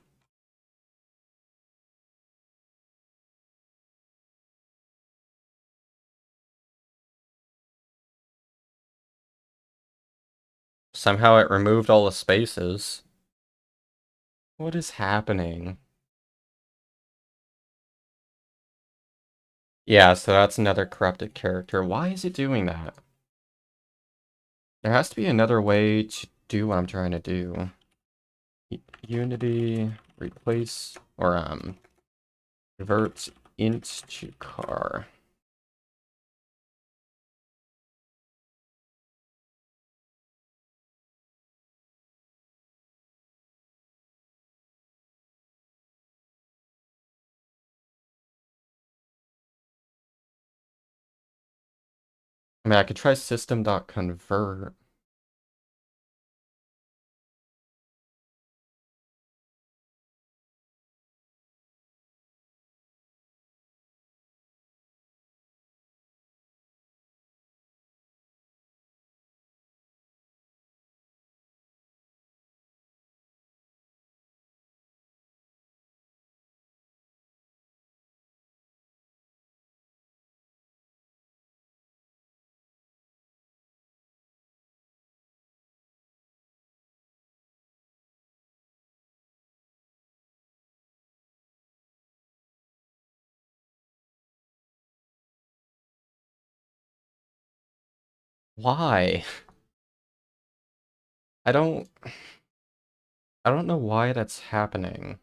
S1: Somehow it removed all the spaces. What is happening? Yeah, so that's another corrupted character. Why is it doing that? There has to be another way to do what I'm trying to do. Unity, replace, or convert int to car. I mean, I could try system.convert. Why? I don't I don't know why that's happening.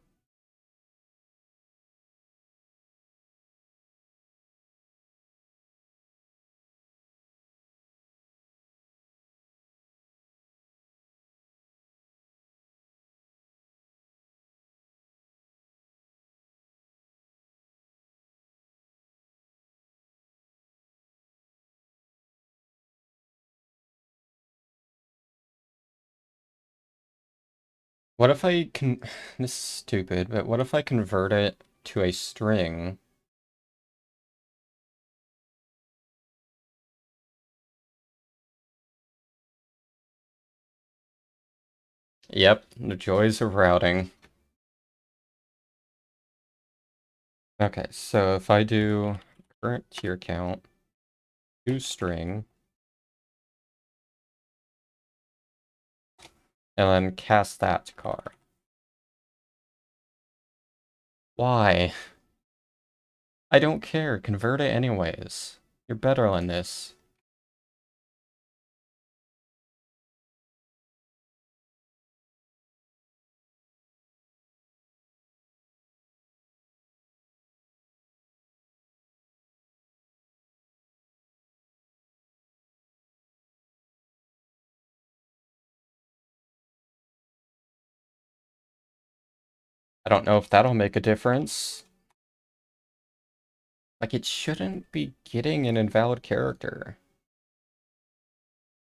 S1: What if I can this is stupid, but what if I convert it to a string? Yep, the joys of routing. Okay, so if I do current tier count to string and then cast that to car. Why? I don't care. Convert it anyways. You're better on this. I don't know if that'll make a difference. Like, it shouldn't be getting an invalid character.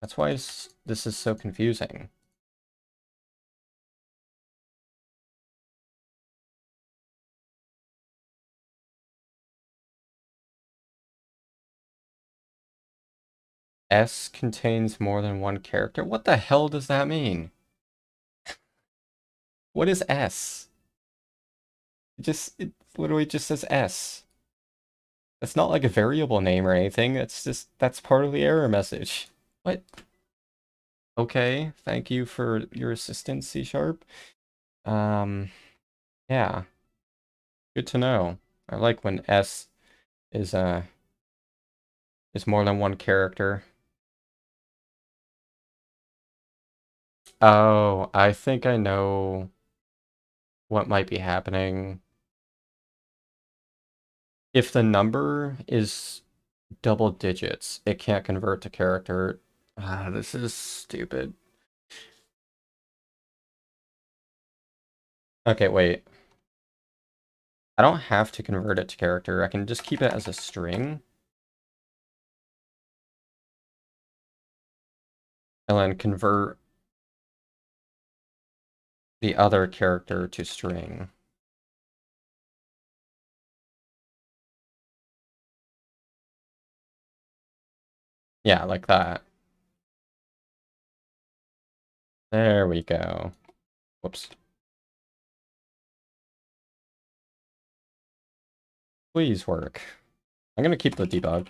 S1: That's why this is so confusing. S contains more than one character? What the hell does that mean? What is S? It literally just says S. That's not like a variable name or anything. That's part of the error message. What? Okay, thank you for your assistance, C Sharp. Yeah, good to know. I like when S is is more than one character. Oh, I think I know what might be happening. If the number is double digits, it can't convert to character. Ah, this is stupid. Okay, wait. I don't have to convert it to character. I can just keep it as a string. And then convert the other character to string. Yeah, like that. There we go. Whoops. Please work. I'm gonna keep the debug.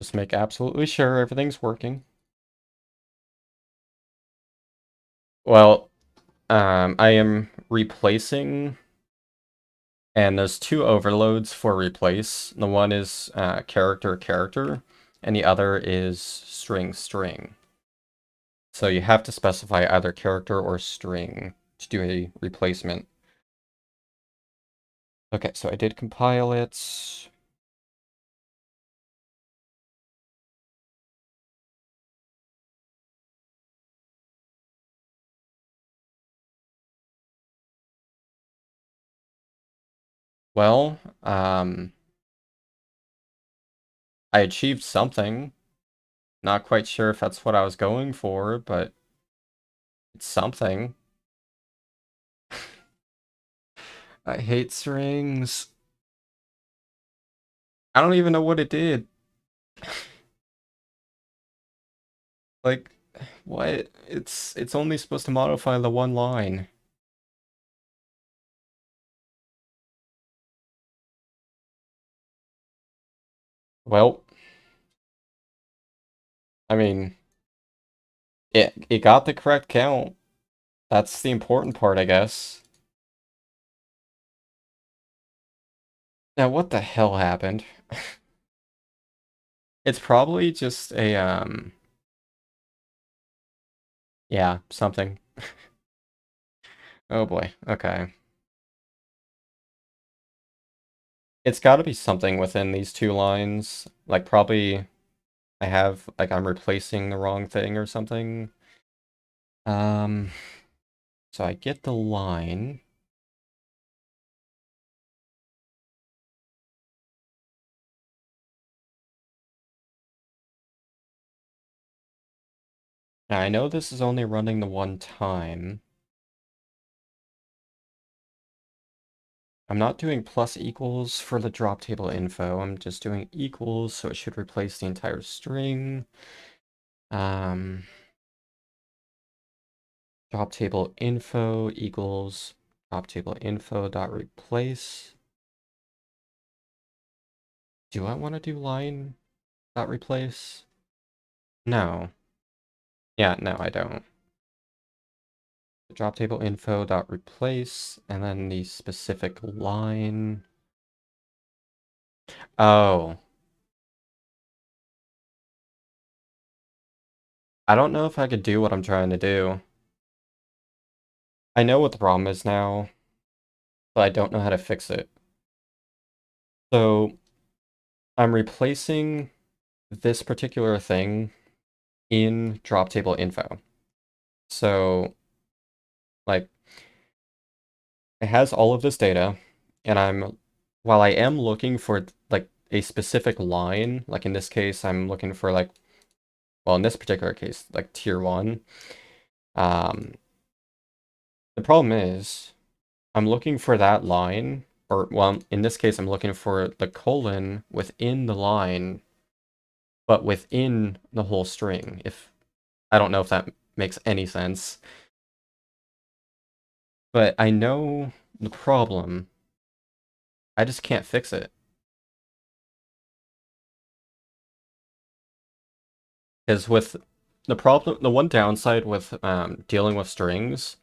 S1: Just make absolutely sure everything's working. Well, I am replacing, and there's two overloads for replace. The one is character character, and the other is string string. So you have to specify either character or string to do a replacement. Okay, so I did compile it. Well, I achieved something. Not quite sure if that's what I was going for, but it's something. I hate strings. I don't even know what it did. Like, what? It's only supposed to modify the one line. Well, I mean, it got the correct count. That's the important part, I guess. Now, what the hell happened? It's probably just a, yeah, something. Oh boy, okay. It's gotta be something within these two lines. Like, probably I'm replacing the wrong thing or something. Um, so I get the line. Now, I know this is only running the one time. I'm not doing plus equals for the drop table info. I'm just doing equals, so it should replace the entire string. Drop table info equals drop table info dot replace. Do I want to do line dot replace? No. Yeah, no, I don't. Drop table info dot replace, and then the specific line. Oh. I don't know if I could do what I'm trying to do. I know what the problem is now, but I don't know how to fix it. So I'm replacing this particular thing in drop table info. So, like, it has all of this data, and while I am looking for like a specific line, like in this case, I'm looking for like, well, in this particular case, like tier 1. Um, the problem is I'm looking for that line, or well, in this case, I'm looking for the colon within the line, but within the whole string. If I don't know if that makes any sense, but I know the problem. I just can't fix it. Because with the problem, the one downside with dealing with strings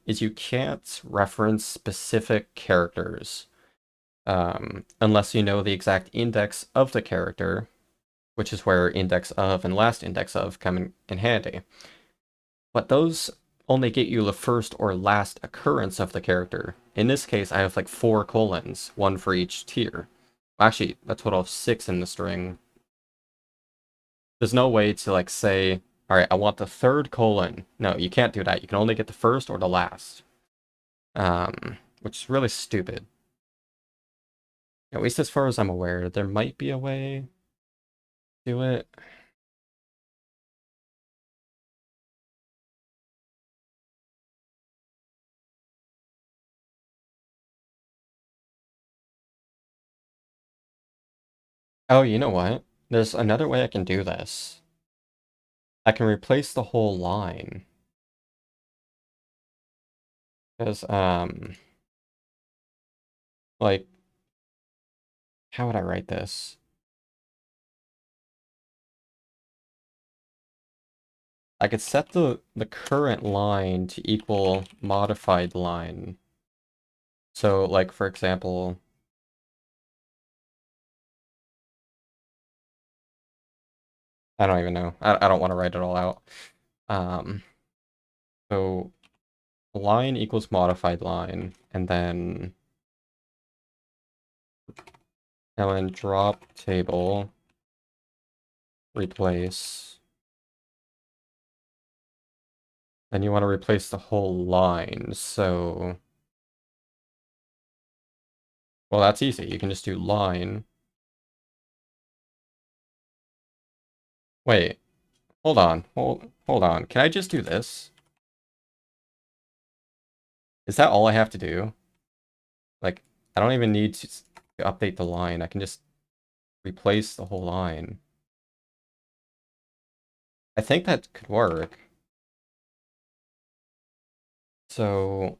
S1: is you can't reference specific characters unless you know the exact index of the character, which is where index of and last index of come in handy. But those only get you the first or last occurrence of the character. In this case, I have like 4 colons, one for each tier. Actually, that's what I'll have 6 in the string. There's no way to like say, all right, I want the third colon. No, you can't do that. You can only get the first or the last. Which is really stupid. At least as far as I'm aware, there might be a way to do it. Oh, you know what? There's another way I can do this. I can replace the whole line. Because, like, how would I write this? I could set the current line to equal modified line. So, like, for example, I don't even know. I don't want to write it all out. Um, so line equals modified line, and then drop table replace. Then you want to replace the whole line. So, well, that's easy. You can just do line. Wait, hold on. Hold on. Can I just do this? Is that all I have to do? Like, I don't even need to update the line. I can just replace the whole line. I think that could work. So,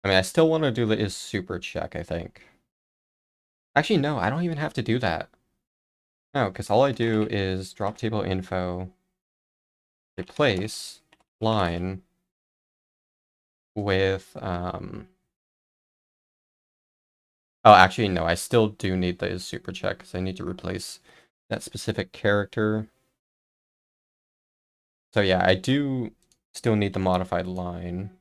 S1: I mean, I still want to do the is super check, I think. Actually, no, I don't even have to do that. No, because all I do is drop table info, replace line with, oh, actually, no, I still do need the is super check because I need to replace that specific character. So yeah, I do still need the modified line.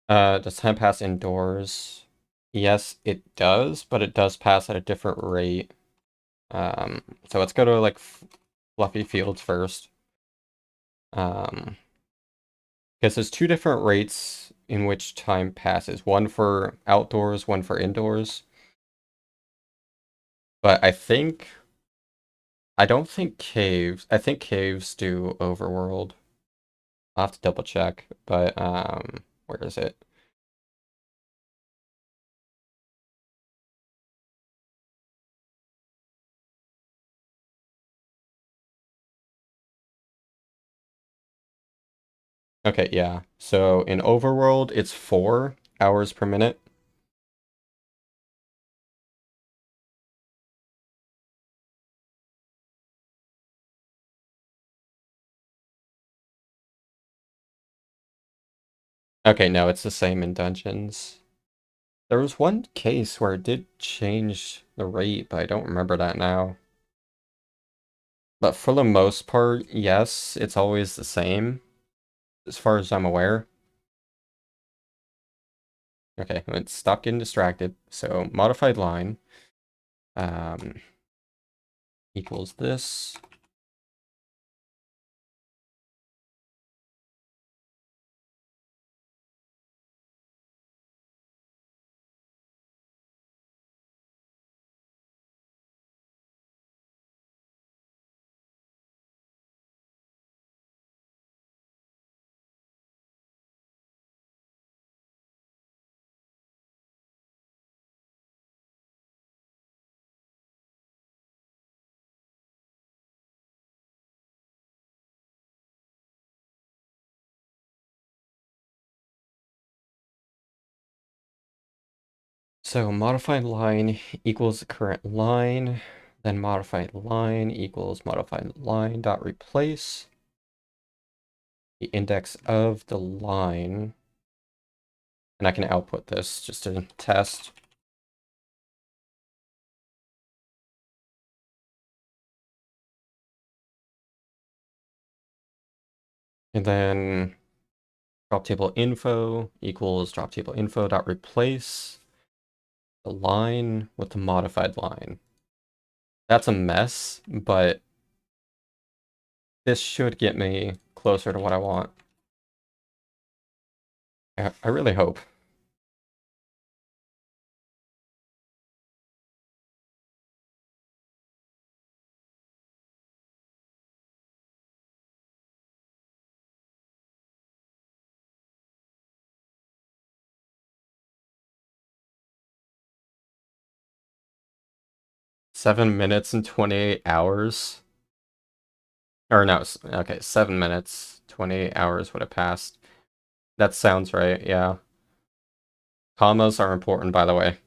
S1: Does time pass indoors? Yes, it does, but it does pass at a different rate. So let's go to like fluffy fields first. Because there's 2 different rates in which time passes. One for outdoors, one for indoors. But I don't think caves, I think caves do overworld. I'll have to double check, but where is it? Okay, yeah. So in overworld, it's 4 hours per minute. Okay, no, it's the same in dungeons. There was one case where it did change the rate, but I don't remember that now. But for the most part, yes, it's always the same, as far as I'm aware. Okay, let's stop getting distracted. So modified line um, equals this. So modified line equals the current line, then modified line equals modified line dot replace the index of the line, and I can output this just to test. And then drop table info equals drop table info dot replace the line with the modified line. That's a mess, but this should get me closer to what I want. I really hope. Seven minutes and 28 hours. Or no, okay, 7 minutes, 28 hours would have passed. That sounds right, yeah. Commas are important, by the way.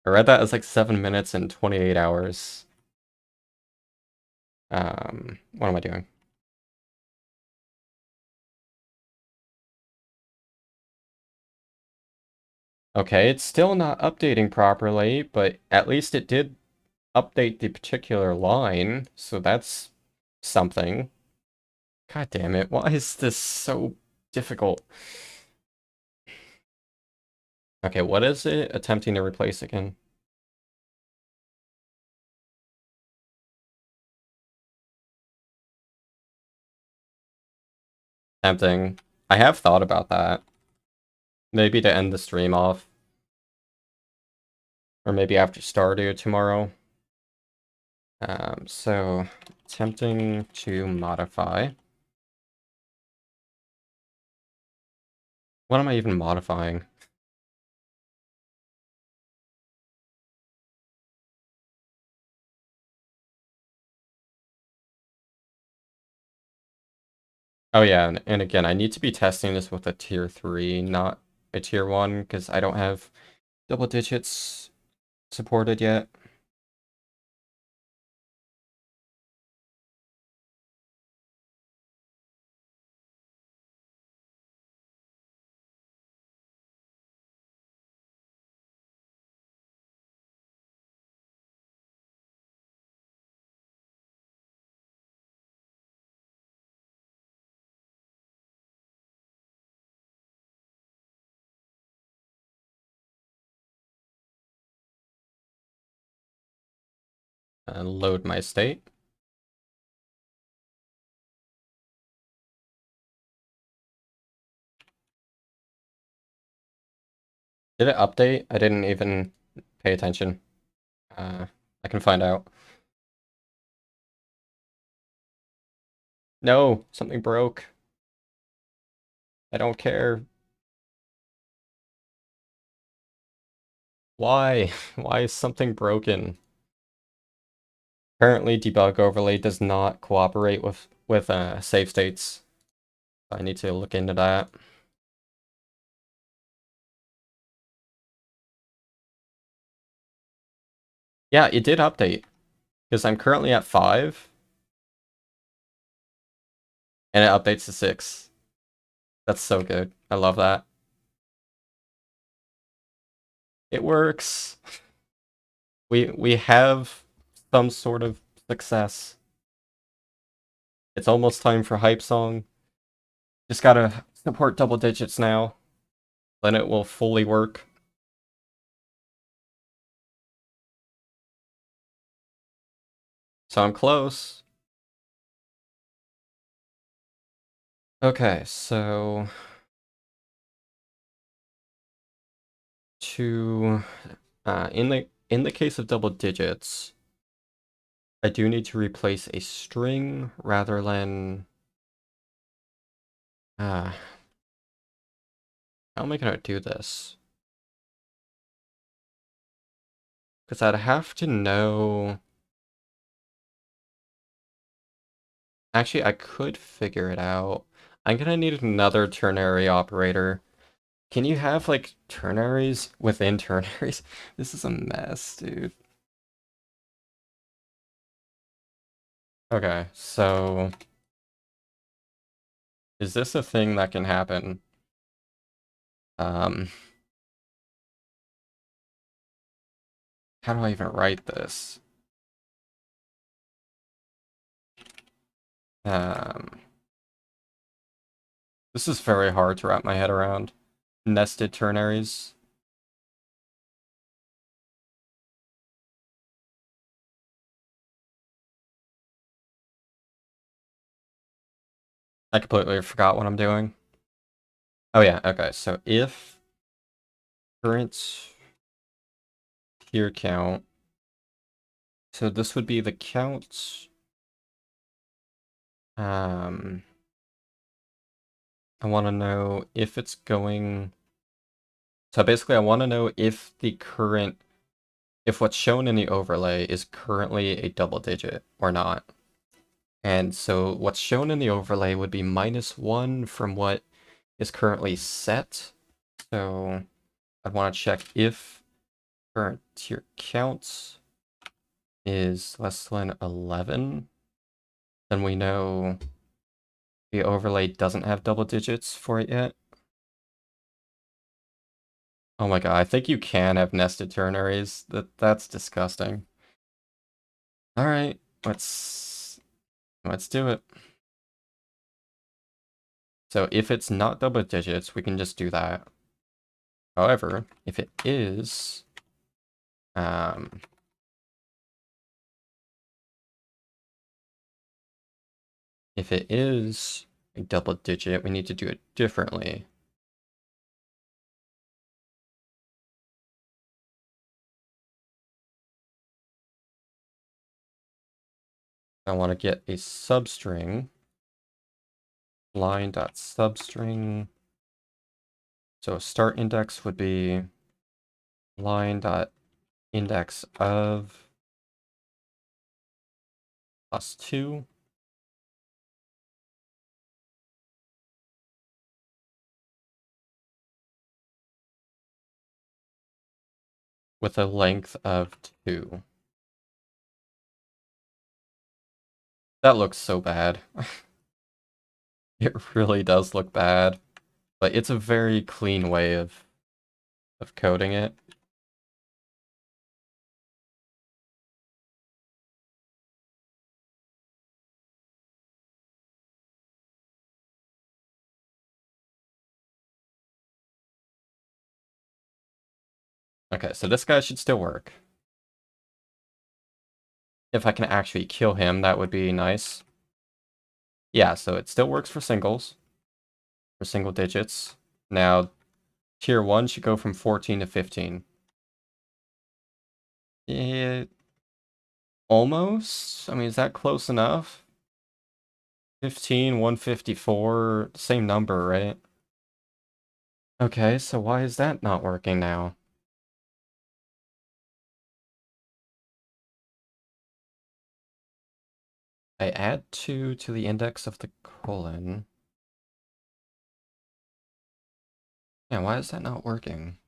S1: I read that as like 7 minutes and 28 hours. What am I doing? Okay, it's still not updating properly, but at least it did update the particular line, so that's something. God damn it, why is this so difficult? Okay, what is it attempting to replace again? Tempting. I have thought about that. Maybe to end the stream off. Or maybe after Stardew tomorrow. So, attempting to modify. What am I even modifying? Oh yeah, and again, I need to be testing this with a tier 3, not a tier 1, because I don't have double digits supported yet. Load my state. Did it update? I didn't even pay attention. I can find out. No, something broke. I don't care. Why? Why is something broken? Apparently, debug overlay does not cooperate with save states. I need to look into that. Yeah, it did update because I'm currently at 5, and it updates to 6. That's so good. I love that. It works. We have some sort of success. It's almost time for hype song. Just gotta support double digits now. Then it will fully work. So I'm close. Okay, so to in the case of double digits, I do need to replace a string rather than how am I gonna do this? Because I'd have to know. Actually, I could figure it out. I'm gonna need another ternary operator. Can you have like ternaries within ternaries? This is a mess, dude. Okay, so is this a thing that can happen? Um, how do I even write this? Um, this is very hard to wrap my head around. Nested ternaries. I completely forgot what I'm doing. Oh yeah, okay, so if current tier count, so this would be the count. I want to know if it's going. So basically, I want to know if if what's shown in the overlay is currently a double digit or not. And so what's shown in the overlay would be -1 from what is currently set. So I'd want to check if current tier count is less than 11. Then we know the overlay doesn't have double digits for it yet. Oh my god, I think you can have nested ternaries. That's disgusting. Alright, let's do it. So if it's not double digits, we can just do that. However, if it is, um, if it is a double digit, we need to do it differently. I want to get a substring, line.substring. So a start index would be line.index of +2. With a length of 2. That looks so bad. It really does look bad. But it's a very clean way of coding it. Okay, so this guy should still work. If I can actually kill him, that would be nice. Yeah, so it still works for singles. For single digits. Now, tier 1 should go from 14 to 15. Yeah, almost? I mean, is that close enough? 15, 154, same number, right? Okay, so why is that not working now? I add 2 to the index of the colon. Yeah, why is that not working?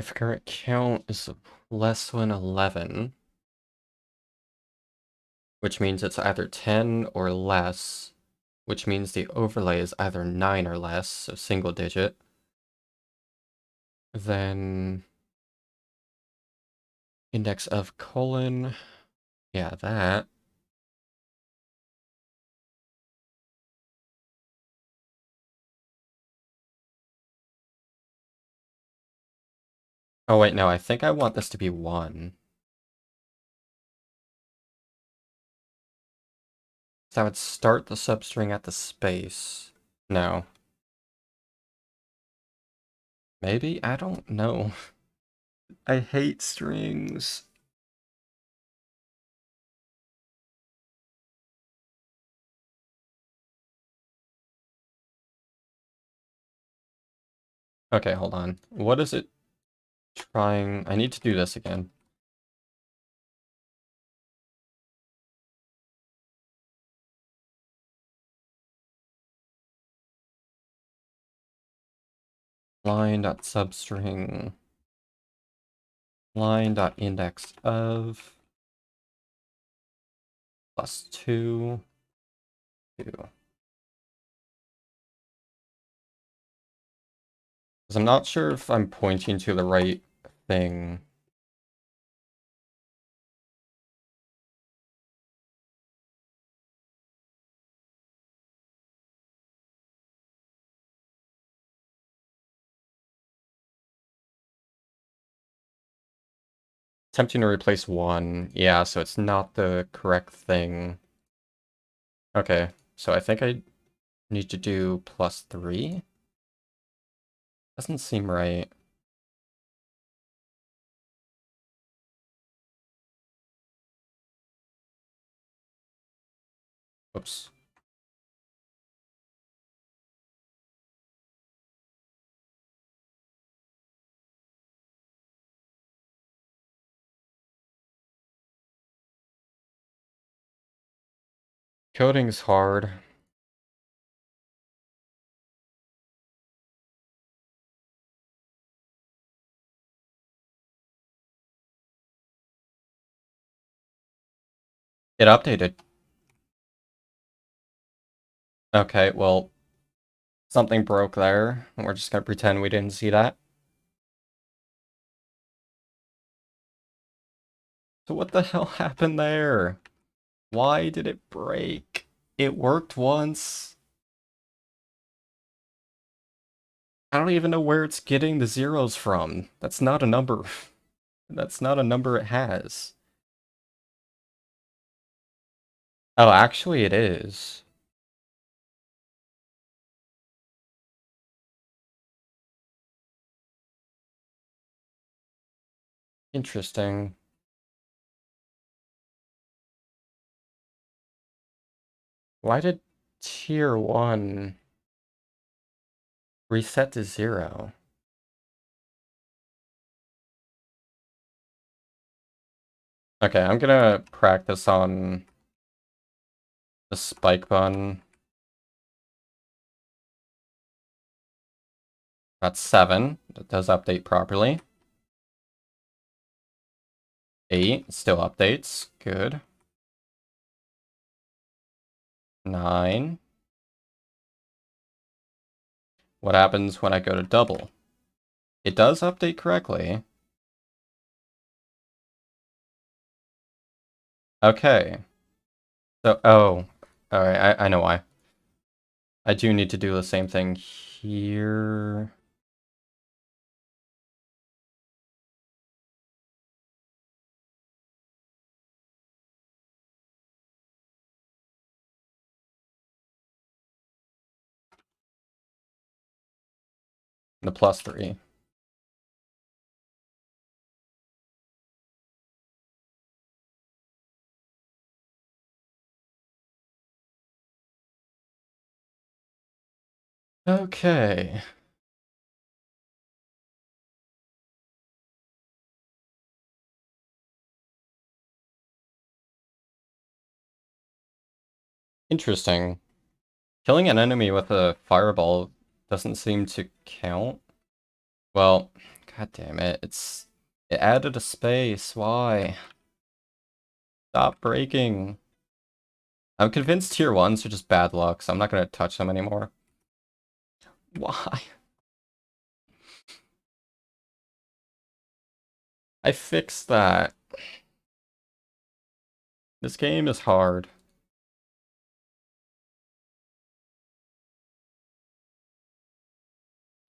S1: If current count is less than 11, which means it's either 10 or less, which means the overlay is either 9 or less, so single digit, then index of colon, yeah, that. Oh wait, no, I think I want this to be 1. So I would start the substring at the space. No. Maybe? I don't know. I hate strings. Okay, hold on. What is it trying? I need to do this again. Line.substring. Line.index of plus 2. 2. Because I'm not sure if I'm pointing to the right thing. Attempting to replace 1. Yeah, so it's not the correct thing. Okay, so I think I need to do plus 3? Doesn't seem right. Oops. Coding's hard. It updated. Okay, well, something broke there. We're just gonna pretend we didn't see that. So what the hell happened there? Why did it break? It worked once. I don't even know where it's getting the zeros from. That's not a number. That's not a number it has. Oh, actually it is. Interesting. Why did tier 1 reset to 0? Okay, I'm gonna practice on the spike button. That's 7. That does update properly. 8 still updates. Good. 9. What happens when I go to double? It does update correctly. Okay. So, oh. Alright, I know why. I do need to do the same thing here. The plus 3. Okay. Interesting. Killing an enemy with a fireball doesn't seem to count. Well, God damn it. It added a space. Why? Stop breaking. I'm convinced tier 1s are just bad luck, so I'm not gonna touch them anymore. Why? I fixed that. This game is hard.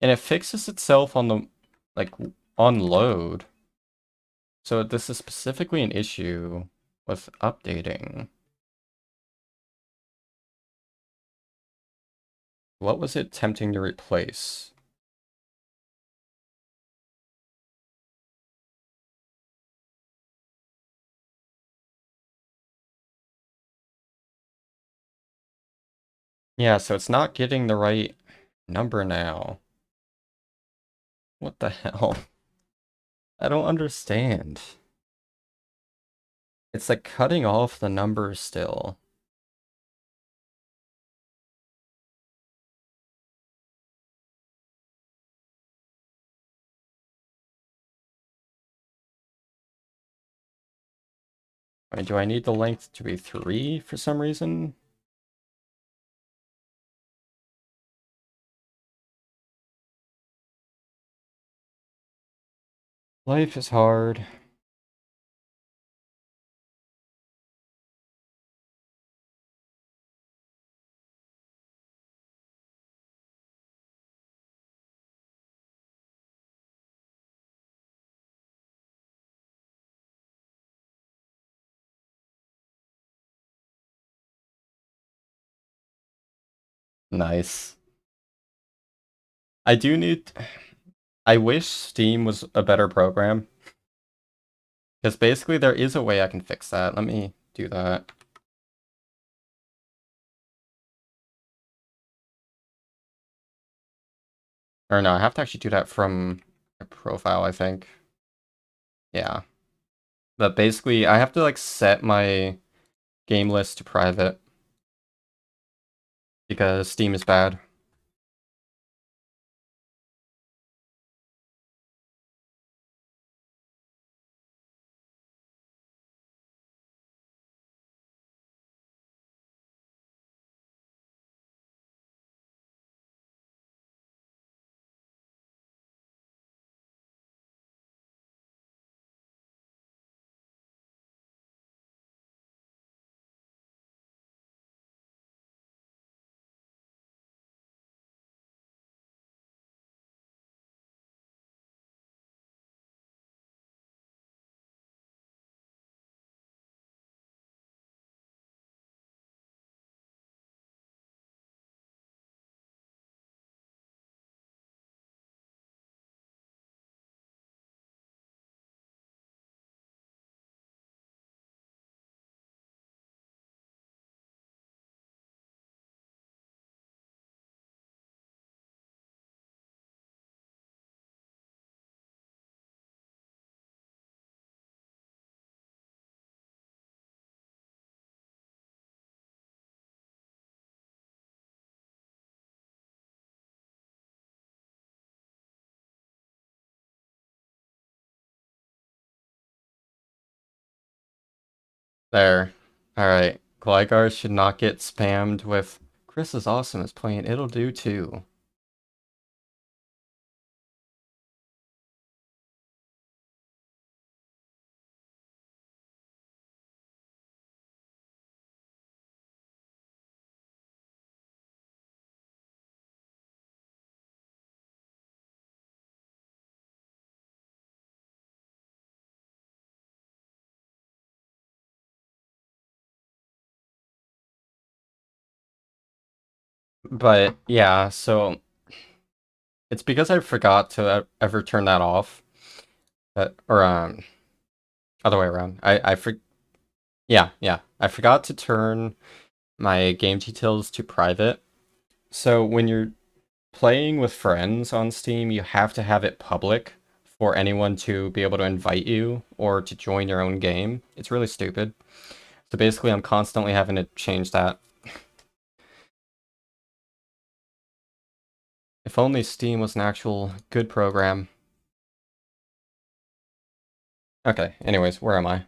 S1: And it fixes itself on the, like, on load. So this is specifically an issue with updating. What was it attempting to replace? Yeah, so it's not getting the right number now. What the hell? I don't understand. It's like cutting off the numbers still. I mean, do I need the length to be 3 for some reason? Life is hard. Nice. I do need... I wish Steam was a better program. Because basically there is a way I can fix that. Let me do that. Or no, I have to actually do that from a profile, I think. Yeah. But basically, I have to like set my game list to private. Because Steam is bad. There. Alright. Gligar should not get spammed with Chris is awesome is playing It'll Do Too. But yeah, so it's because I forgot to ever turn that off. Or other way around. Yeah. I forgot to turn my game details to private. So when you're playing with friends on Steam, you have to have it public for anyone to be able to invite you or to join your own game. It's really stupid. So basically, I'm constantly having to change that. If only Steam was an actual good program. Okay, anyways, where am I?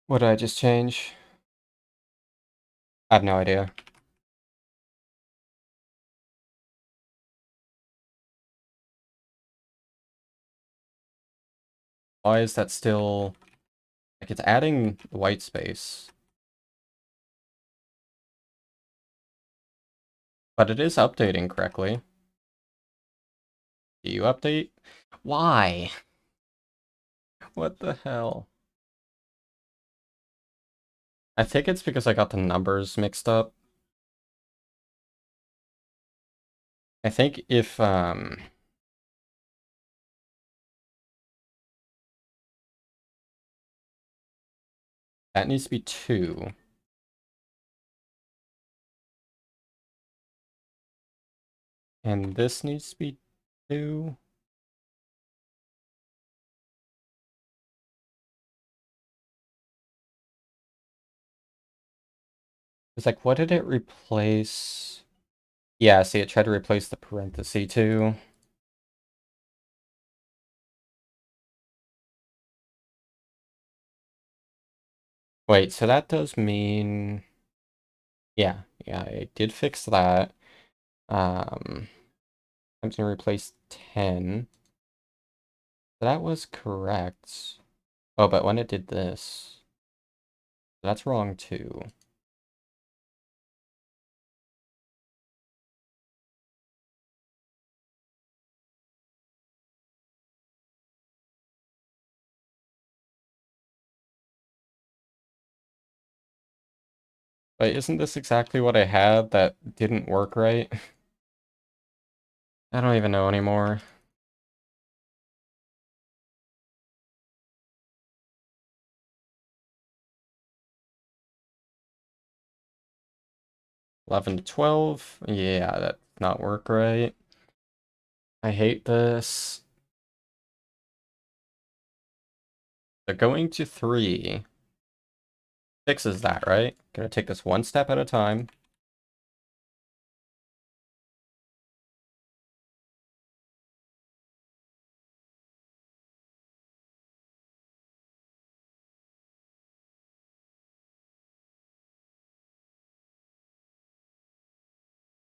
S1: What did I just change? I have no idea. Why is that still... Like, it's adding white space. But it is updating correctly. Do you update? Why? What the hell? I think it's because I got the numbers mixed up. I think if, that needs to be 2. And this needs to be 2. It's like, what did it replace? Yeah, see, it tried to replace the parenthesis too. Wait, so that does mean... Yeah, I did fix that. I'm gonna replace 10. That was correct. Oh, but when it did this, that's wrong too. Wait, isn't this exactly what I had that didn't work right? I don't even know anymore. Eleven to 12. Yeah, that did not work right. I hate this. So going to 3 fixes that, right? Gonna take this one step at a time.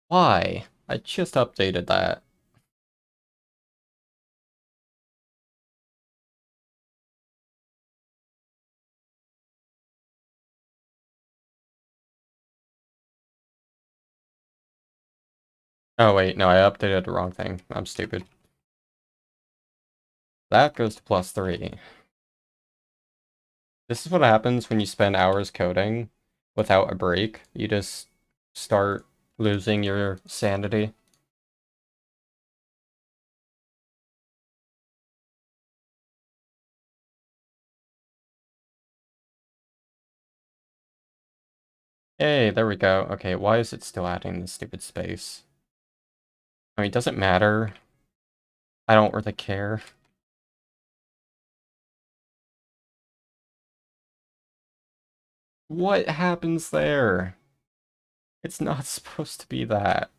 S1: Why? I just updated that. Oh wait, no, I updated the wrong thing. I'm stupid. That goes to +3. This is what happens when you spend hours coding without a break. You just start losing your sanity. Hey, there we go. Okay, why is it still adding this stupid space? I mean, it doesn't matter. I don't really care. What happens there? It's not supposed to be that.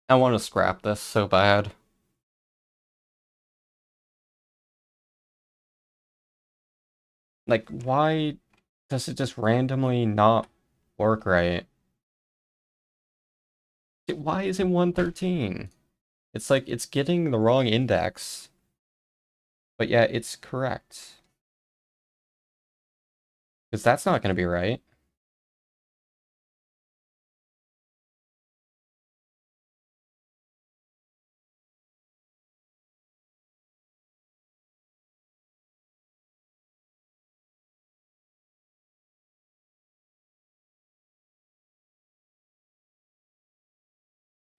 S1: I want to scrap this so bad. Like, why does it just randomly not work right? Why is it 113? It's like, it's getting the wrong index, but yeah, it's correct. Because that's not going to be right.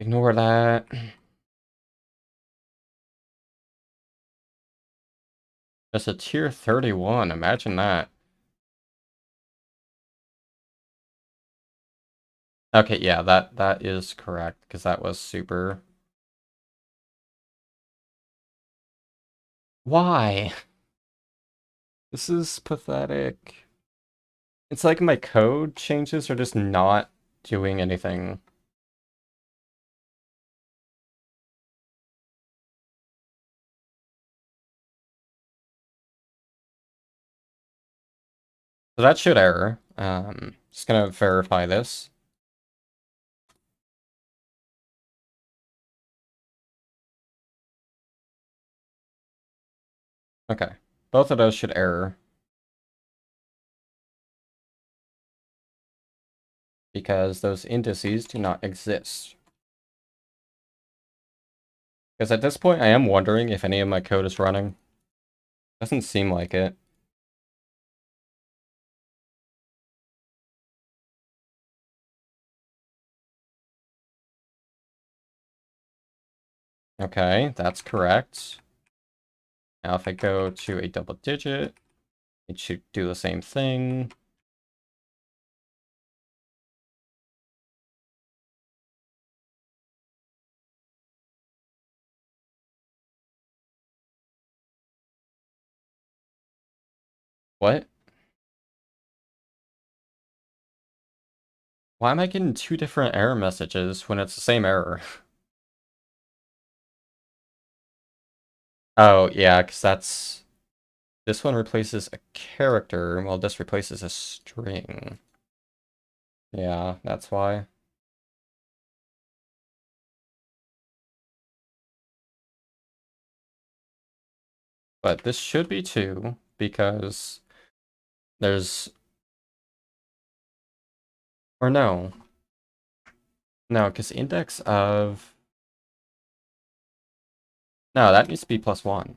S1: Ignore that. That's a tier 31, imagine that. Okay, yeah, that is correct, because that was super... Why? This is pathetic. It's like my code changes are just not doing anything. So that should error. Just gonna verify this. Okay, both of those should error. Because those indices do not exist. Because at this point, I am wondering if any of my code is running. Doesn't seem like it. Okay, that's correct. Now if I go to a double digit, it should do the same thing. What? Why am I getting two different error messages when it's the same error? Oh, yeah, because that's... This one replaces a character, while this replaces a string. Yeah, that's why. But this should be 2, because there's... Or no. No, because index of... No, that needs to be +1.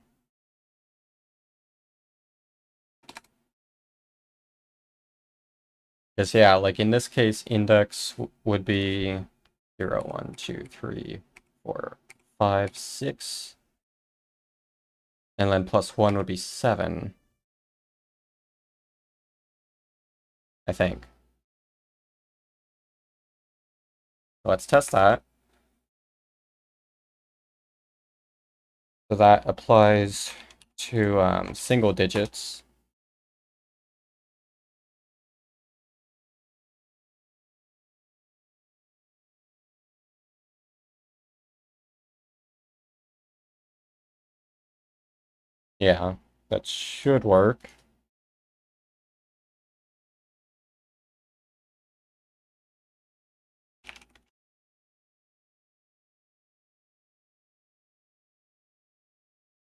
S1: Because, yeah, like in this case, index would be 0, 1, 2, 3, 4, 5, 6. And then +1 would be 7. I think. Let's test that. So that applies to single digits. Yeah, that should work.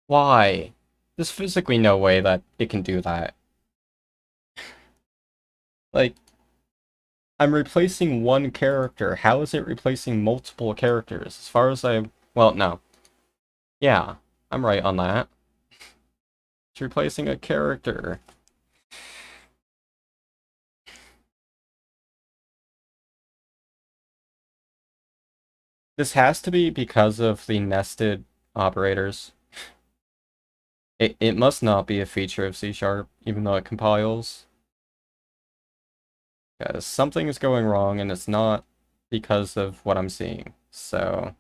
S1: Why? There's physically no way that it can do that. Like, I'm replacing one character. How is it replacing multiple characters? As far as I... Well, no. Yeah, I'm right on that. It's replacing a character. This has to be because of the nested operators. It must not be a feature of C#, even though it compiles. Because something is going wrong, and it's not because of what I'm seeing. So...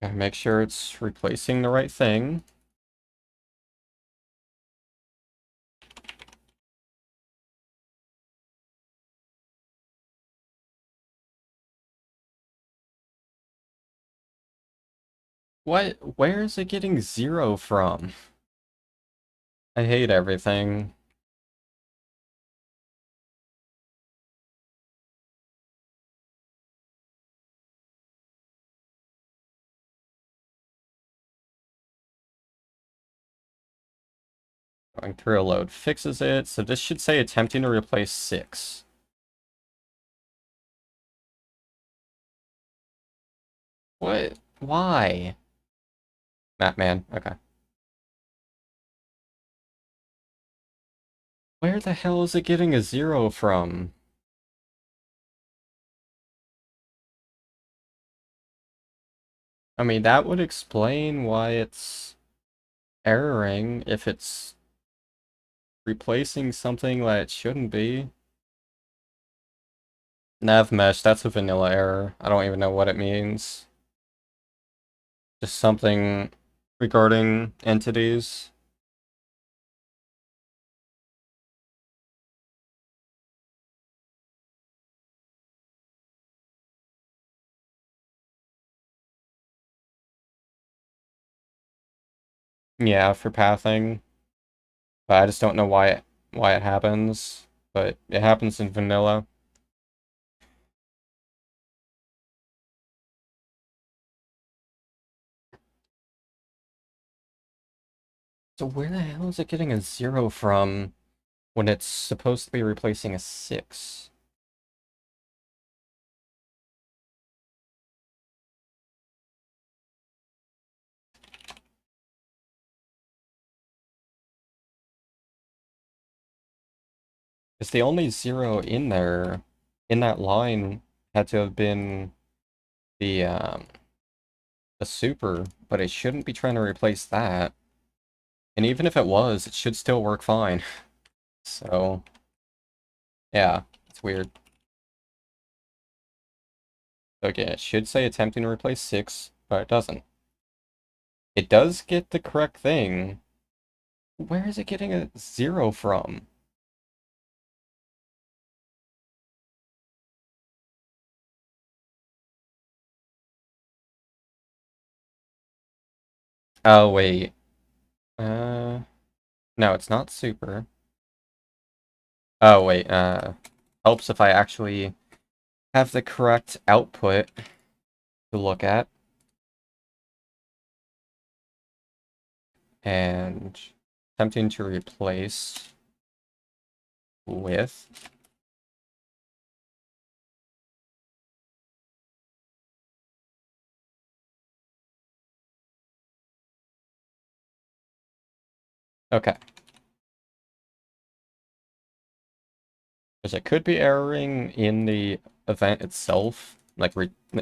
S1: Gotta make sure it's replacing the right thing. What? Where is it getting 0 from? I hate everything. Going through a load fixes it, so this should say attempting to replace 6. What? Why? Man, okay. Where the hell is it getting a 0 from? I mean, that would explain why it's erroring if it's replacing something that it shouldn't be. Nav mesh, that's a vanilla error. I don't even know what it means. Just something regarding entities. Yeah, for pathing. But I just don't know why it happens. But it happens in vanilla. So where the hell is it getting a 0 from when it's supposed to be replacing a 6? Because the only 0 in there, in that line, had to have been the super, but it shouldn't be trying to replace that. And even if it was, it should still work fine. So, yeah, it's weird. Okay, it should say attempting to replace 6, but it doesn't. It does get the correct thing. Where is it getting a 0 from? Oh, wait. No, it's not super. Oh, wait, helps if I actually have the correct output to look at. And attempting to replace with. Okay. Because it could be erroring in the event itself. Like,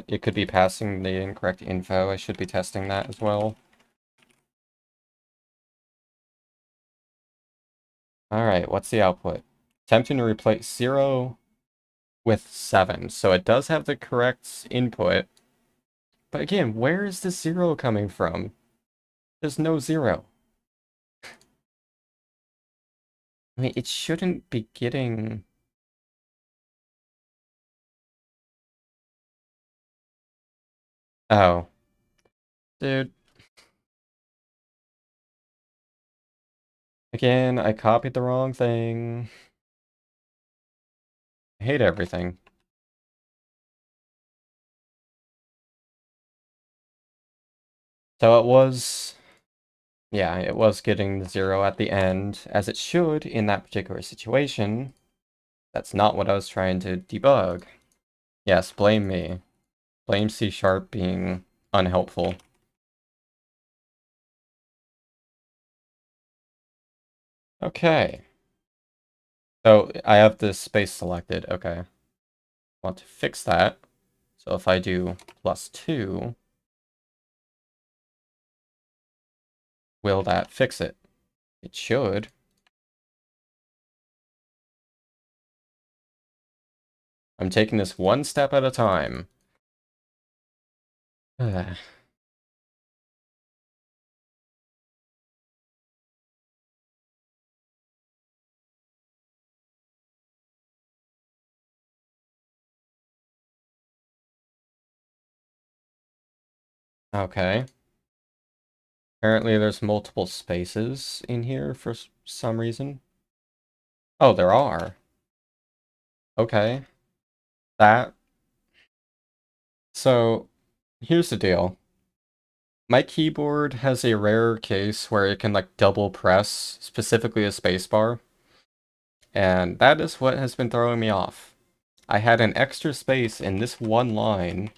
S1: it could be passing the incorrect info. I should be testing that as well. Alright, what's the output? Attempting to replace 0 with 7. So it does have the correct input. But again, where is the 0 coming from? There's no 0. I mean, it shouldn't be getting... Oh. Dude. Again, I copied the wrong thing. I hate everything. So it was... Yeah, it was getting the 0 at the end, as it should in that particular situation. That's not what I was trying to debug. Yes, blame me. Blame C# being unhelpful. Okay. So I have this space selected. Okay. I want to fix that. So if I do +2, will that fix it? It should. I'm taking this one step at a time. Okay. Apparently there's multiple spaces in here for some reason. Oh, there are. Okay. That. So, here's the deal. My keyboard has a rare case where it can like double press, specifically a spacebar. And that is what has been throwing me off. I had an extra space in this one line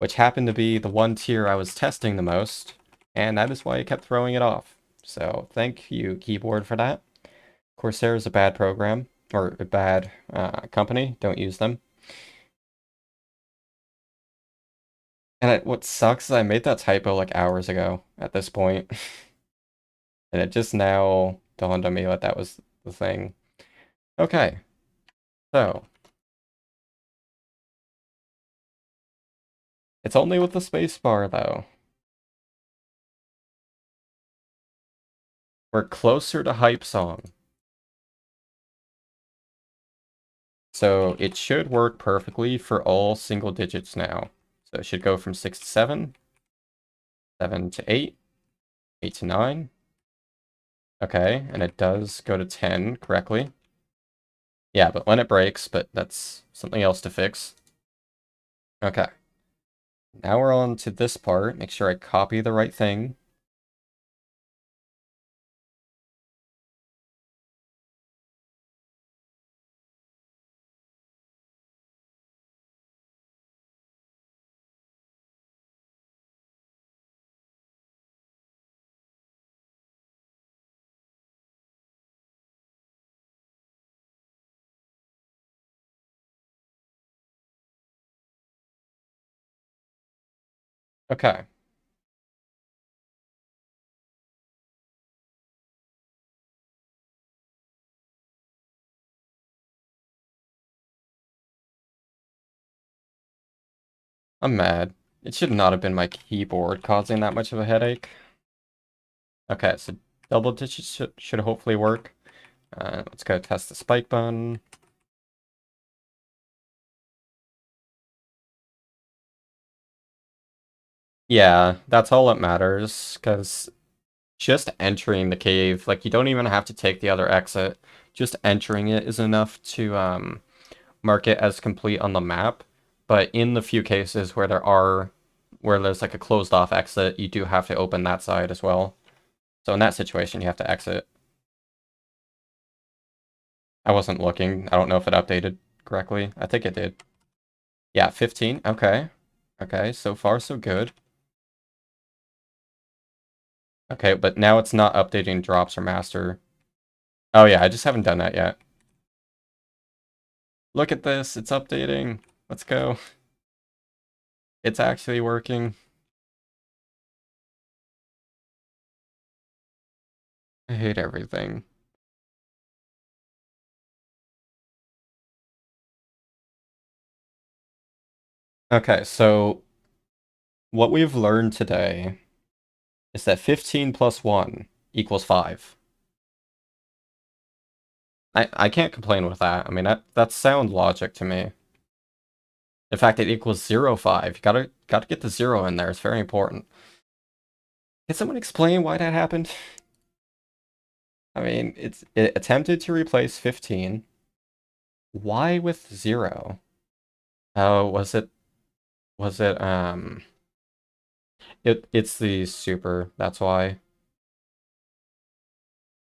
S1: which happened to be the one tier I was testing the most, and that is why I kept throwing it off. So thank you, keyboard, for that. Corsair is a bad program, or a bad company. Don't use them. And what sucks is I made that typo like hours ago at this point. And it just now dawned on me that that was the thing. Okay, so. It's only with the spacebar, though. We're closer to hype song. So it should work perfectly for all single digits now. So it should go from 6 to 7, 7 to 8, 8 to 9. Okay, and it does go to 10 correctly. Yeah, but when it breaks, but that's something else to fix. Okay. Now we're on to this part. Make sure I copy the right thing. Okay. I'm mad. It should not have been my keyboard causing that much of a headache. Okay, so double digits should hopefully work. Let's go test the spike button. Yeah, that's all that matters, because just entering the cave, like, you don't even have to take the other exit. Just entering it is enough to mark it as complete on the map. But in the few cases where there's like a closed off exit, you do have to open that side as well. So in that situation, you have to exit. I wasn't looking. I don't know if it updated correctly. I think it did. Yeah, 15. Okay. Okay, so far so good. Okay, but now it's not updating drops or master. Oh yeah, I just haven't done that yet. Look at this, it's updating. Let's go. It's actually working. I hate everything. Okay, so what we've learned today is that 15 plus 1 equals 5. I can't complain with that. I mean, that's sound logic to me. In fact, it equals 0, 5. You gotta get the 0 in there. It's very important. Can someone explain why that happened? I mean, it attempted to replace 15. Why with 0? Oh, it's the super, that's why.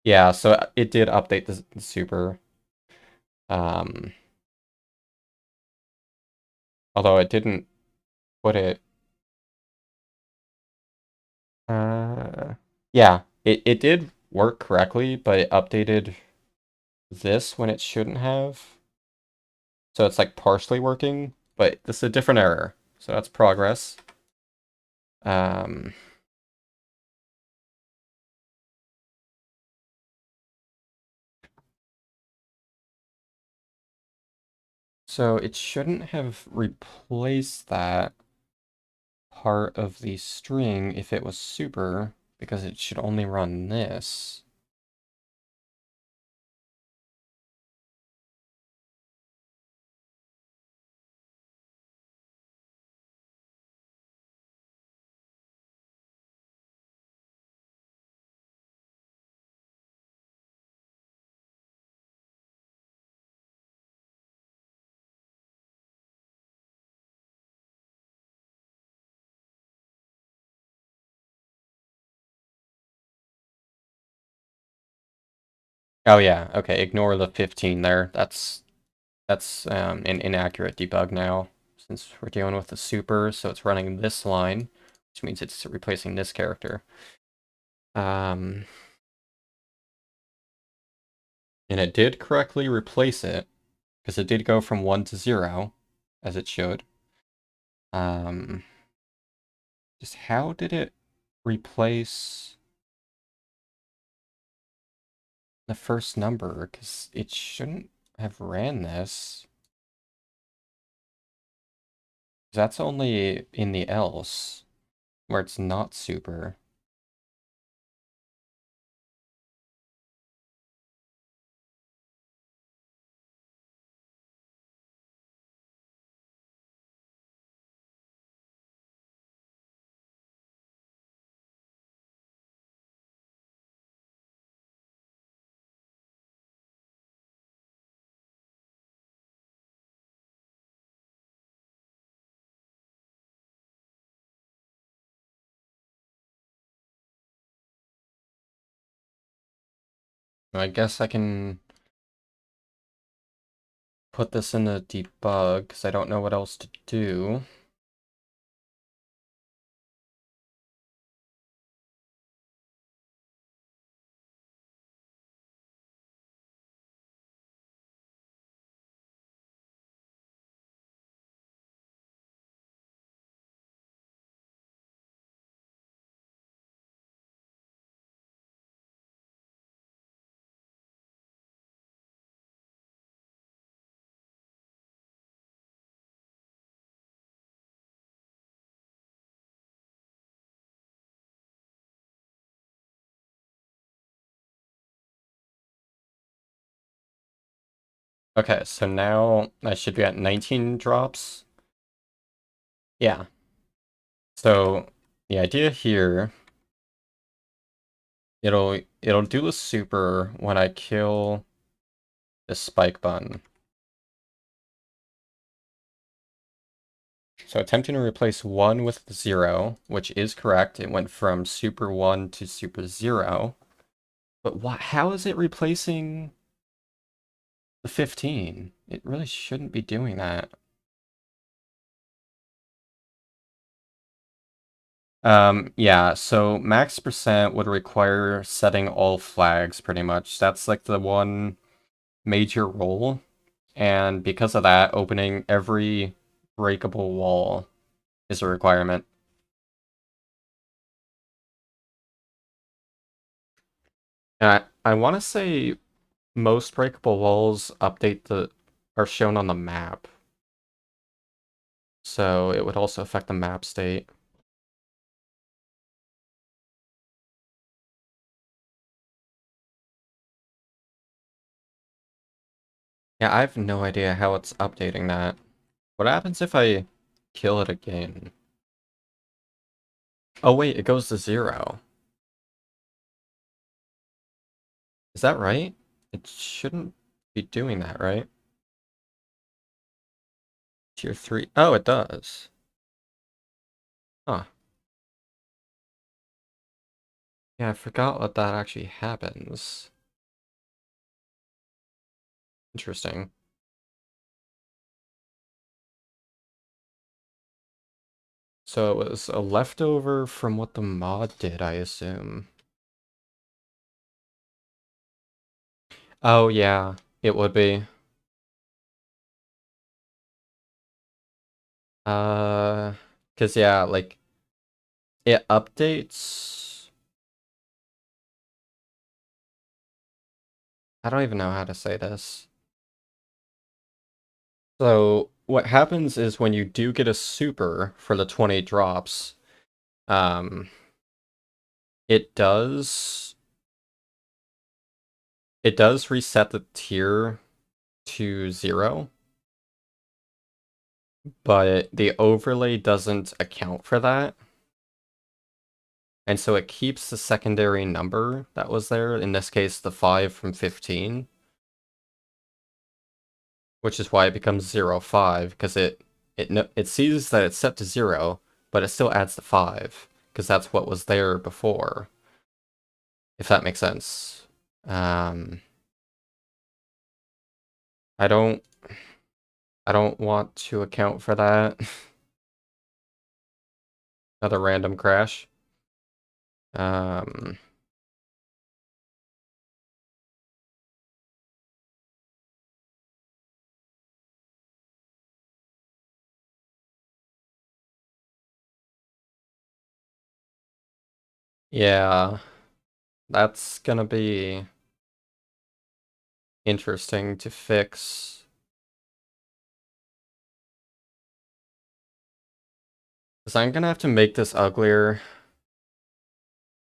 S1: Yeah, so it did update the super. Um, Although it didn't put it. Yeah, it did work correctly, but it updated this when it shouldn't have. So it's like partially working, but this is a different error. So that's progress. Um, so it shouldn't have replaced that part of the string if it was super, because it should only run this. Oh yeah, okay, ignore the 15 there. That's an inaccurate debug now, since we're dealing with the super, so it's running this line, which means it's replacing this character. And it did correctly replace it, because it did go from 1 to 0, as it should. Just how did it replace the first number? Because it shouldn't have ran this. That's only in the else, where it's not super. I guess I can put this in the debug, because I don't know what else to do. Okay, so now I should be at 19 drops. Yeah. So the idea here, it'll do the super when I kill the spike button. So attempting to replace 1 with 0, which is correct. It went from super 1 to super 0. But how is it replacing the 15? It really shouldn't be doing that. Yeah, so max percent would require setting all flags pretty much. That's like the one major rule. And because of that, opening every breakable wall is a requirement. And I want to say most breakable walls are shown on the map. So it would also affect the map state. Yeah, I have no idea how it's updating that. What happens if I kill it again? Oh wait, it goes to 0. Is that right? It shouldn't be doing that, right? Tier 3. Oh, it does. Huh. Yeah, I forgot what that actually happens. Interesting. So it was a leftover from what the mod did, I assume. Oh yeah, it would be. Uh, 'Cause yeah, like it updates. I don't even know how to say this. So what happens is when you do get a super for the 20 drops, um, it does reset the tier to 0, but the overlay doesn't account for that. And so it keeps the secondary number that was there, in this case the 5 from 15, which is why it becomes 0, 5, because it sees that it's set to 0, but it still adds the 5, because that's what was there before, if that makes sense. I don't I don't want to account for that. Another random crash. Um, yeah, that's gonna be interesting to fix. Because I'm gonna have to make this uglier.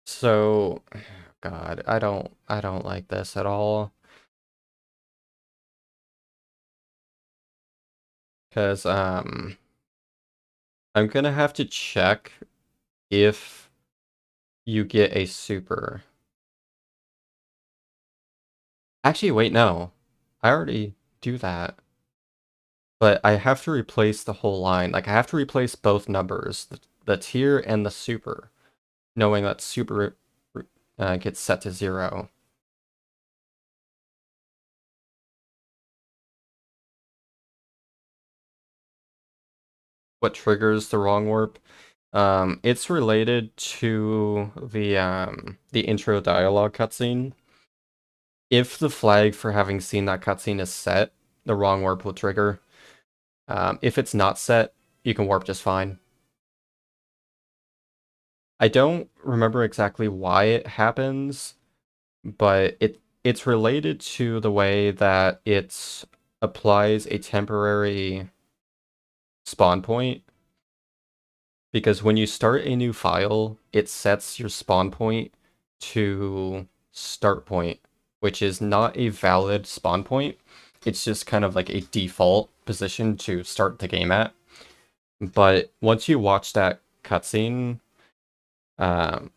S1: So, God, I don't like this at all. Because, I'm gonna have to check if you get a super. Actually, wait, no. I already do that. But I have to replace the whole line. Like, I have to replace both numbers, the tier and the super, knowing that super gets set to 0. What triggers the wrong warp? It's related to the intro dialogue cutscene. If the flag for having seen that cutscene is set, the wrong warp will trigger. If it's not set, you can warp just fine. I don't remember exactly why it happens, but it's related to the way that it applies a temporary spawn point. Because when you start a new file, it sets your spawn point to start point, which is not a valid spawn point. It's just kind of like a default position to start the game at. But once you watch that cutscene, um,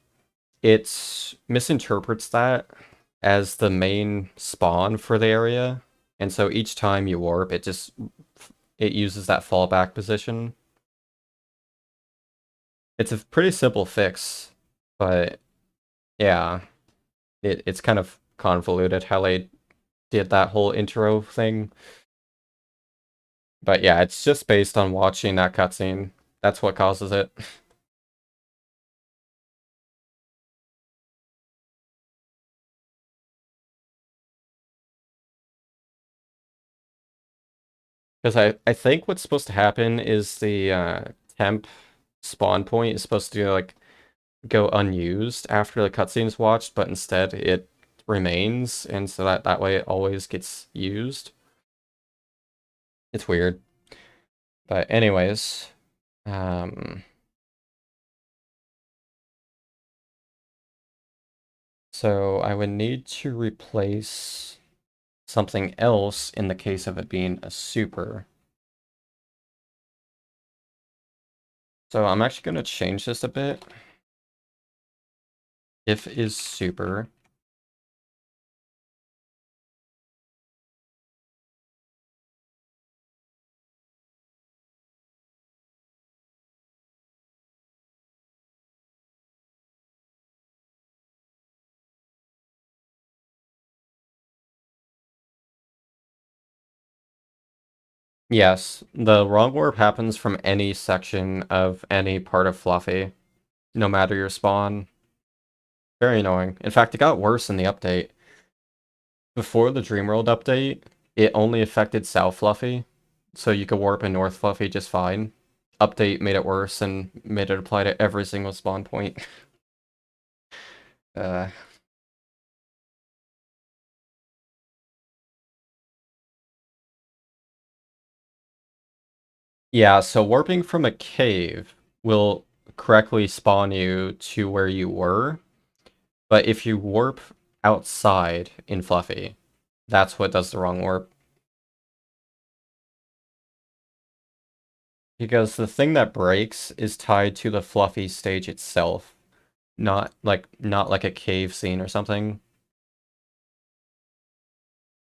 S1: it misinterprets that as the main spawn for the area. And so each time you warp, it uses that fallback position. It's a pretty simple fix, but yeah, it's kind of convoluted how they did that whole intro thing. But yeah, it's just based on watching that cutscene. That's what causes it. Because I think what's supposed to happen is the temp spawn point is supposed to like go unused after the cutscene's watched, but instead it remains, and so that way it always gets used. It's weird. But anyways, um, so I would need to replace something else in the case of it being a super. So I'm actually going to change this a bit. If is super. Yes, the wrong warp happens from any section of any part of Fluffy, no matter your spawn. Very annoying. In fact, it got worse in the update. Before the Dreamworld update, it only affected South Fluffy, so you could warp in North Fluffy just fine. Update made it worse and made it apply to every single spawn point. uh, yeah, so warping from a cave will correctly spawn you to where you were, but if you warp outside in Fluffy, that's what does the wrong warp. Because the thing that breaks is tied to the Fluffy stage itself, not like a cave scene or something.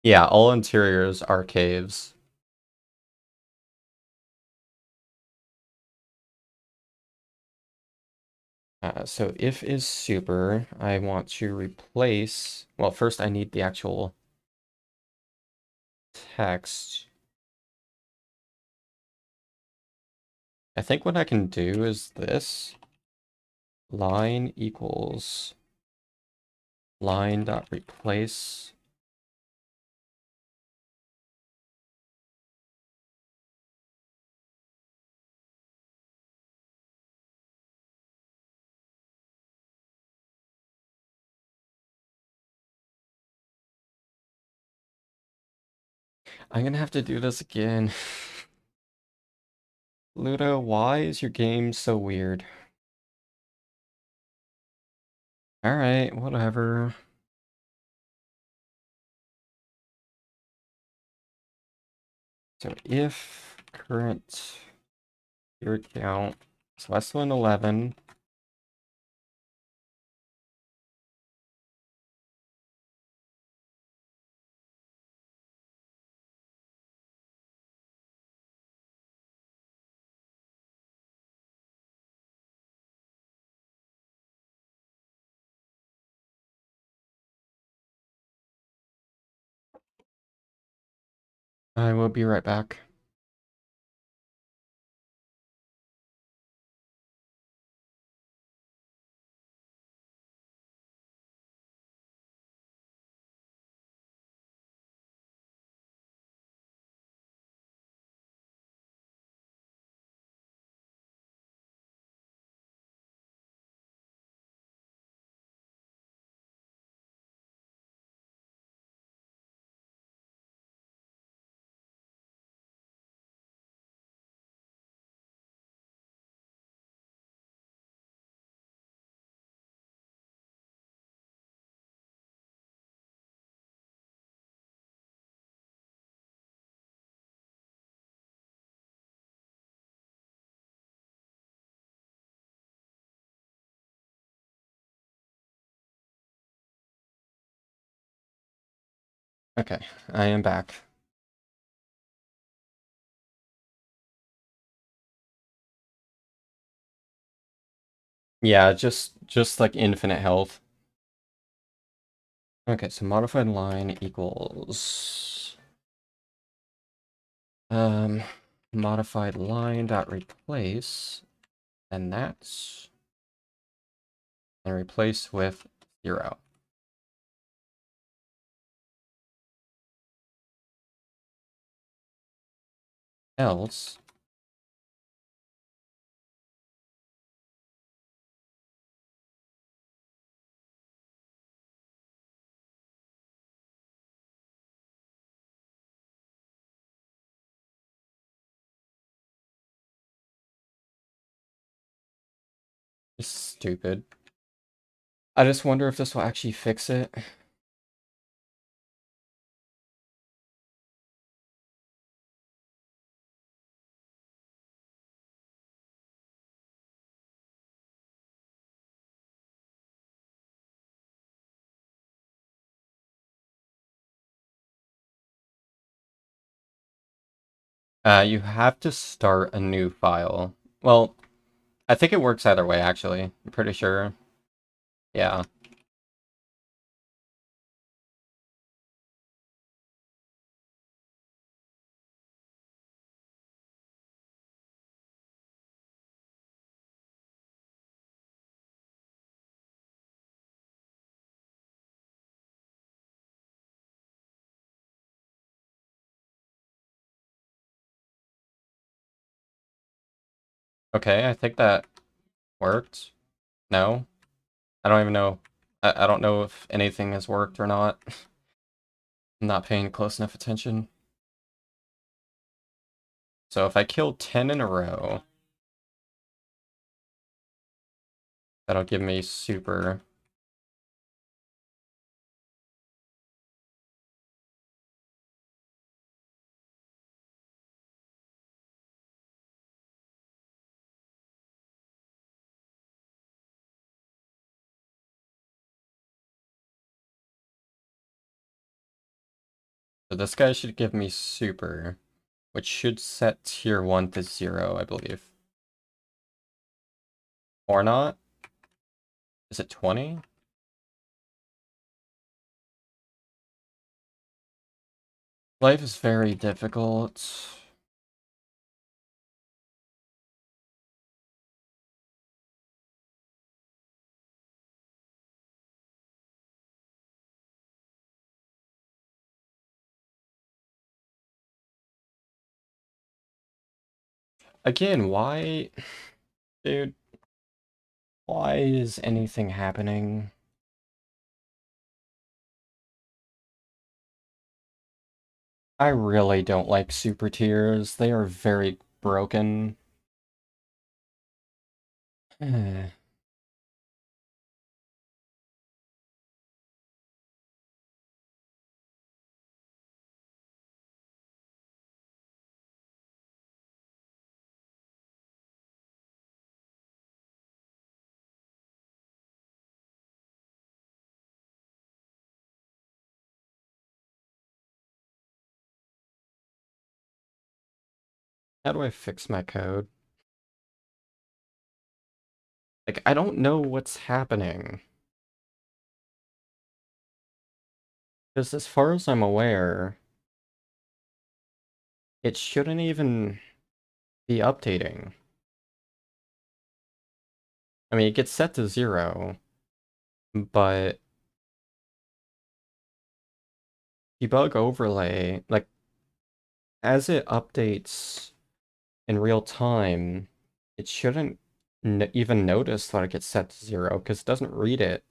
S1: Yeah, all interiors are caves. So if is super, I want to replace, well, first I need the actual text. I think what I can do is this. Line equals line dot replace. I'm gonna have to do this again. Ludo, why is your game so weird? Alright, whatever. So if current your count is less than 11, I will be right back. Okay, I am back. Yeah, just like infinite health. Okay, so modified line equals modified line dot replace, and that's and replace with 0. Else is stupid. I just wonder if this will actually fix it. You have to start a new file. Well, I think it works either way, actually. I'm pretty sure. Yeah. Okay, I think that worked. No? I don't even know. I don't know if anything has worked or not. I'm not paying close enough attention. So if I kill 10 in a row, that'll give me super. So this guy should give me super, which should set tier 1 to 0, I believe. Or not? Is it 20? Life is very difficult. Again, why... Dude, why is anything happening? I really don't like super tiers. They are very broken. How do I fix my code? Like, I don't know what's happening. Because as far as I'm aware, it shouldn't even be updating. I mean, it gets set to 0, but debug overlay, like, as it updates in real time, it shouldn't even notice that it gets set to 0, because it doesn't read it.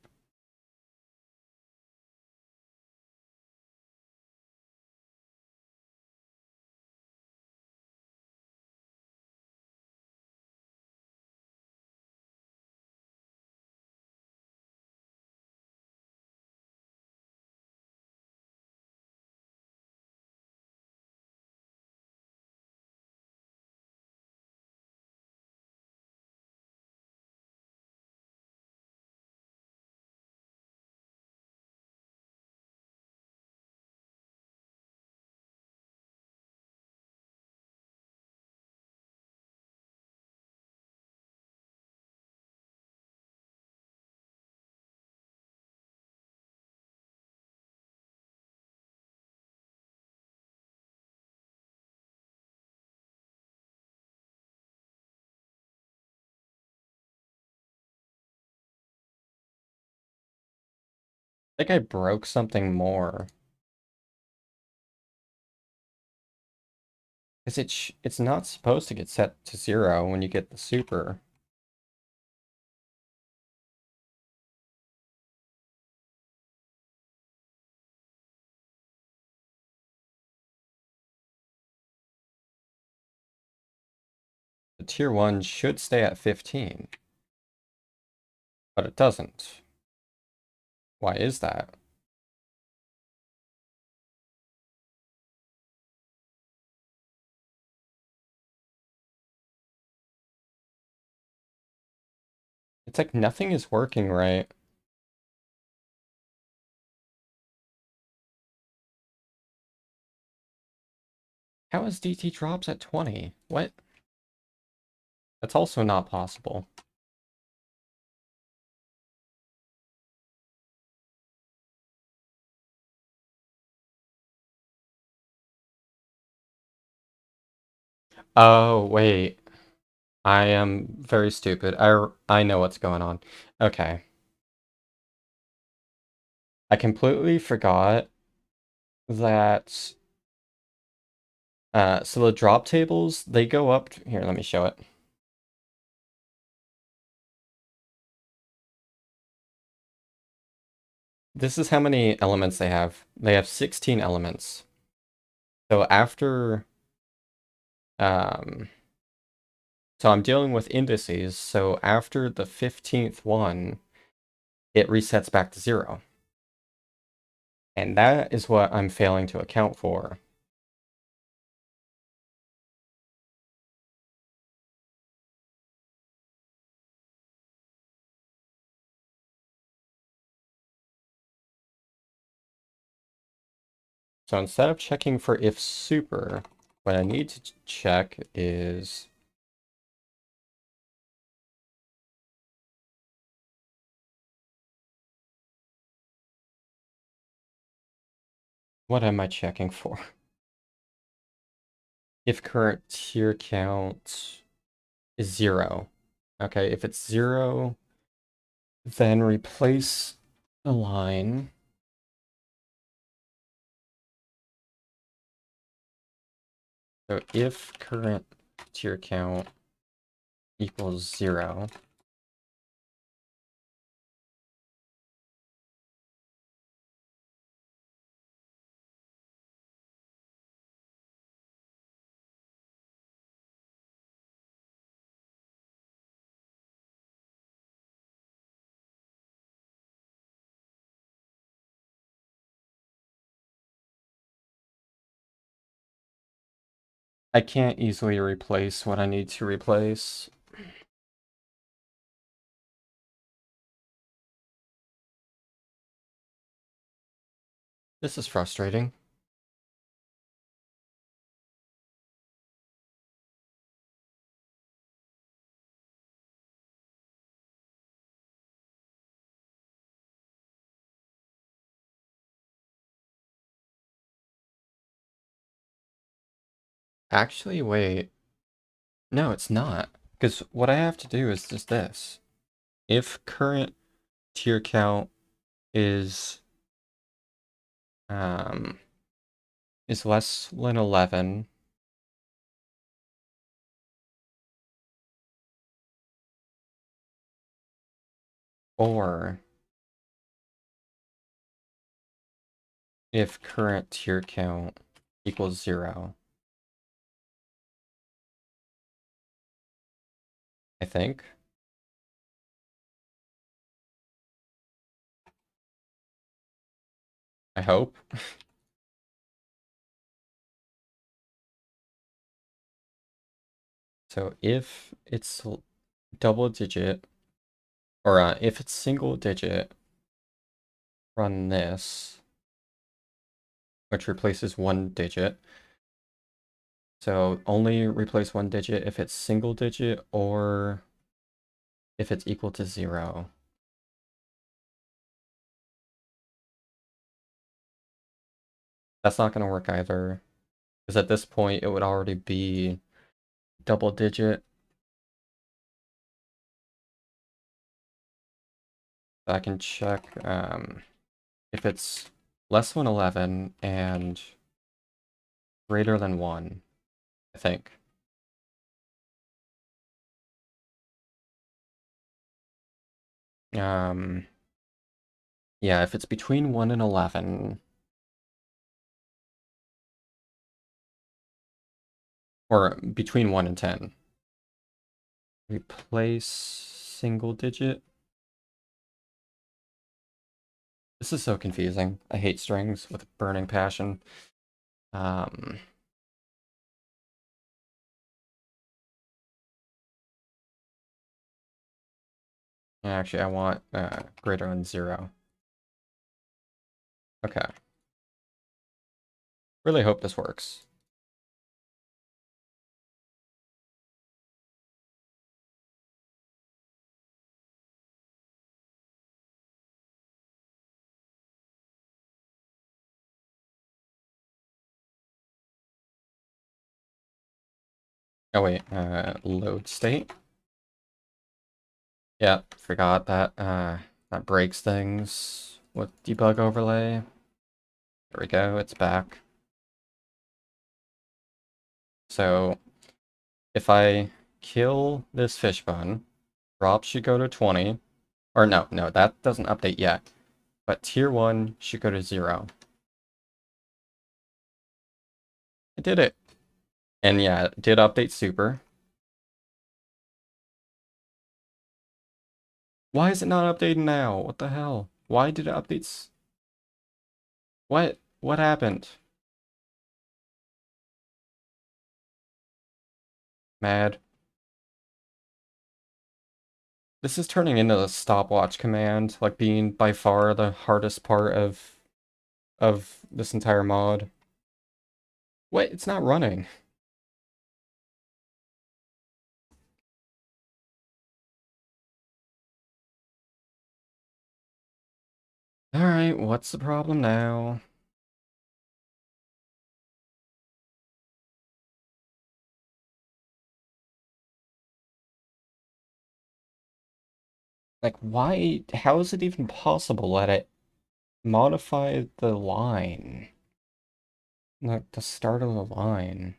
S1: I think I broke something more. Because it's not supposed to get set to 0 when you get the super. The tier 1 should stay at 15. But it doesn't. Why is that? It's like nothing is working right. How is DT drops at 20? What? That's also not possible. Oh, wait. I am very stupid. I know what's going on. Okay. I completely forgot that so the drop tables, they go up here, let me show it. This is how many elements they have. They have 16 elements. So after so I'm dealing with indices, so after the 15th one, it resets back to 0. And that is what I'm failing to account for. So instead of checking for if super, what I need to check is what am I checking for? If current tier count is 0. Okay, if it's 0, then replace the line. So if current tier count equals 0. I can't easily replace what I need to replace. This is frustrating. Actually, wait. No, it's not. Because what I have to do is just this. If current tier count is less than 11, or if current tier count equals 0, I think. I hope. So if it's double digit, or if it's single digit, run this, which replaces one digit. So only replace one digit if it's single digit or if it's equal to 0. That's not going to work either, because at this point it would already be double digit. I can check if it's less than 11 and greater than 1, I think. Yeah, if it's between 1 and 11, or between 1 and 10, replace single digit. This is so confusing. I hate strings with a burning passion. Actually, I want greater than 0. Okay. Really hope this works. Oh wait, load state. Yeah, forgot that that breaks things with debug overlay. There we go, it's back. So if I kill this fish bun, drop should go to 20. Or no, that doesn't update yet. But tier 1 should go to 0. I did it. And yeah, it did update super. Why is it not updating now? What the hell? Why did it update? What? What happened? Mad. This is turning into the stopwatch command, like being by far the hardest part of this entire mod. Wait, it's not running. Alright, what's the problem now? Like, why? How is it even possible that it modified the line? Like, the start of the line.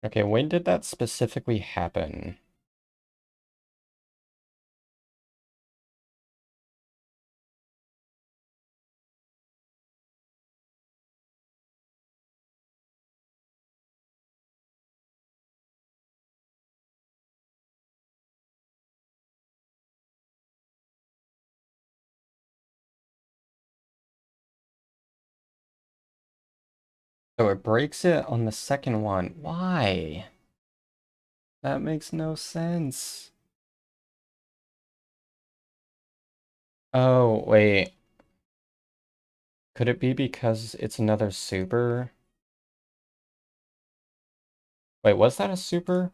S1: Okay, when did that specifically happen? So it breaks it on the second one. Why? That makes no sense. Oh, wait. Could it be because it's another super? Wait, was that a super?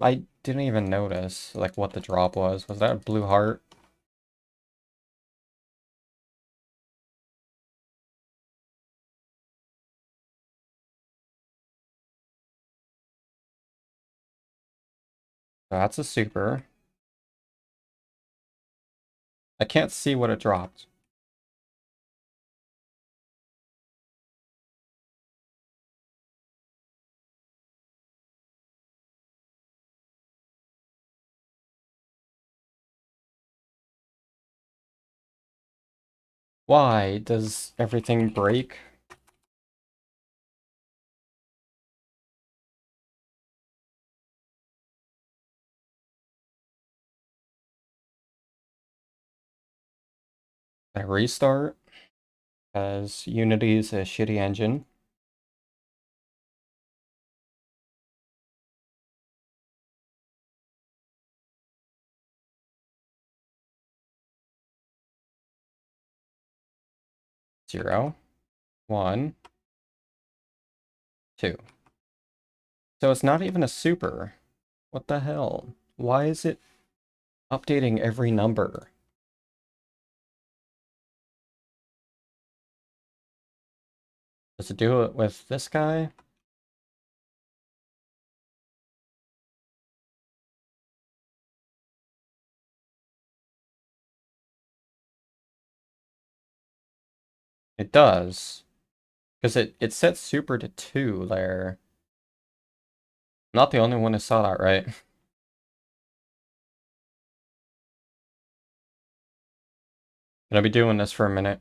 S1: I didn't even notice, like, what the drop was. Was that a blue heart? That's a super. I can't see what it dropped. Why does everything break? I restart? Because Unity is a shitty engine. Zero, one, two. So it's not even a super. What the hell? Why is it updating every number? Does it do it with this guy? It does. Because it sets super to 2 there. Not the only one who saw that, right? Gonna be doing this for a minute.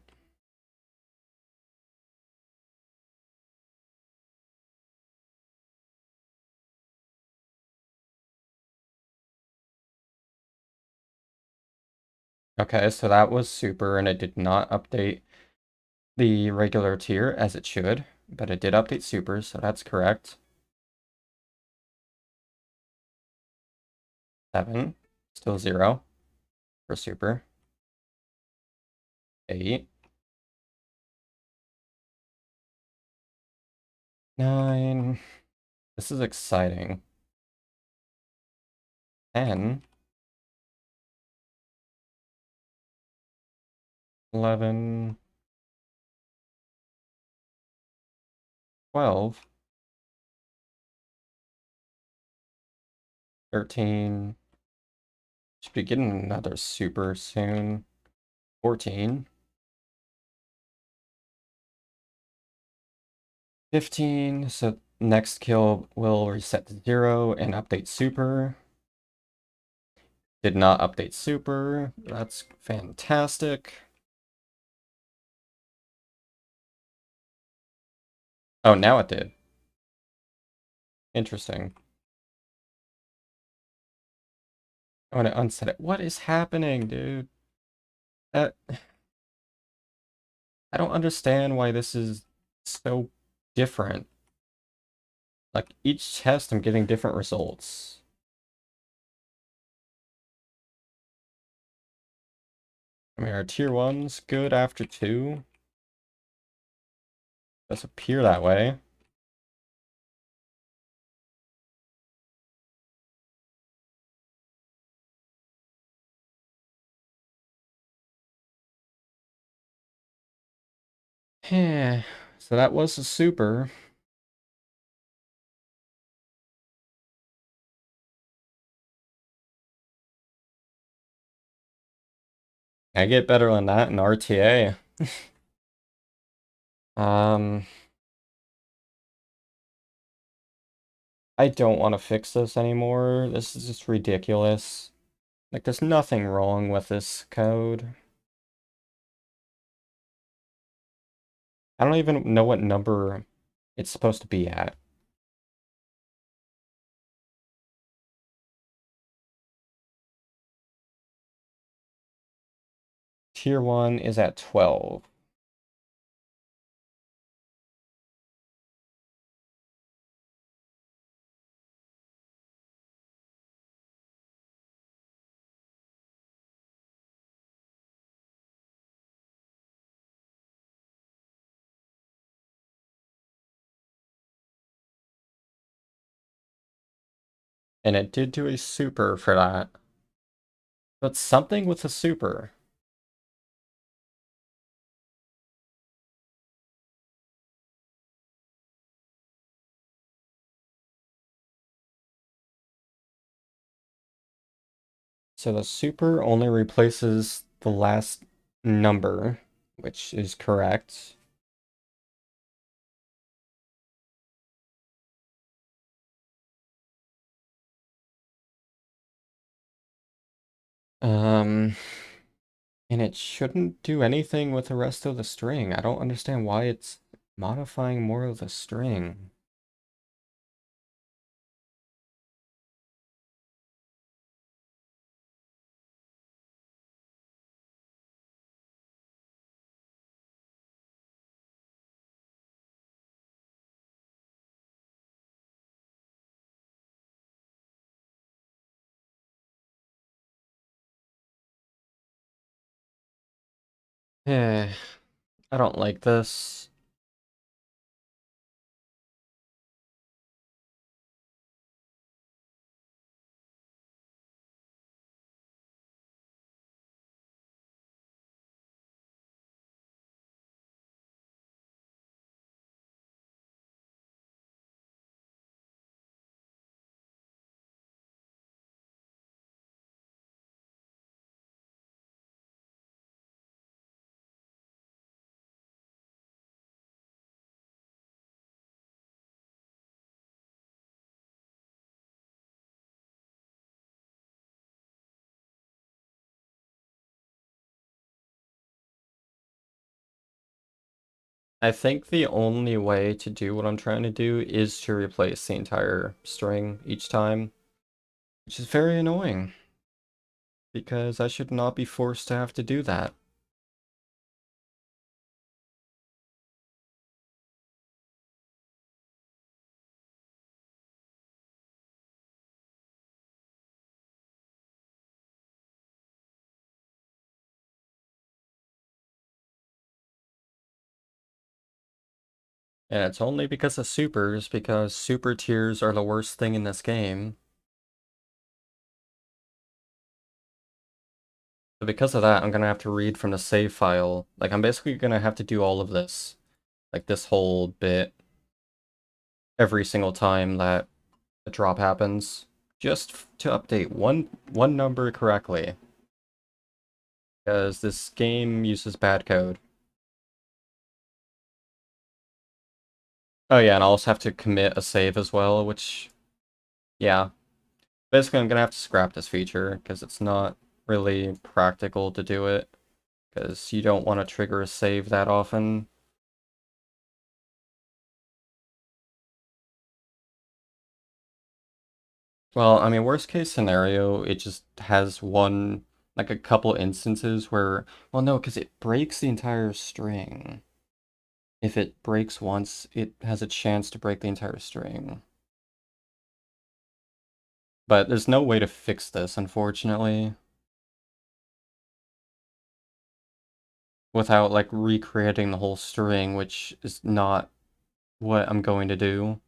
S1: Okay, so that was super, and it did not update the regular tier as it should, but it did update super, so that's correct. 7, still 0 for super. 8, 9. This is exciting. 10, 11, 12, 13. Should be getting another super soon. 14, 15. So next kill will reset to 0 and update super. Did not update super. That's fantastic. Oh, now it did. Interesting. I want to unset it. What is happening, dude? That I don't understand why this is so different. Like each test, I'm getting different results. I mean, our tier 1's good after 2. Does appear that way. Yeah. So that was a super. I get better than that in RTA. Um, I don't want to fix this anymore. This is just ridiculous. Like, there's nothing wrong with this code. I don't even know what number it's supposed to be at. Tier 1 is at 12. And it did do a super for that. But something with a super. So the super only replaces the last number, which is correct. Um, and it shouldn't do anything with the rest of the string. I don't understand why it's modifying more of the string. Eh, I don't like this. I think the only way to do what I'm trying to do is to replace the entire string each time, which is very annoying because I should not be forced to have to do that. And it's only because of supers, because super tiers are the worst thing in this game. So because of that, I'm gonna have to read from the save file. Like, I'm basically gonna have to do all of this, like this whole bit, every single time that a drop happens, just to update one number correctly. Because this game uses bad code. Oh yeah, and I'll also have to commit a save as well, which, yeah. Basically, I'm gonna have to scrap this feature, because it's not really practical to do it. Because you don't want to trigger a save that often. Well, I mean, worst case scenario, it just has one, like a couple instances where, well, no, because it breaks the entire string. If it breaks once, it has a chance to break the entire string. But there's no way to fix this, unfortunately, without, like, recreating the whole string, which is not what I'm going to do.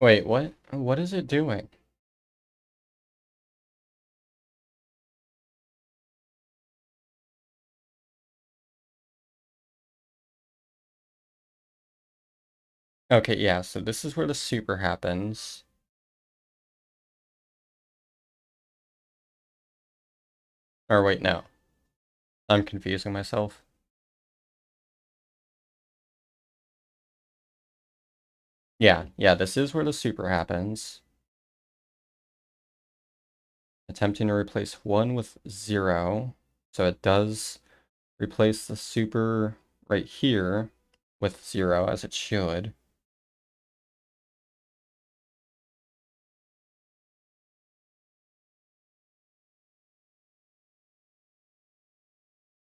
S1: Wait, what? What is it doing? Okay, yeah, so this is where the super happens. Or wait, no. I'm confusing myself. Yeah, this is where the super happens. Attempting to replace 1 with 0. So it does replace the super right here with 0, as it should.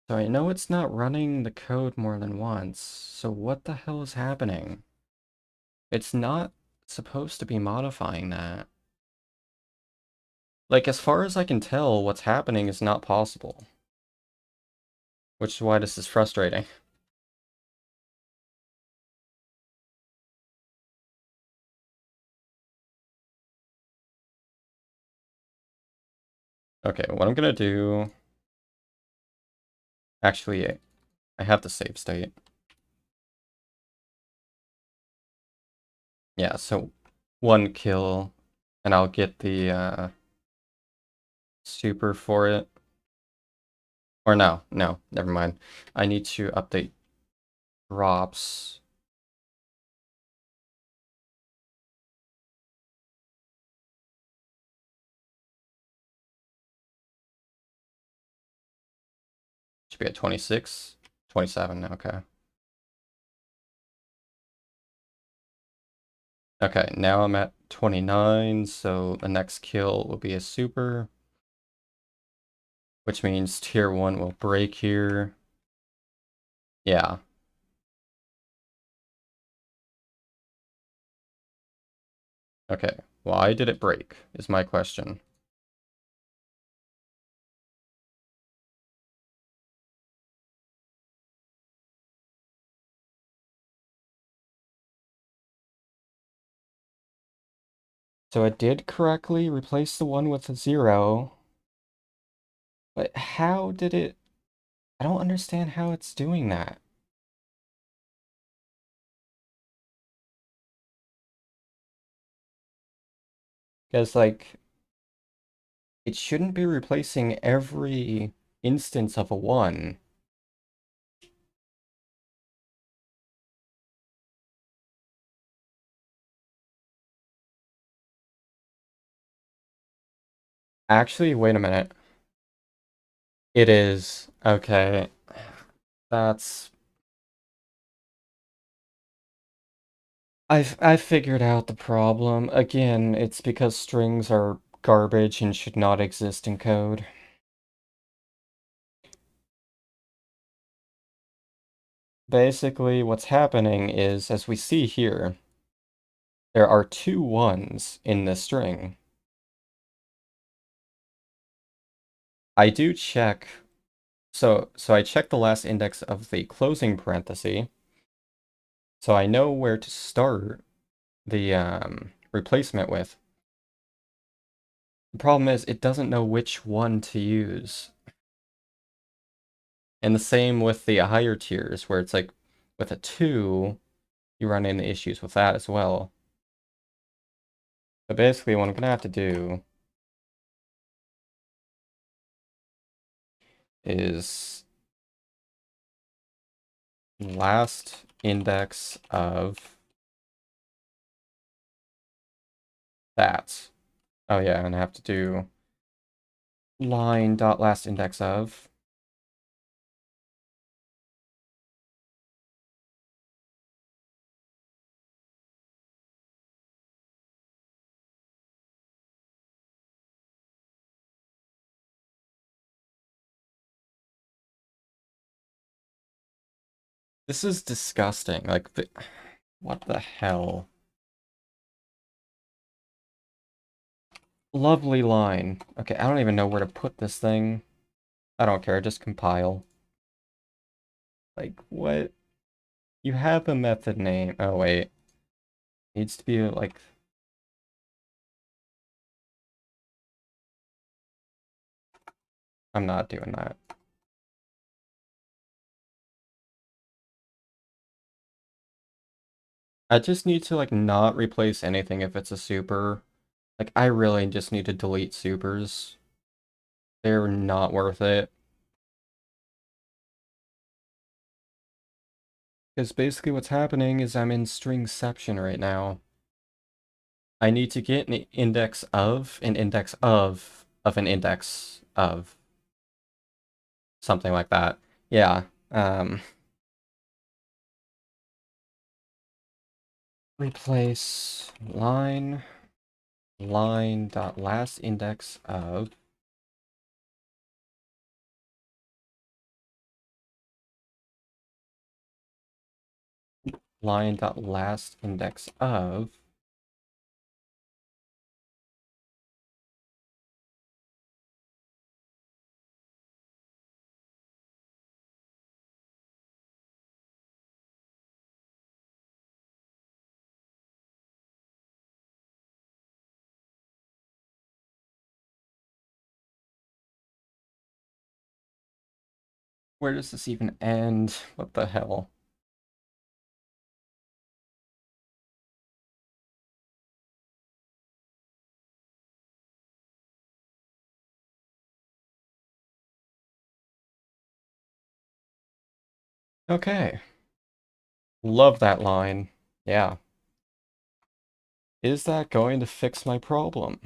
S1: So I know it's not running the code more than once. So what the hell is happening? It's not supposed to be modifying that. Like, as far as I can tell, what's happening is not possible. Which is why this is frustrating. Okay, what I'm gonna do... Actually, I have the save state. Yeah, so 1 kill, and I'll get the super for it. Or no, never mind. I need to update drops. Should be at 26, 27, okay. Okay, now I'm at 29, so the next kill will be a super. Which means tier 1 will break here. Yeah. Okay, why did it break, is my question. So it did correctly replace the 1 with a 0. But how did it... I don't understand how it's doing that. Because, like, it shouldn't be replacing every instance of a 1. Actually, wait a minute. It is. Okay. That's... I've figured out the problem. Again, it's because strings are garbage and should not exist in code. Basically, what's happening is, as we see here, there are 2 1s in this string. I do check, so I check the last index of the closing parenthesis, so I know where to start the replacement with. The problem is, it doesn't know which one to use. And the same with the higher tiers, where it's like, with a 2, you run into issues with that as well. But basically, what I'm gonna have to do is last index of that. Oh yeah, and I have to do line dot last index of. This is disgusting. Like, what the hell? Lovely line. Okay, I don't even know where to put this thing. I don't care, just compile. Like, what? You have a method name. Oh, wait. Needs to be, like, I'm not doing that. I just need to, like, not replace anything if it's a super. Like, I really just need to delete supers. They're not worth it. Because basically what's happening is I'm in stringception right now. I need to get an index of an index of an index of something like that. Yeah. Replace line dot last index of line dot last index of where does this even end? What the hell? Okay. Love that line. Yeah. Is that going to fix my problem?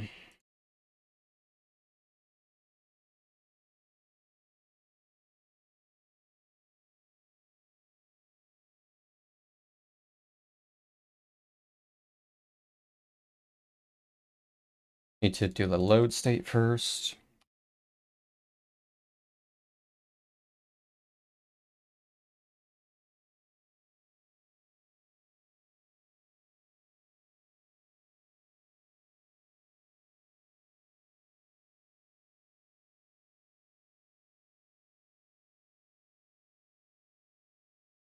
S1: Need to do the load state first.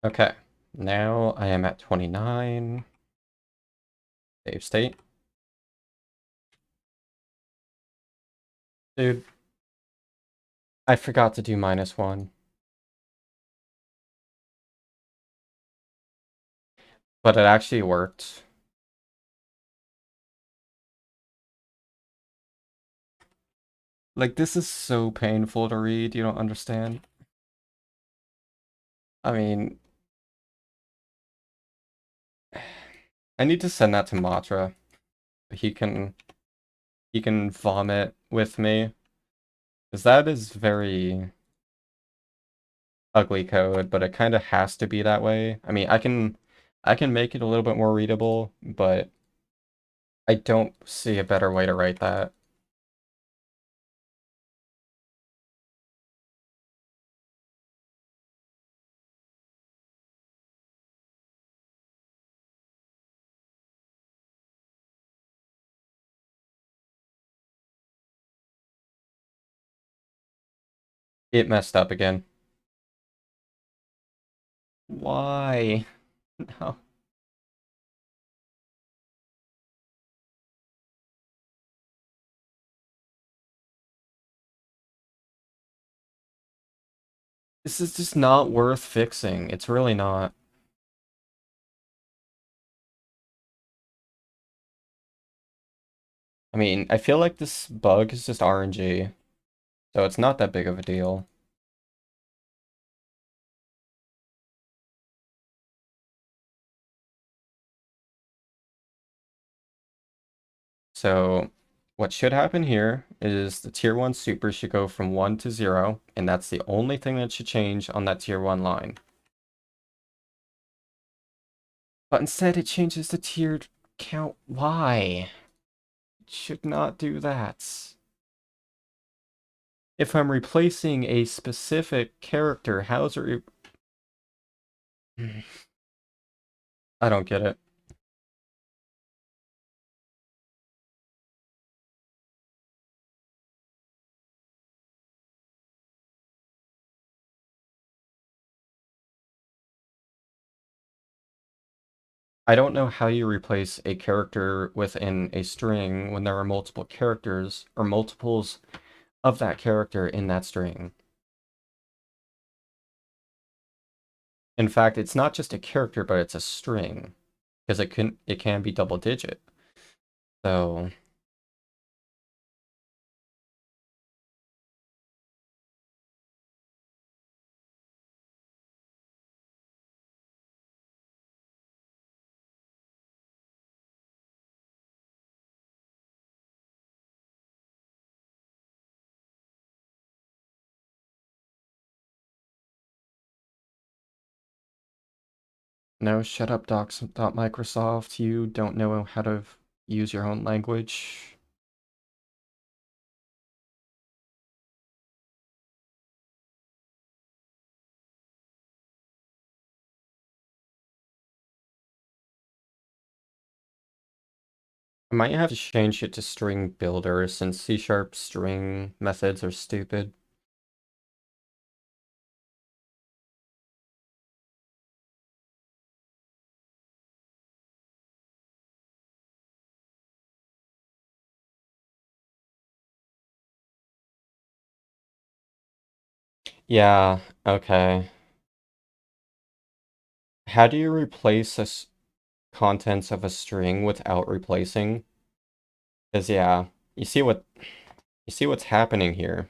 S1: Okay. Now I am at 29. Save state. Dude, I forgot to do -1. But it actually worked. Like, this is so painful to read, you don't understand. I mean, I need to send that to Matra. He can vomit with me. Because that is very ugly code, but it kind of has to be that way. I mean, I can make it a little bit more readable, but I don't see a better way to write that. It messed up again. Why? No. This is just not worth fixing. It's really not. I mean, I feel like this bug is just RNG, so it's not that big of a deal. So what should happen here is the tier 1 super should go from 1 to 0, and that's the only thing that should change on that tier 1 line. But instead it changes the tiered count. Why? It should not do that. If I'm replacing a specific character, how's it I don't get it. I don't know how you replace a character within a string when there are multiple characters or multiples of that character in that string. In fact, it's not just a character, but it's a string, because it can be double digit. So no, shut up, Microsoft. You don't know how to use your own language. I might have to change it to string builder since C# string methods are stupid. Yeah, okay. How do you replace contents of a string without replacing? Because yeah, you see what's happening here.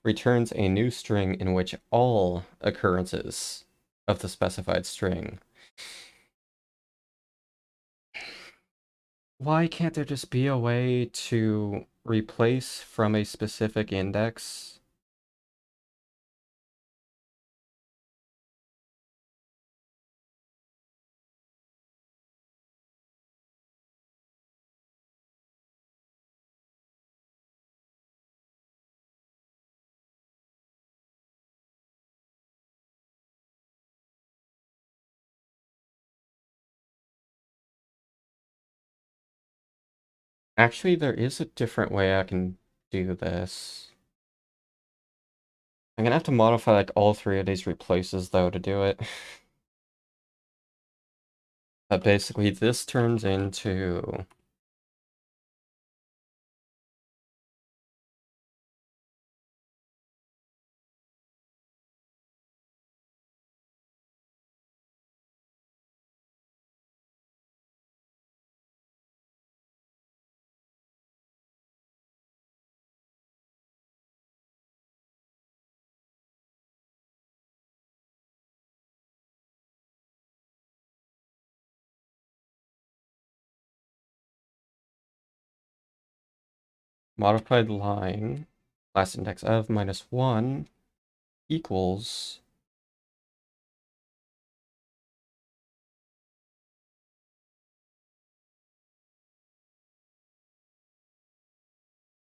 S1: Returns a new string in which all occurrences of the specified string. Why can't there just be a way to replace from a specific index? Actually, there is a different way I can do this. I'm gonna have to modify like all three of these replaces though to do it. But basically this turns into modified line last index of -1 equals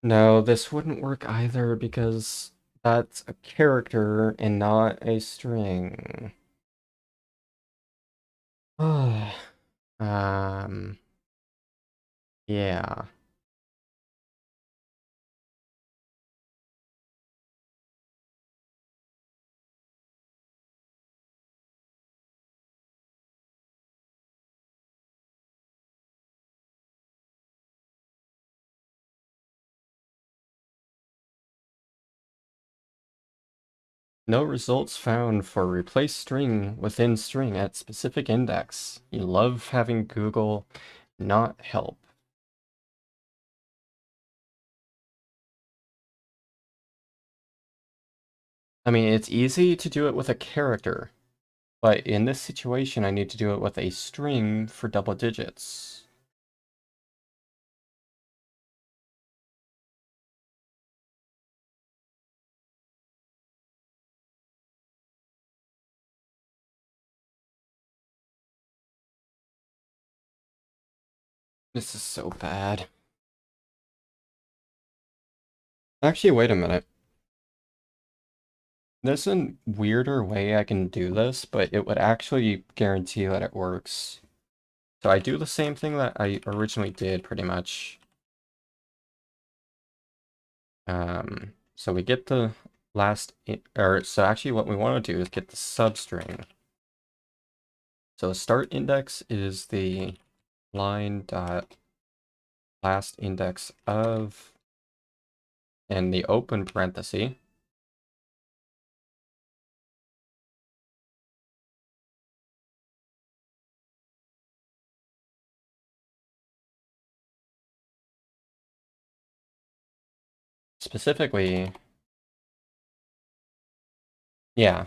S1: no, this wouldn't work either because that's a character and not a string. Um, yeah. No results found for replace string within string at specific index. You love having Google not help. I mean, it's easy to do it with a character, but in this situation, I need to do it with a string for double digits. This is so bad. Actually, wait a minute. There's a weirder way I can do this, but it would actually guarantee that it works. So I do the same thing that I originally did, pretty much. So we get the so actually what we want to do is get the substring. So the start index is the line dot last index of in the open parenthesis. Specifically, yeah,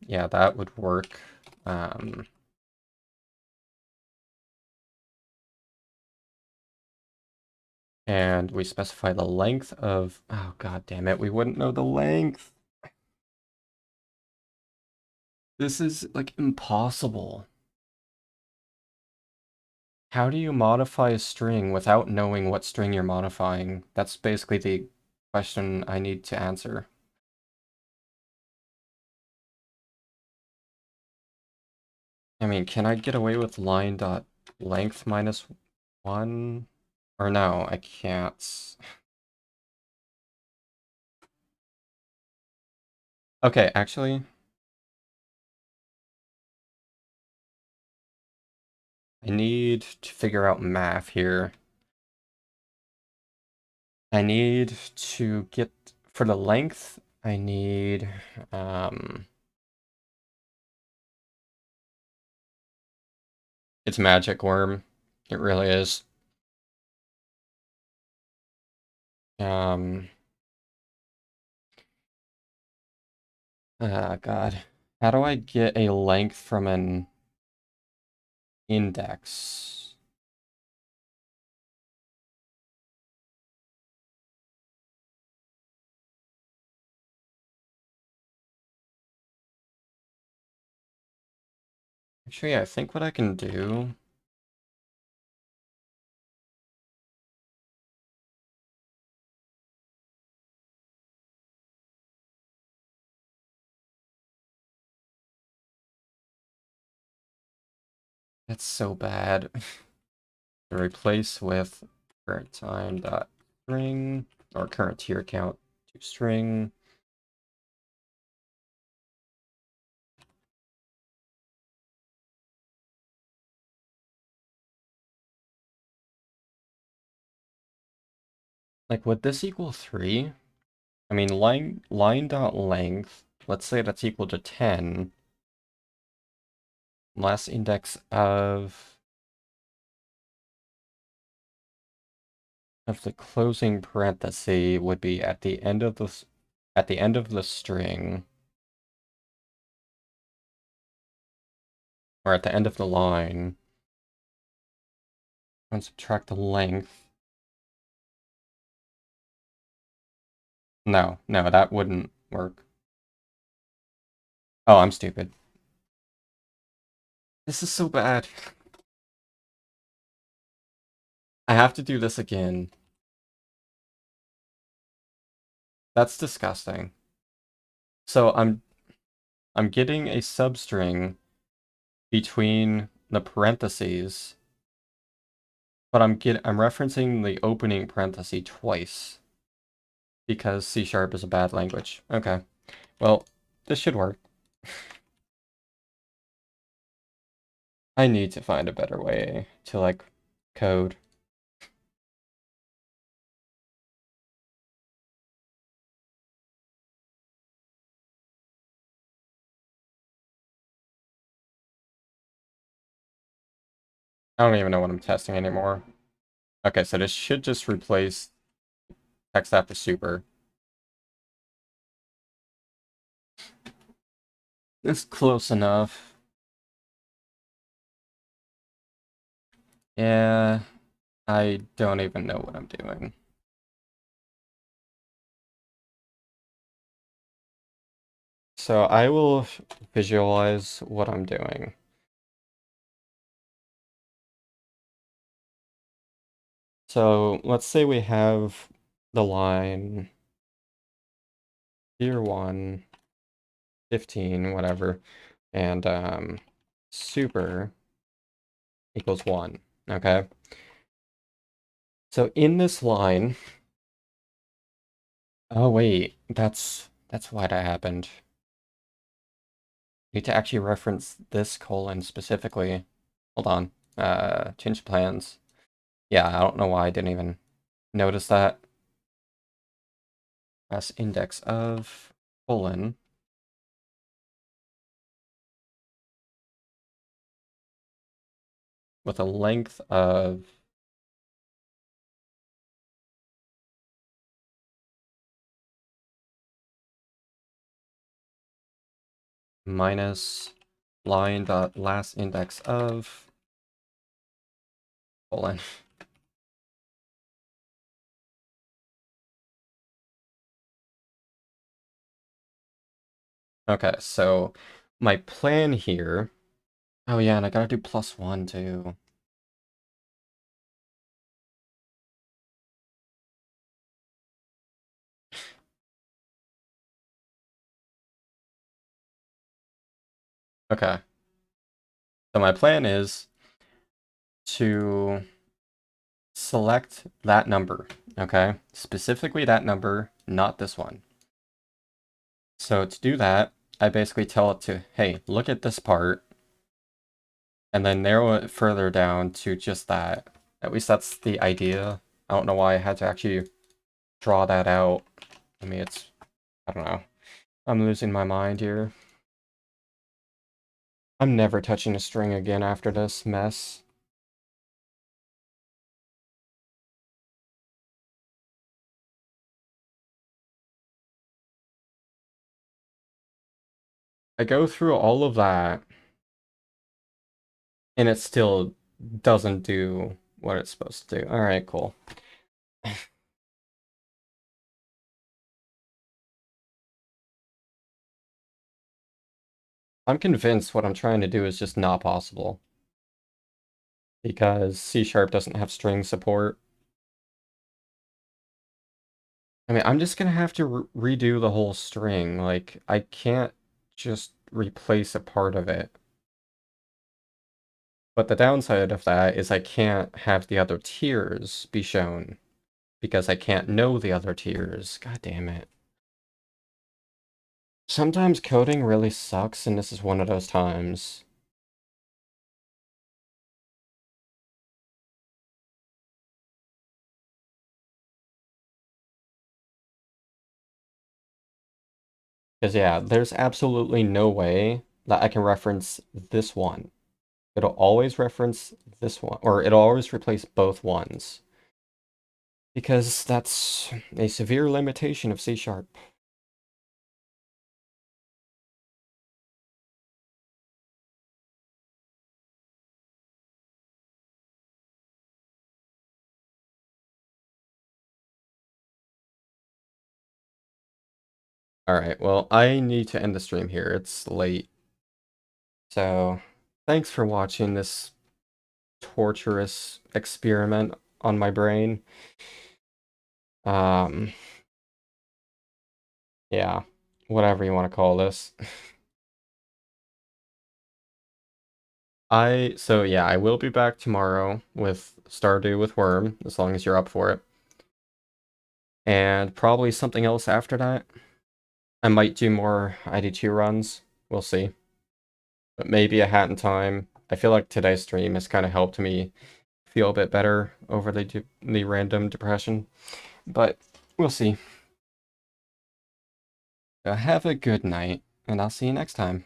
S1: that would work. And we specify the length of, oh god damn it, we wouldn't know the length. This is like impossible. How do you modify a string without knowing what string you're modifying? That's basically the question I need to answer. I mean, can I get away with line.length minus 1? Or no, I can't. Okay, actually, I need to figure out math here. I need to get, for the length, I need, it's magic worm. It really is. God. How do I get a length from an index? Actually, I think what I can do... That's so bad. To replace with current time dot string, or current tier count to string. Like, would this equal 3? I mean, line dot length, let's say that's equal to 10. Last index of the closing parenthesis would be at the end of the string, or at the end of the line, and subtract the length. No, that wouldn't work. Oh, I'm stupid. This is so bad. I have to do this again. That's disgusting. So I'm getting a substring between the parentheses, but I'm referencing the opening parenthesis twice because C# is a bad language. Okay. Well, this should work. I need to find a better way to like code. I don't even know what I'm testing anymore. Okay, so this should just replace text after super. It's close enough. Yeah, I don't even know what I'm doing. So I will visualize what I'm doing. So let's say we have the line tier 1, 15, whatever, and super equals 1, okay? So in this line, oh wait, that's why that happened. Need to actually reference this colon specifically. Hold on. Change plans. Yeah, I don't know why I didn't even notice that. as index of colon with a length of minus line dot last index of colon. Okay, so my plan here. Oh yeah, and I gotta do +1 too. Okay. So my plan is to select that number, okay? Specifically that number, not this one. So to do that, I basically tell it to, hey, look at this part, and then narrow it further down to just that. At least that's the idea. I don't know why I had to actually draw that out. I mean, I don't know. I'm losing my mind here. I'm never touching a string again after this mess. I go through all of that, and it still doesn't do what it's supposed to do. Alright, cool. I'm convinced what I'm trying to do is just not possible. Because C# doesn't have string support. I mean, I'm just gonna have to redo the whole string. Like, I can't just replace a part of it. But the downside of that is I can't have the other tiers be shown. Because I can't know the other tiers. God damn it. Sometimes coding really sucks, and this is one of those times. Because yeah, there's absolutely no way that I can reference this one. It'll always reference this one, or it'll always replace both ones. Because that's a severe limitation of C#. Alright, well, I need to end the stream here. It's late. So, thanks for watching this torturous experiment on my brain. Yeah, whatever you want to call this. So yeah, I will be back tomorrow with Stardew with Worm, as long as you're up for it. And probably something else after that. I might do more ID2 runs. We'll see. But maybe a Hat in Time. I feel like today's stream has kind of helped me feel a bit better over the random depression. But we'll see. Have a good night, and I'll see you next time.